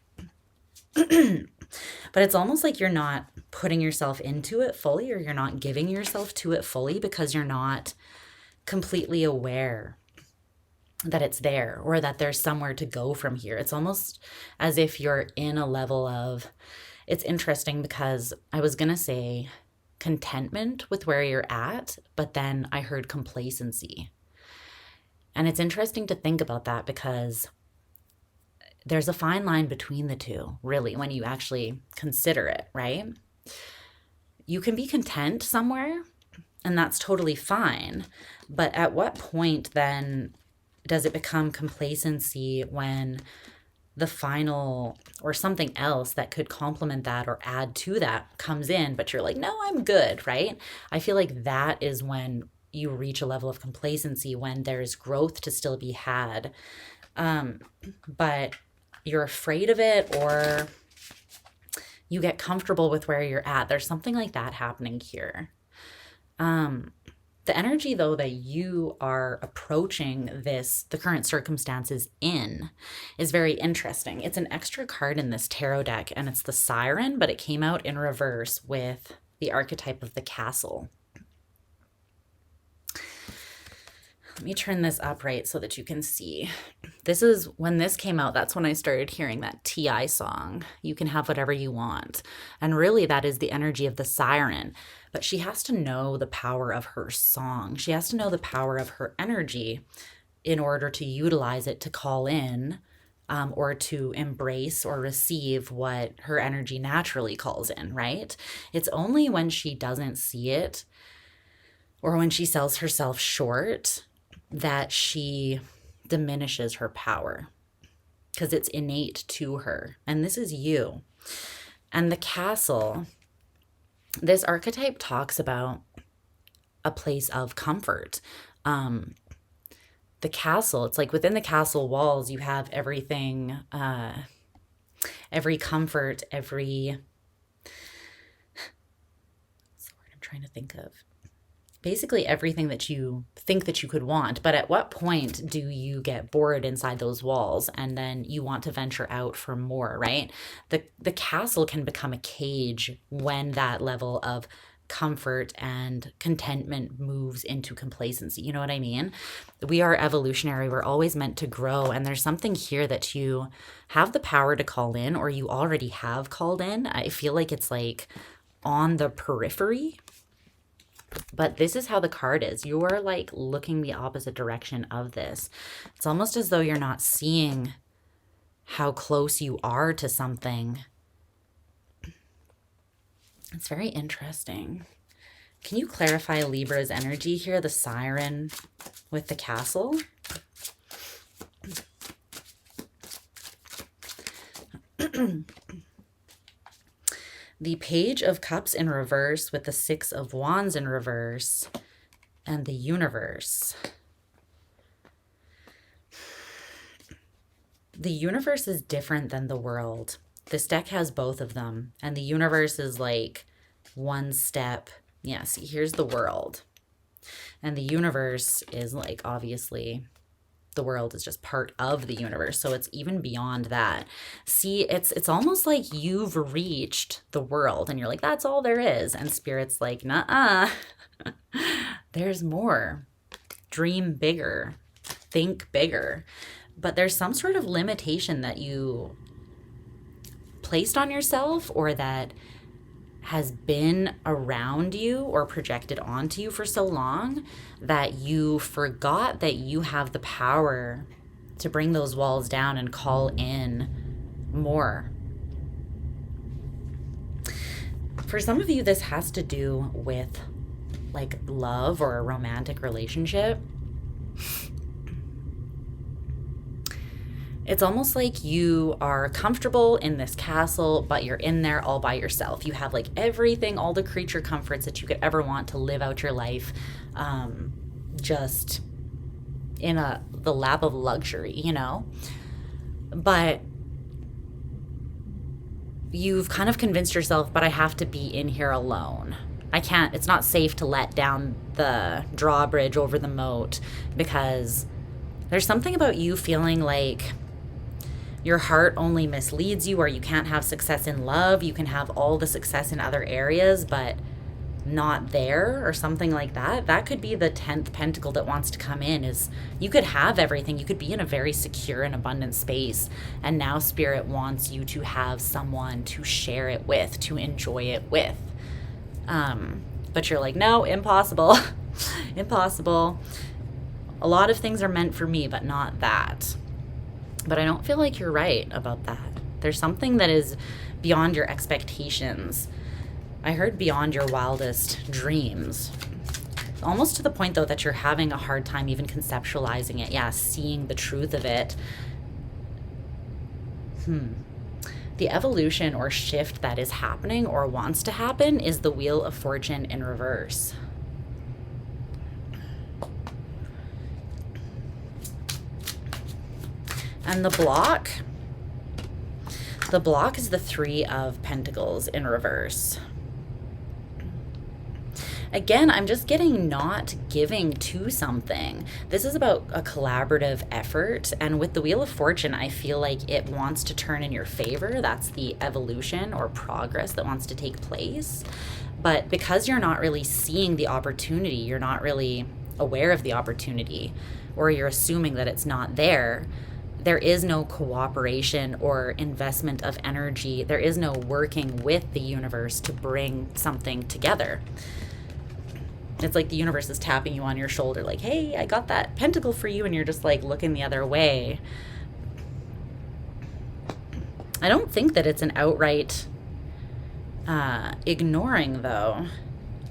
But it's almost like you're not putting yourself into it fully, or you're not giving yourself to it fully because you're not completely aware that it's there or that there's somewhere to go from here. It's almost as if you're in a level of, it's interesting because I was going to say contentment with where you're at, but then I heard complacency. And it's interesting to think about that because there's a fine line between the two, really, when you actually consider it, right? You can be content somewhere, and that's totally fine. But at what point then does it become complacency when the final or something else that could complement that or add to that comes in, but you're like, no, I'm good, right? I feel like that is when you reach a level of complacency, when there's growth to still be had. But you're afraid of it, or you get comfortable with where you're at. There's something like that happening here. The energy, though, that you are approaching the current circumstances in, is very interesting. It's an extra card in this tarot deck, and it's the Siren, but it came out in reverse with the archetype of the castle. Let me turn this up right so that you can see. This is when this came out, that's when I started hearing that T.I. song, You Can Have Whatever You Want. And really that is the energy of the siren. But she has to know the power of her song. She has to know the power of her energy in order to utilize it to call in or to embrace or receive what her energy naturally calls in, right? It's only when she doesn't see it or when she sells herself short that she diminishes her power, because it's innate to her. And this is you. And the castle, this archetype talks about a place of comfort. The castle, it's like within the castle walls, you have everything, every comfort, what's the word I'm trying to think of? Basically everything that you think that you could want. But at what point do you get bored inside those walls and then you want to venture out for more, right? The castle can become a cage when that level of comfort and contentment moves into complacency. You know what I mean? We are evolutionary. We're always meant to grow. And there's something here that you have the power to call in, or you already have called in. I feel like it's like on the periphery. But this is how the card is. You are like looking the opposite direction of this. It's almost as though you're not seeing how close you are to something. It's very interesting. Can you clarify Libra's energy here, the siren with the castle? The Page of Cups in reverse with the Six of Wands in reverse and the universe. The universe is different than the world. This deck has both of them. And the universe is like one step. Yeah, see, here's the world. And the universe is like, obviously, the world is just part of the universe. So it's even beyond that. See, it's almost like you've reached the world and you're like, that's all there is. And Spirit's like, nuh-uh. There's more. Dream bigger. Think bigger. But there's some sort of limitation that you placed on yourself, or that has been around you or projected onto you for so long that you forgot that you have the power to bring those walls down and call in more. For some of you, this has to do with like love or a romantic relationship. It's almost like you are comfortable in this castle, but you're in there all by yourself. You have like everything, all the creature comforts that you could ever want to live out your life, just in the lap of luxury, you know? But you've kind of convinced yourself, but I have to be in here alone. I can't, it's not safe to let down the drawbridge over the moat, because there's something about you feeling like your heart only misleads you, or you can't have success in love. You can have all the success in other areas, but not there, or something like that. That could be the 10th pentacle that wants to come in. Is you could have everything. You could be in a very secure and abundant space. And now Spirit wants you to have someone to share it with, to enjoy it with. But you're like, no, impossible. Impossible. A lot of things are meant for me, but not that. But I don't feel like you're right about that. There's something that is beyond your expectations. I heard beyond your wildest dreams. Almost to the point, though, that you're having a hard time even conceptualizing it. Yeah, seeing the truth of it. The evolution or shift that is happening or wants to happen is the Wheel of Fortune in reverse. And the block is the Three of Pentacles in reverse. Again, I'm just getting not giving to something. This is about a collaborative effort. And with the Wheel of Fortune, I feel like it wants to turn in your favor. That's the evolution or progress that wants to take place. But because you're not really seeing the opportunity, you're not really aware of the opportunity, or you're assuming that it's not there, there is no cooperation or investment of energy. There is no working with the universe to bring something together. It's like the universe is tapping you on your shoulder like, hey, I got that pentacle for you, and you're just like looking the other way. I don't think that it's an outright ignoring, though.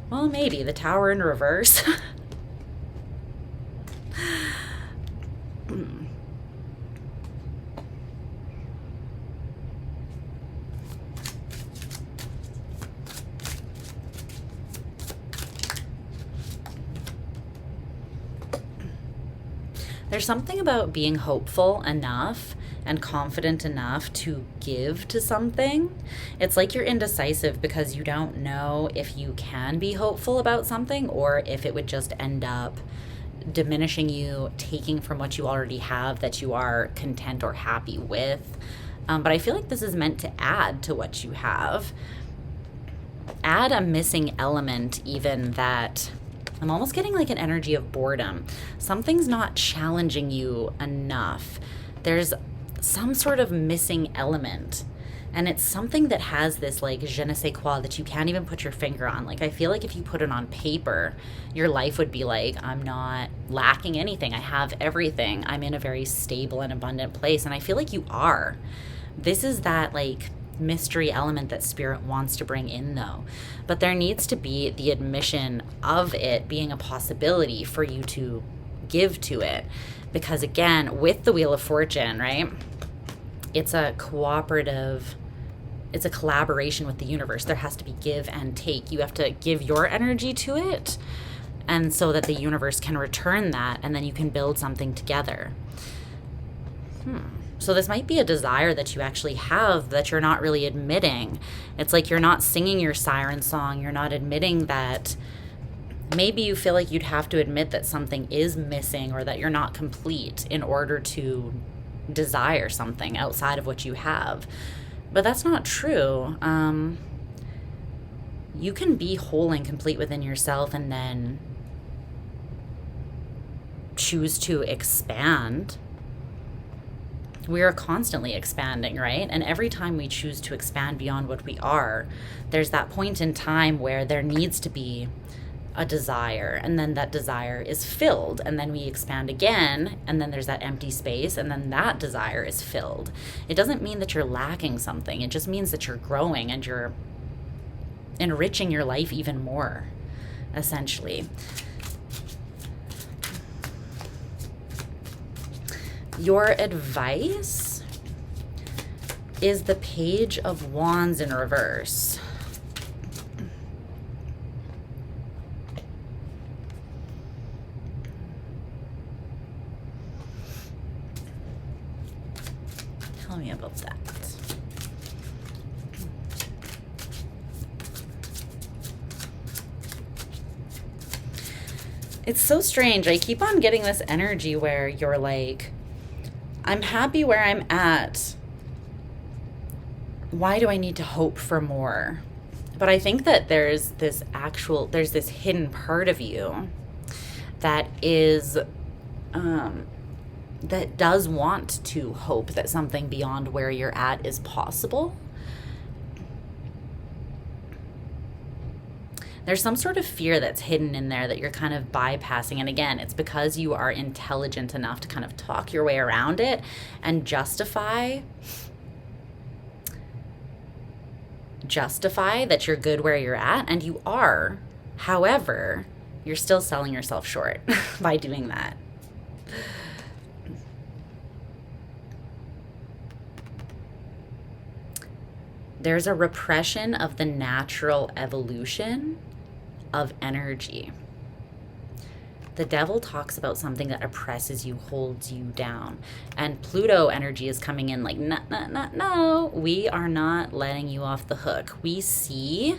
Well, maybe. The Tower in reverse. There's something about being hopeful enough and confident enough to give to something. It's like you're indecisive because you don't know if you can be hopeful about something or if it would just end up diminishing you, taking from what you already have that you are content or happy with. But I feel like this is meant to add to what you have. Add a missing element, even that I'm almost getting like an energy of boredom. Something's not challenging you enough. There's some sort of missing element. And it's something that has this like je ne sais quoi that you can't even put your finger on. Like I feel like if you put it on paper, your life would be like, I'm not lacking anything. I have everything. I'm in a very stable and abundant place. And I feel like you are. This is that like mystery element that spirit wants to bring in, though. But there needs to be the admission of it being a possibility for you to give to it. Because again, with the Wheel of Fortune, right, it's a cooperative, it's a collaboration with the universe. There has to be give and take. You have to give your energy to it, and so that the universe can return that, and then you can build something together. So this might be a desire that you actually have that you're not really admitting. It's like you're not singing your siren song. You're not admitting that maybe you feel like you'd have to admit that something is missing or that you're not complete in order to desire something outside of what you have. But that's not true. You can be whole and complete within yourself and then choose to expand. We are constantly expanding, right? And every time we choose to expand beyond what we are, there's that point in time where there needs to be a desire, and then that desire is filled, and then we expand again, and then there's that empty space, and then that desire is filled. It doesn't mean that you're lacking something. It just means that you're growing and you're enriching your life even more, essentially. Your advice is the Page of Wands in reverse. Tell me about that. It's so strange. I keep on getting this energy where you're like, I'm happy where I'm at. Why do I need to hope for more? But I think that there's this hidden part of you that is, that does want to hope that something beyond where you're at is possible. There's some sort of fear that's hidden in there that you're kind of bypassing. And again, it's because you are intelligent enough to kind of talk your way around it and justify that you're good where you're at, and you are. However, you're still selling yourself short by doing that. There's a repression of the natural evolution of energy. The devil talks about something that oppresses you, holds you down. And Pluto energy is coming in like, no, no, no, no. We are not letting you off the hook. We see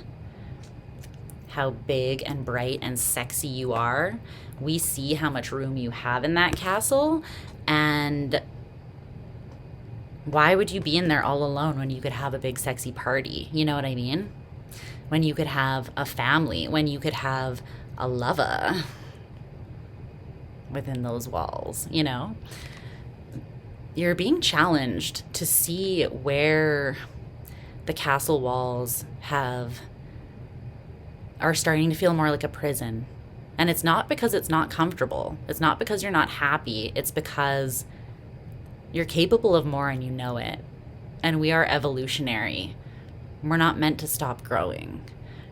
how big and bright and sexy you are. We see how much room you have in that castle. And why would you be in there all alone when you could have a big, sexy party? You know what I mean? When you could have a family, when you could have a lover within those walls, you know? You're being challenged to see where the castle walls are starting to feel more like a prison. And it's not because it's not comfortable. It's not because you're not happy. It's because you're capable of more and you know it. And we are evolutionary. We're not meant to stop growing.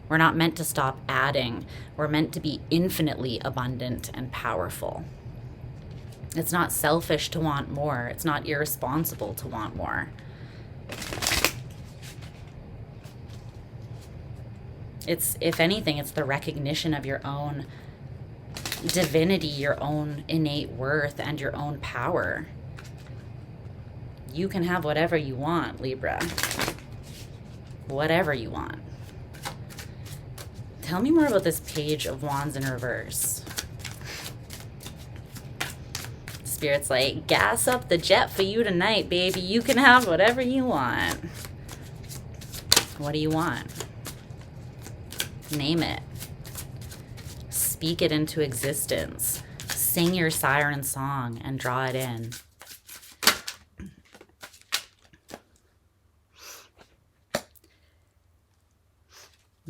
We're not meant to stop adding. We're meant to be infinitely abundant and powerful. It's not selfish to want more. It's not irresponsible to want more. It's, if anything, it's the recognition of your own divinity, your own innate worth, and your own power. You can have whatever you want, Libra. Whatever you want. Tell me more about this Page of Wands in reverse. Spirit's like, gas up the jet for you tonight, baby. You can have whatever you want. What do you want? Name it. Speak it into existence. Sing your siren song and draw it in.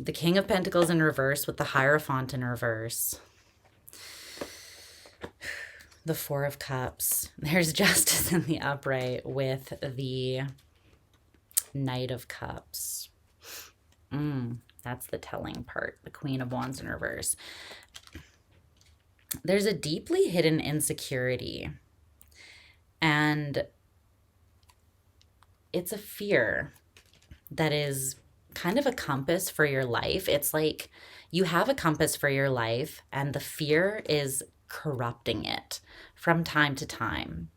The King of Pentacles in reverse with the Hierophant in reverse. The Four of Cups. There's Justice in the upright with the Knight of Cups. That's the telling part. The Queen of Wands in reverse. There's a deeply hidden insecurity. And it's a fear that is kind of a compass for your life. It's like you have a compass for your life and the fear is corrupting it from time to time.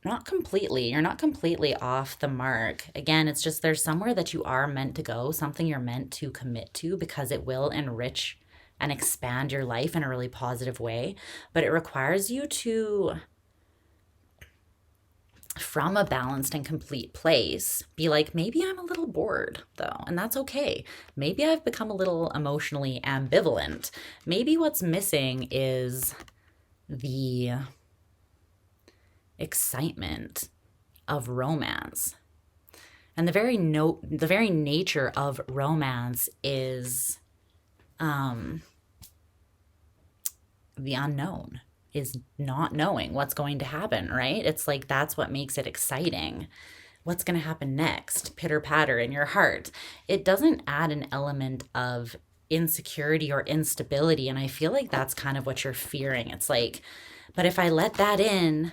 Not completely. You're not completely off the mark. Again, it's just there's somewhere that you are meant to go, something you're meant to commit to because it will enrich and expand your life in a really positive way. But it requires you to, from a balanced and complete place, be like, maybe I'm a little bored though, and that's okay. Maybe I've become a little emotionally ambivalent. Maybe what's missing is the excitement of romance. And the very nature of romance is the unknown, is not knowing what's going to happen, right? It's like that's what makes it exciting. What's going to happen next? Pitter patter in your heart. It doesn't add an element of insecurity or instability. And I feel like that's kind of what you're fearing. It's like, but if I let that in,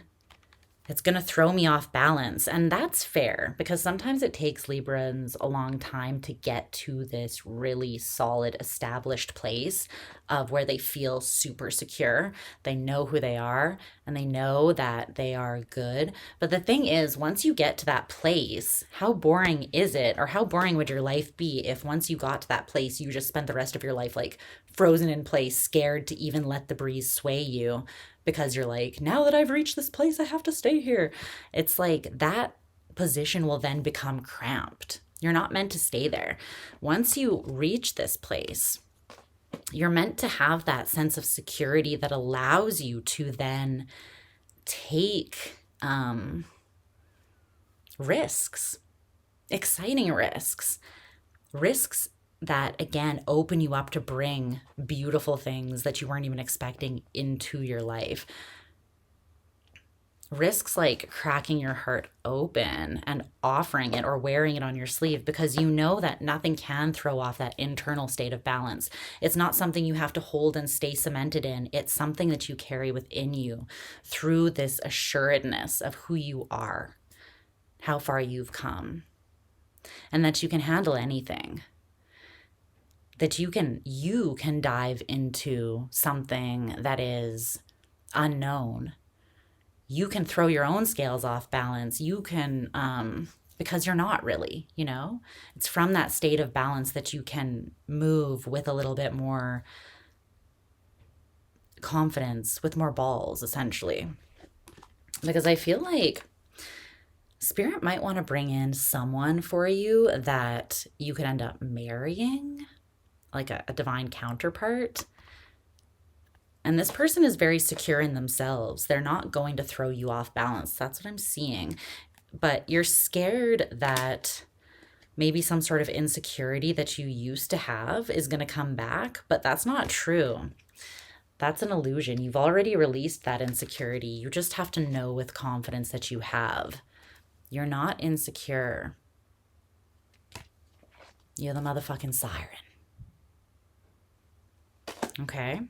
it's going to throw me off balance. And that's fair because sometimes it takes Librans a long time to get to this really solid, established place of where they feel super secure. They know who they are and they know that they are good. But the thing is, once you get to that place, how boring is it? Or how boring would your life be if once you got to that place, you just spent the rest of your life like frozen in place, scared to even let the breeze sway you? Because you're like, now that I've reached this place, I have to stay here. It's like that position will then become cramped. You're not meant to stay there. Once you reach this place, you're meant to have that sense of security that allows you to then take risks, exciting risks that, again, open you up to bring beautiful things that you weren't even expecting into your life. risks like cracking your heart open and offering it or wearing it on your sleeve, because you know that nothing can throw off that internal state of balance. It's not something you have to hold and stay cemented in. It's something that you carry within you through this assuredness of who you are, how far you've come, and that you can handle anything. That you can dive into something that is unknown. You can throw your own scales off balance. You can, because you're not really, you know? It's from that state of balance that you can move with a little bit more confidence, with more balls, essentially. Because I feel like Spirit might want to bring in someone for you that you could end up marrying, like a divine counterpart. And this person is very secure in themselves. They're not going to throw you off balance. That's what I'm seeing. But you're scared that maybe some sort of insecurity that you used to have is going to come back, but that's not true. That's an illusion. You've already released that insecurity. You just have to know with confidence that you have. You're not insecure. You're the motherfucking siren. Okay?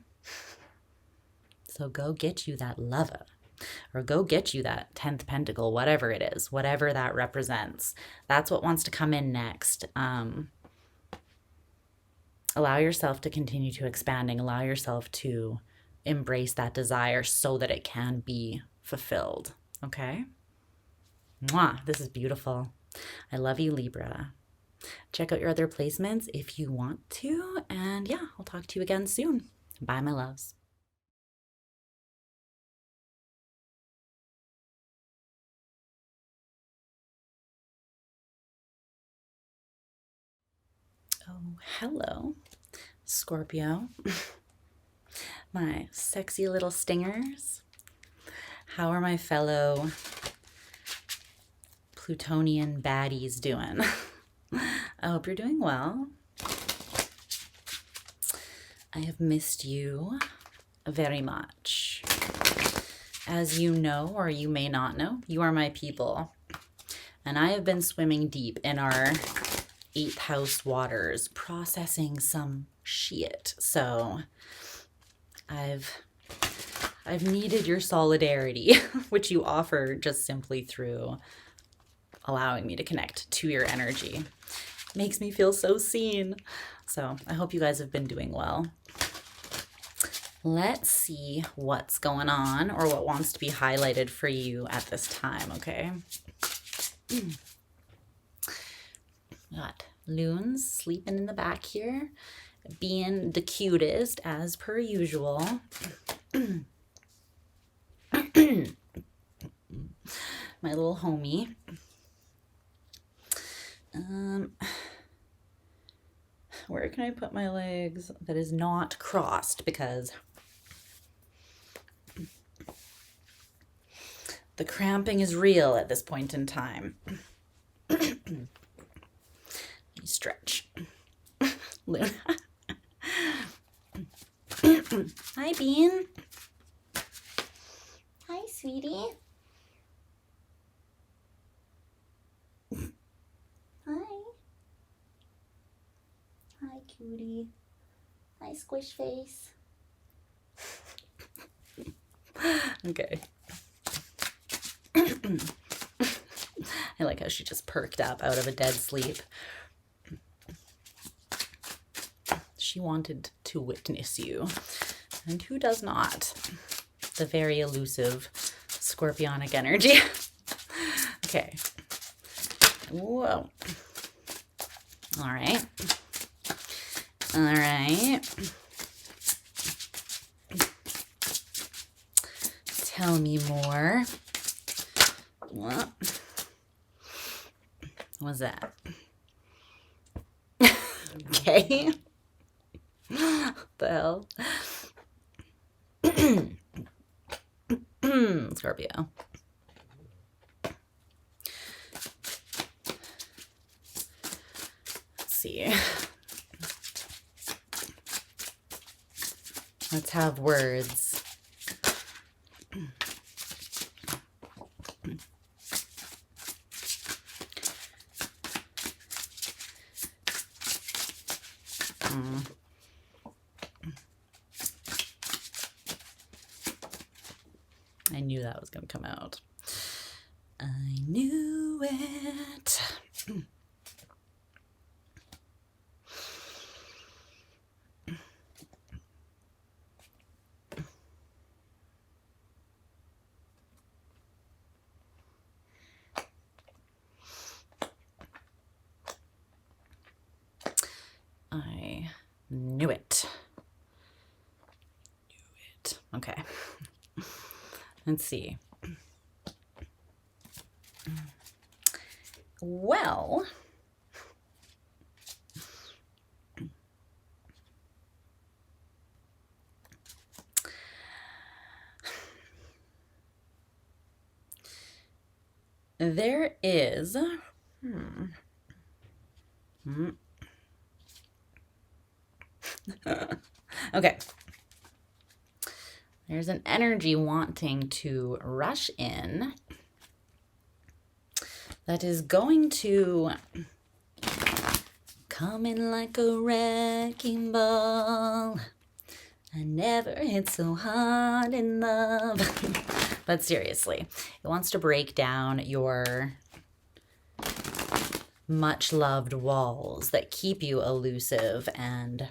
So go get you that lover, or go get you that 10th pentacle, whatever it is, whatever that represents. That's what wants to come in next. Allow yourself to continue to expanding. Allow yourself to embrace that desire so that it can be fulfilled. Okay? Mwah, this is beautiful. I love you, Libra. Check out your other placements if you want to. And yeah, I'll talk to you again soon. Bye, my loves. Oh, hello, Scorpio. My sexy little stingers. How are my fellow Plutonian baddies doing? I hope you're doing well. I have missed you very much. As you know, or you may not know, you are my people. And I have been swimming deep in our 8th house waters, processing some shit. So I've needed your solidarity, which you offer just simply through allowing me to connect to your energy. Makes me feel so seen. So I hope you guys have been doing well. Let's see what's going on or what wants to be highlighted for you at this time, okay? Got loons sleeping in the back here, being the cutest as per usual. My little homie. Where can I put my legs that is not crossed? Because the cramping is real at this point in time. Stretch. Hi, Bean. Hi, sweetie. Hi. Hi, cutie. Hi, squish face. Okay. I like how she just perked up out of a dead sleep. She wanted to witness you. And who does not? The very elusive scorpionic energy. Okay. Whoa. All right. All right. Tell me more. What was that? Okay. What the hell? Scorpio. Let's see. Let's have words. knew that was going to come out. I knew it. I knew it. Okay. Let's see. Well, there is okay. There's an energy wanting to rush in that is going to come in like a wrecking ball. I never hit so hard in love. But seriously, it wants to break down your much loved walls that keep you elusive and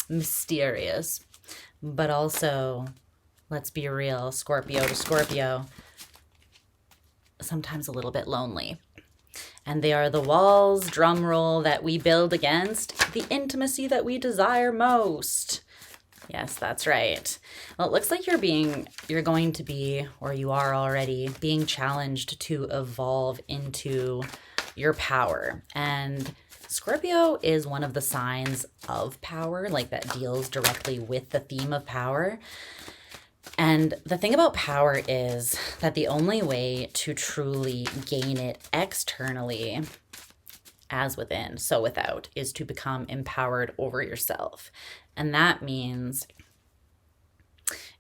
mysterious. But also, let's be real, Scorpio to Scorpio, sometimes a little bit lonely. And they are the walls, drum roll, that we build against the intimacy that we desire most. Yes, that's right. Well, it looks like you're going to be, or you are already, being challenged to evolve into your power. And Scorpio is one of the signs of power, like that deals directly with the theme of power. And the thing about power is that the only way to truly gain it externally, as within, so without, is to become empowered over yourself. And that means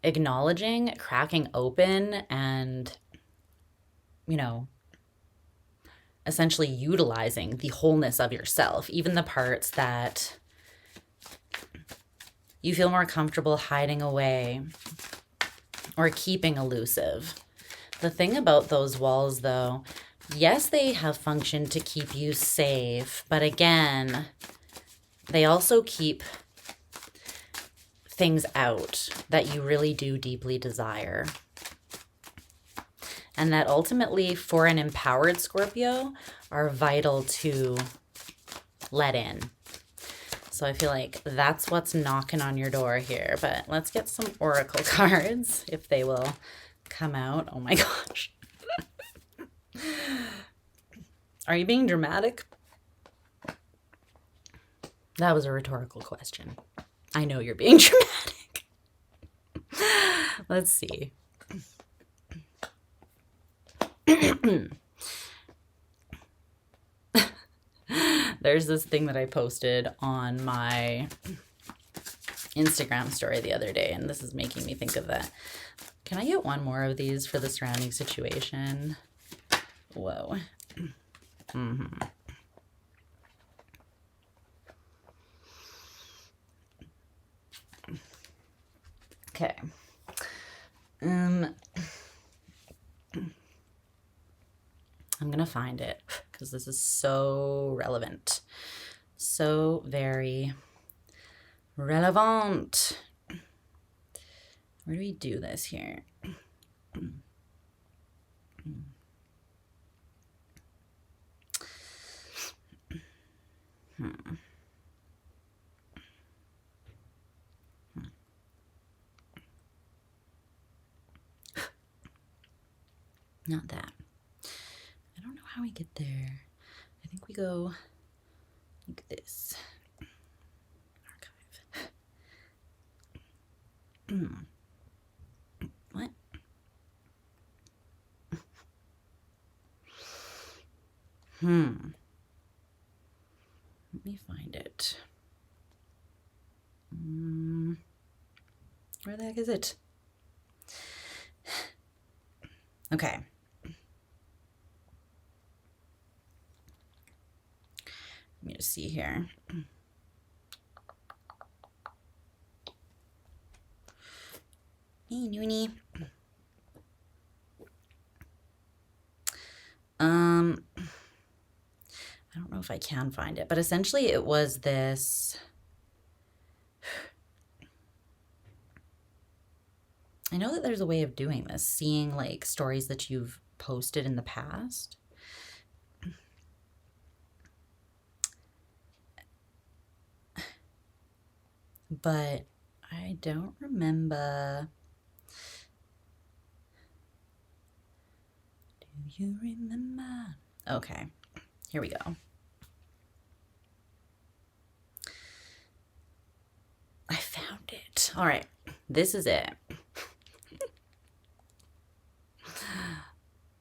acknowledging, cracking open, and, you know, essentially utilizing the wholeness of yourself, even the parts that you feel more comfortable hiding away or keeping elusive. The thing about those walls, though, yes, they have functioned to keep you safe, but again, they also keep things out that you really do deeply desire. And that ultimately, for an empowered Scorpio, are vital to let in. So I feel like that's what's knocking on your door here. But let's get some oracle cards, if they will come out. Oh my gosh. Are you being dramatic? That was a rhetorical question. I know you're being dramatic. Let's see. There's this thing that I posted on my Instagram story the other day, and this is making me think of that. Can I get one more of these for the surrounding situation? Whoa. Okay. I'm gonna find it because this is so relevant. So very relevant. Where do we do this here? Not that. I don't know how we get there. I think we go like this. Archive. What? Let me find it. Where the heck is it? Okay. Let me just see here. Hey, Noonie. I don't know if I can find it, but essentially it was this. I know that there's a way of doing this, seeing like stories that you've posted in the past. But I don't remember. Do you remember? Okay, here we go. I found it. All right, this is it.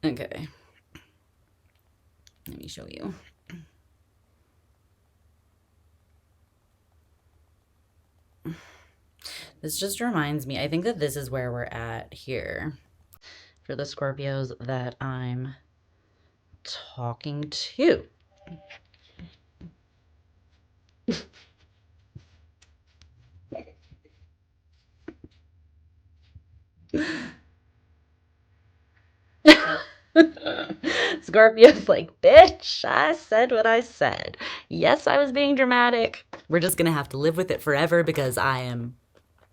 Okay, let me show you. This just reminds me, I think that this is where we're at here for the Scorpios that I'm talking to. Scorpio's like, bitch, I said what I said. Yes, I was being dramatic. We're just gonna have to live with it forever because I am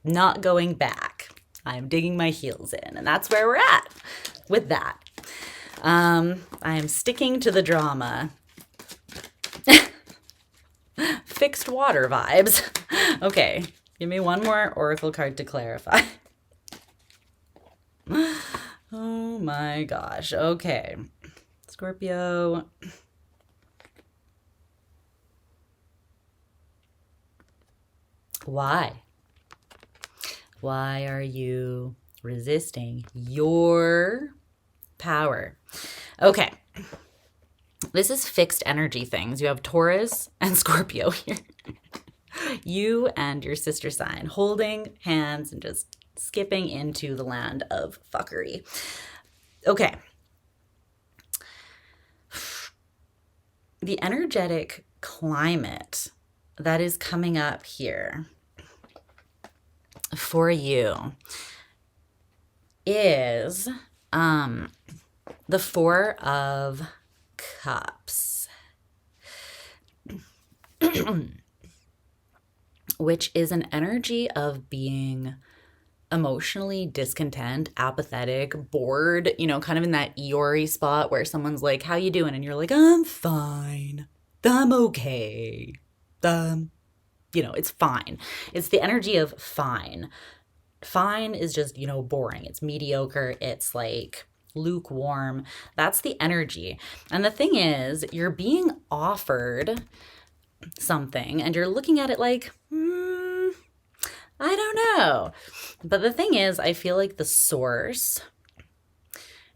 not going back. I'm digging my heels in, and that's where we're at with that. I am sticking to the drama. Fixed water vibes. Okay, give me one more oracle card to clarify. Oh my gosh. Okay. Scorpio. Why? Why are you resisting your power? Okay. This is fixed energy things. You have Taurus and Scorpio here. You and your sister sign holding hands and just skipping into the land of fuckery. Okay. The energetic climate that is coming up here for you is the Four of Cups, which is an energy of being emotionally discontent, apathetic, bored, you know, kind of in that Eeyore spot where someone's like, how you doing? And you're like, I'm fine. I'm okay. You know, it's fine. It's the energy of fine. Fine is just, you know, boring. It's mediocre. It's like lukewarm. That's the energy. And the thing is, you're being offered something and you're looking at it like, I don't know. But the thing is, I feel like the source,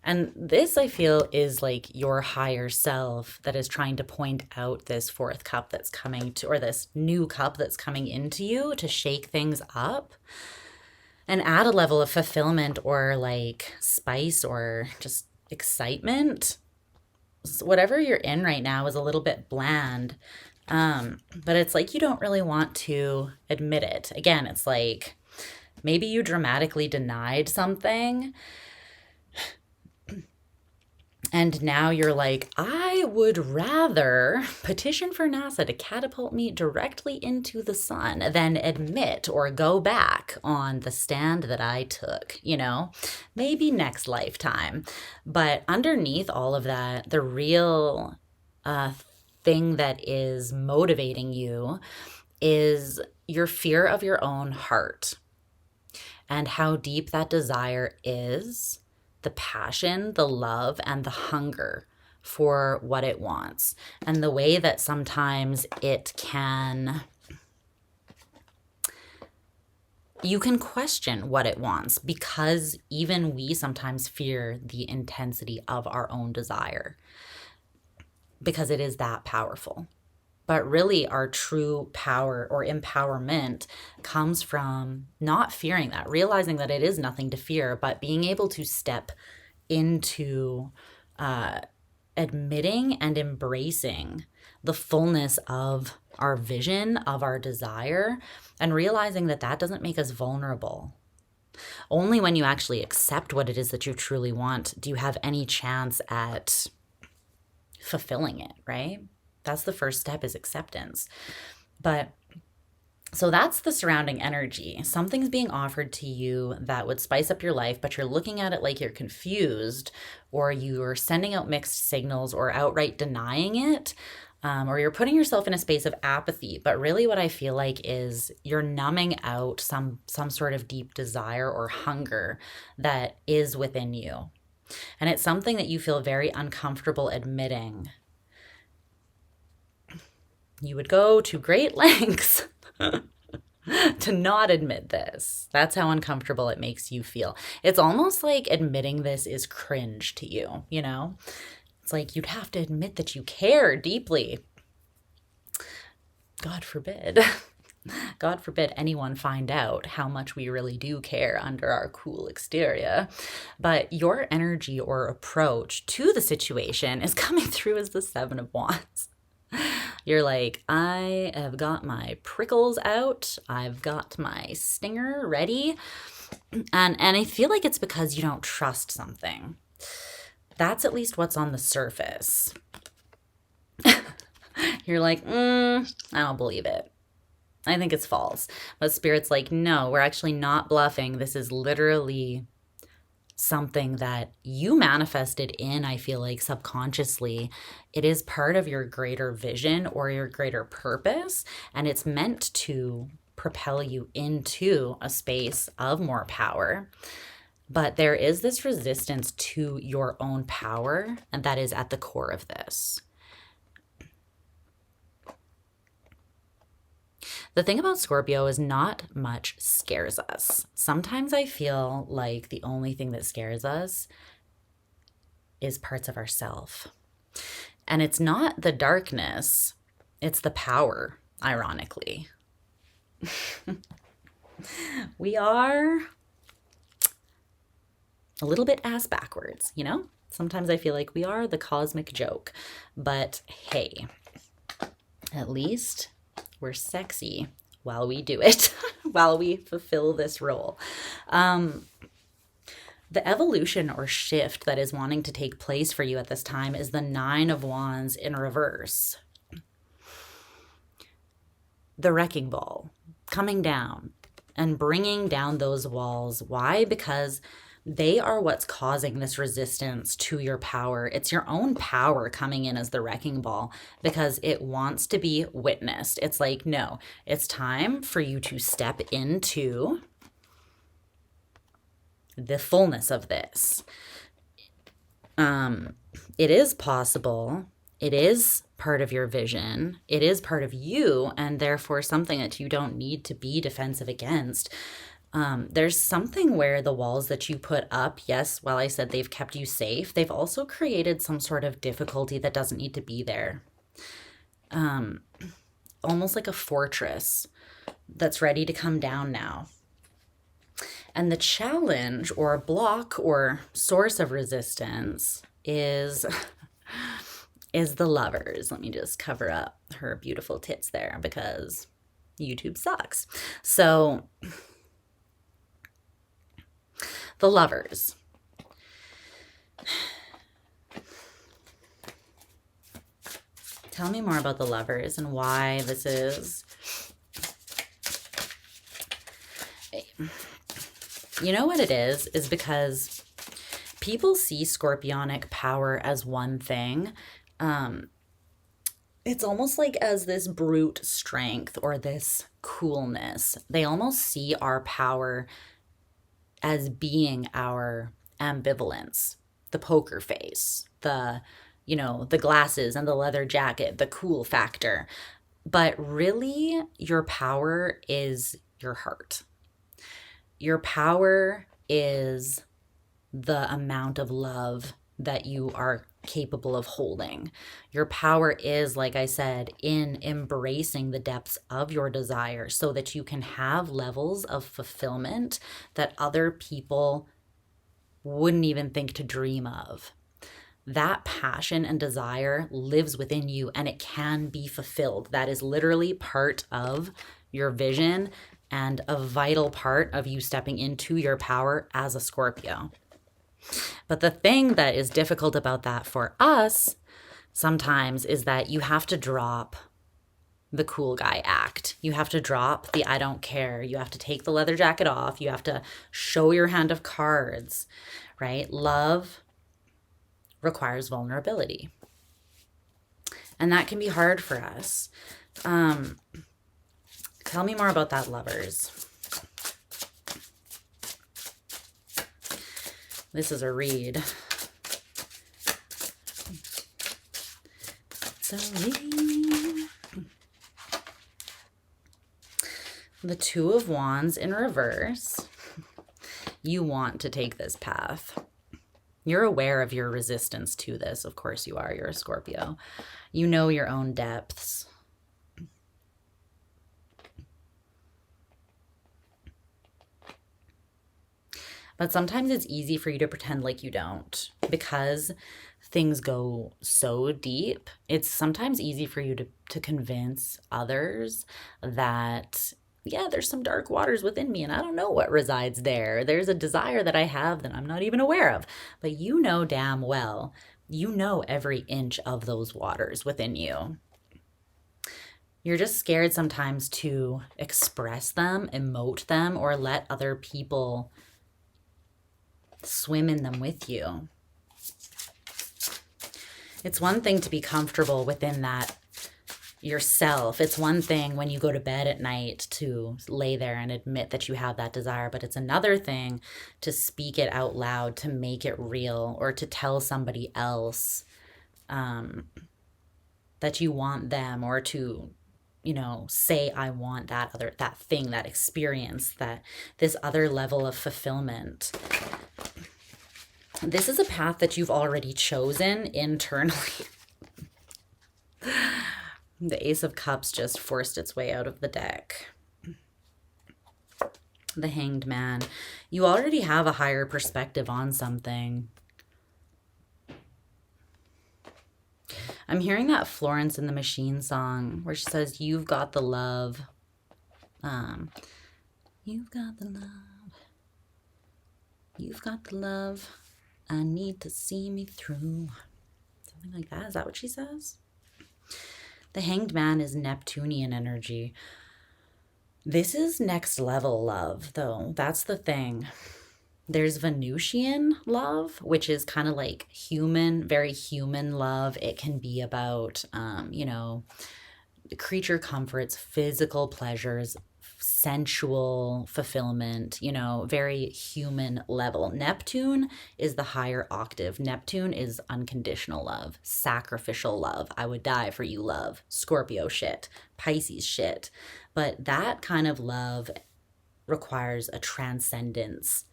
and this I feel is like your higher self that is trying to point out this fourth cup that's coming to, or this new cup that's coming into you to shake things up and add a level of fulfillment or like spice or just excitement. Whatever you're in right now is a little bit bland. But it's like you don't really want to admit it. Again, it's like maybe you dramatically denied something and now you're like, I would rather petition for NASA to catapult me directly into the sun than admit or go back on the stand that I took, you know? Maybe next lifetime. But underneath all of that, the real thing that is motivating you is your fear of your own heart and how deep that desire is, the passion, the love, and the hunger for what it wants. And the way that sometimes it can, you can question what it wants because even we sometimes fear the intensity of our own desire because it is that powerful. But really, our true power or empowerment comes from not fearing that, realizing that it is nothing to fear, but being able to step into admitting and embracing the fullness of our vision, of our desire, and realizing that that doesn't make us vulnerable. Only when you actually accept what it is that you truly want do you have any chance at fulfilling it, right? That's the first step, is acceptance. But so that's the surrounding energy. Something's being offered to you that would spice up your life, but you're looking at it like you're confused, or you're sending out mixed signals, or outright denying it, or you're putting yourself in a space of apathy. But really what I feel like is you're numbing out some sort of deep desire or hunger that is within you. And it's something that you feel very uncomfortable admitting. You would go to great lengths to not admit this. That's how uncomfortable it makes you feel. It's almost like admitting this is cringe to you, you know? It's like you'd have to admit that you care deeply. God forbid. God forbid anyone find out how much we really do care under our cool exterior. But your energy or approach to the situation is coming through as the Seven of Wands. You're like, I have got my prickles out. I've got my stinger ready. And I feel like it's because you don't trust something. That's at least what's on the surface. You're like, I don't believe it. I think it's false. But Spirit's like, no, we're actually not bluffing. This is literally something that you manifested in, I feel like, subconsciously. It is part of your greater vision or your greater purpose, and it's meant to propel you into a space of more power. But there is this resistance to your own power, and that is at the core of this. The thing about Scorpio is not much scares us. Sometimes I feel like the only thing that scares us is parts of ourself. And it's not the darkness, it's the power, ironically. We are a little bit ass backwards, you know? Sometimes I feel like we are the cosmic joke. But hey, at least we're sexy while we do it, while we fulfill this role. The evolution or shift that is wanting to take place for you at this time is the Nine of Wands in reverse. The wrecking ball coming down and bringing down those walls. Why? Because they are what's causing this resistance to your power. It's your own power coming in as the wrecking ball because it wants to be witnessed. It's like, no, it's time for you to step into the fullness of this. It is possible. It is part of your vision. It is part of you, and therefore something that you don't need to be defensive against. There's something where the walls that you put up, yes, while I said they've kept you safe, they've also created some sort of difficulty that doesn't need to be there. Almost like a fortress that's ready to come down now. And the challenge or block or source of resistance is the Lovers. Let me just cover up her beautiful tits there because YouTube sucks. So the Lovers. Tell me more about the Lovers and why this is. You know what it is because people see scorpionic power as one thing. It's almost like as this brute strength or this coolness. They almost see our power as being our ambivalence, the poker face, the glasses and the leather jacket, the cool factor. But really, your power is your heart. Your power is the amount of love that you are capable of holding. Your power is, like I said, in embracing the depths of your desire so that you can have levels of fulfillment that other people wouldn't even think to dream of. That passion and desire lives within you and it can be fulfilled. That is literally part of your vision. and a vital part of you stepping into your power as a Scorpio. But the thing that is difficult about that for us sometimes is that you have to drop the cool guy act. You have to drop the I don't care. You have to take the leather jacket off. You have to show your hand of cards, right? Love requires vulnerability. And that can be hard for us. Tell me more about that, lovers. This is a read. So the Two of Wands in reverse. You want to take this path. You're aware of your resistance to this. Of course you are. You're a Scorpio. You know your own depths. But sometimes it's easy for you to pretend like you don't, because things go so deep. It's sometimes easy for you to convince others that, yeah, there's some dark waters within me and I don't know what resides there. There's a desire that I have that I'm not even aware of. But you know damn well, you know every inch of those waters within you. You're just scared sometimes to express them, emote them, or let other people swim in them with you. It's one thing to be comfortable within that yourself. It's one thing when you go to bed at night to lay there and admit that you have that desire, but it's another thing to speak it out loud, to make it real, or to tell somebody else that you want them, or to, you know, say, I want that thing, that experience, that this other level of fulfillment. This is a path that you've already chosen internally. The Ace of Cups just forced its way out of the deck. The Hanged Man. You already have a higher perspective on something. I'm hearing that Florence and the Machine song where she says, you've got the love. You've got the love. You've got the love. I need to see me through. Something like that. Is that what she says? The Hanged Man is Neptunian energy. This is next level love, though. That's the thing. There's Venusian love, which is kind of like human, very human love. It can be about, you know, creature comforts, physical pleasures, sensual fulfillment, you know, very human level. Neptune is the higher octave. Neptune is unconditional love, sacrificial love. I would die for you love. Scorpio shit, Pisces shit. But that kind of love requires a transcendence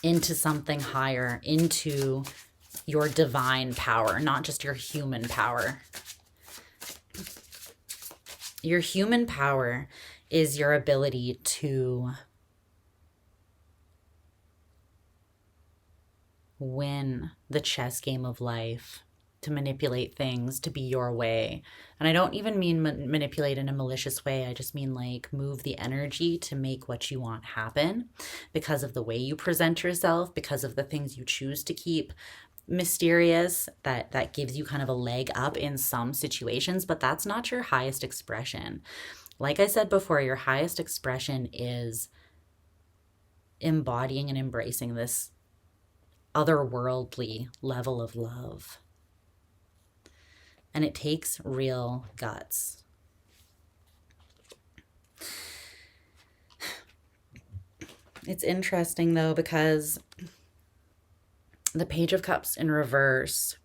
into something higher, into your divine power, not just your human power. Your human power is your ability to win the chess game of life, to manipulate things, to be your way. And I don't even mean manipulate in a malicious way. I just mean like move the energy to make what you want happen because of the way you present yourself, because of the things you choose to keep mysterious, that gives you kind of a leg up in some situations, but that's not your highest expression. Like I said before, your highest expression is embodying and embracing this otherworldly level of love. And it takes real guts. It's interesting though, because the Page of Cups in reverse,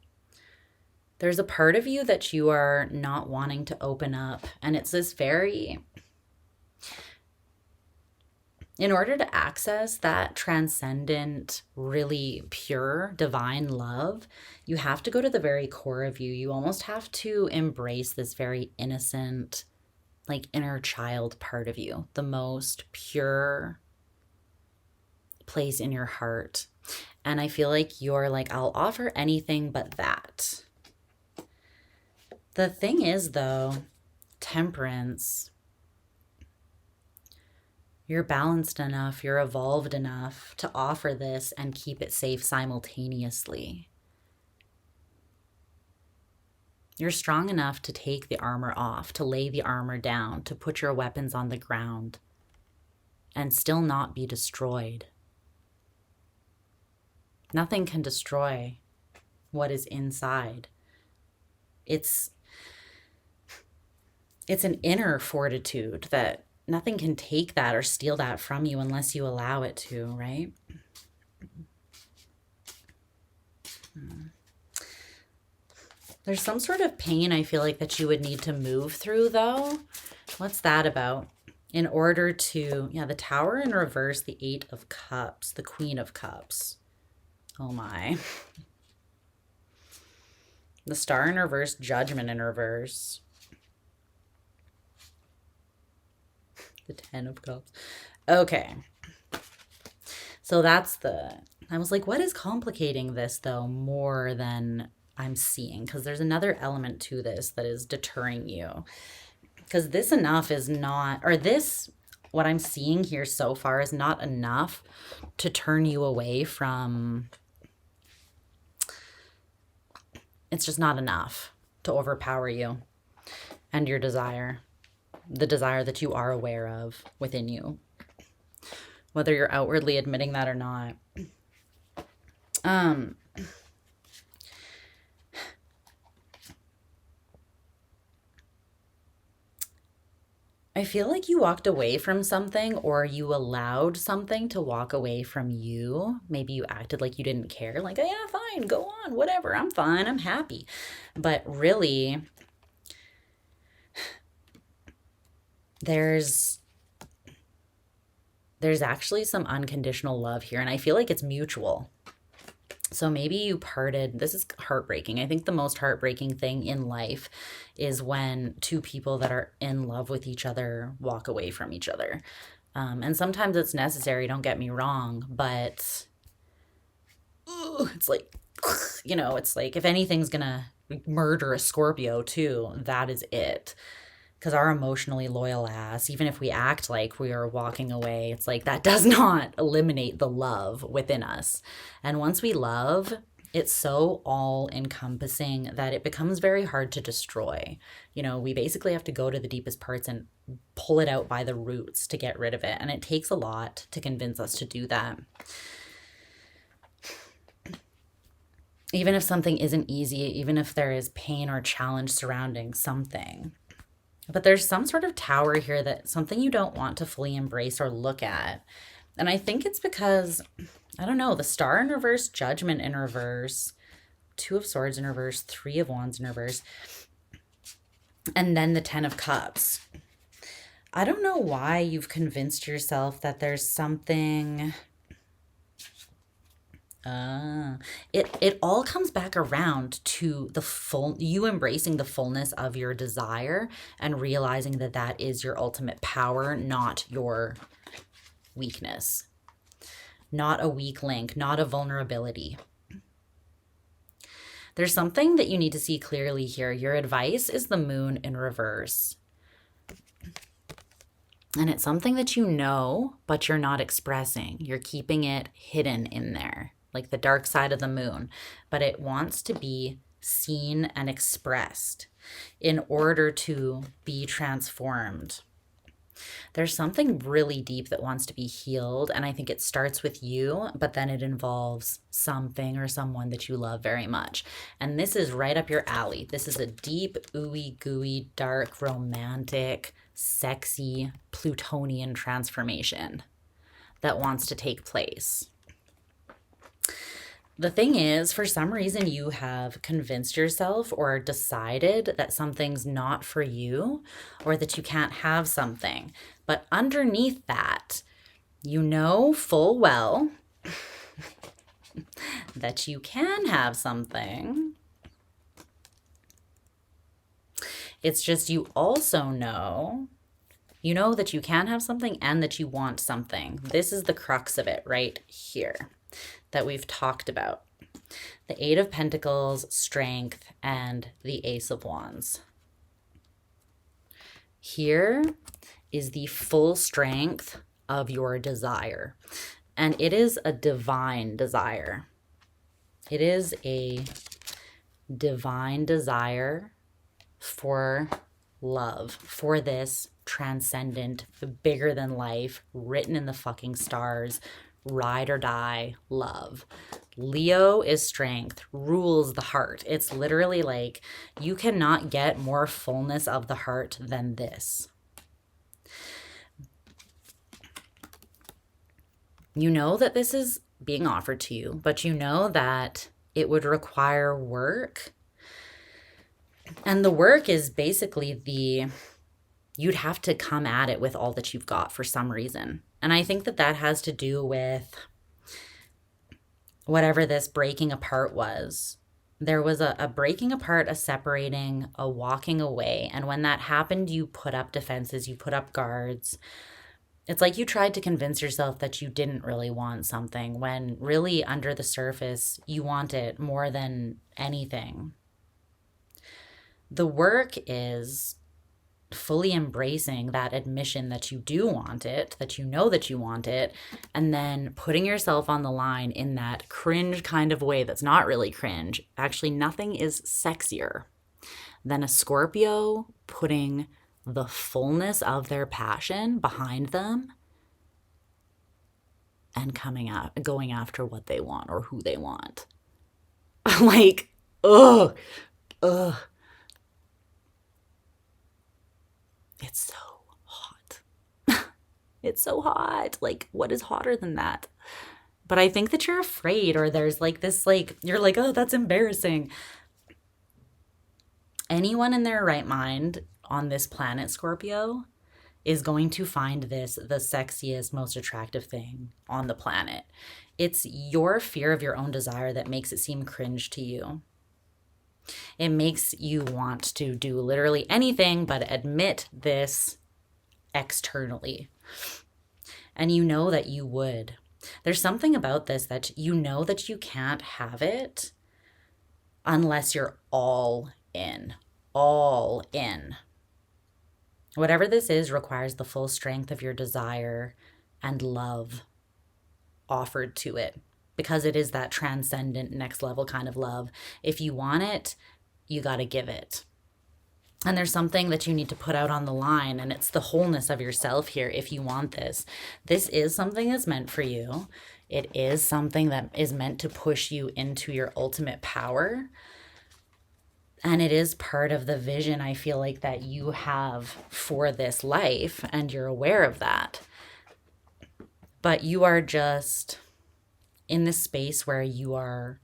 there's a part of you that you are not wanting to open up. And it's this very, in order to access that transcendent, really pure, divine love, you have to go to the very core of you. You almost have to embrace this very innocent, like inner child part of you, the most pure place in your heart. And I feel like you're like, I'll offer anything but that. The thing is, though, Temperance, You're balanced enough, you're evolved enough to offer this and keep it safe simultaneously. You're strong enough to take the armor off, to lay the armor down, to put your weapons on the ground and still not be destroyed. Nothing can destroy what is inside. It's an inner fortitude that nothing can take that or steal that from you unless you allow it to, right? There's some sort of pain I feel like that you would need to move through though. What's that about? In order to, yeah, the Tower in reverse, the 8 of Cups, the Queen of Cups. Oh my. The Star in reverse, Judgment in reverse. The 10 of Cups. Okay. So that's I was like, what is complicating this though more than I'm seeing? Because there's another element to this that is deterring you. Because this enough is not, or this, what I'm seeing here so far is not enough to turn you away from, it's just not enough to overpower you and your desire, the desire that you are aware of within you, whether you're outwardly admitting that or not. I feel like you walked away from something, or you allowed something to walk away from you. Maybe you acted like you didn't care, like, oh, yeah, fine, go on, whatever, I'm fine, I'm happy. But really, there's actually some unconditional love here, and I feel like it's mutual. So maybe you parted. This is heartbreaking. I think the most heartbreaking thing in life is when two people that are in love with each other walk away from each other. And sometimes it's necessary, don't get me wrong, but it's like, you know, it's like if anything's gonna murder a Scorpio too, that is it. Because our emotionally loyal ass, even if we act like we are walking away, it's like that does not eliminate the love within us. And once we love, it's so all-encompassing that it becomes very hard to destroy. You know, we basically have to go to the deepest parts and pull it out by the roots to get rid of it. And it takes a lot to convince us to do that. Even if something isn't easy, even if there is pain or challenge surrounding something. But there's some sort of tower here, that something you don't want to fully embrace or look at. And I think it's because, I don't know, the Star in reverse, Judgment in reverse, 2 of Swords in reverse, 3 of Wands in reverse, and then the 10 of Cups. I don't know why you've convinced yourself that there's something... It all comes back around to you embracing the fullness of your desire and realizing that that is your ultimate power, not your weakness, not a weak link, not a vulnerability. There's something that you need to see clearly here. Your advice is the Moon in reverse. And it's something that you know, but you're not expressing. You're keeping it hidden in there, like the dark side of the moon, but it wants to be seen and expressed in order to be transformed. There's something really deep that wants to be healed, and I think it starts with you, but then it involves something or someone that you love very much. And this is right up your alley. This is a deep, ooey gooey, dark, romantic, sexy, Plutonian transformation that wants to take place. The thing is, for some reason, you have convinced yourself or decided that something's not for you, or that you can't have something. But underneath that, you know full well that you can have something. It's just you also know, that you can have something and that you want something. This is the crux of it right here that we've talked about. The 8 of Pentacles, Strength, and the Ace of Wands. Here is the full strength of your desire. And it is a divine desire. It is a divine desire for love, for this transcendent, bigger than life, written in the fucking stars, ride or die love. Leo is strength, rules the heart. It's literally like you cannot get more fullness of the heart than this. You know that this is being offered to you, but you know that it would require work. And the work is basically you'd have to come at it with all that you've got for some reason. And I think that that has to do with whatever this breaking apart was. There was a breaking apart, a separating, a walking away. And when that happened, you put up defenses, you put up guards. It's like you tried to convince yourself that you didn't really want something when really under the surface, you want it more than anything. The work is fully embracing that admission that you do want it, that you know that you want it, and then putting yourself on the line in that cringe kind of way that's not really cringe. Actually, nothing is sexier than a Scorpio putting the fullness of their passion behind them and going after what they want or who they want. Like, ugh. It's so hot. It's so hot. Like, what is hotter than that? But I think that you're afraid, or there's like this, like, you're like, oh, that's embarrassing. Anyone in their right mind on this planet, Scorpio, is going to find this the sexiest, most attractive thing on the planet. It's your fear of your own desire that makes it seem cringe to you. It makes you want to do literally anything but admit this externally. And you know that you would. There's something about this that you know that you can't have it unless you're all in. All in. Whatever this is requires the full strength of your desire and love offered to it, because it is that transcendent next level kind of love. If you want it, you got to give it. And there's something that you need to put out on the line, and it's the wholeness of yourself here. If you want this, this is something that's meant for you. It is something that is meant to push you into your ultimate power. And it is part of the vision, I feel like, that you have for this life, and you're aware of that. But you are just in this space where you are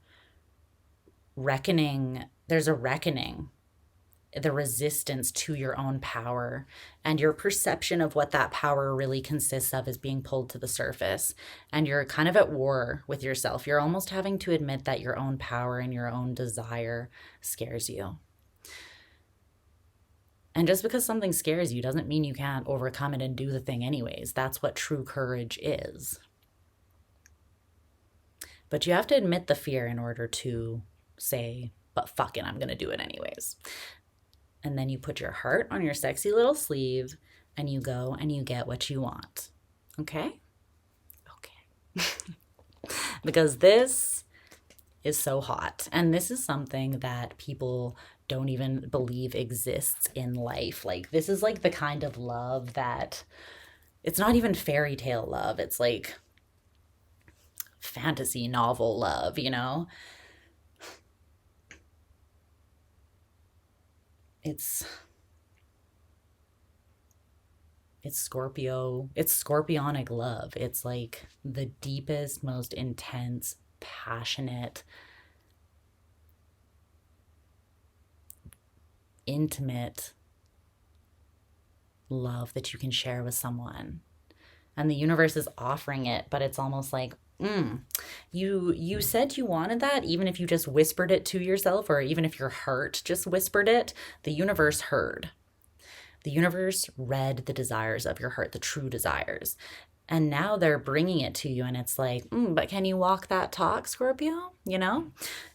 reckoning. There's a reckoning, the resistance to your own power, and your perception of what that power really consists of is being pulled to the surface. And you're kind of at war with yourself. You're almost having to admit that your own power and your own desire scares you. And just because something scares you doesn't mean you can't overcome it and do the thing anyways. That's what true courage is. But you have to admit the fear in order to say, but fuck it, I'm going to do it anyways. And then you put your heart on your sexy little sleeve and you go and you get what you want. Okay? Okay. Because this is so hot. And this is something that people don't even believe exists in life. Like, this is like the kind of love that it's not even fairy tale love. It's like fantasy novel love, you know? It's Scorpio. It's scorpionic love. It's like the deepest, most intense, passionate, intimate love that you can share with someone. And the universe is offering it, but it's almost like, you said you wanted that, even if you just whispered it to yourself, or even if your heart just whispered it, the universe heard. The universe read the desires of your heart, the true desires. And now they're bringing it to you, and it's like, but can you walk that talk, Scorpio? You know?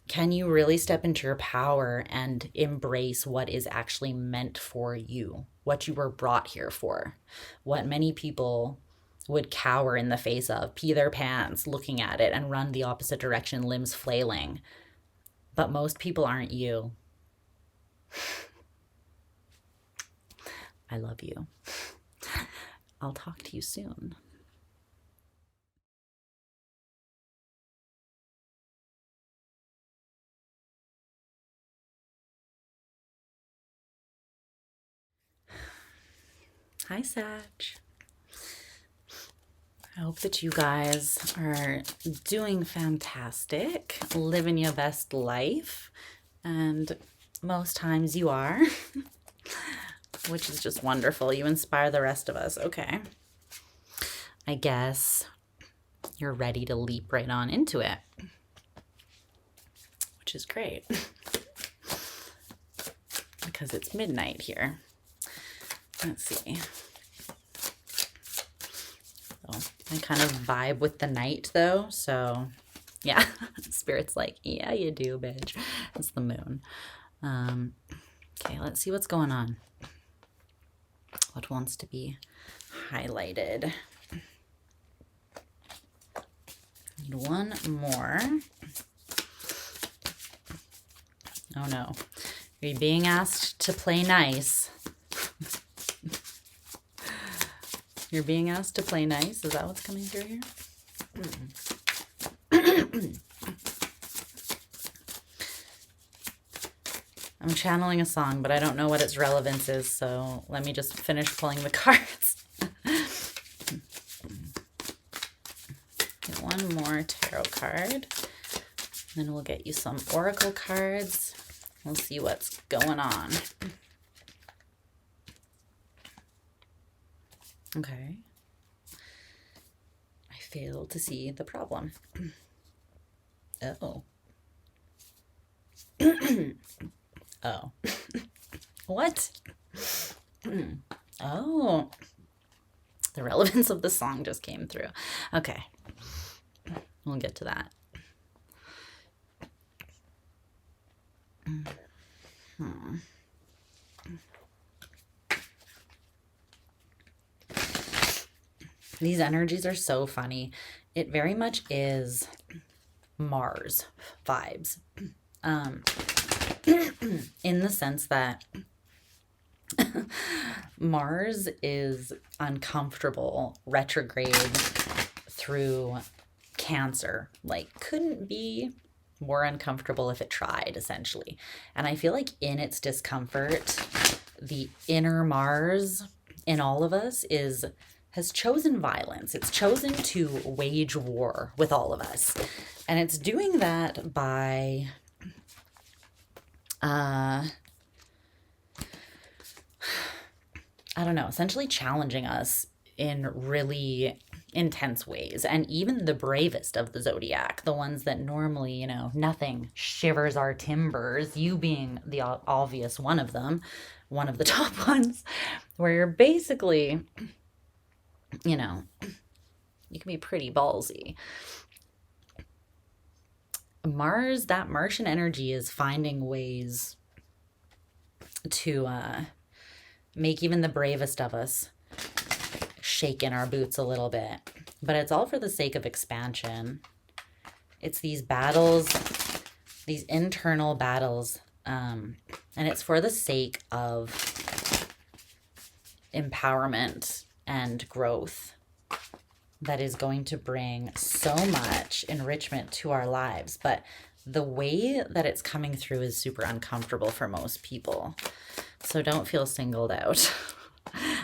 Can you really step into your power and embrace what is actually meant for you, what you were brought here for, what many people would cower in the face of, pee their pants looking at it, and run the opposite direction, limbs flailing. But most people aren't you. I love you. I'll talk to you soon. Hi, Sag. I hope that you guys are doing fantastic, living your best life, and most times you are, which is just wonderful. You inspire the rest of us. Okay. I guess you're ready to leap right on into it, which is great because it's midnight here. Let's see. So I kind of vibe with the night though. So yeah, Spirit's like, yeah, you do, bitch. It's the moon. Okay, let's see what's going on. What wants to be highlighted? Need one more. Oh no. You're being asked to play nice. You're being asked to play nice? Is that what's coming through here? I'm channeling a song, but I don't know what its relevance is, so let me just finish pulling the cards. Get one more tarot card. Then we'll get you some oracle cards. We'll see what's going on. Okay. I failed to see the problem. Oh. Oh. What? Oh. The relevance of the song just came through. Okay. We'll get to that. These energies are so funny. It very much is Mars vibes. In the sense that Mars is uncomfortable, retrograde through Cancer. Like, couldn't be more uncomfortable if it tried, essentially. And I feel like in its discomfort, the inner Mars in all of us has chosen violence. It's chosen to wage war with all of us. And it's doing that by I don't know, essentially challenging us in really intense ways. And even the bravest of the zodiac, the ones that normally, you know, nothing shivers our timbers, you being the obvious one of them, one of the top ones, where you're basically, you know, you can be pretty ballsy. Mars, that Martian energy is finding ways to make even the bravest of us shake in our boots a little bit. But it's all for the sake of expansion. It's these battles, these internal battles, and it's for the sake of empowerment and growth that is going to bring so much enrichment to our lives. But the way that it's coming through is super uncomfortable for most people. So don't feel singled out.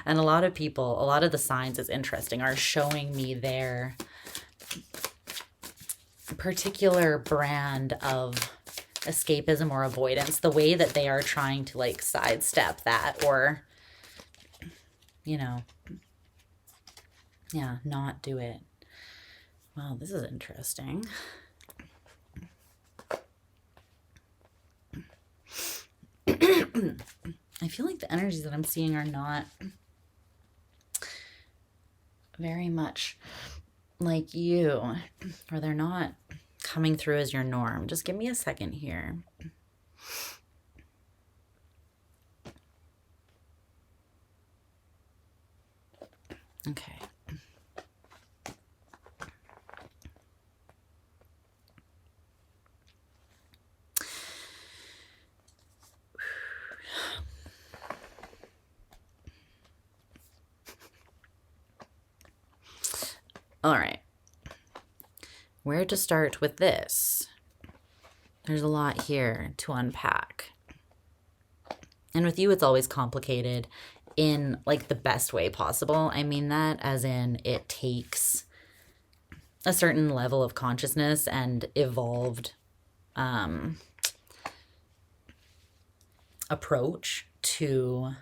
And a lot of people, a lot of the signs, it's interesting, are showing me their particular brand of escapism or avoidance, the way that they are trying to like sidestep that, or, you know, yeah, not do it. Wow, this is interesting. I feel like the energies that I'm seeing are not very much like you, or they're not coming through as your norm. Just give me a second here. Okay. All right. Where to start with this? There's a lot here to unpack. And with you, it's always complicated in like the best way possible. I mean that as in it takes a certain level of consciousness and evolved approach to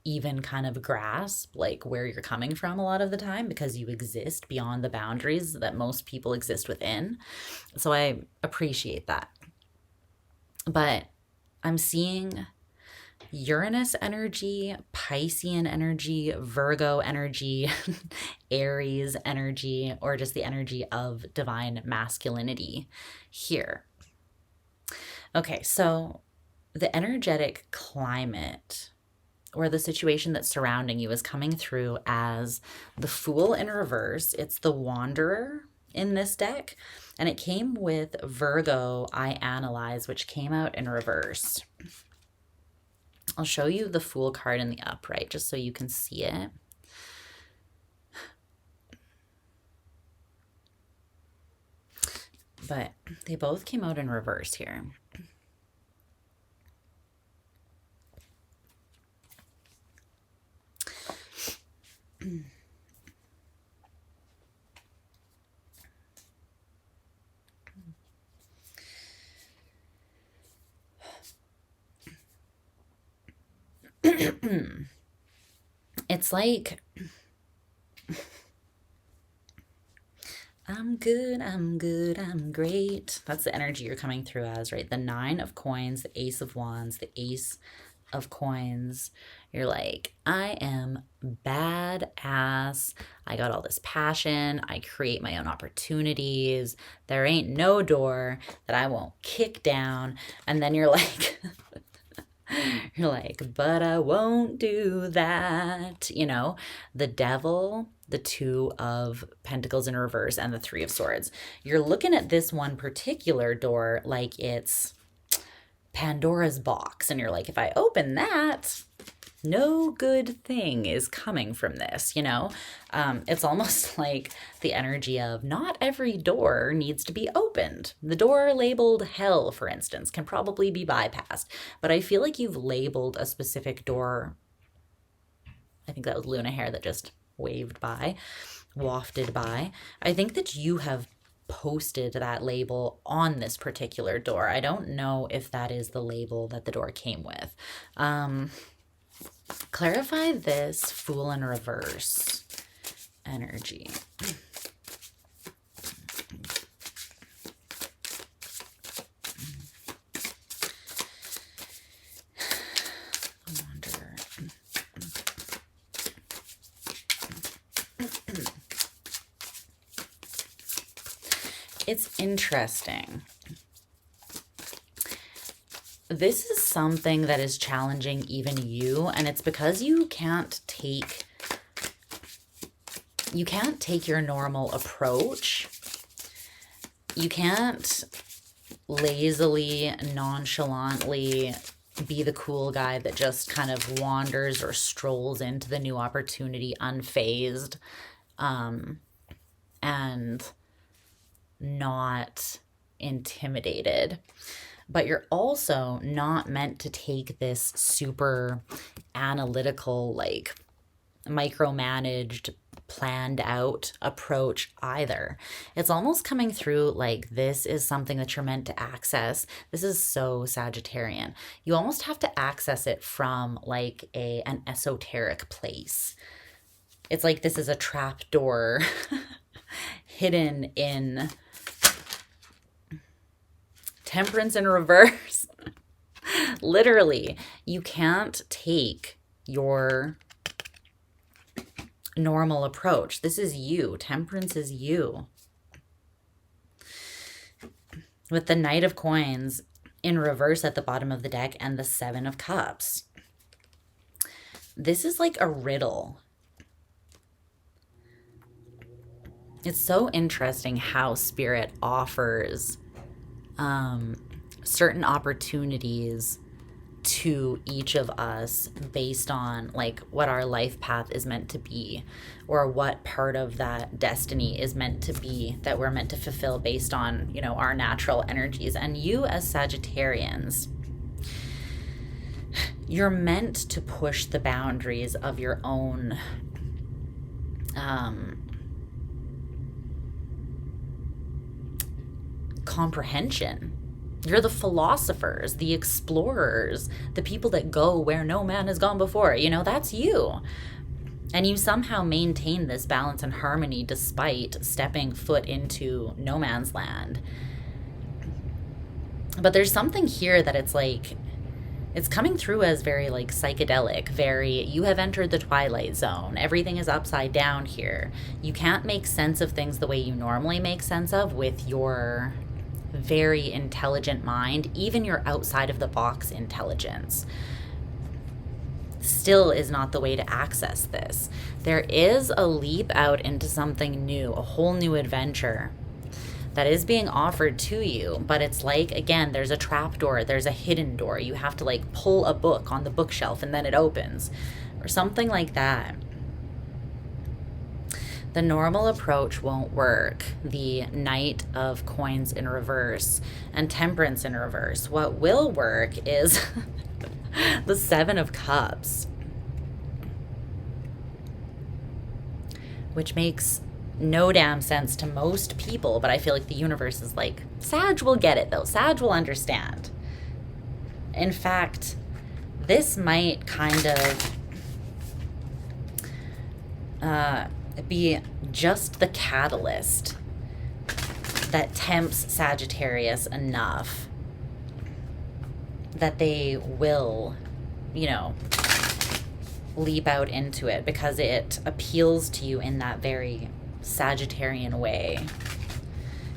even kind of grasp like where you're coming from a lot of the time, because you exist beyond the boundaries that most people exist within. So I appreciate that. But I'm seeing Uranus energy, Piscean energy, Virgo energy, Aries energy, or just the energy of divine masculinity here. Okay, so the energetic climate or the situation that's surrounding you is coming through as the Fool in reverse. It's the Wanderer in this deck, and it came with Virgo, I Analyze, which came out in reverse. I'll show you the Fool card in the upright just so you can see it. But they both came out in reverse here. It's like, I'm good, I'm good, I'm great. That's the energy you're coming through as, right? The 9 of coins, the Ace of Wands, the Ace of Coins. You're like, I am badass. I got all this passion. I create my own opportunities. There ain't no door that I won't kick down. And then you're like, you're like, but I won't do that. You know, the Devil, the 2 of Pentacles in reverse, and the 3 of Swords. You're looking at this one particular door like it's Pandora's box. And you're like, if I open that, no good thing is coming from this, you know? It's almost like the energy of not every door needs to be opened. The door labeled hell, for instance, can probably be bypassed. But I feel like you've labeled a specific door. I think that was Luna Hair that just waved by, wafted by. I think that you have posted that label on this particular door. I don't know if that is the label that the door came with. Clarify this Fool in reverse energy. Wanderer. It's interesting. This is something that is challenging even you, and it's because you can't take your normal approach. You can't lazily, nonchalantly be the cool guy that just kind of wanders or strolls into the new opportunity unfazed, and not intimidated. But you're also not meant to take this super analytical, like micromanaged, planned out approach either. It's almost coming through like this is something that you're meant to access. This is so Sagittarian. You almost have to access it from like an esoteric place. It's like this is a trap door hidden in Temperance in reverse. Literally, you can't take your normal approach. This is you. Temperance is you. With the Knight of Coins in reverse at the bottom of the deck and the 7 of Cups. This is like a riddle. It's so interesting how Spirit offers certain opportunities to each of us based on like what our life path is meant to be, or what part of that destiny is meant to be that we're meant to fulfill based on, you know, our natural energies. And you as Sagittarians, you're meant to push the boundaries of your own comprehension. You're the philosophers, the explorers, the people that go where no man has gone before. You know, that's you. And you somehow maintain this balance and harmony despite stepping foot into no man's land. But there's something here that it's like, it's coming through as very like psychedelic, very, you have entered the twilight zone. Everything is upside down here. You can't make sense of things the way you normally make sense of with your very intelligent mind. Even your outside of the box intelligence still is not the way to access this. There is a leap out into something new, a whole new adventure that is being offered to you, but it's like, again, there's a trap door, there's a hidden door. You have to like pull a book on the bookshelf and then it opens, or something like that. The normal approach won't work. The Knight of Coins in reverse and Temperance in reverse. What will work is the Seven of Cups, which makes no damn sense to most people, but I feel like the universe is like, Sag will get it though. Sag will understand. In fact, this might kind of be just the catalyst that tempts Sagittarius enough that they will, you know, leap out into it, because it appeals to you in that very Sagittarian way.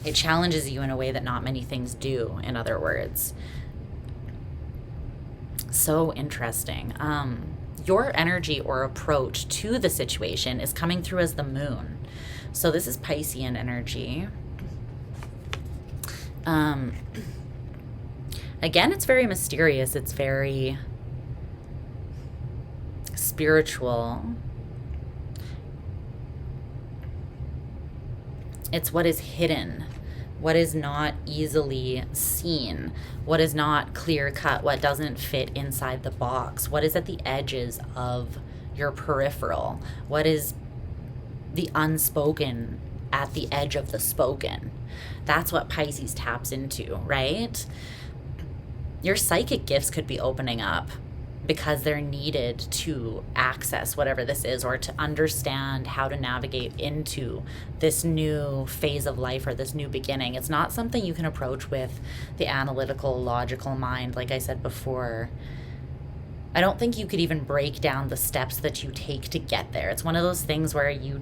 It challenges you in a way that not many things do, in other words. So interesting. Your energy or approach to the situation is coming through as the moon. So this is Piscean energy. Again, it's very mysterious. It's very spiritual. It's what is hidden, what is not easily seen, what is not clear cut, what doesn't fit inside the box, what is at the edges of your peripheral, what is the unspoken at the edge of the spoken. That's what Pisces taps into, right? Your psychic gifts could be opening up because they're needed to access whatever this is, or to understand how to navigate into this new phase of life or this new beginning. It's not something you can approach with the analytical, logical mind. Like I said before, I don't think you could even break down the steps that you take to get there. It's one of those things where you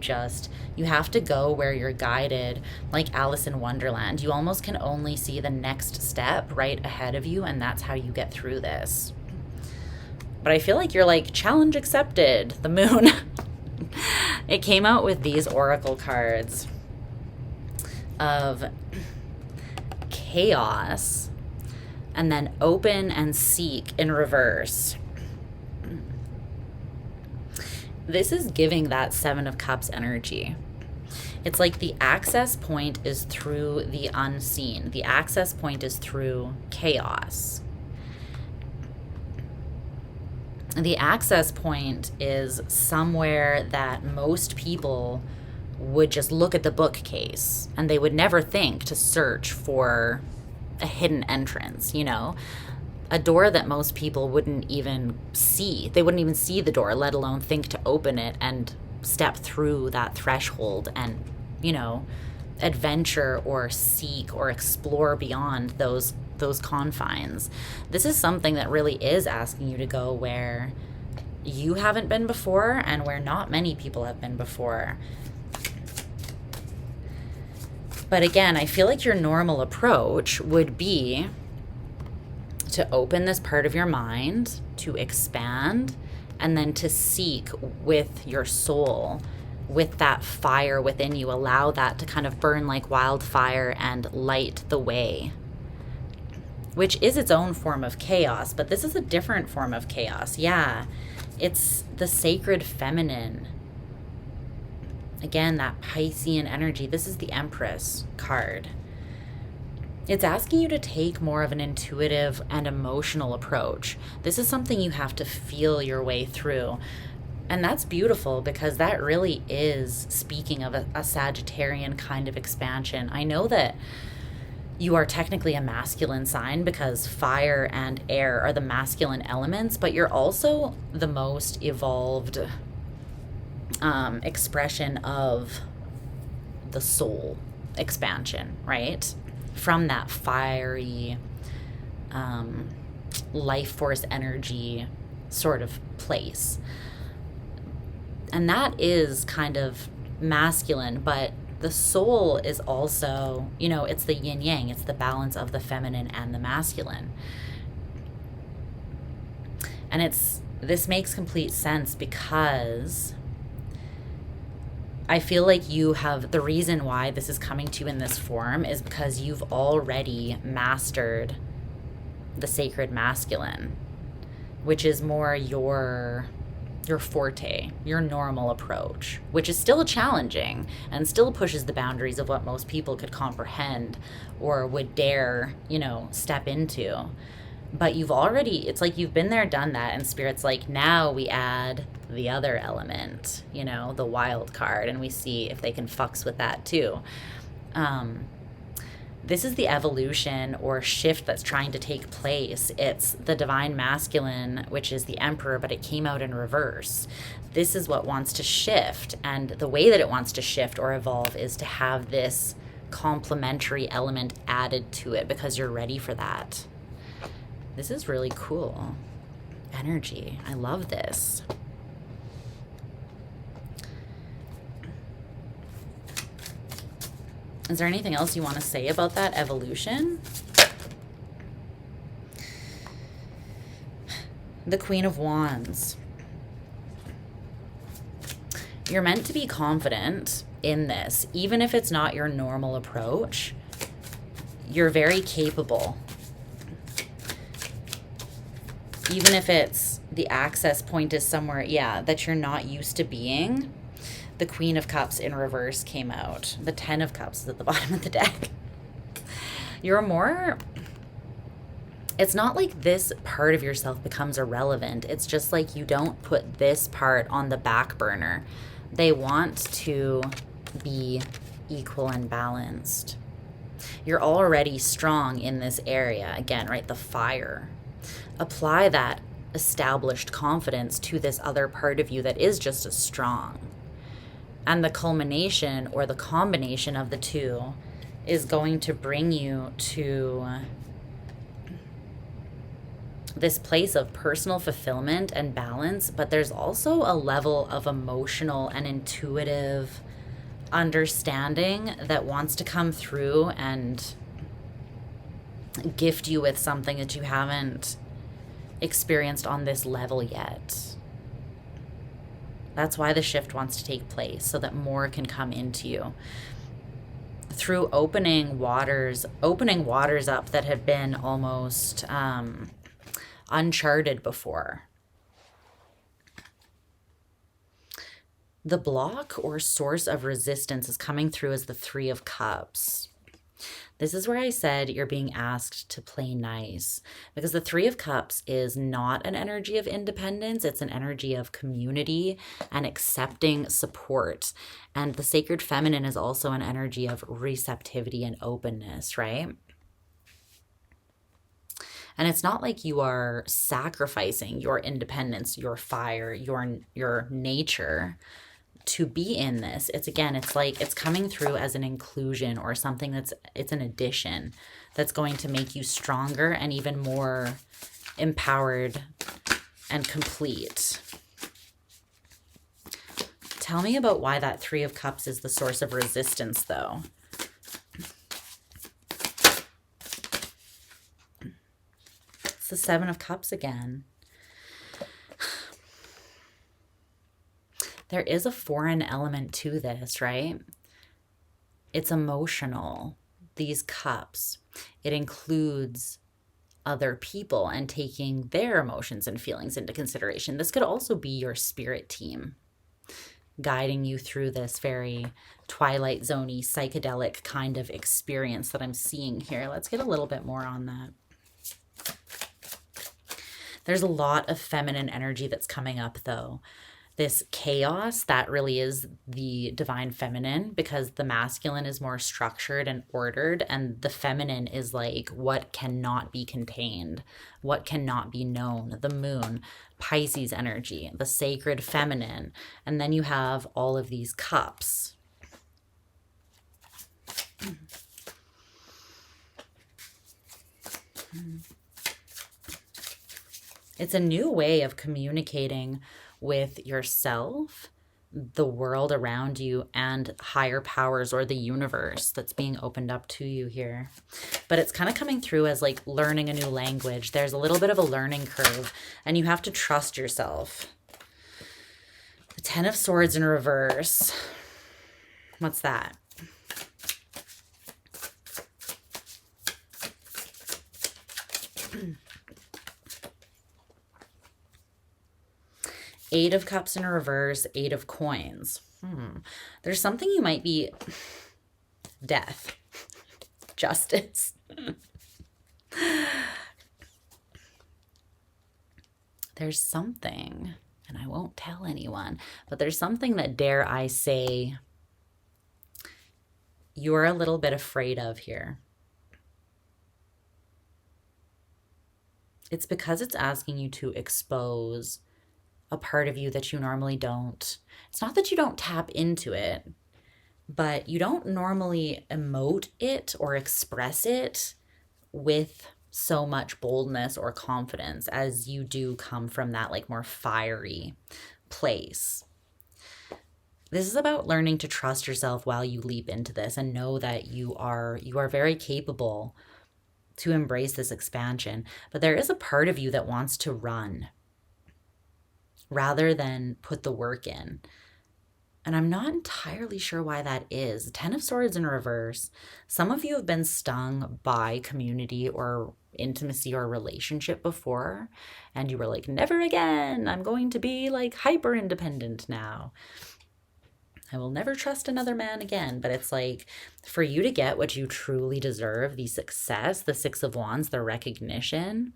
have to go where you're guided, like Alice in Wonderland. You almost can only see the next step right ahead of you, and that's how you get through this. But I feel like you're like, challenge accepted, the moon. It came out with these oracle cards of chaos and then open and seek in reverse. This is giving that Seven of Cups energy. It's like the access point is through the unseen. The access point is through chaos. The access point is somewhere that most people would just look at the bookcase and they would never think to search for a hidden entrance, you know? A door that most people wouldn't even see. They wouldn't even see the door, let alone think to open it and step through that threshold and, you know, adventure or seek or explore beyond those confines. This is something that really is asking you to go where you haven't been before and where not many people have been before. But again, I feel like your normal approach would be to open this part of your mind, to expand, and then to seek with your soul, with that fire within you. Allow that to kind of burn like wildfire and light the way. which is its own form of chaos, but this is a different form of chaos. Yeah, it's the sacred feminine. Again, that Piscean energy. This is the Empress card. It's asking you to take more of an intuitive and emotional approach. This is something you have to feel your way through. And that's beautiful, because that really is speaking of a Sagittarian kind of expansion. I know that you are technically a masculine sign because fire and air are the masculine elements, but you're also the most evolved expression of the soul expansion, right? From that fiery life force energy sort of place. And that is kind of masculine, but the soul is also, you know, it's the yin yang, it's the balance of the feminine and the masculine. And this makes complete sense, because I feel like you have, the reason why this is coming to you in this form is because you've already mastered the sacred masculine, which is more your forte, your normal approach, which is still challenging and still pushes the boundaries of what most people could comprehend or would dare, you know, step into. But you've already, it's like you've been there, done that, and Spirit's like, now we add the other element, you know, the wild card, and we see if they can fucks with that too. This is the evolution or shift that's trying to take place. It's the divine masculine, which is the Emperor, but it came out in reverse. This is what wants to shift, and the way that it wants to shift or evolve is to have this complementary element added to it, because you're ready for that. This is really cool energy. I love this. Is there anything else you want to say about that evolution? The Queen of Wands. You're meant to be confident in this, even if it's not your normal approach. You're very capable. Even if it's the access point is somewhere, yeah, that you're not used to being. The Queen of Cups in reverse came out. The 10 of Cups is at the bottom of the deck. You're more, it's not like this part of yourself becomes irrelevant. It's just like you don't put this part on the back burner. They want to be equal and balanced. You're already strong in this area. Again, right, the fire. Apply that established confidence to this other part of you that is just as strong. And the culmination or the combination of the two is going to bring you to this place of personal fulfillment and balance, but there's also a level of emotional and intuitive understanding that wants to come through and gift you with something that you haven't experienced on this level yet. That's why the shift wants to take place, so that more can come into you through opening waters up that have been almost uncharted before. The block or source of resistance is coming through as the 3 of Cups. This is where I said you're being asked to play nice, because the 3 of Cups is not an energy of independence. It's an energy of community and accepting support. And the sacred feminine is also an energy of receptivity and openness, right? And it's not like you are sacrificing your independence, your fire, your nature to be in this. It's again, it's like it's coming through as an inclusion or something it's an addition that's going to make you stronger and even more empowered and complete. Tell me about why that 3 of Cups is the source of resistance, though. It's the 7 of Cups again. There is a foreign element to this, right? It's emotional. These cups. It includes other people and taking their emotions and feelings into consideration. This could also be your spirit team guiding you through this very Twilight Zone-y, psychedelic kind of experience that I'm seeing here. Let's get a little bit more on that. There's a lot of feminine energy that's coming up, though. This chaos, that really is the divine feminine, because the masculine is more structured and ordered, and the feminine is like what cannot be contained, what cannot be known. The moon, Pisces energy, the sacred feminine, and then you have all of these cups. It's a new way of communicating with yourself, the world around you, and higher powers or the universe that's being opened up to you here. But it's kind of coming through as like learning a new language. There's a little bit of a learning curve, and you have to trust yourself. The Ten of Swords in reverse. What's that? Eight of Cups in reverse, Eight of Coins. There's something you might be... Death. Justice. There's something, and I won't tell anyone, but there's something that, dare I say, you're a little bit afraid of here. It's because it's asking you to expose a part of you that you normally don't. It's not that you don't tap into it, but you don't normally emote it or express it with so much boldness or confidence as you do come from that like more fiery place. This is about learning to trust yourself while you leap into this and know that you are very capable to embrace this expansion. But there is a part of you that wants to run rather than put the work in. And I'm not entirely sure why that is. Ten of Swords in reverse. Some of you have been stung by community or intimacy or relationship before, and you were like, never again. I'm going to be like hyper independent now. I will never trust another man again. But it's like, for you to get what you truly deserve, the success, the Six of Wands, the recognition,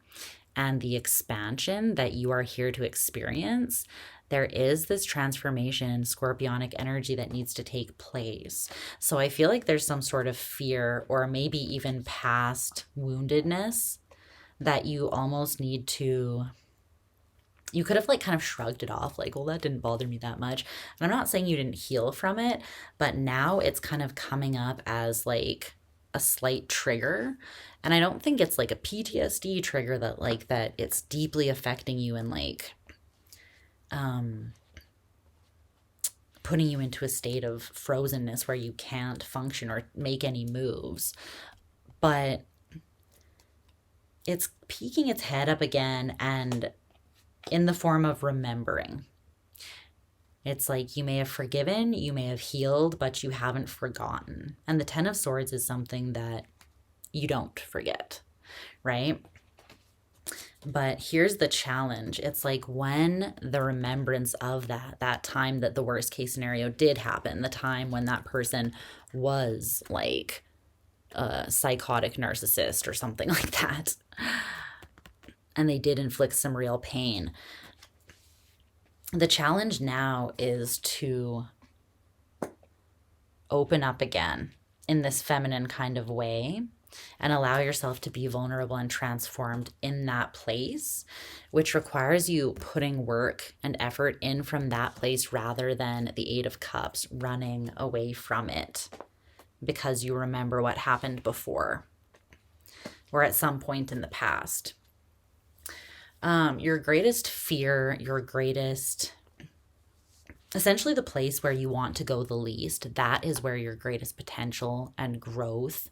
and the expansion that you are here to experience, there is this transformation, scorpionic energy that needs to take place. So I feel like there's some sort of fear or maybe even past woundedness that you almost need to... You could have like kind of shrugged it off, like, well, that didn't bother me that much. And I'm not saying you didn't heal from it, but now it's kind of coming up as like a slight trigger. And I don't think it's like a PTSD trigger that it's deeply affecting you and like putting you into a state of frozenness where you can't function or make any moves. But it's peeking its head up again, and in the form of remembering. It's like you may have forgiven, you may have healed, but you haven't forgotten. And the Ten of Swords is something that you don't forget, right? But here's the challenge. It's like when the remembrance of that time that the worst case scenario did happen, the time when that person was like a psychotic narcissist or something like that, and they did inflict some real pain. The challenge now is to open up again in this feminine kind of way and allow yourself to be vulnerable and transformed in that place, which requires you putting work and effort in from that place rather than the Eight of Cups running away from it because you remember what happened before or at some point in the past. Your greatest fear, essentially the place where you want to go the least, that is where your greatest potential and growth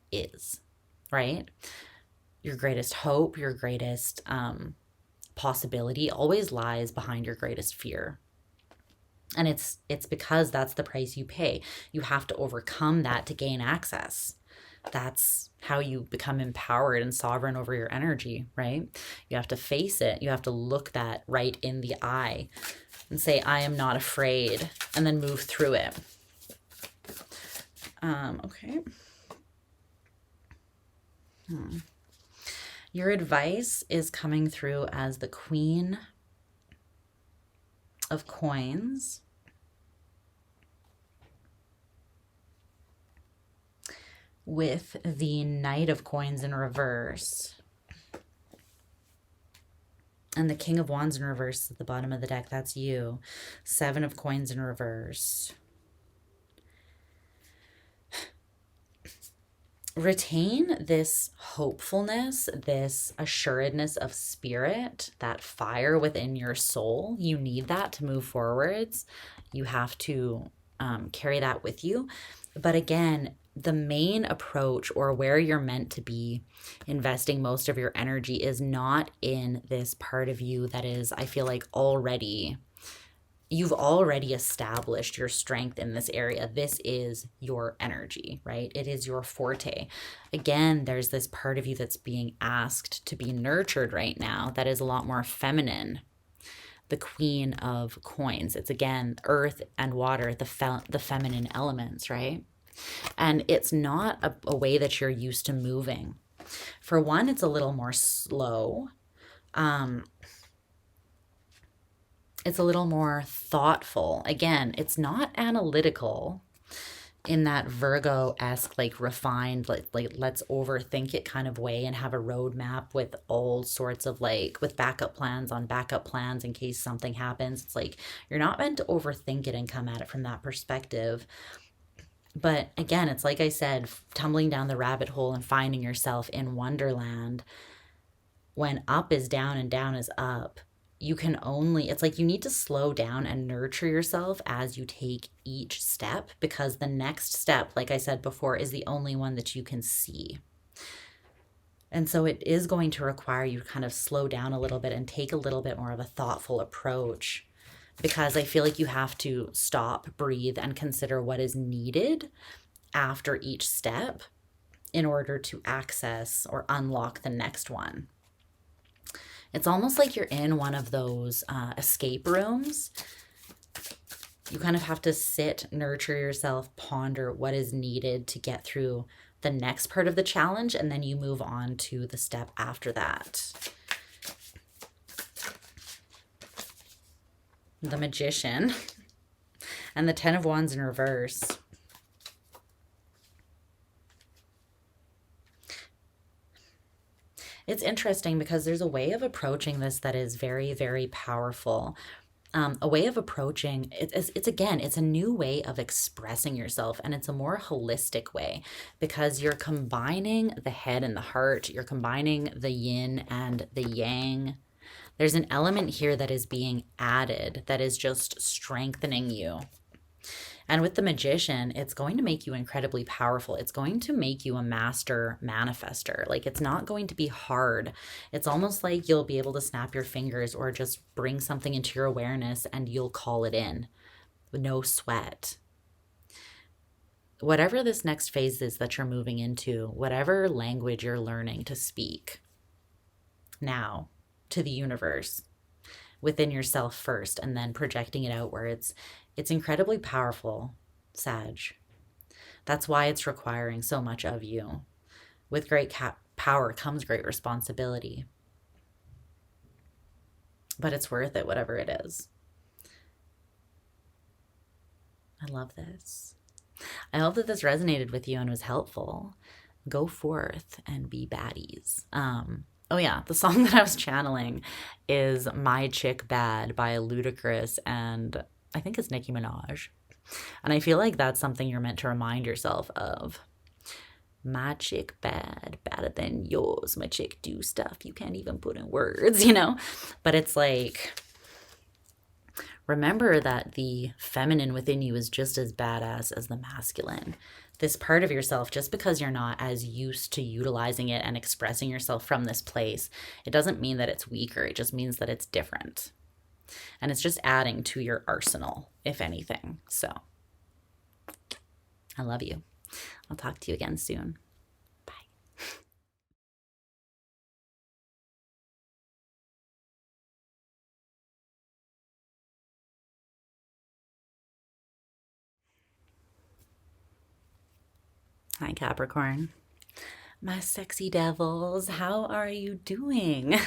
is, right? Your greatest hope, your greatest possibility always lies behind your greatest fear. And it's because that's the price you pay. You have to overcome that to gain access. that's how you become empowered and sovereign over your energy, right? You have to face it. You have to look that right in the eye and say, I am not afraid, and then move through it. Okay. Your advice is coming through as the Queen of Coins, with the Knight of Coins in reverse, and the King of Wands in reverse at the bottom of the deck. That's you. 7 of Coins in reverse. Retain this hopefulness, this assuredness of spirit, that fire within your soul. You need that to move forwards. You have to carry that with you. But again, the main approach, or where you're meant to be investing most of your energy, is not in this part of you that is, I feel like, you've already established your strength in this area. This is your energy, right? It is your forte. Again, there's this part of you that's being asked to be nurtured right now that is a lot more feminine. The Queen of Coins. It's, again, earth and water, the feminine elements, right? And it's not a way that you're used to moving. For one, it's a little more slow. It's a little more thoughtful. Again, it's not analytical in that Virgo-esque, like refined, like let's overthink it kind of way and have a roadmap with all sorts of with backup plans on backup plans in case something happens. It's like you're not meant to overthink it and come at it from that perspective. But again, it's like I said, tumbling down the rabbit hole and finding yourself in Wonderland. When up is down and down is up, it's like you need to slow down and nurture yourself as you take each step, because the next step, like I said before, is the only one that you can see. And so it is going to require you to kind of slow down a little bit and take a little bit more of a thoughtful approach, because I feel like you have to stop, breathe, and consider what is needed after each step in order to access or unlock the next one. It's almost like you're in one of those escape rooms. You kind of have to sit, nurture yourself, ponder what is needed to get through the next part of the challenge, and then you move on to the step after that. The Magician and the 10 of Wands in reverse. It's interesting because there's a way of approaching this that is very, very powerful. A way of approaching it's a new way of expressing yourself, and it's a more holistic way, because you're combining the head and the heart. You're combining the yin and the yang. There's an element here that is being added that is just strengthening you. And with the Magician, it's going to make you incredibly powerful. It's going to make you a master manifester. Like, it's not going to be hard. It's almost like you'll be able to snap your fingers or just bring something into your awareness and you'll call it in with no sweat. Whatever this next phase is that you're moving into, whatever language you're learning to speak now to the universe, within yourself first, and then projecting it outwards, it's incredibly powerful, Sag. That's why it's requiring so much of you. With great power comes great responsibility. But it's worth it, whatever it is. I love this. I hope that this resonated with you and was helpful. Go forth and be baddies. Oh yeah, the song that I was channeling is My Chick Bad by Ludacris and I think it's Nicki Minaj. And I feel like that's something you're meant to remind yourself of. My chick bad, badder than yours. My chick do stuff you can't even put in words, But it's like, remember that the feminine within you is just as badass as the masculine. This part of yourself, just because you're not as used to utilizing it and expressing yourself from this place, it doesn't mean that it's weaker. It just means that it's different. And it's just adding to your arsenal, if anything. So, I love you. I'll talk to you again soon. Hi, Capricorn. My sexy devils, how are you doing?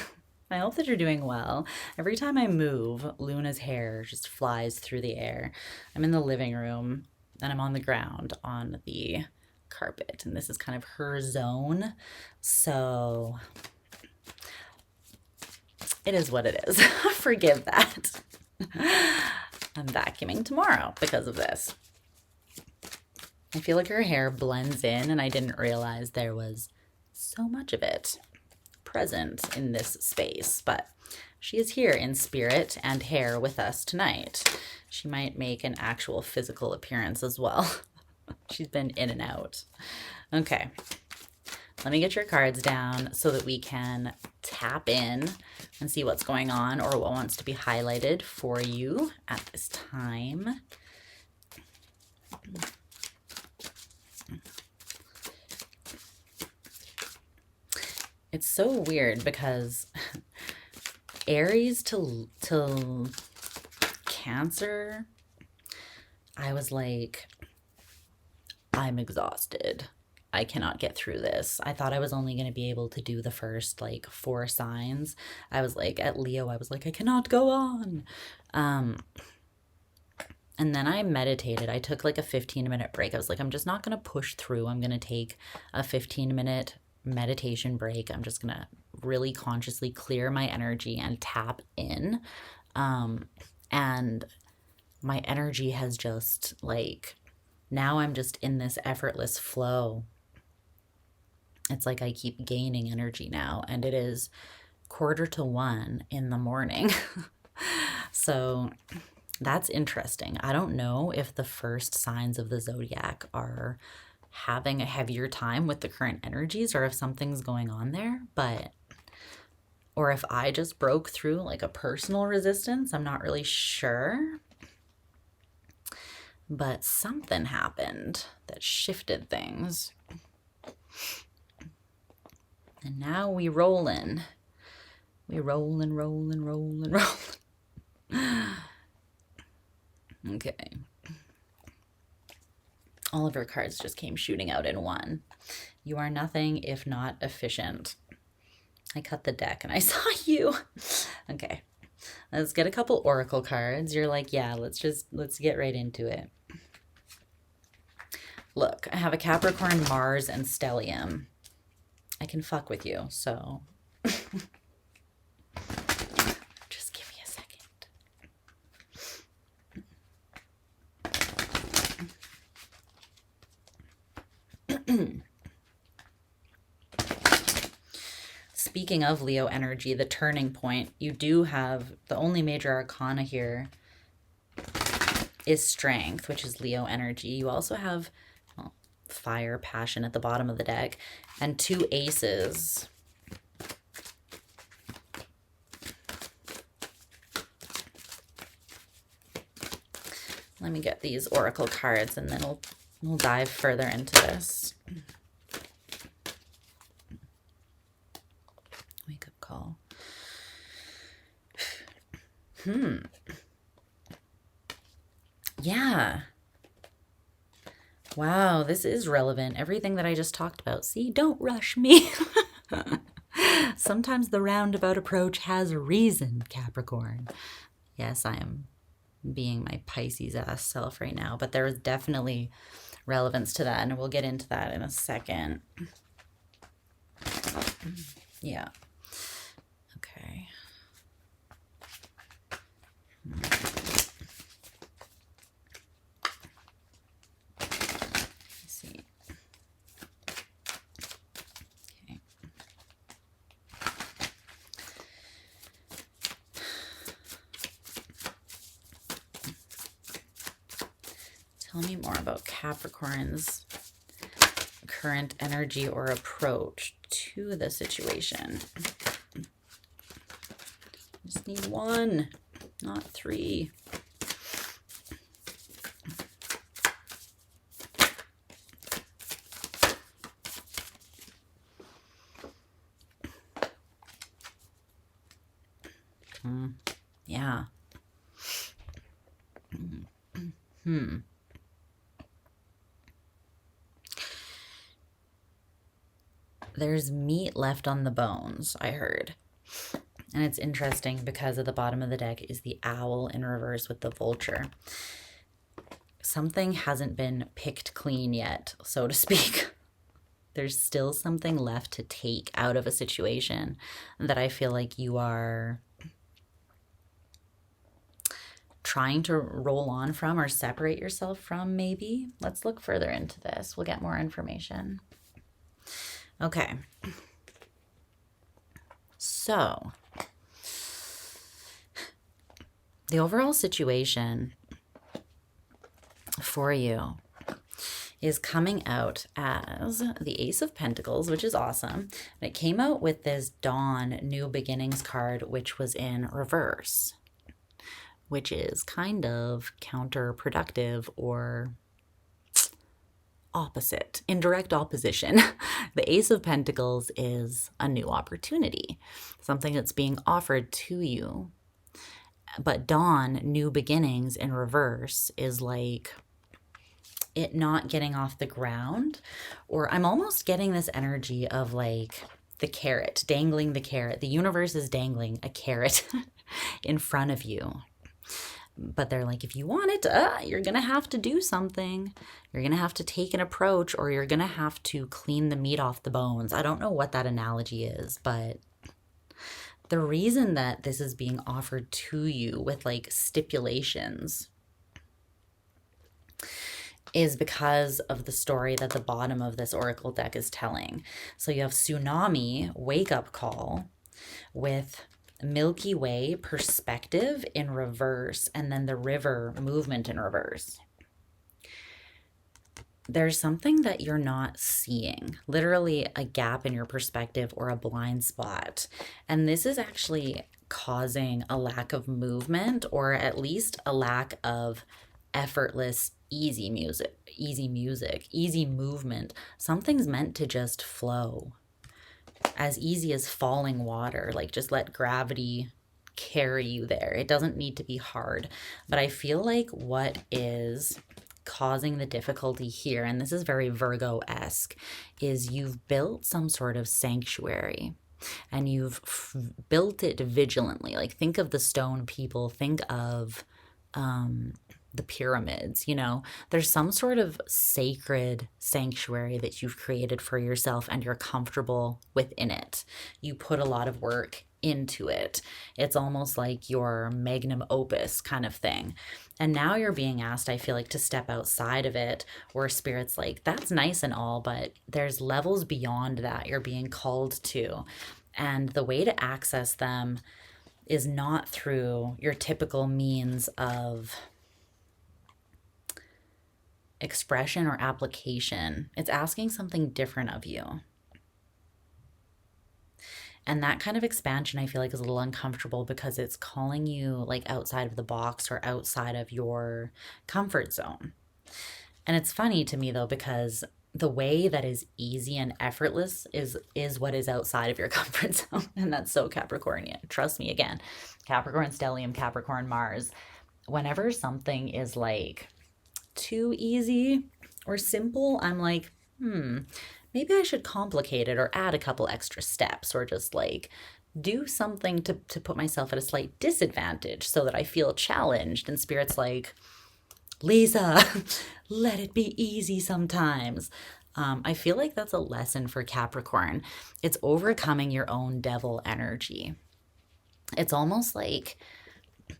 I hope that you're doing well. Every time I move, Luna's hair just flies through the air. I'm in the living room and I'm on the ground on the carpet, and this is kind of her zone. So it is what it is. Forgive that. I'm vacuuming tomorrow because of this. I feel like her hair blends in, and I didn't realize there was so much of it present in this space, but she is here in spirit and hair with us tonight. She might make an actual physical appearance as well. She's been in and out. Okay, let me get your cards down so that we can tap in and see what's going on or what wants to be highlighted for you at this time. It's so weird because Aries to Cancer, I was like, I'm exhausted. I cannot get through this. I thought I was only going to be able to do the first like 4 signs. I was like, at Leo, I was like, I cannot go on. And then I meditated. I took like a 15-minute break. I was like, I'm just not going to push through. I'm going to take a 15-minute meditation break. I'm just going to really consciously clear my energy and tap in. And my energy has just like, now I'm just in this effortless flow. It's like I keep gaining energy now, and it is 1:45 in the morning. So that's interesting. I don't know if the first signs of the zodiac are having a heavier time with the current energies or if something's going on there, or if I just broke through like a personal resistance. I'm not really sure. But something happened that shifted things. And now we rollin'. We rollin'. Okay. All of your cards just came shooting out in one. You are nothing if not efficient. I cut the deck and I saw you. Okay. Let's get a couple oracle cards. You're like, yeah, let's get right into it. Look, I have a Capricorn, Mars, and Stellium. I can fuck with you, so just give me a second. Speaking of Leo energy, the turning point, you do have the only major arcana here is strength, which is Leo energy. You also have fire, passion at the bottom of the deck, and 2 aces. Let me get these oracle cards and then we'll dive further into this. Wake up call. Yeah. Wow, this is relevant. Everything that I just talked about. See, don't rush me. Sometimes the roundabout approach has a reason, Capricorn. Yes, I am being my Pisces ass self right now, but there is definitely relevance to that, and we'll get into that in a second. Yeah. Okay. Tell me more about Capricorn's current energy or approach to the situation. Just need 1, not 3. Yeah. there's meat left on the bones, I heard. And it's interesting because at the bottom of the deck is the owl in reverse with the vulture. Something hasn't been picked clean yet, so to speak. There's still something left to take out of a situation that I feel like you are trying to roll on from or separate yourself from, maybe. Let's look further into this. We'll get more information. Okay. So, the overall situation for you is coming out as the Ace of Pentacles, which is awesome. And it came out with this Dawn New Beginnings card, which was in reverse, which is kind of counterproductive or opposite, in direct opposition. The Ace of Pentacles is a new opportunity, something that's being offered to you. But Dawn, New Beginnings in reverse is like it not getting off the ground, or I'm almost getting this energy of like the carrot, dangling the carrot. The universe is dangling a carrot in front of you. But they're like, if you want it, you're going to have to do something. You're going to have to take an approach, or you're going to have to clean the meat off the bones. I don't know what that analogy is, but the reason that this is being offered to you with like stipulations is because of the story that the bottom of this oracle deck is telling. So you have tsunami, wake up call, with Milky Way perspective in reverse, and then the river movement in reverse. There's something that you're not seeing, literally a gap in your perspective or a blind spot. And this is actually causing a lack of movement, or at least a lack of effortless, easy movement. Something's meant to just flow. As easy as falling water, like just let gravity carry you there. It doesn't need to be hard. But I feel like what is causing the difficulty here, and this is very Virgo-esque, is you've built some sort of sanctuary and you've built it vigilantly. Like think of the stone people, think of the pyramids, you know, there's some sort of sacred sanctuary that you've created for yourself and you're comfortable within it. You put a lot of work into it. It's almost like your magnum opus kind of thing. And now you're being asked, I feel like, to step outside of it, where Spirit's like, that's nice and all, but there's levels beyond that you're being called to. And the way to access them is not through your typical means of expression or application. It's asking something different of you. And that kind of expansion, I feel like, is a little uncomfortable because it's calling you like outside of the box or outside of your comfort zone. And it's funny to me though, because the way that is easy and effortless is what is outside of your comfort zone. And that's so Capricornian. Trust me, again, Capricorn stellium, Capricorn Mars. Whenever something is like too easy or simple, I'm like, maybe I should complicate it or add a couple extra steps, or just like do something to put myself at a slight disadvantage so that I feel challenged. And Spirit's like, Lisa, let it be easy sometimes. I feel like that's a lesson for Capricorn. It's overcoming your own devil energy. It's almost like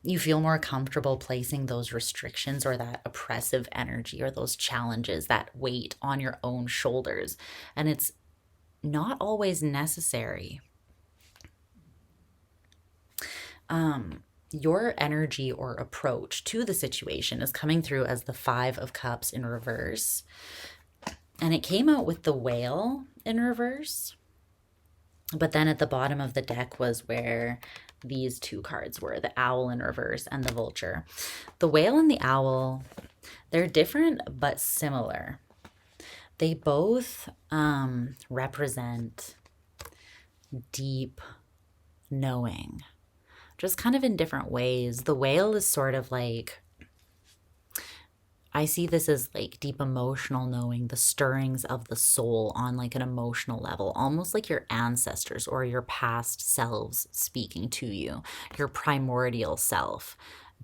you feel more comfortable placing those restrictions or that oppressive energy or those challenges, that weight on your own shoulders. And it's not always necessary. Your energy or approach to the situation is coming through as the 5 of Cups in reverse. And it came out with the Whale in reverse. But then at the bottom of the deck was where these two cards were, the Owl in reverse and the Vulture. The Whale and the Owl, they're different but similar. They both represent deep knowing, just kind of in different ways. The Whale is sort of like, I see this as like deep emotional knowing, the stirrings of the soul on like an emotional level, almost like your ancestors or your past selves speaking to you, your primordial self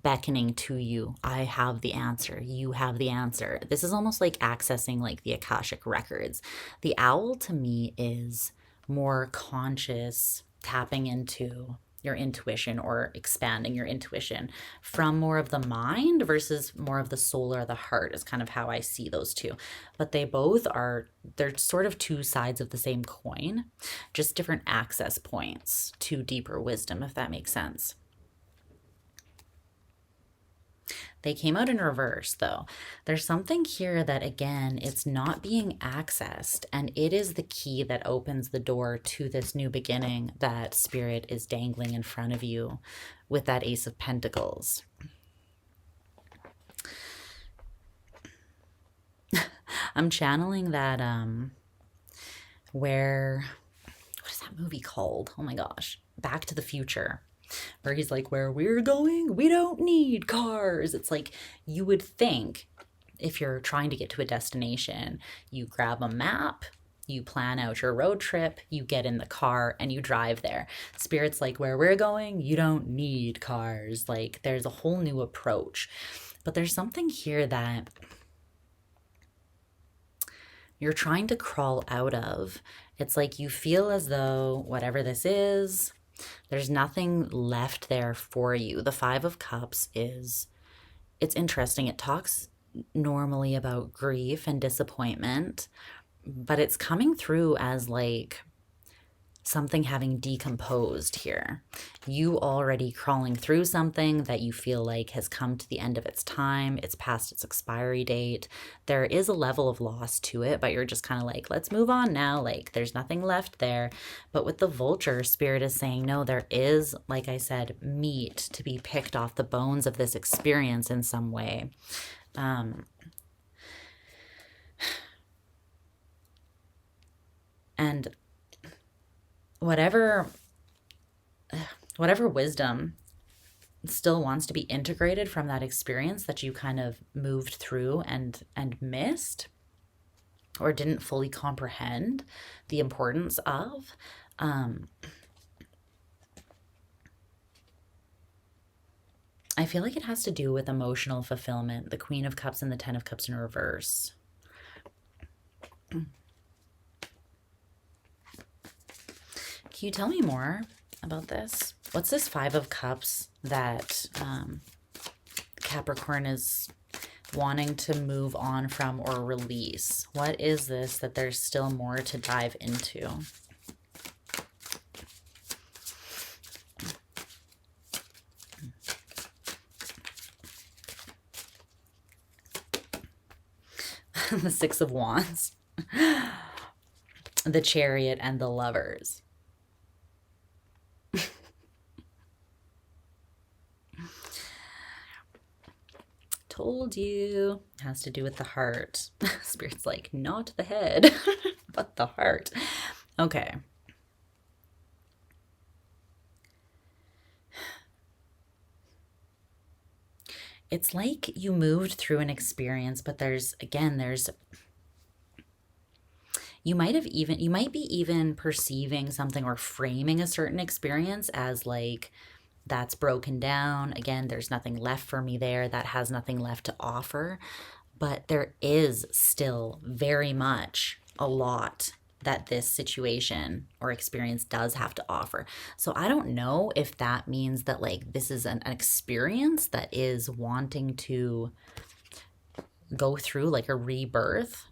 beckoning to you. I have the answer. You have the answer. This is almost like accessing like the Akashic records. The owl to me is more conscious, tapping into your intuition or expanding your intuition from more of the mind versus more of the soul or the heart is kind of how I see those two. But they both are, they're sort of two sides of the same coin, just different access points to deeper wisdom, if that makes sense. They came out in reverse though. There's something here that, again, it's not being accessed, and it is the key that opens the door to this new beginning that Spirit is dangling in front of you with that Ace of Pentacles. I'm channeling that, what is that movie called? Oh my gosh. Back to the Future. Where he's like, where we're going, we don't need cars. It's like, you would think if you're trying to get to a destination, you grab a map, you plan out your road trip, you get in the car, and you drive there. Spirit's like, where we're going, you don't need cars. Like, there's a whole new approach. But there's something here that you're trying to crawl out of. It's like you feel as though whatever this is, there's nothing left there for you. The Five of Cups is, it's interesting. It talks normally about grief and disappointment, but it's coming through as like something having decomposed here. You already crawling through something that you feel like has come to the end of its time. It's past its expiry date. There is a level of loss to it, but you're just kind of like, let's move on now. Like, there's nothing left there. But with the Vulture, Spirit is saying, no, there is, like I said, meat to be picked off the bones of this experience in some way. And whatever wisdom still wants to be integrated from that experience that you kind of moved through and missed or didn't fully comprehend the importance of, I feel like it has to do with emotional fulfillment. The Queen of Cups and the Ten of Cups in reverse. Can you tell me more about this? What's this Five of Cups that Capricorn is wanting to move on from or release? What is this that there's still more to dive into? The Six of Wands, the Chariot, and the Lovers. Told you. Has to do with the heart. Spirit's like, not the head, but the heart. Okay. It's like you moved through an experience, but you might be even perceiving something or framing a certain experience as like, that's broken down. Again, there's nothing left for me there. That has nothing left to offer. But there is still very much a lot that this situation or experience does have to offer. So I don't know if that means that like this is an experience that is wanting to go through like a rebirth.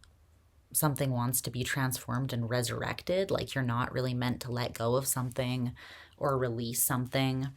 Something wants to be transformed and resurrected. Like you're not really meant to let go of something or release something.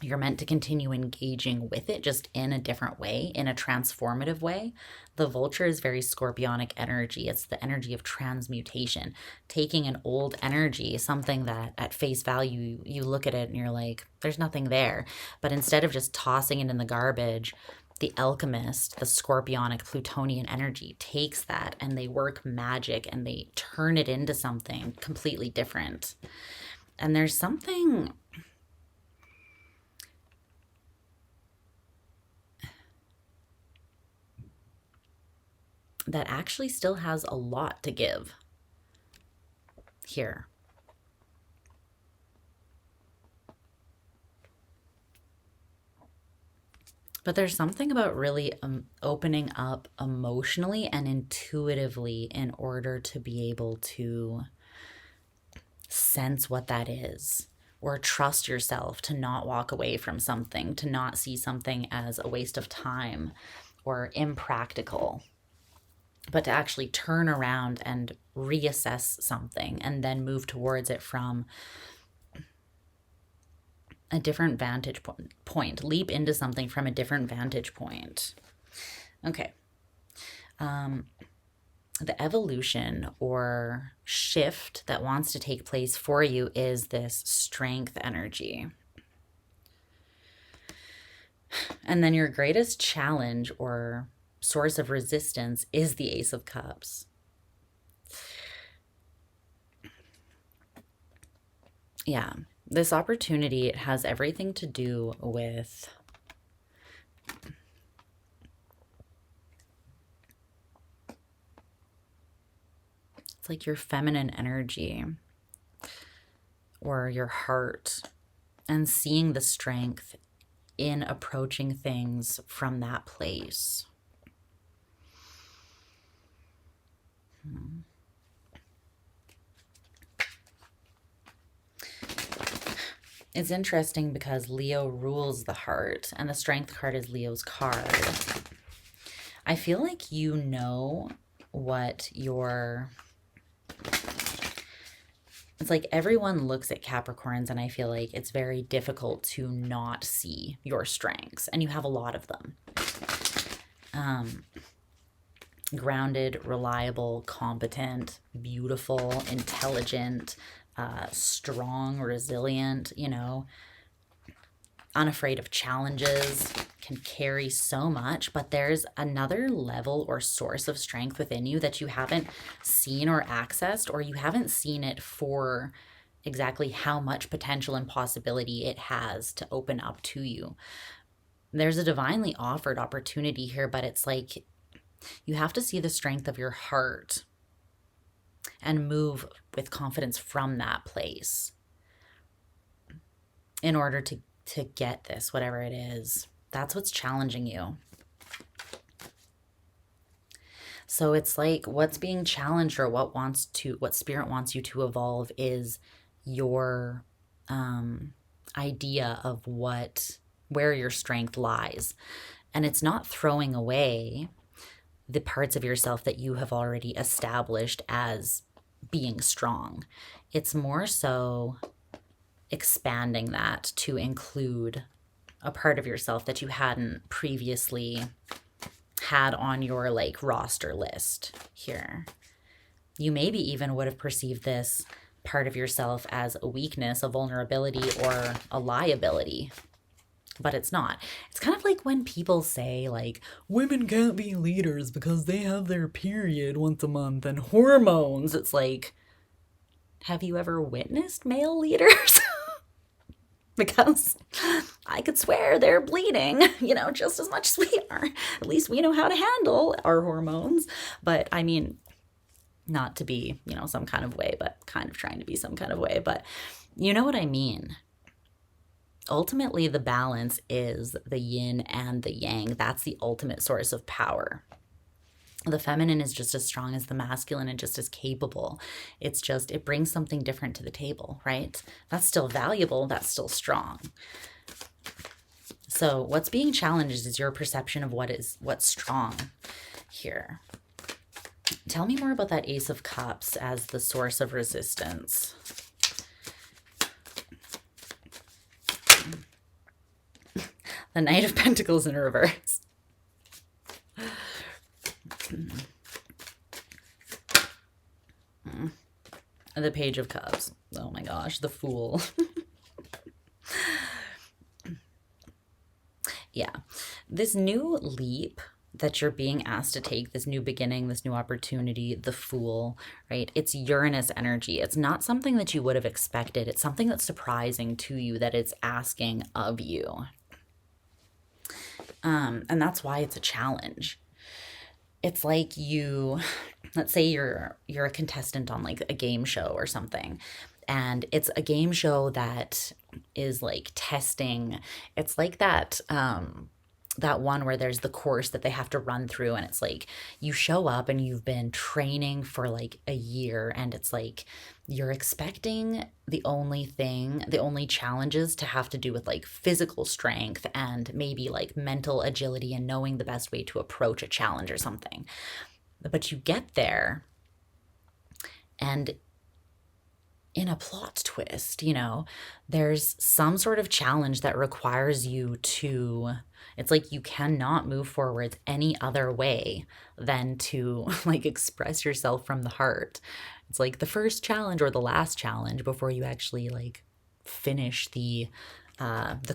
You're meant to continue engaging with it, just in a different way, in a transformative way. The Vulture is very scorpionic energy. It's the energy of transmutation, taking an old energy, something that at face value, you look at it and you're like, there's nothing there. But instead of just tossing it in the garbage, the alchemist, the scorpionic Plutonian energy takes that and they work magic and they turn it into something completely different. And there's something... that actually still has a lot to give here. But there's something about really opening up emotionally and intuitively in order to be able to sense what that is, or trust yourself to not walk away from something, to not see something as a waste of time or impractical, but to actually turn around and reassess something and then move towards it from a different vantage point. Leap into something from a different vantage point. Okay. The evolution or shift that wants to take place for you is this strength energy. And then your greatest challenge or source of resistance is the Ace of Cups. Yeah. This opportunity has everything to do with it's like your feminine energy or your heart, and seeing the strength in approaching things from that place. It's interesting because Leo rules the heart, and the strength card is Leo's card. I feel like you know what your... It's like everyone looks at Capricorns, and I feel like it's very difficult to not see your strengths, and you have a lot of them. Grounded, reliable, competent, beautiful, intelligent, strong, resilient, you know, unafraid of challenges, can carry so much, but there's another level or source of strength within you that you haven't seen or accessed, or you haven't seen it for exactly how much potential and possibility it has to open up to you. There's a divinely offered opportunity here, but it's like you have to see the strength of your heart and move with confidence from that place in order to get this, whatever it is. That's what's challenging you. So it's like what's being challenged, or what Spirit wants you to evolve, is your idea of where your strength lies. And it's not throwing away the parts of yourself that you have already established as being strong. It's more so expanding that to include a part of yourself that you hadn't previously had on your like roster list here. You maybe even would have perceived this part of yourself as a weakness, a vulnerability, or a liability. But it's not. It's kind of like when people say, like, women can't be leaders because they have their period once a month and hormones. It's like, have you ever witnessed male leaders? Because I could swear they're bleeding, you know, just as much as we are. At least we know how to handle our hormones. But I mean, not to be, you know, some kind of way, but kind of trying to be some kind of way. But you know what I mean? Ultimately, the balance is the yin and the yang. That's the ultimate source of power. The feminine is just as strong as the masculine and just as capable. It's just, it brings something different to the table, right? That's still valuable. That's still strong. So what's being challenged is your perception of what's strong here. Tell me more about that Ace of Cups as the source of resistance. The Knight of Pentacles in reverse. The Page of Cups. Oh my gosh, the Fool. Yeah. This new leap that you're being asked to take, this new beginning, this new opportunity, the Fool, right? It's Uranus energy. It's not something that you would have expected. It's something that's surprising to you, that it's asking of you. And that's why it's a challenge. it's like you, let's say you're a contestant on like a game show or something, and it's a game show that is like testing. It's like that one where there's the course that they have to run through, and it's like you show up and you've been training for like a year, and it's like you're expecting the only challenges to have to do with like physical strength and maybe like mental agility and knowing the best way to approach a challenge or something. But you get there, and in a plot twist, there's some sort of challenge that requires you to, it's like you cannot move forward any other way than to like express yourself from the heart. It's like the first challenge or the last challenge before you actually like finish the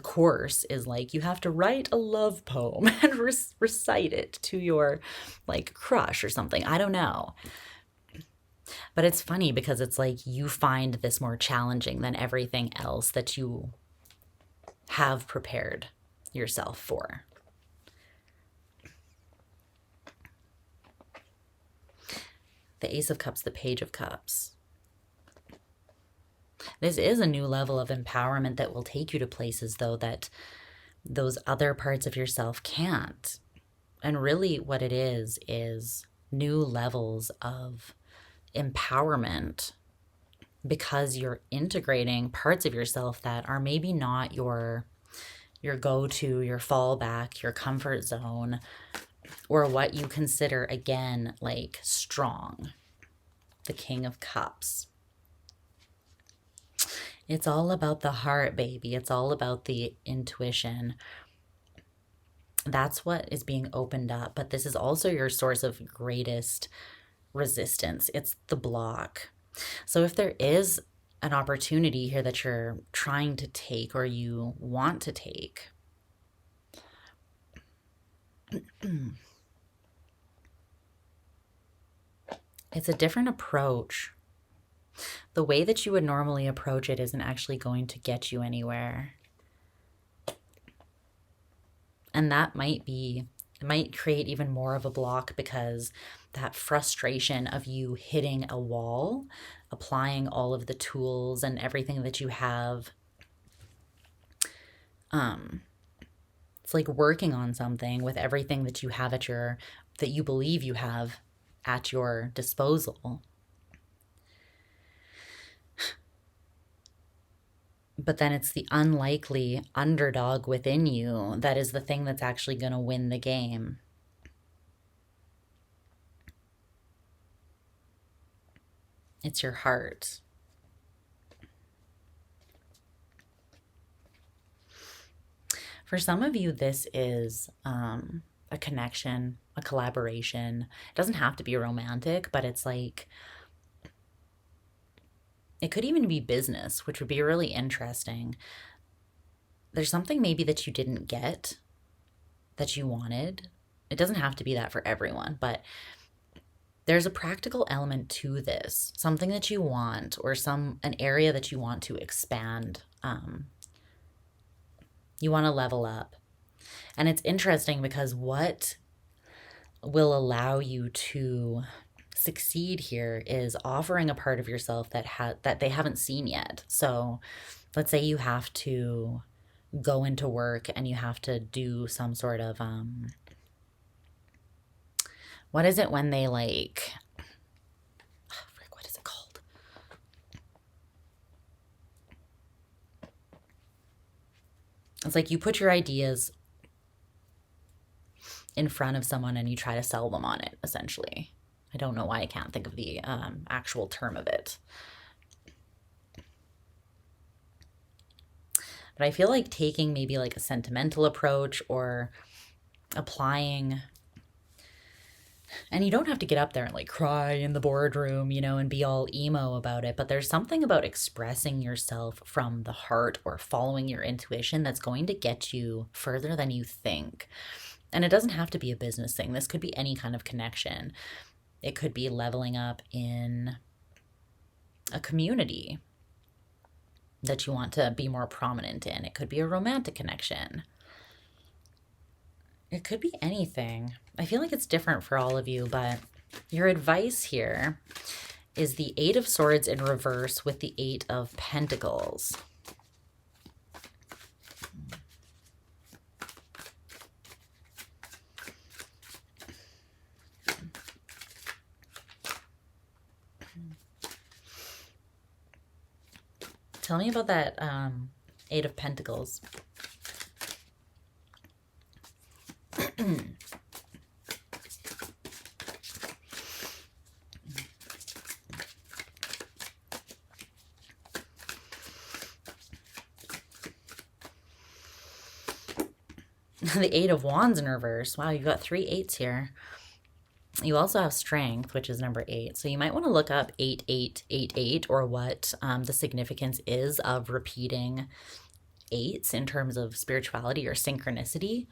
course is like you have to write a love poem and recite it to your like crush or something. I don't know. But it's funny because it's like you find this more challenging than everything else that you have prepared yourself for. The Ace of Cups, the Page of Cups. This is a new level of empowerment that will take you to places, though, that those other parts of yourself can't. And really what it is new levels of empowerment, because you're integrating parts of yourself that are maybe not your go-to, your fallback, your comfort zone, or what you consider, again, like strong. The King of Cups. It's all about the heart, baby. It's all about the intuition. That's what is being opened up. But this is also your source of greatest resistance. It's the block. So if there is an opportunity here that you're trying to take or you want to take, it's a different approach. The way that you would normally approach it isn't actually going to get you anywhere. And that might create even more of a block, because that frustration of you hitting a wall, applying all of the tools and everything that you have, it's like working on something with everything that you have that you believe you have at your disposal. But then it's the unlikely underdog within you that is the thing that's actually going to win the game. It's your heart. For some of you, this is a connection, a collaboration. It doesn't have to be romantic, but it's like, it could even be business, which would be really interesting. There's something maybe that you didn't get that you wanted. It doesn't have to be that for everyone, but there's a practical element to this, something that you want, or an area that you want to expand. You want to level up. And it's interesting because what will allow you to succeed here is offering a part of yourself that they haven't seen yet. So let's say you have to go into work and you have to do some sort of what is it when they like, what is it called? It's like you put your ideas in front of someone and you try to sell them on it, essentially. I don't know why I can't think of the actual term of it. But I feel like taking maybe like a sentimental approach or applying, and you don't have to get up there and like cry in the boardroom, and be all emo about it. But there's something about expressing yourself from the heart or following your intuition that's going to get you further than you think. And it doesn't have to be a business thing. This could be any kind of connection. It could be leveling up in a community that you want to be more prominent in. It could be a romantic connection. It could be anything. I feel like it's different for all of you, but your advice here is the Eight of Swords in reverse with the Eight of Pentacles. Tell me about that Eight of Pentacles. The Eight of Wands in reverse. Wow, you've got 3 eights here. You also have strength, which is number 8. So you might want to look up 8888 or what the significance is of repeating eights in terms of spirituality or synchronicity.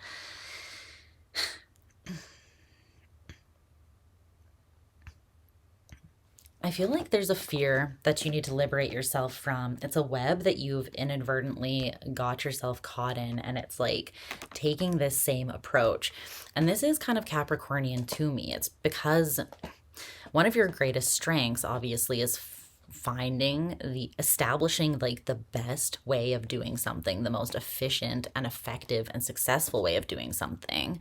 I feel like there's a fear that you need to liberate yourself from. It's a web that you've inadvertently got yourself caught in, and it's like taking this same approach. And this is kind of Capricornian to me. It's because one of your greatest strengths, obviously, is establishing like the best way of doing something, the most efficient and effective and successful way of doing something.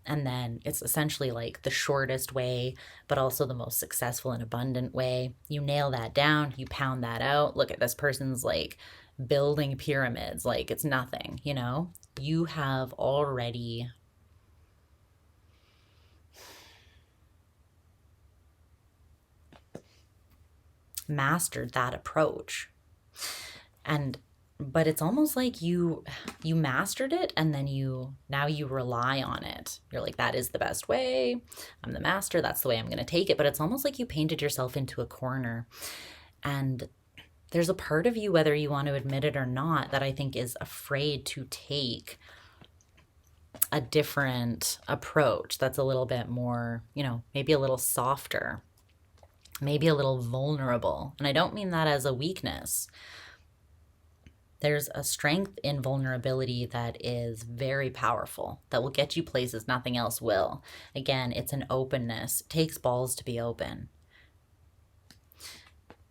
And then it's essentially like the shortest way, but also the most successful and abundant way. You nail that down, you pound that out. Look at this person's like building pyramids, like it's nothing, you know? You have already mastered that approach. But it's almost like you mastered it, and then now you rely on it. You're like, that is the best way. I'm the master. That's the way I'm going to take it. But it's almost like you painted yourself into a corner. And there's a part of you, whether you want to admit it or not, that I think is afraid to take a different approach that's a little bit more, maybe a little softer, maybe a little vulnerable. And I don't mean that as a weakness. There's a strength in vulnerability that is very powerful, that will get you places nothing else will. Again, it's an openness. It takes balls to be open.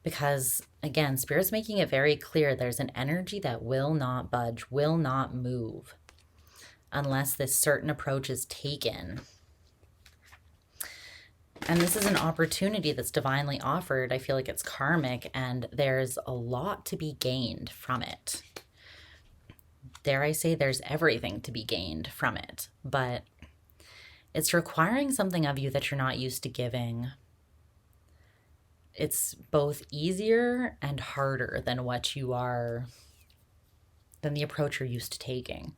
Because, again, Spirit's making it very clear there's an energy that will not budge, will not move, unless this certain approach is taken. And this is an opportunity that's divinely offered. I feel like it's karmic, and there's a lot to be gained from it. Dare I say there's everything to be gained from it. But it's requiring something of you that you're not used to giving. It's both easier and harder than than the approach you're used to taking.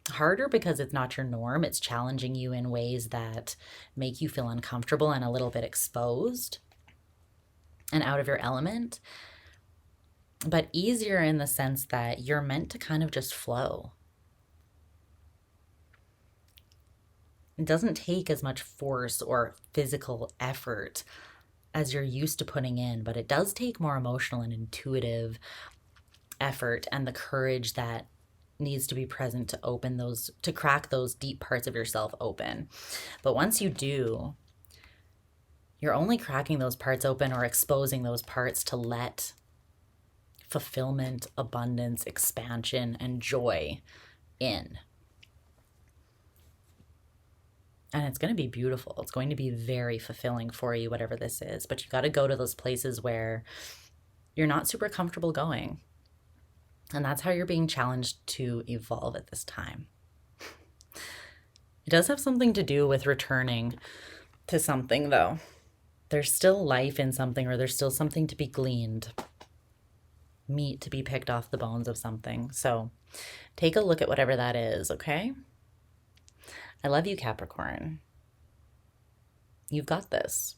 Harder because it's not your norm. It's challenging you in ways that make you feel uncomfortable and a little bit exposed and out of your element. But easier in the sense that you're meant to kind of just flow. It doesn't take as much force or physical effort as you're used to putting in, but it does take more emotional and intuitive effort and the courage that needs to be present to crack those deep parts of yourself open. But once you do, you're only cracking those parts open or exposing those parts to let fulfillment, abundance, expansion, and joy in. And it's going to be beautiful. It's going to be very fulfilling for you, whatever this is. But you got to go to those places where you're not super comfortable going. And that's how you're being challenged to evolve at this time. It does have something to do with returning to something, though. There's still life in something, or there's still something to be gleaned, meat to be picked off the bones of something. So take a look at whatever that is, okay? I love you, Capricorn. You've got this.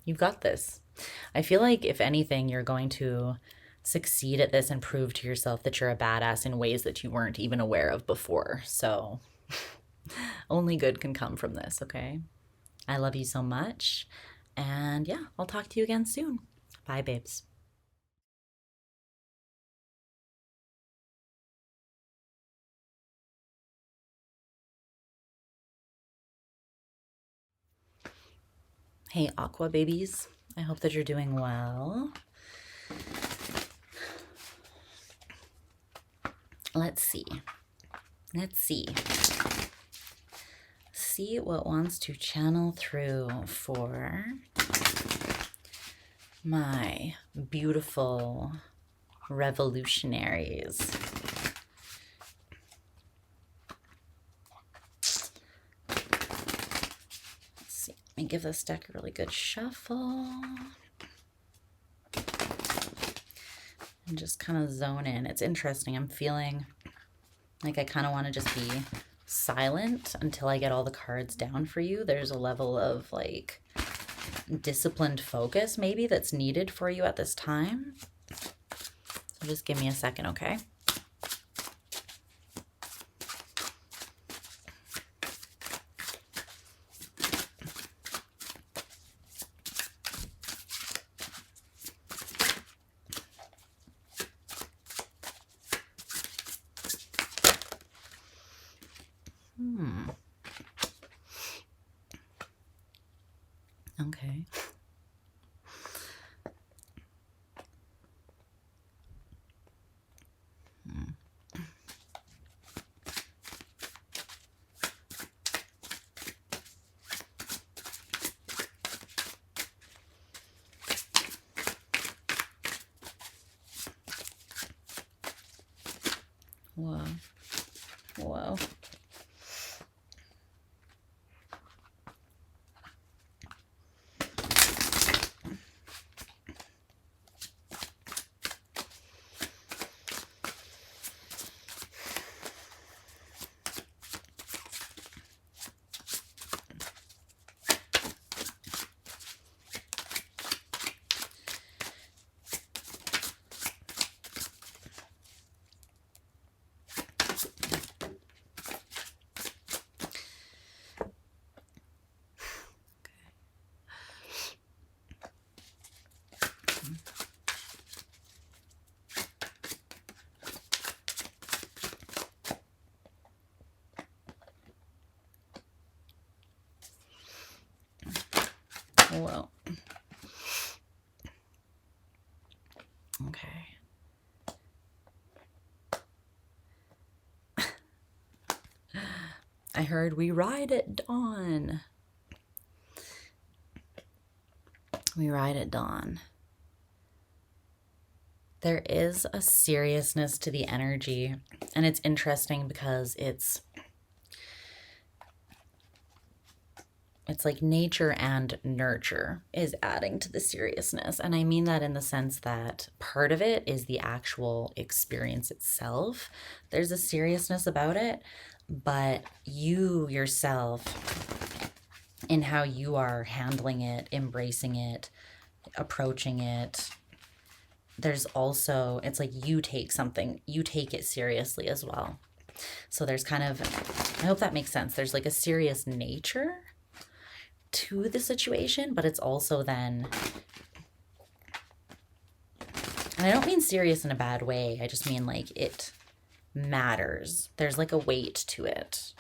You've got this. I feel like, if anything, you're going to succeed at this and prove to yourself that you're a badass in ways that you weren't even aware of before. So only good can come from this, okay? I love you so much. And yeah, I'll talk to you again soon. Bye, babes. Hey, Aqua babies. I hope that you're doing well. Let's see. Let's see. See what wants to channel through for my beautiful revolutionaries. Let's see. Let me give this deck a really good shuffle. And just kind of zone in. It's interesting. I'm feeling like I kind of want to just be silent until I get all the cards down for you. There's a level of like disciplined focus maybe that's needed for you at this time. So just give me a second, okay? Okay. Whoa. Whoa. Whoa. Okay. I heard we ride at dawn. We ride at dawn. There is a seriousness to the energy, and it's interesting because it's like nature and nurture is adding to the seriousness. And I mean that in the sense that part of it is the actual experience itself. There's a seriousness about it, but you yourself, in how you are handling it, embracing it, approaching it, there's also, it's like you take it seriously as well. So there's kind of, I hope that makes sense. There's like a serious nature to the situation, but it's also then, and I don't mean serious in a bad way, I just mean like it matters. There's like a weight to it.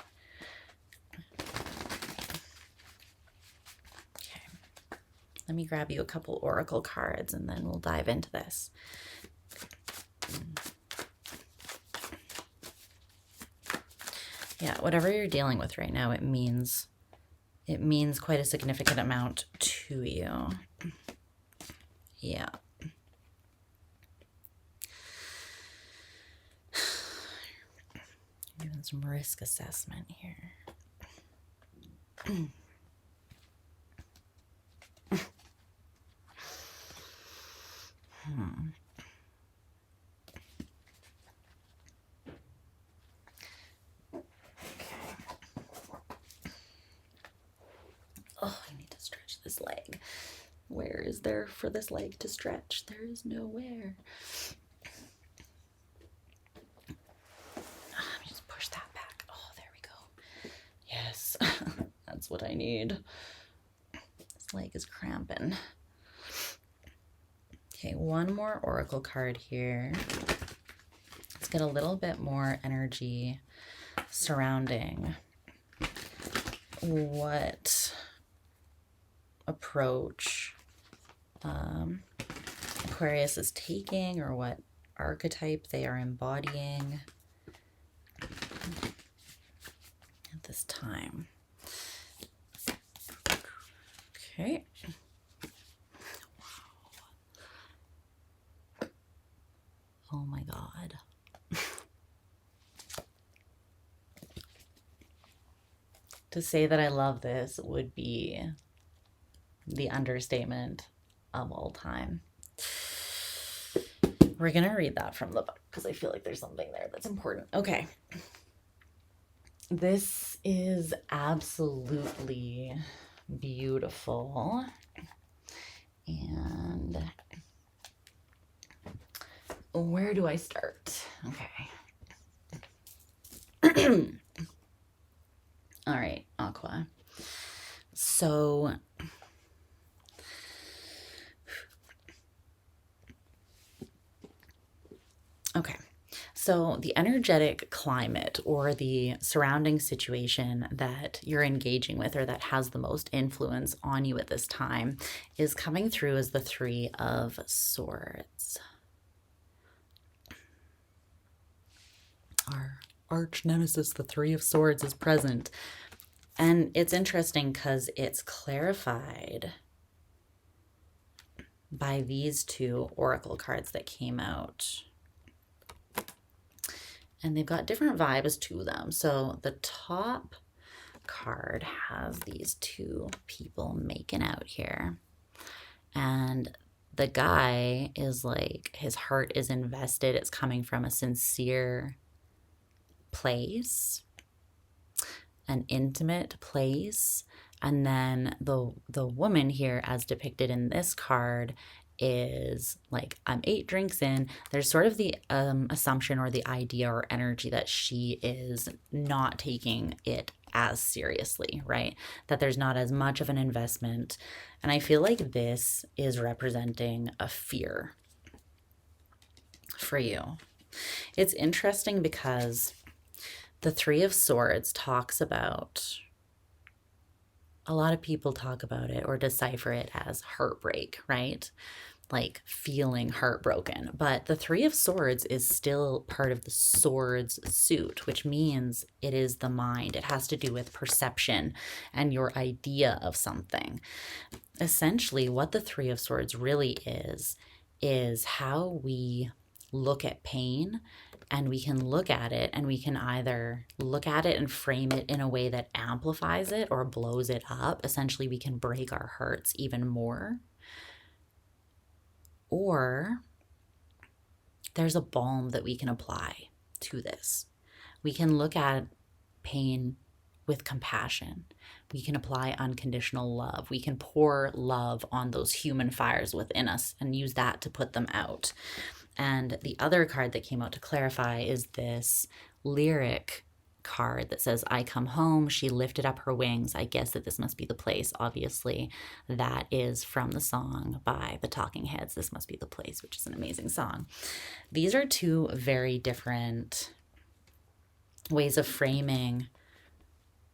Okay. Let me grab you a couple oracle cards and then we'll dive into this. Yeah, whatever you're dealing with right now, it means quite a significant amount to you. Yeah. Doing some risk assessment here. Oh, I need to stretch this leg. Where is there for this leg to stretch? There is nowhere. Let me just push that back. Oh, there we go. Yes, that's what I need. This leg is cramping. Okay, one more oracle card here. Let's get a little bit more energy surrounding what approach Aquarius is taking, or what archetype they are embodying at this time. Okay. Oh my God. To say that I love this would be the understatement of all time. We're going to read that from the book because I feel like there's something there that's important. Okay. This is absolutely beautiful. And where do I start? Okay. All right, Aqua. So okay. So the energetic climate or the surrounding situation that you're engaging with or that has the most influence on you at this time is coming through as the Three of Swords. Our arch nemesis, the Three of Swords, is present. And it's interesting because it's clarified by these two oracle cards that came out. And they've got different vibes to them. So the top card has these two people making out here. And the guy is like, his heart is invested. It's coming from a sincere place, an intimate place. And then the woman here, as depicted in this card, is like, I'm 8 drinks in. There's sort of the assumption or the idea or energy that she is not taking it as seriously, right? That there's not as much of an investment. And I feel like this is representing a fear for you. It's interesting because the Three of Swords talks about, a lot of people talk about it or decipher it as heartbreak, right? Like feeling heartbroken. But the Three of Swords is still part of the swords suit, which means it is the mind. It has to do with perception and your idea of something. Essentially, what the Three of Swords really is how we look at pain. And we can look at it and we can either look at it and frame it in a way that amplifies it or blows it up. Essentially, we can break our hearts even more. Or there's a balm that we can apply to this. We can look at pain with compassion. We can apply unconditional love. We can pour love on those human fires within us and use that to put them out. And the other card that came out to clarify is this lyric card that says, I come home, she lifted up her wings. I guess that this must be the place. Obviously, that is from the song by the Talking Heads, This Must Be the Place, which is an amazing song. These are two very different ways of framing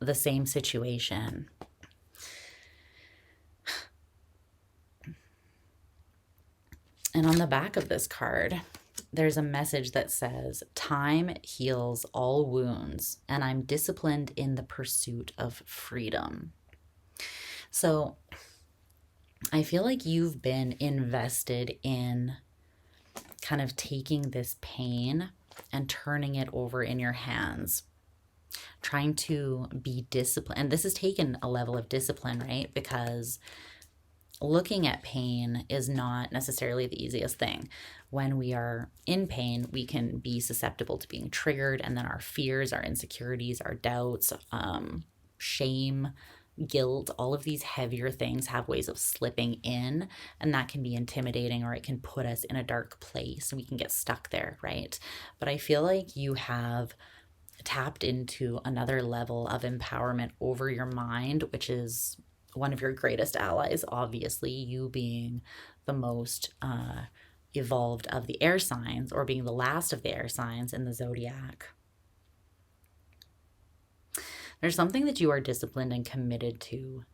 the same situation. And on the back of this card, there's a message that says, time heals all wounds, and I'm disciplined in the pursuit of freedom. So I feel like you've been invested in kind of taking this pain and turning it over in your hands, trying to be disciplined. And this has taken a level of discipline, right? Because looking at pain is not necessarily the easiest thing. When we are in pain, we can be susceptible to being triggered, and then our fears, our insecurities, our doubts, shame, guilt, all of these heavier things have ways of slipping in, and that can be intimidating, or it can put us in a dark place and we can get stuck there, right? But I feel like you have tapped into another level of empowerment over your mind, which is one of your greatest allies, obviously, you being the most evolved of the air signs, or being the last of the air signs in the zodiac. There's something that you are disciplined and committed to,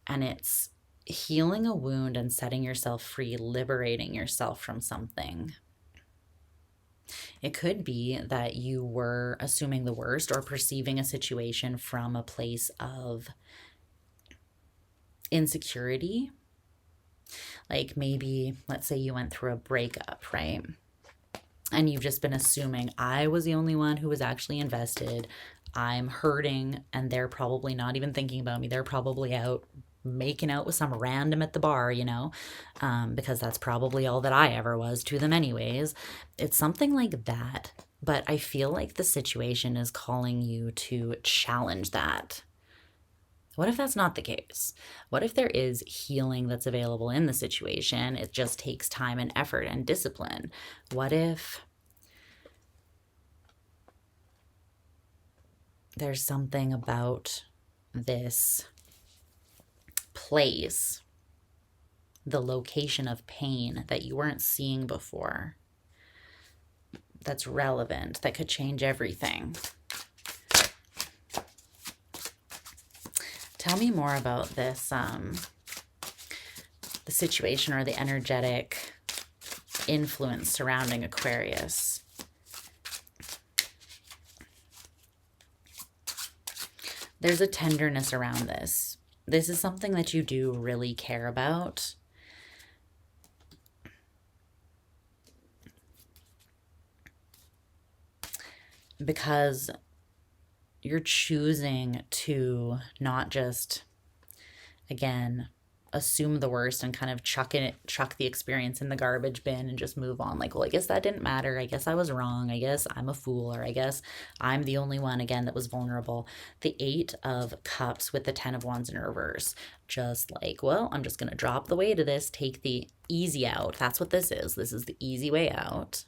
and it's healing a wound and setting yourself free, liberating yourself from something. It could be that you were assuming the worst or perceiving a situation from a place of insecurity. Like maybe, let's say you went through a breakup, right? And you've just been assuming I was the only one who was actually invested. I'm hurting and they're probably not even thinking about me. They're probably out making out with some random at the bar, you know, because that's probably all that I ever was to them anyways. It's something like that. But I feel like the situation is calling you to challenge that. What if that's not the case? What if there is healing that's available in the situation? It just takes time and effort and discipline. What if there's something about this place, the location of pain that you weren't seeing before, that's relevant, that could change everything? Tell me more about this, the situation or the energetic influence surrounding Aquarius. There's a tenderness around this. This is something that you do really care about. Because you're choosing to not just, again, assume the worst and kind of chuck the experience in the garbage bin and just move on. Like, well, I guess that didn't matter. I guess I was wrong. I guess I'm a fool, or I guess I'm the only one, again, that was vulnerable. The 8 of Cups with the 10 of Wands in reverse. Just like, well, I'm just going to drop the weight of this, take the easy out. That's what this is. This is the easy way out.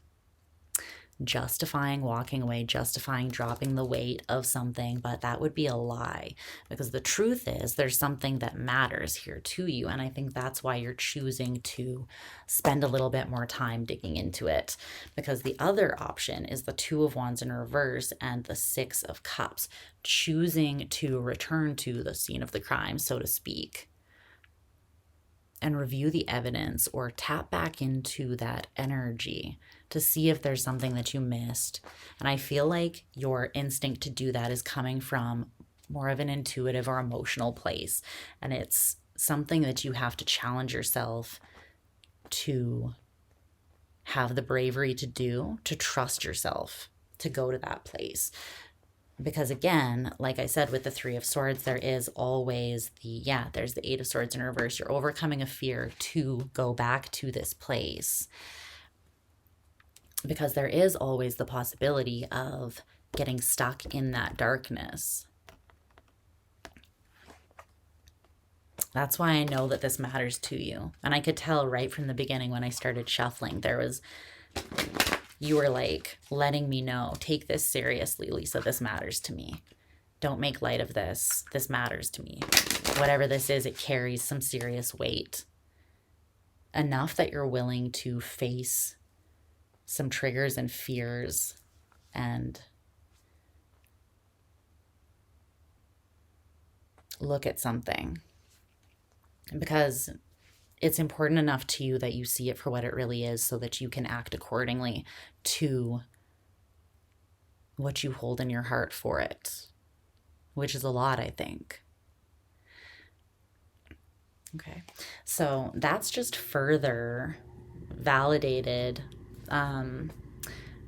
Justifying walking away, justifying dropping the weight of something, but that would be a lie, because the truth is there's something that matters here to you, and I think that's why you're choosing to spend a little bit more time digging into it, because the other option is the 2 of Wands in reverse and the 6 of Cups, choosing to return to the scene of the crime, so to speak, and review the evidence or tap back into that energy to see if there's something that you missed. And I feel like your instinct to do that is coming from more of an intuitive or emotional place. And it's something that you have to challenge yourself to have the bravery to do, to trust yourself, to go to that place. Because again, like I said, with the 3 of Swords, there is always there's the 8 of Swords in reverse. You're overcoming a fear to go back to this place. Because there is always the possibility of getting stuck in that darkness. That's why I know that this matters to you. And I could tell right from the beginning when I started shuffling, you were like letting me know, take this seriously, Lisa, this matters to me. Don't make light of this. This matters to me. Whatever this is, it carries some serious weight. Enough that you're willing to face some triggers and fears and look at something, because it's important enough to you that you see it for what it really is, so that you can act accordingly to what you hold in your heart for it, which is a lot, I think. Okay, so that's just further validated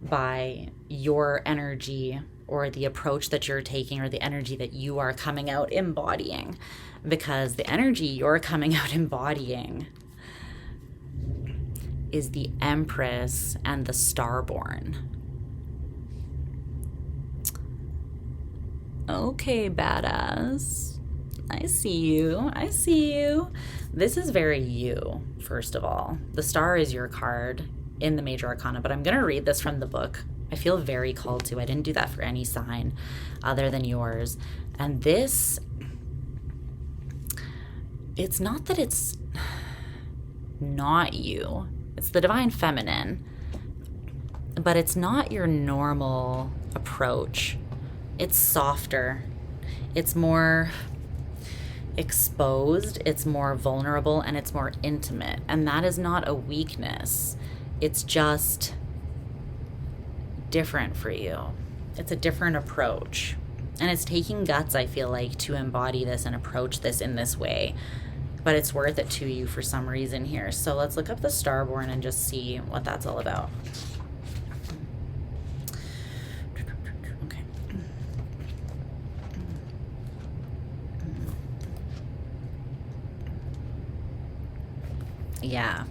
by your energy or the approach that you're taking, or the energy that you are coming out embodying. Because the energy you're coming out embodying is the Empress and the Starborn. Okay, badass. I see you. I see you. This is very you, first of all. The Star is your card in the Major Arcana, but I'm going to read this from the book. I feel very called to. I didn't do that for any sign other than yours. And this, it's not that it's not you. It's the Divine Feminine, but it's not your normal approach. It's softer. It's more exposed, it's more vulnerable, and it's more intimate. And that is not a weakness. It's just different for you. It's a different approach. And it's taking guts, I feel like, to embody this and approach this in this way. But it's worth it to you for some reason here. So let's look up the Starborn and just see what that's all about. Okay. Yeah.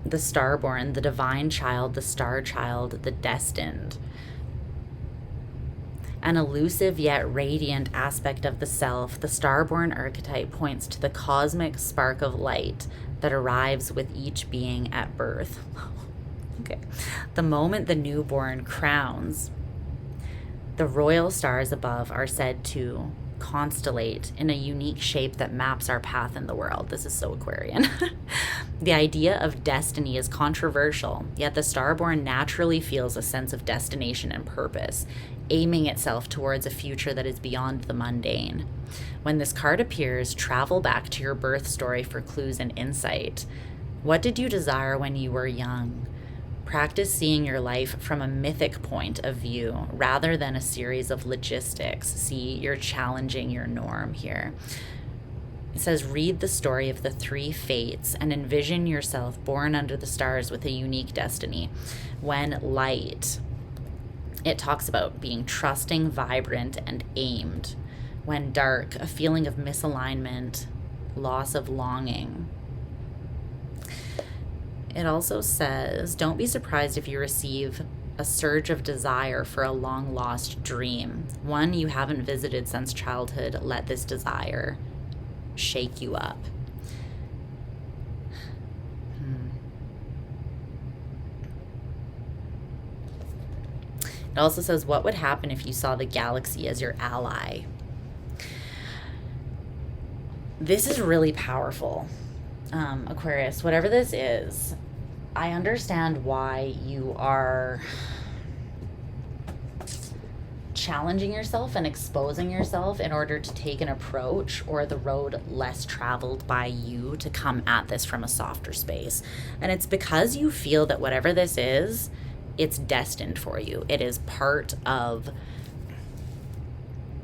The Starborn, the divine child, the star child, the destined. An elusive yet radiant aspect of the self, the Starborn archetype points to the cosmic spark of light that arrives with each being at birth. Okay. The moment the newborn crowns, the royal stars above are said to constellate in a unique shape that maps our path in the world. This is so Aquarian. The idea of destiny is controversial, yet the Starborn naturally feels a sense of destination and purpose, aiming itself towards a future that is beyond the mundane. When this card appears, travel back to your birth story for clues and insight. What did you desire when you were young? Practice seeing your life from a mythic point of view rather than a series of logistics. See, you're challenging your norm here. It says, read the story of the three fates and envision yourself born under the stars with a unique destiny. When light, it talks about being trusting, vibrant, and aimed. When dark, a feeling of misalignment, loss of longing. It also says, don't be surprised if you receive a surge of desire for a long-lost dream, one you haven't visited since childhood. Let this desire shake you up. It also says, what would happen if you saw the galaxy as your ally? This is really powerful. Aquarius, whatever this is, I understand why you are challenging yourself and exposing yourself in order to take an approach or the road less traveled by you to come at this from a softer space. And it's because you feel that whatever this is, it's destined for you. It is part of,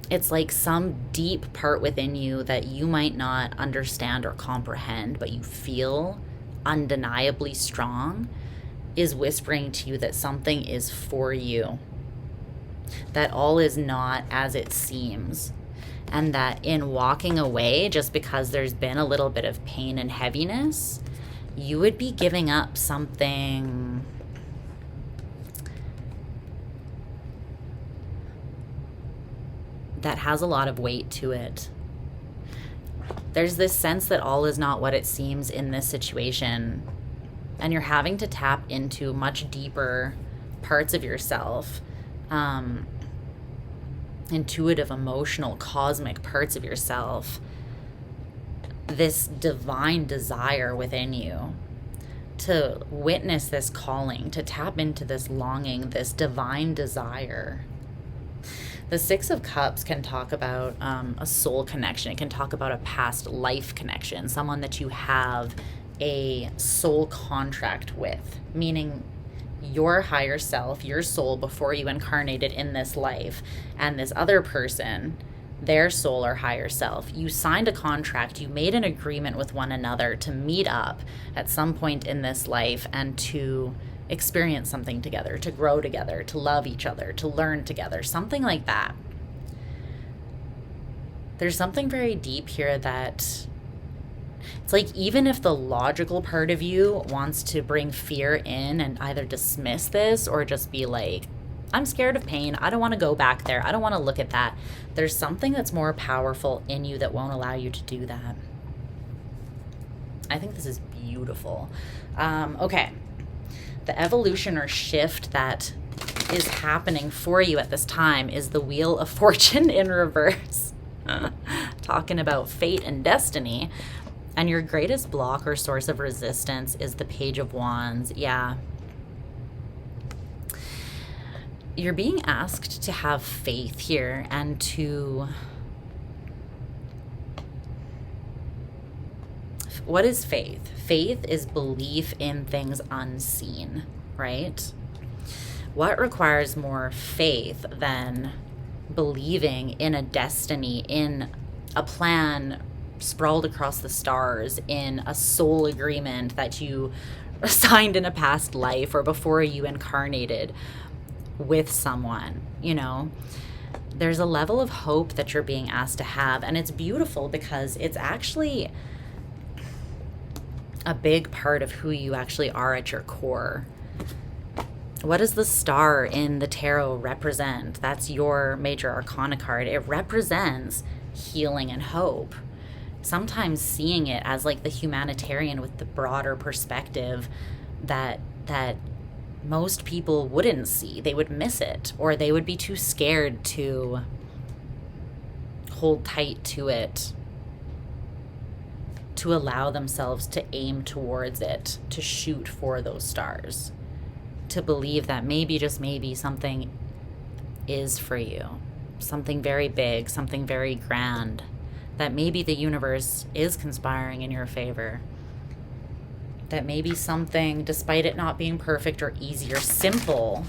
it's like some deep part within you that you might not understand or comprehend, but you feel undeniably strong, is whispering to you that something is for you, that all is not as it seems, and that in walking away, just because there's been a little bit of pain and heaviness, you would be giving up something that has a lot of weight to it. There's this sense that all is not what it seems in this situation, and you're having to tap into much deeper parts of yourself, intuitive, emotional, cosmic parts of yourself, this divine desire within you to witness this calling, to tap into this longing, this divine desire. The Six of Cups can talk about a soul connection. It can talk about a past life connection, someone that you have a soul contract with, meaning your higher self, your soul before you incarnated in this life, and this other person, their soul or higher self. You signed a contract, you made an agreement with one another to meet up at some point in this life and to experience something together, to grow together, to love each other, to learn together, something like that. There's something very deep here that it's like, even if the logical part of you wants to bring fear in and either dismiss this or just be like, I'm scared of pain, I don't want to go back there, I don't want to look at that, there's something that's more powerful in you that won't allow you to do that. I think this is beautiful. Okay. The evolution or shift that is happening for you at this time is the Wheel of Fortune in reverse. Talking about fate and destiny. And your greatest block or source of resistance is the Page of Wands. Yeah. You're being asked to have faith here and to what is faith? Faith is belief in things unseen, right? What requires more faith than believing in a destiny, in a plan sprawled across the stars, in a soul agreement that you signed in a past life or before you incarnated with someone, you know? There's a level of hope that you're being asked to have, and it's beautiful because it's actually a big part of who you actually are at your core. What does the star in the tarot represent? That's your major arcana card. It represents healing and hope. Sometimes seeing it as like the humanitarian with the broader perspective that most people wouldn't see. They would miss it, or they would be too scared to hold tight to it, to allow themselves to aim towards it, to shoot for those stars, to believe that maybe, just maybe, something is for you, something very big, something very grand, that maybe the universe is conspiring in your favor, that maybe something, despite it not being perfect or easy or simple,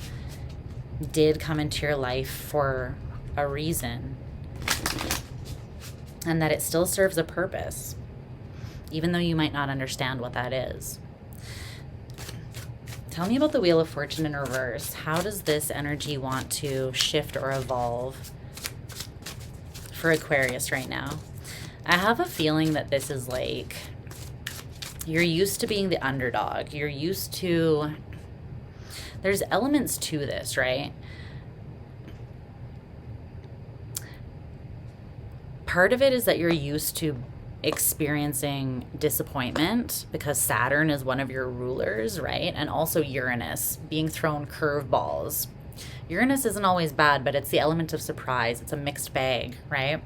did come into your life for a reason, and that it still serves a purpose, even though you might not understand what that is. Tell me about the Wheel of Fortune in reverse. How does this energy want to shift or evolve for Aquarius right now? I have a feeling that this is like, you're used to being the underdog. You're used to, there's elements to this, right? Part of it is that you're used to experiencing disappointment because Saturn is one of your rulers, right? And also Uranus, being thrown curveballs. Uranus isn't always bad, but it's the element of surprise. It's a mixed bag, right?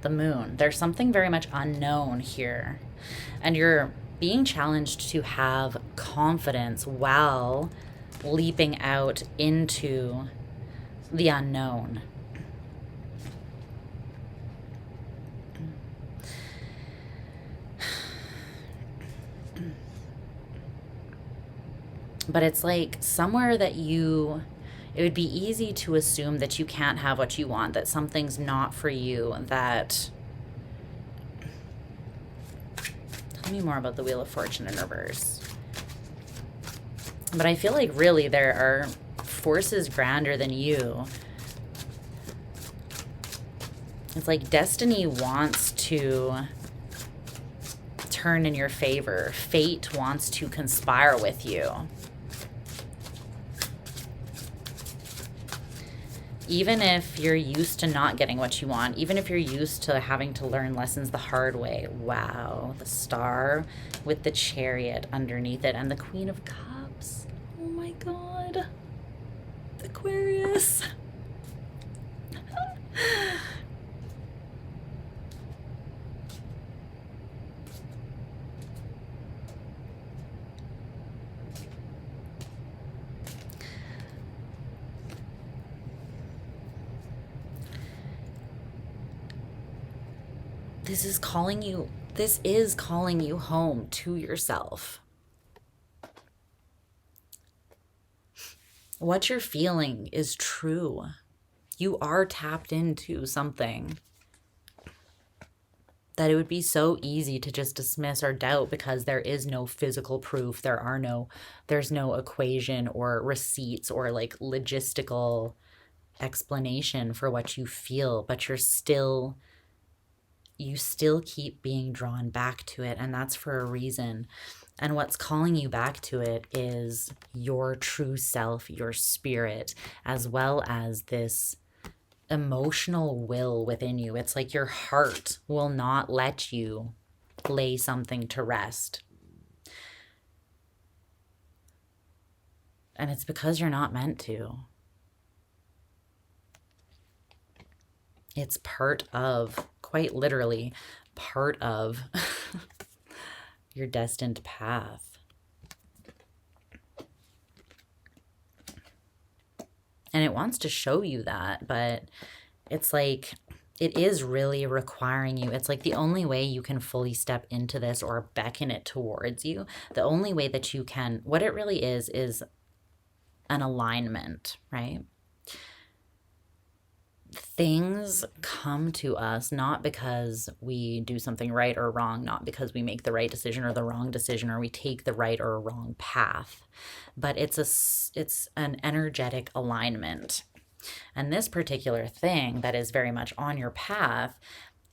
The moon, there's something very much unknown here. And you're being challenged to have confidence while leaping out into the unknown. But it's like somewhere that it would be easy to assume that you can't have what you want, that something's not for you, that... Tell me more about the Wheel of Fortune in reverse. But I feel like really there are forces grander than you. It's like destiny wants to turn in your favor. Fate wants to conspire with you. Even if you're used to not getting what you want, even if you're used to having to learn lessons the hard way. Wow, the star with the Chariot underneath it and the Queen of Cups. Oh my God. Aquarius. This is calling you home to yourself. What you're feeling is true. You are tapped into something that it would be so easy to just dismiss or doubt because there is no physical proof. There's no equation or receipts or like logistical explanation for what you feel, but you still keep being drawn back to it, and that's for a reason. And what's calling you back to it is your true self, your spirit, as well as this emotional will within you. It's like your heart will not let you lay something to rest. And it's because you're not meant to. It's part of, quite literally, part of your destined path. And it wants to show you that, but it's like it is really requiring you. It's like the only way you can fully step into this or beckon it towards you, the only way that you can, what it really is an alignment, right? Things come to us not because we do something right or wrong, not because we make the right decision or the wrong decision, or we take the right or wrong path, but it's an energetic alignment. And this particular thing that is very much on your path,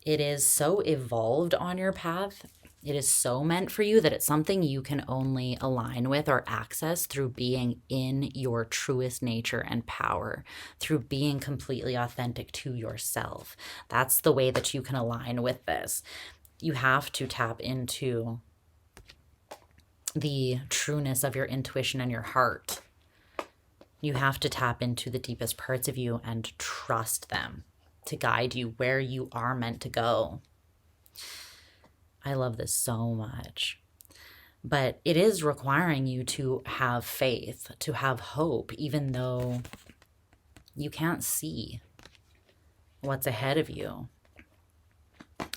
it is so evolved on your path. It is so meant for you that it's something you can only align with or access through being in your truest nature and power, through being completely authentic to yourself. That's the way that you can align with this. You have to tap into the trueness of your intuition and your heart. You have to tap into the deepest parts of you and trust them to guide you where you are meant to go. I love this so much. But it is requiring you to have faith, to have hope, even though you can't see what's ahead of you.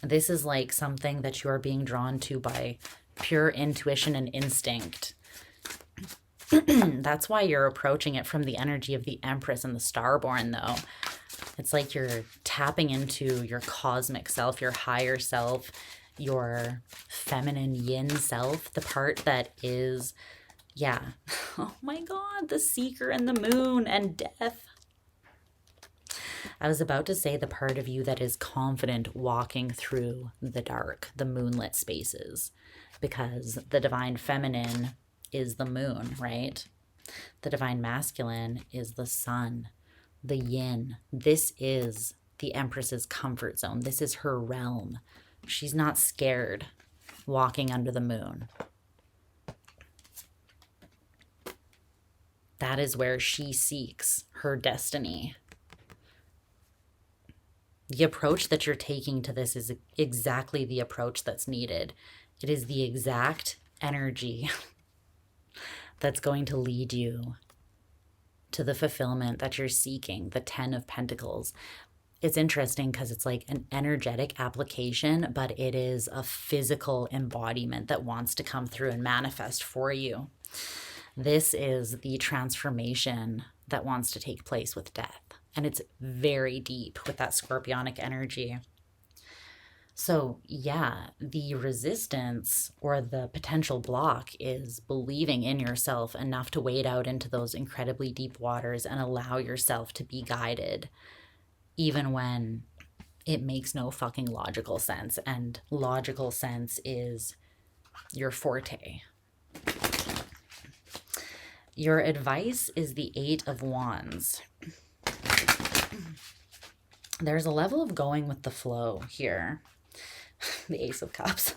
This is like something that you are being drawn to by pure intuition and instinct. That's why you're approaching it from the energy of the Empress and the Starborn, though. It's like you're tapping into your cosmic self, your higher self, your feminine yin self, the part that is, yeah. Oh my God, the seeker and the moon and death. I was about to say the part of you that is confident walking through the dark, the moonlit spaces, because the divine feminine is the moon, right? The divine masculine is the sun, the yin. This is the Empress's comfort zone. This is her realm. She's not scared walking under the moon. That is where she seeks her destiny. The approach that you're taking to this is exactly the approach that's needed. It is the exact energy that's going to lead you to the fulfillment that you're seeking, the 10 of Pentacles. It's interesting because it's like an energetic application, but it is a physical embodiment that wants to come through and manifest for you. This is the transformation that wants to take place with death. And it's very deep with that scorpionic energy. So yeah, the resistance or the potential block is believing in yourself enough to wade out into those incredibly deep waters and allow yourself to be guided, even when it makes no fucking logical sense. And logical sense is your forte. Your advice is the 8 of Wands. There's a level of going with the flow here. The Ace of Cups.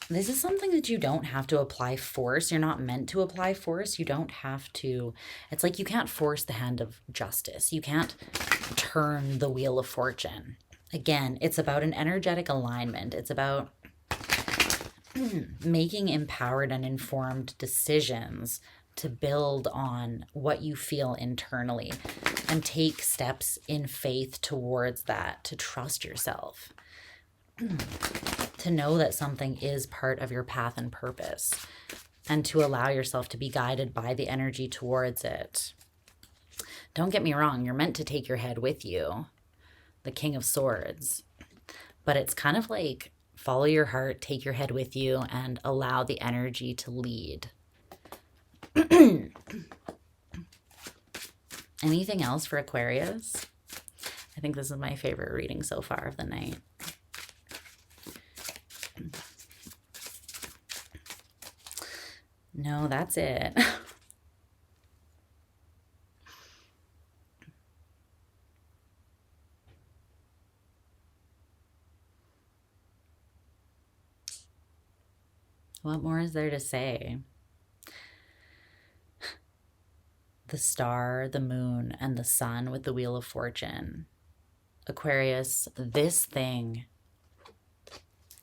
This is something that you don't have to apply force. You're not meant to apply force. You don't have to. It's like you can't force the hand of justice. You can't turn the wheel of fortune. Again, it's about an energetic alignment. It's about making empowered and informed decisions to build on what you feel internally and take steps in faith towards that, to trust yourself, to know that something is part of your path and purpose, and to allow yourself to be guided by the energy towards it. Don't get me wrong, you're meant to take your head with you, the King of Swords, but it's kind of like follow your heart, take your head with you, and allow the energy to lead. Anything else for Aquarius? I think this is my favorite reading so far of the night. No, that's it. What more is there to say? The star, the moon, and the sun with the Wheel of Fortune. Aquarius, this thing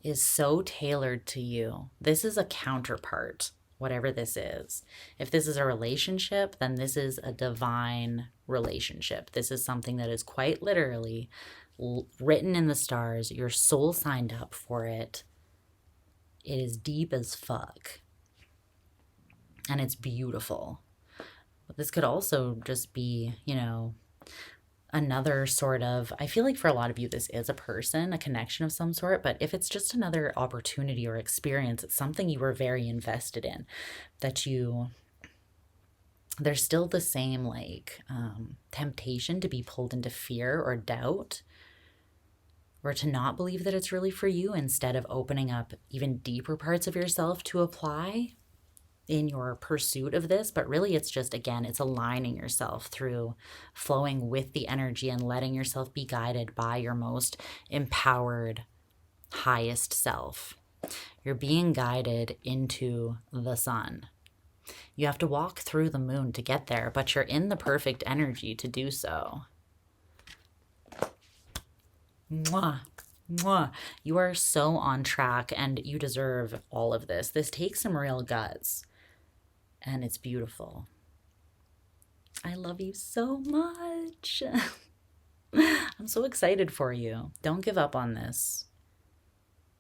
is so tailored to you. This is a counterpart whatever this is. If this is a relationship, then this is a divine relationship. This is something that is quite literally written in the stars. Your soul signed up for it. It is deep as fuck. And it's beautiful. But this could also just be, you know, another sort of, I feel like for a lot of you, this is a person, a connection of some sort, but if it's just another opportunity or experience, it's something you were very invested in, that there's still the same like temptation to be pulled into fear or doubt, or to not believe that it's really for you, instead of opening up even deeper parts of yourself to apply in your pursuit of this. But really it's just, again, it's aligning yourself through flowing with the energy and letting yourself be guided by your most empowered, highest self. You're being guided into the sun. You have to walk through the moon to get there, but you're in the perfect energy to do so. Mwah. Mwah. You are so on track, and you deserve all of this. This takes some real guts. And it's beautiful. I love you so much. I'm so excited for you. Don't give up on this.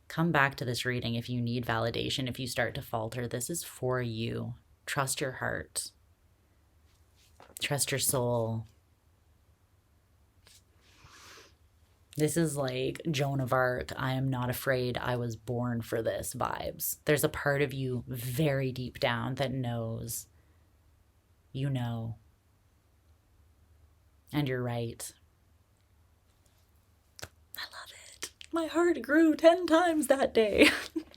Come back to this reading if you need validation, if you start to falter. This is for you. Trust your heart. Trust your soul. This is like Joan of Arc, I am not afraid, I was born for this vibes. There's a part of you very deep down that knows, you know, and you're right. I love it. My heart grew 10 times that day.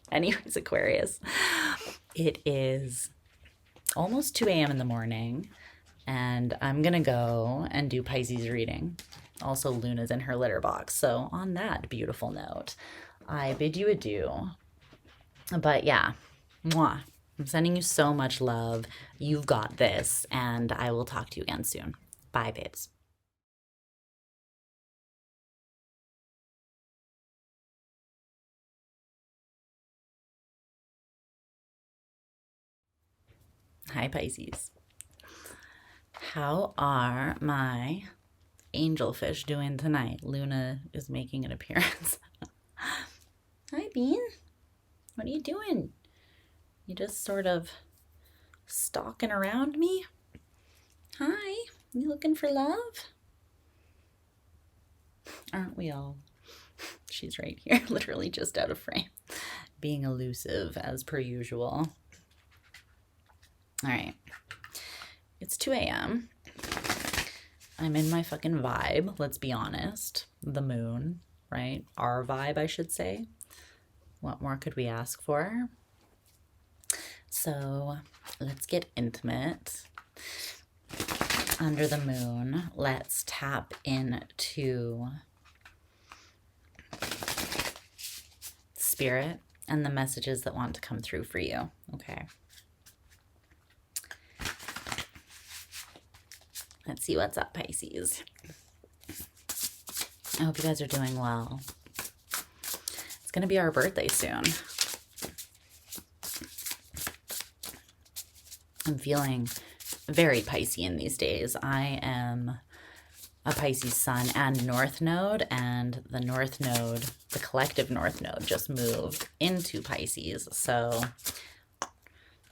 Anyways, Aquarius, it is almost 2 a.m. in the morning, and I'm gonna go and do Pisces reading. Also, Luna's in her litter box. So on that beautiful note, I bid you adieu. But yeah, mwah. I'm sending you so much love. You've got this, and I will talk to you again soon. Bye, babes. Hi, Pisces. How are my angelfish doing tonight? Luna is making an appearance. Hi, Bean. What are you doing? You just sort of stalking around me? Hi, you looking for love? Aren't we all? She's right here, literally just out of frame, being elusive as per usual. All right, it's 2 a.m. I'm in my fucking vibe, let's be honest. The moon, right? Our vibe, I should say. What more could we ask for? So let's get intimate. Under the moon, let's tap into spirit and the messages that want to come through for you, okay? Let's see what's up, Pisces. I hope you guys are doing well. It's going to be our birthday soon. I'm feeling very Piscean these days. I am a Pisces sun and north node, and the north node, the collective north node, just moved into Pisces. So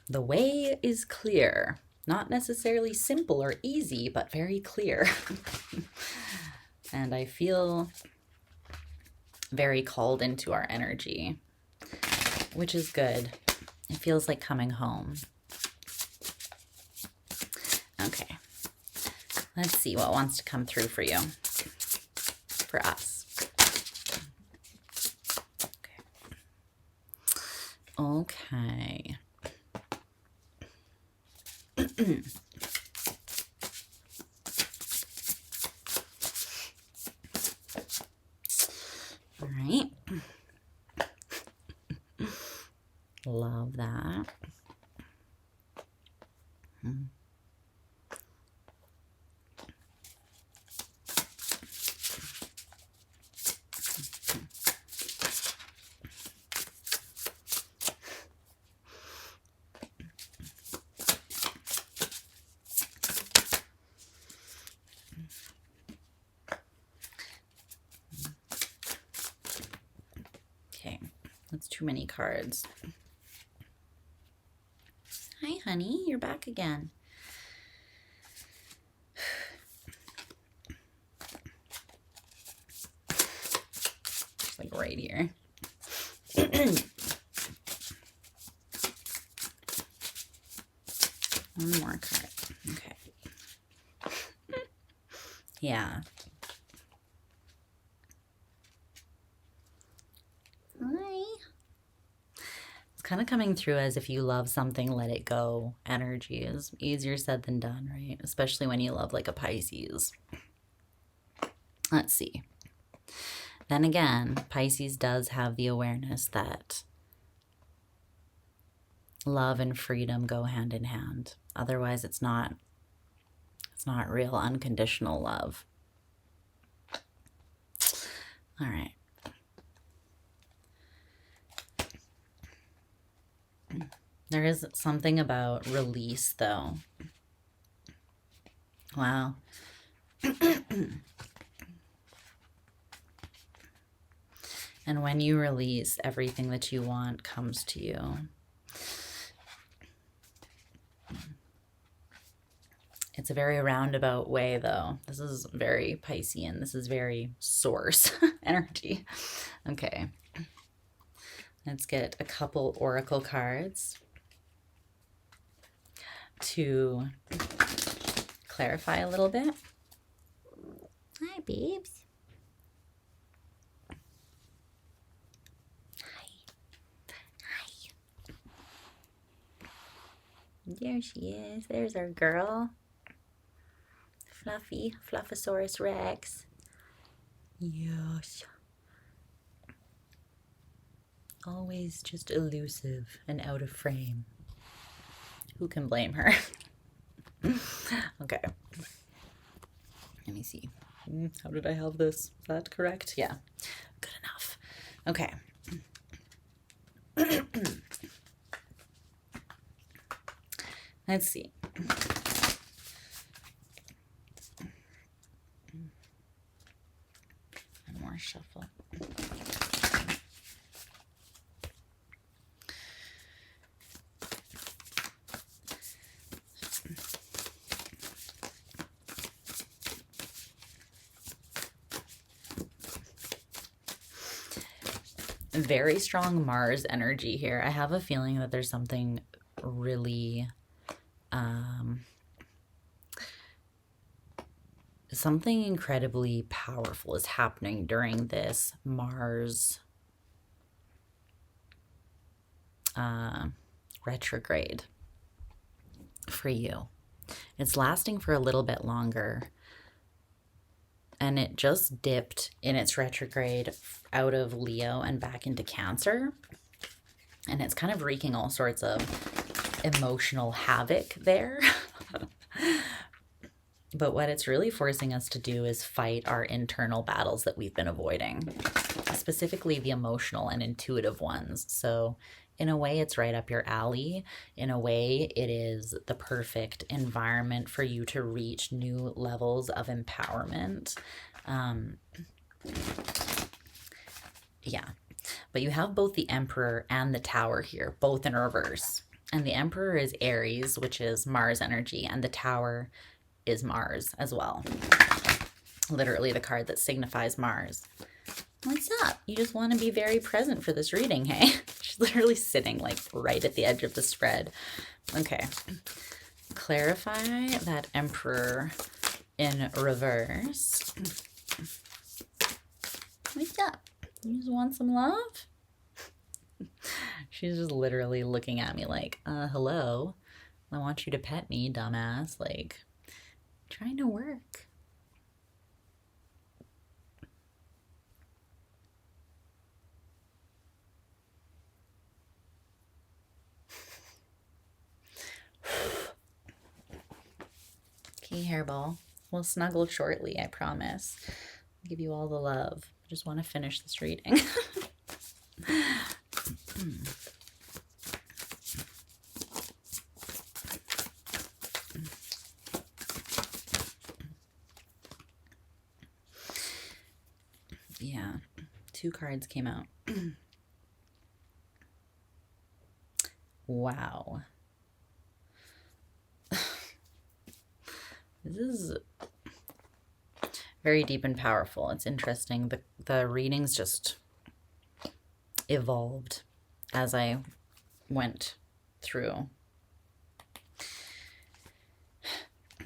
the way is clear. Not necessarily simple or easy, but very clear. And I feel very called into our energy, which is good. It feels like coming home. Okay, let's see what wants to come through for you, for us. Okay. All right. Love that. too many cards. Hi, honey. You're back again. It's like right here. One more card. Okay. Yeah. Hi. It's kind of coming through as if you love something, let it go energy is easier said than done, right? Especially when you love like a Pisces. Let's see. Then again, Pisces does have the awareness that love and freedom go hand in hand. Otherwise, it's not real unconditional love. All right. There is something about release, though. Wow. And when you release, everything that you want comes to you. It's a very roundabout way, though. This is very Piscean. This is very source energy. Okay. Let's get a couple oracle cards to clarify a little bit. Hi, babes. Hi. There she is. There's our girl. Fluffy, Fluffosaurus Rex. Yes. Always just elusive and out of frame. Who can blame her? Okay. Let me see. How did I have this? Is that correct? Yeah. Good enough. Okay. Let's see. One more shuffle. Very strong Mars energy here. I have a feeling that there's something really something incredibly powerful is happening during this Mars retrograde for you. It's lasting for a little bit longer. And it just dipped in its retrograde out of Leo and back into Cancer. And it's kind of wreaking all sorts of emotional havoc there. But what it's really forcing us to do is fight our internal battles that we've been avoiding, specifically the emotional and intuitive ones. So in a way, it's right up your alley. In a way, it is the perfect environment for you to reach new levels of empowerment. Yeah, but you have both the Emperor and the Tower here, both in reverse. And the Emperor is Aries, which is Mars energy, and the Tower is Mars as well. Literally the card that signifies Mars. What's up? You just want to be very present for this reading, hey? She's literally sitting like right at the edge of the spread. Okay. Clarify that Emperor in reverse. What's up? You just want some love? She's just literally looking at me like, hello? I want you to pet me, dumbass. Like, trying to work. Okay, hairball. We'll snuggle shortly, I promise. I'll give you all the love. I just want to finish this reading. Yeah, 2 cards came out. Wow. This is very deep and powerful. It's interesting. The readings just evolved as I went through.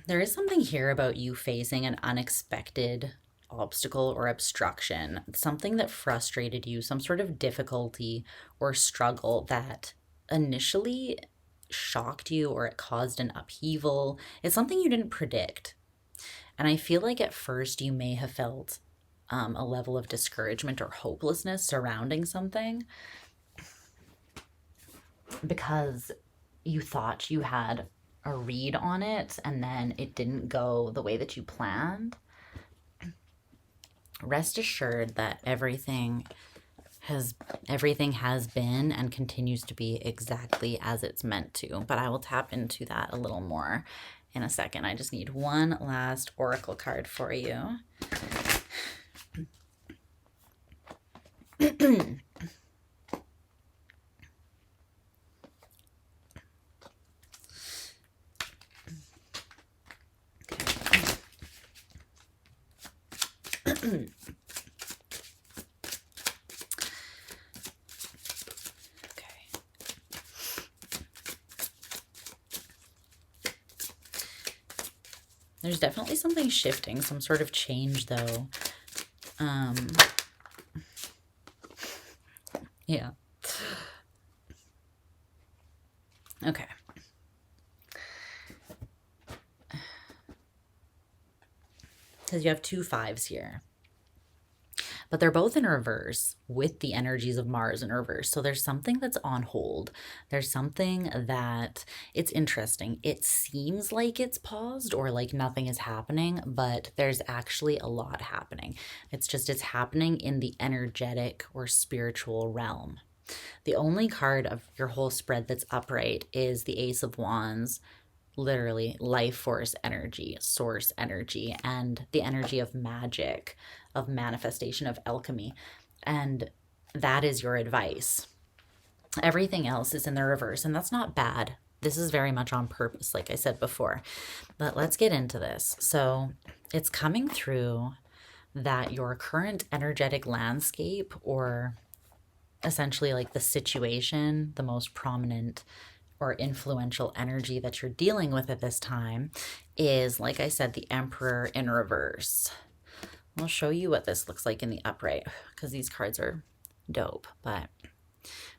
There is something here about you facing an unexpected obstacle or obstruction, something that frustrated you, some sort of difficulty or struggle that initially shocked you or it caused an upheaval. It's something you didn't predict. And I feel like at first you may have felt a level of discouragement or hopelessness surrounding something because you thought you had a read on it and then it didn't go the way that you planned. Rest assured that everything has been and continues to be exactly as it's meant to. But I will tap into that a little more in a second. I just need one last oracle card for you. There's definitely something shifting, some sort of change though. Yeah. Okay. Because you have 2 5s here. But they're both in reverse with the energies of Mars in reverse. So there's something that's on hold. There's something that, it's interesting. It seems like it's paused or like nothing is happening, but there's actually a lot happening. It's happening in the energetic or spiritual realm. The only card of your whole spread that's upright is the Ace of Wands, literally life force energy, source energy, and the energy of magic, of manifestation, of alchemy. And that is your advice. Everything else is in the reverse, and that's not bad. This is very much on purpose, like I said before. But let's get into this. So it's coming through that your current energetic landscape, or essentially like the situation, the most prominent or influential energy that you're dealing with at this time is, like I said, the Emperor in reverse. I'll show you what this looks like in the upright because these cards are dope. But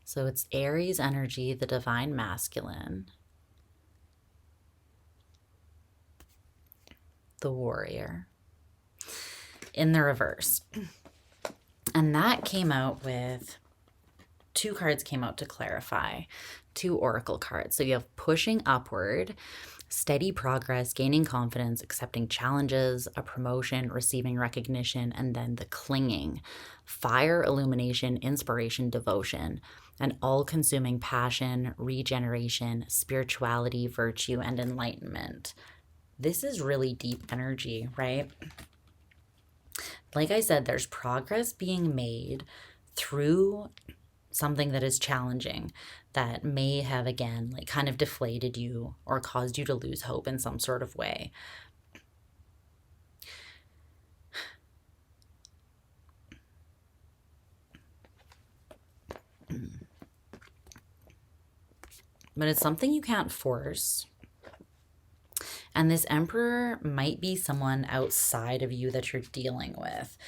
so it's Aries energy, the divine masculine, the warrior in the reverse. And that came out with 2 cards came out to clarify, 2 oracle cards. So you have pushing upward, steady progress, gaining confidence, accepting challenges, a promotion, receiving recognition, and then the clinging, fire, illumination, inspiration, devotion, an all-consuming passion, regeneration, spirituality, virtue, and enlightenment. This is really deep energy, right? Like I said, there's progress being made through something that is challenging that may have, again, like kind of deflated you or caused you to lose hope in some sort of way. But it's something you can't force. And this Emperor might be someone outside of you that you're dealing with.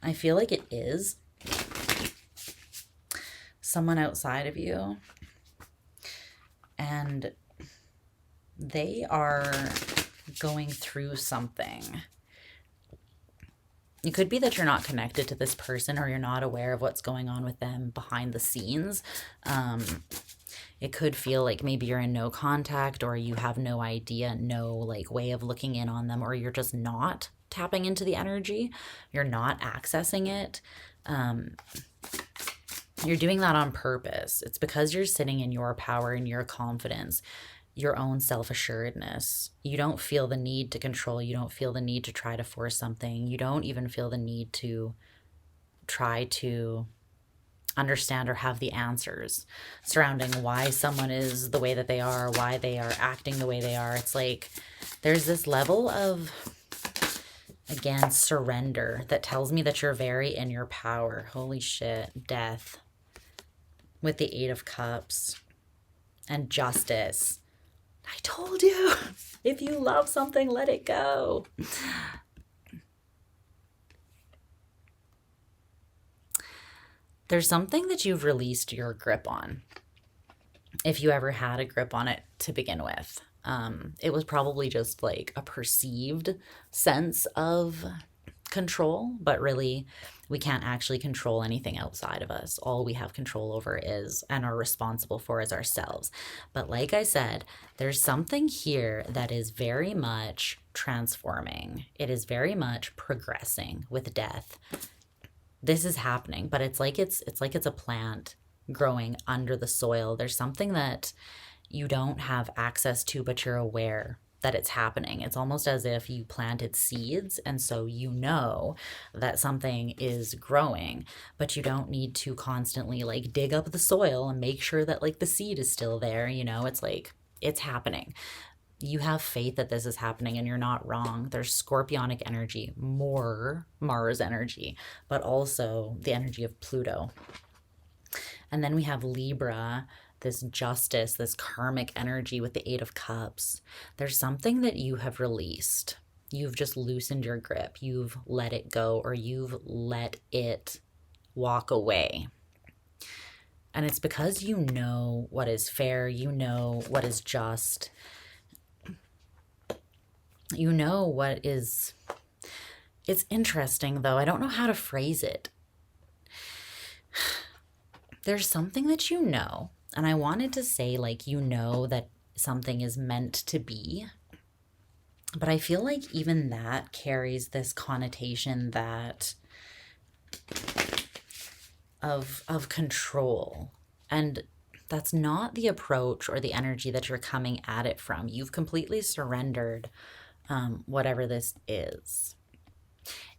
I feel like it is someone outside of you, and they are going through something. It could be that you're not connected to this person or you're not aware of what's going on with them behind the scenes. It could feel like maybe you're in no contact or you have no idea, no like way of looking in on them, or you're just not tapping into the energy. You're not accessing it. You're doing that on purpose. It's because you're sitting in your power and your confidence, your own self-assuredness. You don't feel the need to control. You don't feel the need to try to force something. You don't even feel the need to try to understand or have the answers surrounding why someone is the way that they are, why they are acting the way they are. It's like there's this level of, again, surrender that tells me that you're very in your power. Holy shit. Death with the Eight of Cups and Justice. I told you, if you love something, let it go. There's something that you've released your grip on, if you ever had a grip on it to begin with. It was probably just like a perceived sense of control, but really we can't actually control anything outside of us. All we have control over is, and are responsible for, is ourselves. But like I said, there's something here that is very much transforming. It is very much progressing with death. This is happening, but it's like it's a plant growing under the soil. There's something that you don't have access to, but you're aware that it's happening. It's almost as if you planted seeds, and so you know that something is growing, but you don't need to constantly like dig up the soil and make sure that like the seed is still there. You know, it's like it's happening. You have faith that this is happening, and you're not wrong. There's scorpionic energy, more Mars energy, but also the energy of Pluto. And then we have Libra, this justice, this karmic energy with the Eight of Cups. There's something that you have released. You've just loosened your grip. You've let it go, or you've let it walk away. And it's because you know what is fair. You know what is just. You know what is. It's interesting, though. I don't know how to phrase it. There's something that you know, and I wanted to say, like, you know that something is meant to be, but I feel like even that carries this connotation that of control, and that's not the approach or the energy that you're coming at it from. You've completely surrendered whatever this is.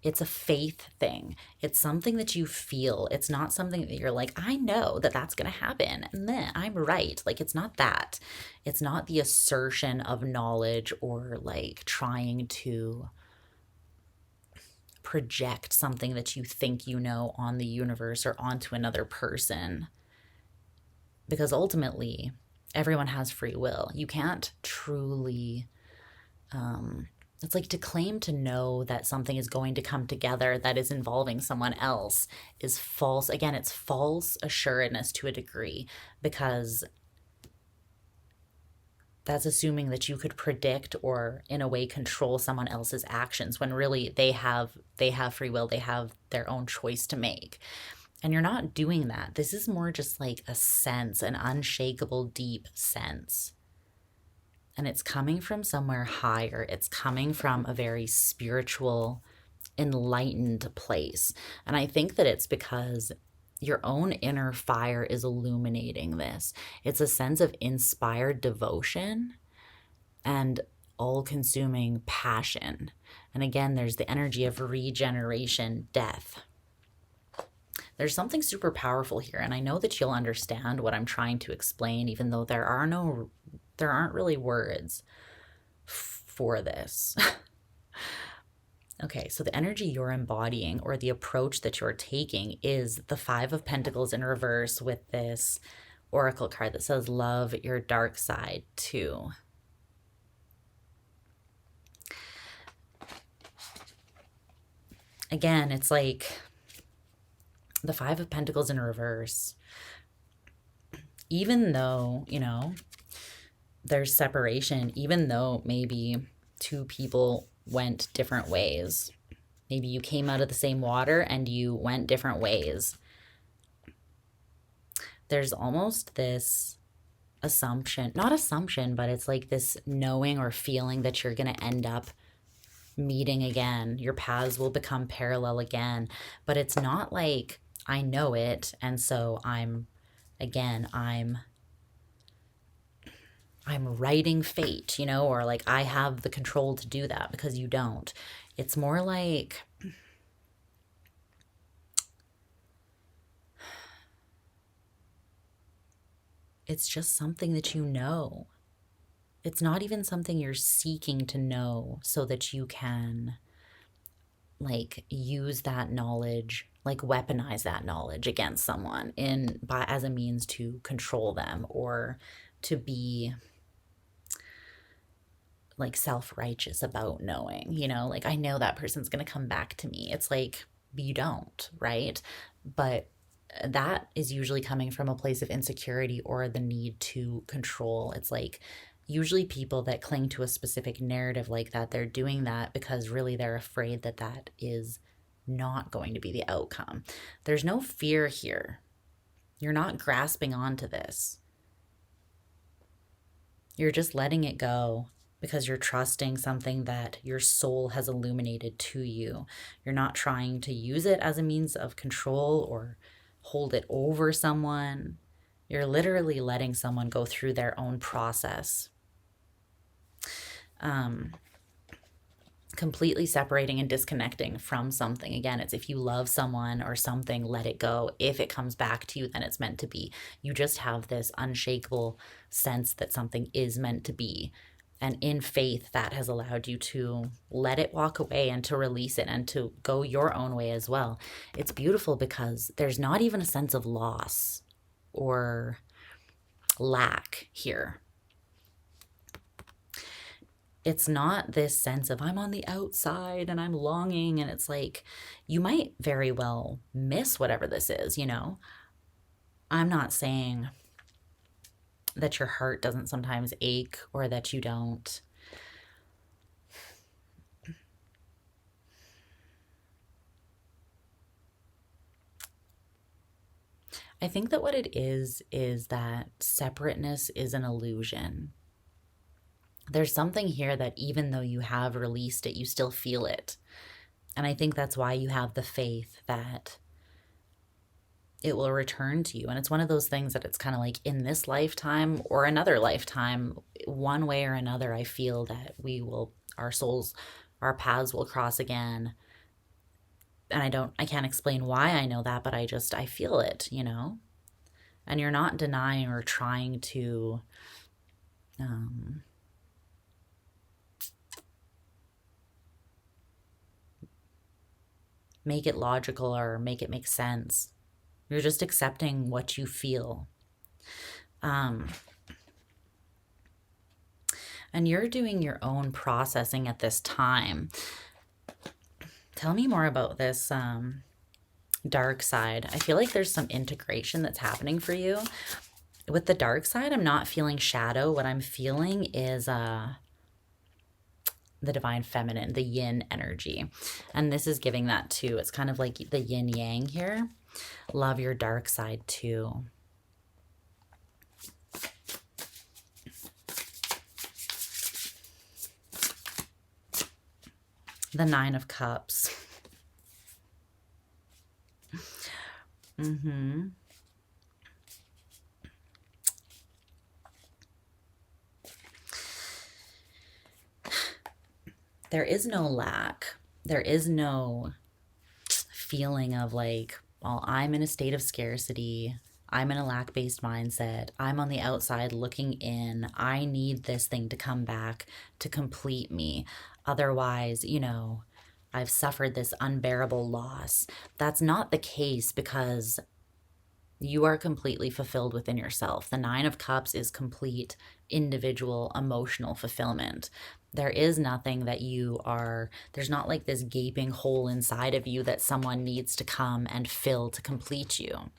It's a faith thing. It's something that you feel. It's not something that you're like, I know that that's going to happen, and then I'm right. Like, it's not that. It's not the assertion of knowledge or like trying to project something that you think you know on the universe or onto another person. Because ultimately, everyone has free will. You can't truly... it's like to claim to know that something is going to come together that is involving someone else is false. Again, it's false assuredness to a degree, because that's assuming that you could predict or in a way control someone else's actions, when really they have free will. They have their own choice to make. And you're not doing that. This is more just like a sense, an unshakable, deep sense. And it's coming from somewhere higher. It's coming from a very spiritual, enlightened place. And I think that it's because your own inner fire is illuminating this. It's a sense of inspired devotion and all-consuming passion. And again, there's the energy of regeneration, death. There's something super powerful here, and I know that you'll understand what I'm trying to explain, even though there aren't really words for this. Okay, so the energy you're embodying, or the approach that you're taking, is the Five of Pentacles in reverse with this oracle card that says, love your dark side too. Again, it's like the Five of Pentacles in reverse. Even though, you know, there's separation, even though maybe two people went different ways. Maybe you came out of the same water and you went different ways. There's almost this assumption, not assumption, but it's like this knowing or feeling that you're going to end up meeting again. Your paths will become parallel again. But it's not like I know it, and so I'm writing fate, you know, or like I have the control to do that, because you don't. It's more like It's just something that you know. It's not even something you're seeking to know so that you can like use that knowledge, like weaponize that knowledge against someone as a means to control them or to be like self-righteous about knowing, like I know that person's going to come back to me. It's like you don't, right? But that is usually coming from a place of insecurity or the need to control. It's like usually people that cling to a specific narrative like that, they're doing that because really they're afraid that that is not going to be the outcome. There's no fear here. You're not grasping onto this. You're just letting it go because you're trusting something that your soul has illuminated to you. You're not trying to use it as a means of control or hold it over someone. You're literally letting someone go through their own process. Completely separating and disconnecting from something. Again, it's if you love someone or something, let it go. If it comes back to you, then it's meant to be. You just have this unshakable sense that something is meant to be. And in faith, that has allowed you to let it walk away and to release it and to go your own way as well. It's beautiful because there's not even a sense of loss or lack here. It's not this sense of I'm on the outside and I'm longing, and it's like you might very well miss whatever this is, I'm not saying that your heart doesn't sometimes ache or that you don't. I think that what it is that separateness is an illusion. There's something here that even though you have released it, you still feel it. And I think that's why you have the faith that it will return to you. And it's one of those things that it's kind of like in this lifetime or another lifetime, one way or another, I feel that our paths will cross again. And I can't explain why I know that, but I feel it, And you're not denying or trying to make it logical or make it make sense. You're just accepting what you feel. And you're doing your own processing at this time. Tell me more about this dark side. I feel like there's some integration that's happening for you. With the dark side, I'm not feeling shadow. What I'm feeling is the divine feminine, the yin energy. And this is giving that too. It's kind of like the yin yang here. Love your dark side too. The Nine of Cups. There is no lack. There is no feeling of like, well, I'm in a state of scarcity. I'm in a lack-based mindset. I'm on the outside looking in. I need this thing to come back to complete me. Otherwise, I've suffered this unbearable loss. That's not the case because you are completely fulfilled within yourself. The Nine of Cups is complete individual emotional fulfillment. There is nothing that there's not like this gaping hole inside of you that someone needs to come and fill to complete you.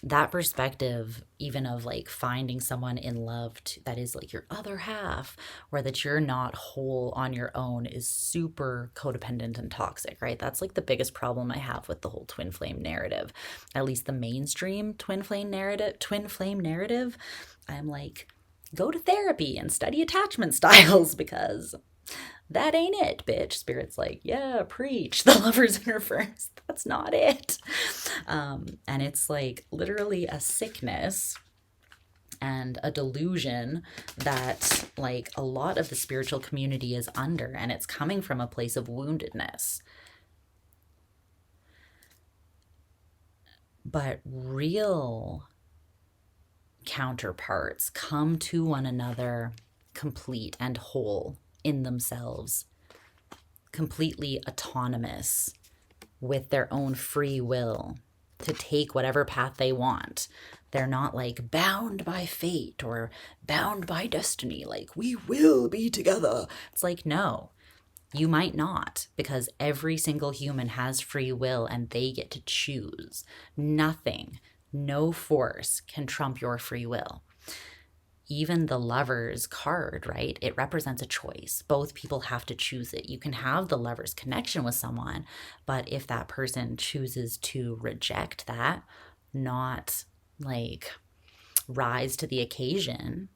That perspective, even of like finding someone in love that is like your other half, or that you're not whole on your own, is super codependent and toxic, right? That's like the biggest problem I have with the whole twin flame narrative, at least the mainstream twin flame narrative. I'm like, go to therapy and study attachment styles because that ain't it, bitch. Spirit's like, yeah, preach. The lover's in reverse. That's not it. And it's like literally a sickness and a delusion that like a lot of the spiritual community is under, and it's coming from a place of woundedness. But real counterparts come to one another complete and whole in themselves, completely autonomous with their own free will to take whatever path they want. They're not like bound by fate or bound by destiny, like we will be together. It's like, no, you might not, because every single human has free will and they get to choose. Nothing, no force can trump your free will. Even the Lover's card, right? It represents a choice. Both people have to choose it. You can have the Lover's connection with someone, but if that person chooses to reject that, not like rise to the occasion,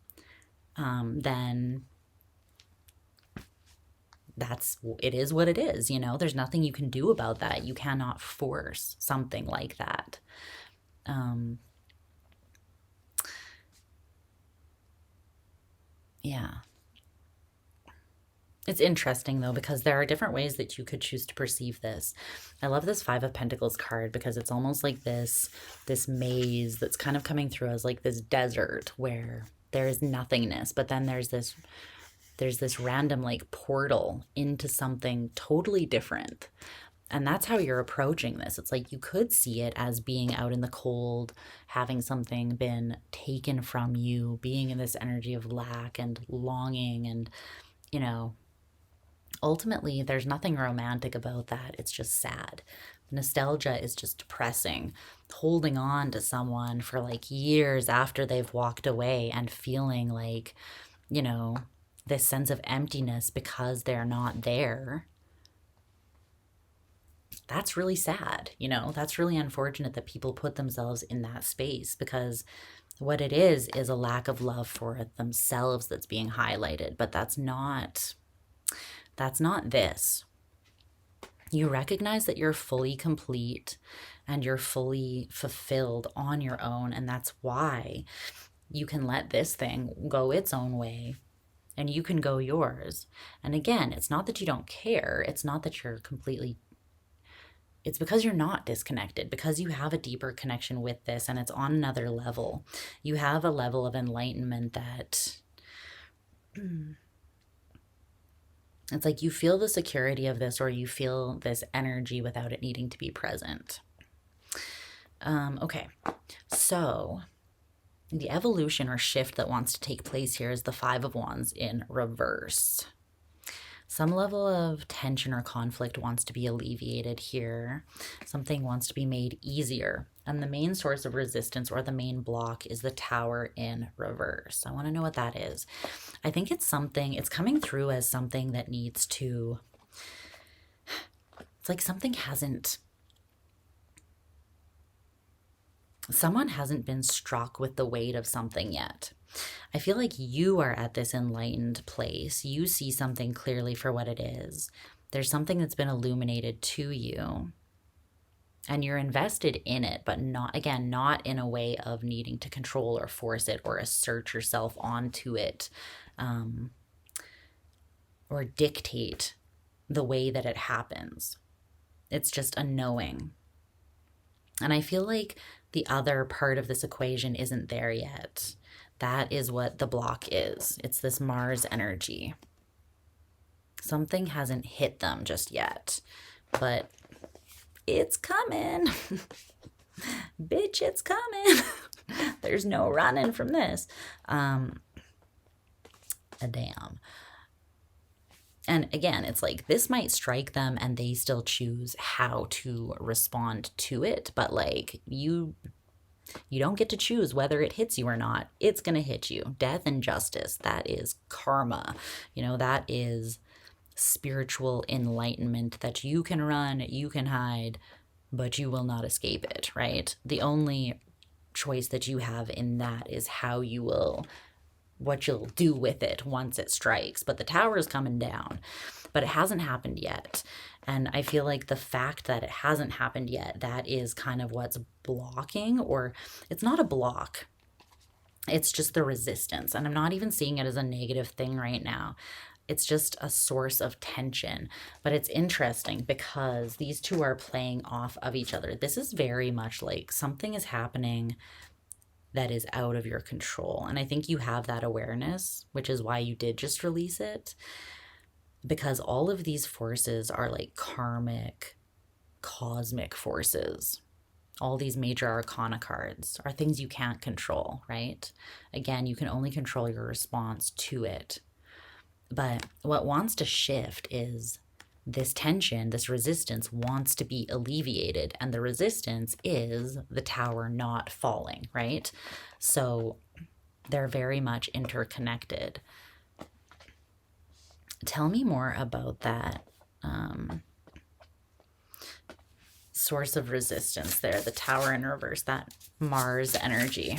then it is what it is, you know? There's nothing you can do about that. You cannot force something like that. Yeah. It's interesting though, because there are different ways that you could choose to perceive this. I love this Five of Pentacles card because it's almost like this maze that's kind of coming through as like this desert where there is nothingness, but then there's this random like portal into something totally different. And that's how you're approaching this. It's like you could see it as being out in the cold, having something been taken from you, being in this energy of lack and longing. And, you know, ultimately, there's nothing romantic about that. It's just sad. Nostalgia is just depressing. Holding on to someone for like years after they've walked away and feeling like, you know, this sense of emptiness because they're not there. That's really sad, you know, that's really unfortunate that people put themselves in that space, because what it is a lack of love for themselves that's being highlighted. But that's not this. You recognize that you're fully complete and you're fully fulfilled on your own, and that's why you can let this thing go its own way and you can go yours. And again, it's not that you don't care, it's not that you're completely, it's because you're not disconnected, because you have a deeper connection with this and it's on another level. You have a level of enlightenment that it's like you feel the security of this, or you feel this energy without it needing to be present. Okay, so the evolution or shift that wants to take place here is the Five of Wands in reverse. Some level of tension or conflict wants to be alleviated here. Something wants to be made easier. And the main source of resistance, or the main block, is the Tower in reverse. I want to know what that is. I think it's something, it's coming through as something that needs to, it's like something hasn't, someone hasn't been struck with the weight of something yet. I feel like you are at this enlightened place. You see something clearly for what it is. There's something that's been illuminated to you, and you're invested in it, but not, again, not in a way of needing to control or force it or assert yourself onto it, or dictate the way that it happens. It's just a knowing. And I feel like the other part of this equation isn't there yet. That is what the block is. It's this Mars energy. Something hasn't hit them just yet, but it's coming. Bitch, it's coming. There's no running from this. Damn. And again, it's like this might strike them and they still choose how to respond to it, but like you don't get to choose whether it hits you or not. It's going to hit you. Death and justice, that is karma. You know, that is spiritual enlightenment that you can run, you can hide, but you will not escape it, right? The only choice that you have in that is how you will, what you'll do with it once it strikes. But the tower is coming down, but it hasn't happened yet. And I feel like the fact that it hasn't happened yet, that is kind of what's blocking, or it's not a block. It's just the resistance. And I'm not even seeing it as a negative thing right now. It's just a source of tension. But it's interesting because these two are playing off of each other. This is very much like something is happening that is out of your control. And I think you have that awareness, which is why you did just release it, because all of these forces are like karmic, cosmic forces. All these major arcana cards are things you can't control, right? Again, you can only control your response to it. But what wants to shift is this tension, this resistance wants to be alleviated. And the resistance is the tower not falling, right? So they're very much interconnected. Tell me more about that source of resistance there, the tower in reverse, that Mars energy.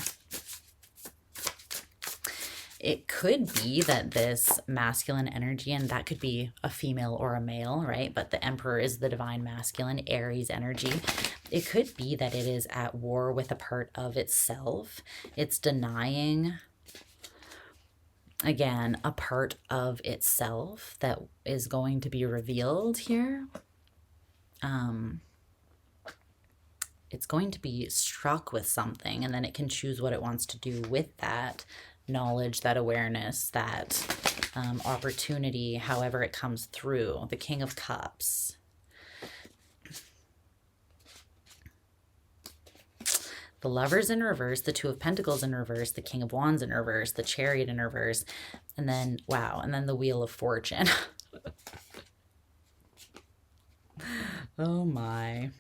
It could be that this masculine energy, and that could be a female or a male, right? But the Emperor is the divine masculine, Aries energy. It could be that it is at war with a part of itself. It's denying, again, a part of itself that is going to be revealed here. It's going to be struck with something, and then it can choose what it wants to do with that knowledge, that awareness, that opportunity, however it comes through. The King of Cups. The Lovers in reverse, the Two of Pentacles in reverse, the King of Wands in reverse, the Chariot in reverse, and then, wow, and then the Wheel of Fortune. Oh my.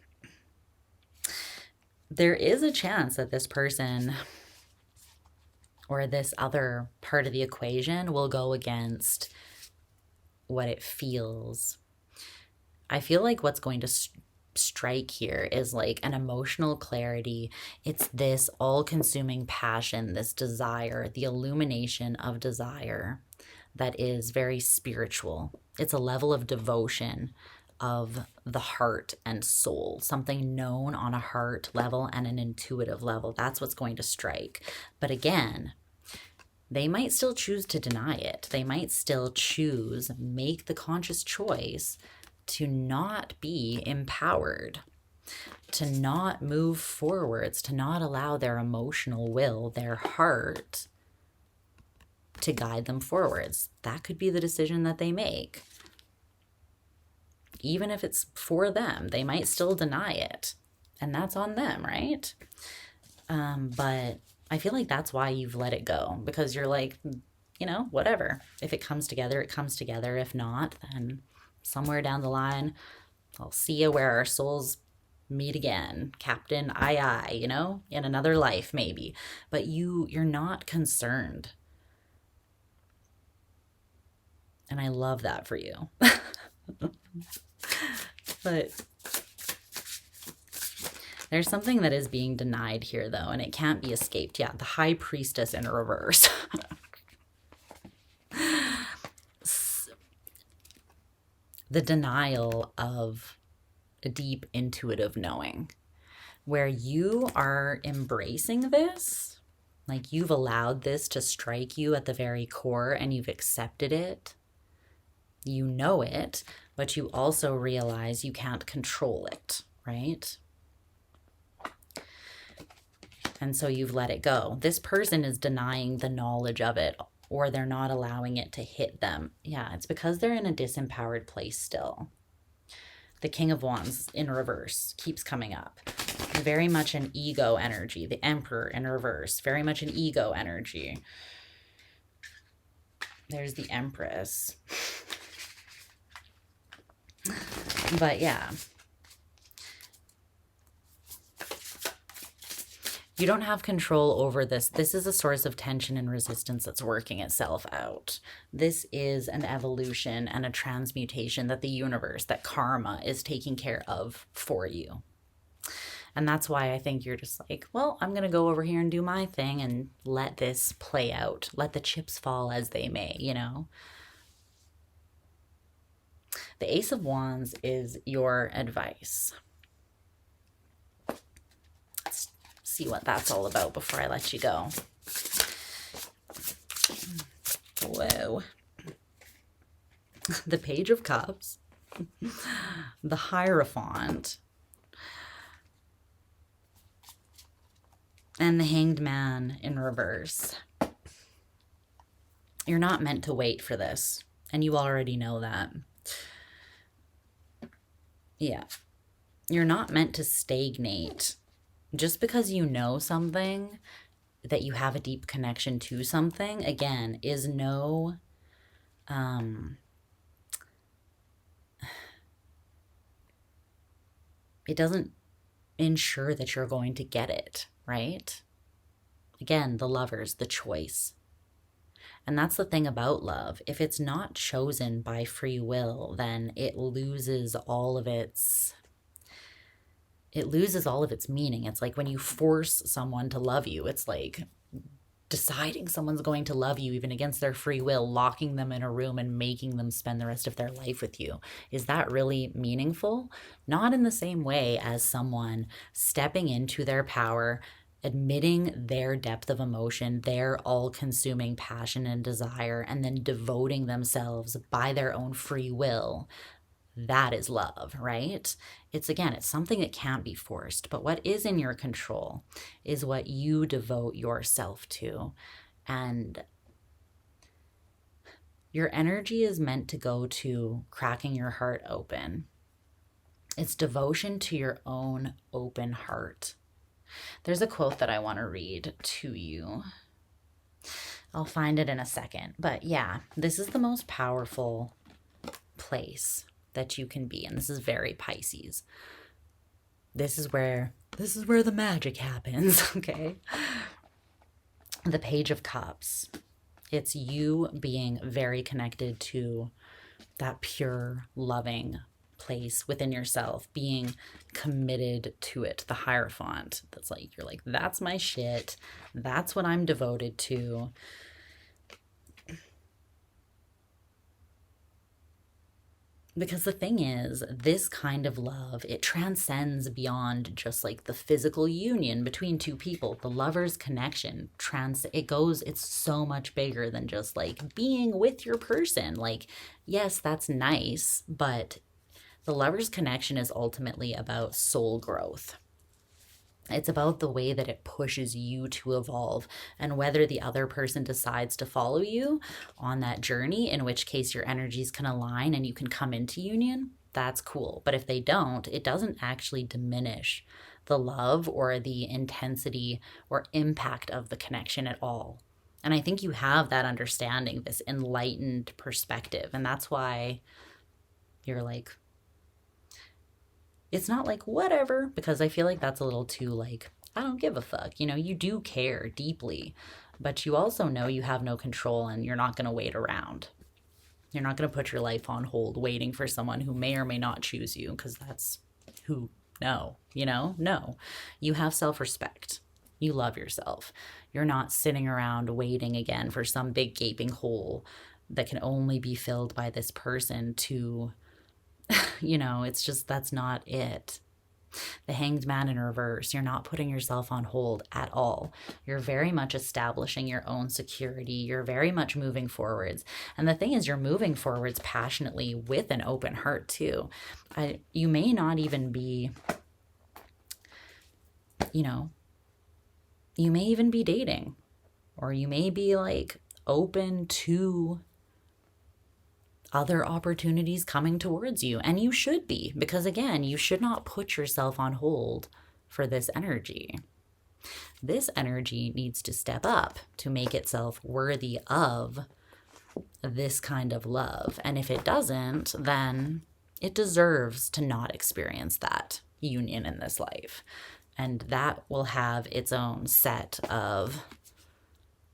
There is a chance that this person or this other part of the equation will go against what it feels. I feel like what's going to strike here is like an emotional clarity. It's this all-consuming passion, this desire, the illumination of desire that is very spiritual. It's a level of devotion of the heart and soul, something known on a heart level and an intuitive level. That's what's going to strike. But again, they might still choose to deny it. They might still choose, make the conscious choice to not be empowered, to not move forwards, to not allow their emotional will, their heart, to guide them forwards. That could be the decision that they make. Even if it's for them, they might still deny it. And that's on them, right? But I feel like that's why you've let it go. Because you're like, you know, whatever. If it comes together, it comes together. If not, then somewhere down the line, I'll see you where our souls meet again. Captain, aye, you know, in another life maybe. But you're not concerned. And I love that for you. But there's something that is being denied here, though, and it can't be escaped. Yeah, the High Priestess in reverse. The denial of a deep intuitive knowing, where you are embracing this, like you've allowed this to strike you at the very core and you've accepted it. You know it, but you also realize you can't control it, right? And so you've let it go. This person is denying the knowledge of it, or they're not allowing it to hit them. Yeah, it's because they're in a disempowered place still. The King of Wands in reverse keeps coming up. Very much an ego energy. The Emperor in reverse, very much an ego energy. There's the Empress. But yeah, you don't have control over this. This is a source of tension and resistance that's working itself out. This is an evolution and a transmutation that the universe, that karma is taking care of for you. And that's why I think you're just like, well, I'm going to go over here and do my thing and let this play out. Let the chips fall as they may, you know? The Ace of Wands is your advice. Let's see what that's all about before I let you go. Whoa. The Page of Cups. The Hierophant. And the Hanged Man in reverse. You're not meant to wait for this, and you already know that. Yeah. You're not meant to stagnate. Just because you know something, that you have a deep connection to something, again, is no it doesn't ensure that you're going to get it, right? Again, the Lovers, the choice. And that's the thing about love. If it's not chosen by free will, then it loses all of its meaning. It's like when you force someone to love you, it's like deciding someone's going to love you even against their free will, locking them in a room and making them spend the rest of their life with you. Is that really meaningful? Not in the same way as someone stepping into their power, admitting their depth of emotion, their all-consuming passion and desire, and then devoting themselves by their own free will. That is love, right? It's something that can't be forced, but what is in your control is what you devote yourself to. And your energy is meant to go to cracking your heart open. It's devotion to your own open heart. There's a quote that I want to read to you. I'll find it in a second. But yeah, this is the most powerful place that you can be. And this is very Pisces. This is where the magic happens, okay? The Page of Cups. It's you being very connected to that pure, loving place within yourself, being committed to it. The Hierophant. That's like, you're like, that's my shit. That's what I'm devoted to. Because the thing is, this kind of love, it transcends beyond just like the physical union between two people. The Lover's connection, it's so much bigger than just like being with your person. Like, yes, that's nice, but the Lover's connection is ultimately about soul growth. It's about the way that it pushes you to evolve, and whether the other person decides to follow you on that journey, in which case your energies can align and you can come into union, that's cool. But if they don't, it doesn't actually diminish the love or the intensity or impact of the connection at all. And I think you have that understanding, this enlightened perspective. And that's why you're like, it's not like whatever, because I feel like that's a little too like, I don't give a fuck. You know, you do care deeply, but you also know you have no control and you're not going to wait around. You're not going to put your life on hold waiting for someone who may or may not choose you, because that's no. You have self-respect. You love yourself. You're not sitting around waiting again for some big gaping hole that can only be filled by this person to... it's just, that's not it. The Hanged Man in reverse. You're not putting yourself on hold at all. You're very much establishing your own security. You're very much moving forwards. And the thing is, you're moving forwards passionately with an open heart too. You may not even be, you may even be dating, or you may be like open to other opportunities coming towards you. And you should be, because again, you should not put yourself on hold for this energy. This energy needs to step up to make itself worthy of this kind of love. And if it doesn't, then it deserves to not experience that union in this life. And that will have its own set of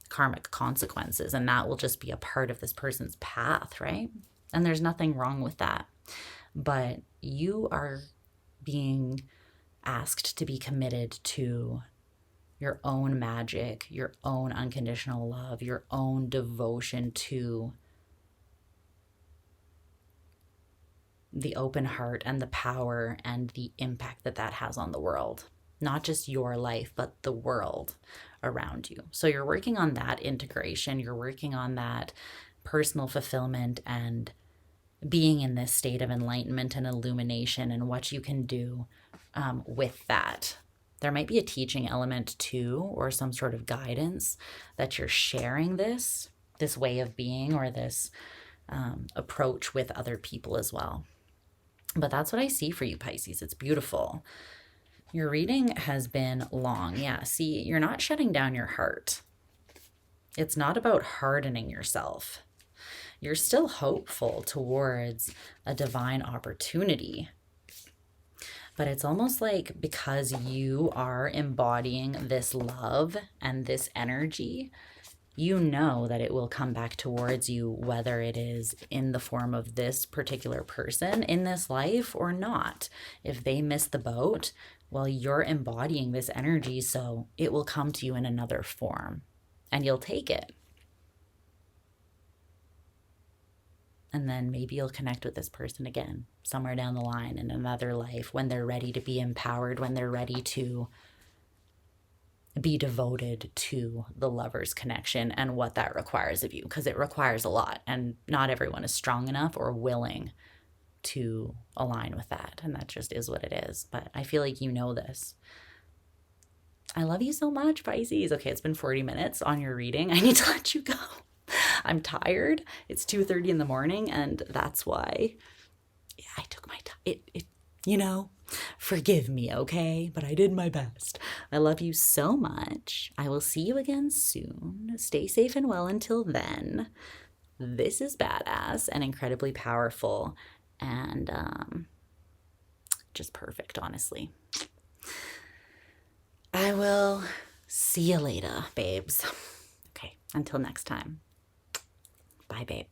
karmic consequences, and that will just be a part of this person's path, right? And there's nothing wrong with that. But you are being asked to be committed to your own magic, your own unconditional love, your own devotion to the open heart and the power and the impact that that has on the world. Not just your life, but the world around you. So you're working on that integration. You're working on that personal fulfillment and being in this state of enlightenment and illumination, and what you can do with that. There might be a teaching element too, or some sort of guidance that you're sharing this way of being, or this approach with other people as well. But that's what I see for you, Pisces. It's beautiful. Your reading has been long. Yeah, see, you're not shutting down your heart. It's not about hardening yourself. You're still hopeful towards a divine opportunity. But it's almost like because you are embodying this love and this energy, you know that it will come back towards you, whether it is in the form of this particular person in this life or not. If they miss the boat, well, you're embodying this energy, so it will come to you in another form, and you'll take it. And then maybe you'll connect with this person again somewhere down the line in another life, when they're ready to be empowered, when they're ready to be devoted to the lover's connection and what that requires of you, because it requires a lot, and not everyone is strong enough or willing to align with that, and that just is what it is. But I feel like you know this. I love you so much, Pisces. Okay, it's been 40 minutes on your reading. I need to let you go. I'm tired. It's 2:30 in the morning, and that's why I took my time. Forgive me, okay? But I did my best. I love you so much. I will see you again soon. Stay safe and well until then. This is badass and incredibly powerful, and just perfect, honestly. I will see you later, babes. Okay, until next time. Bye, babe.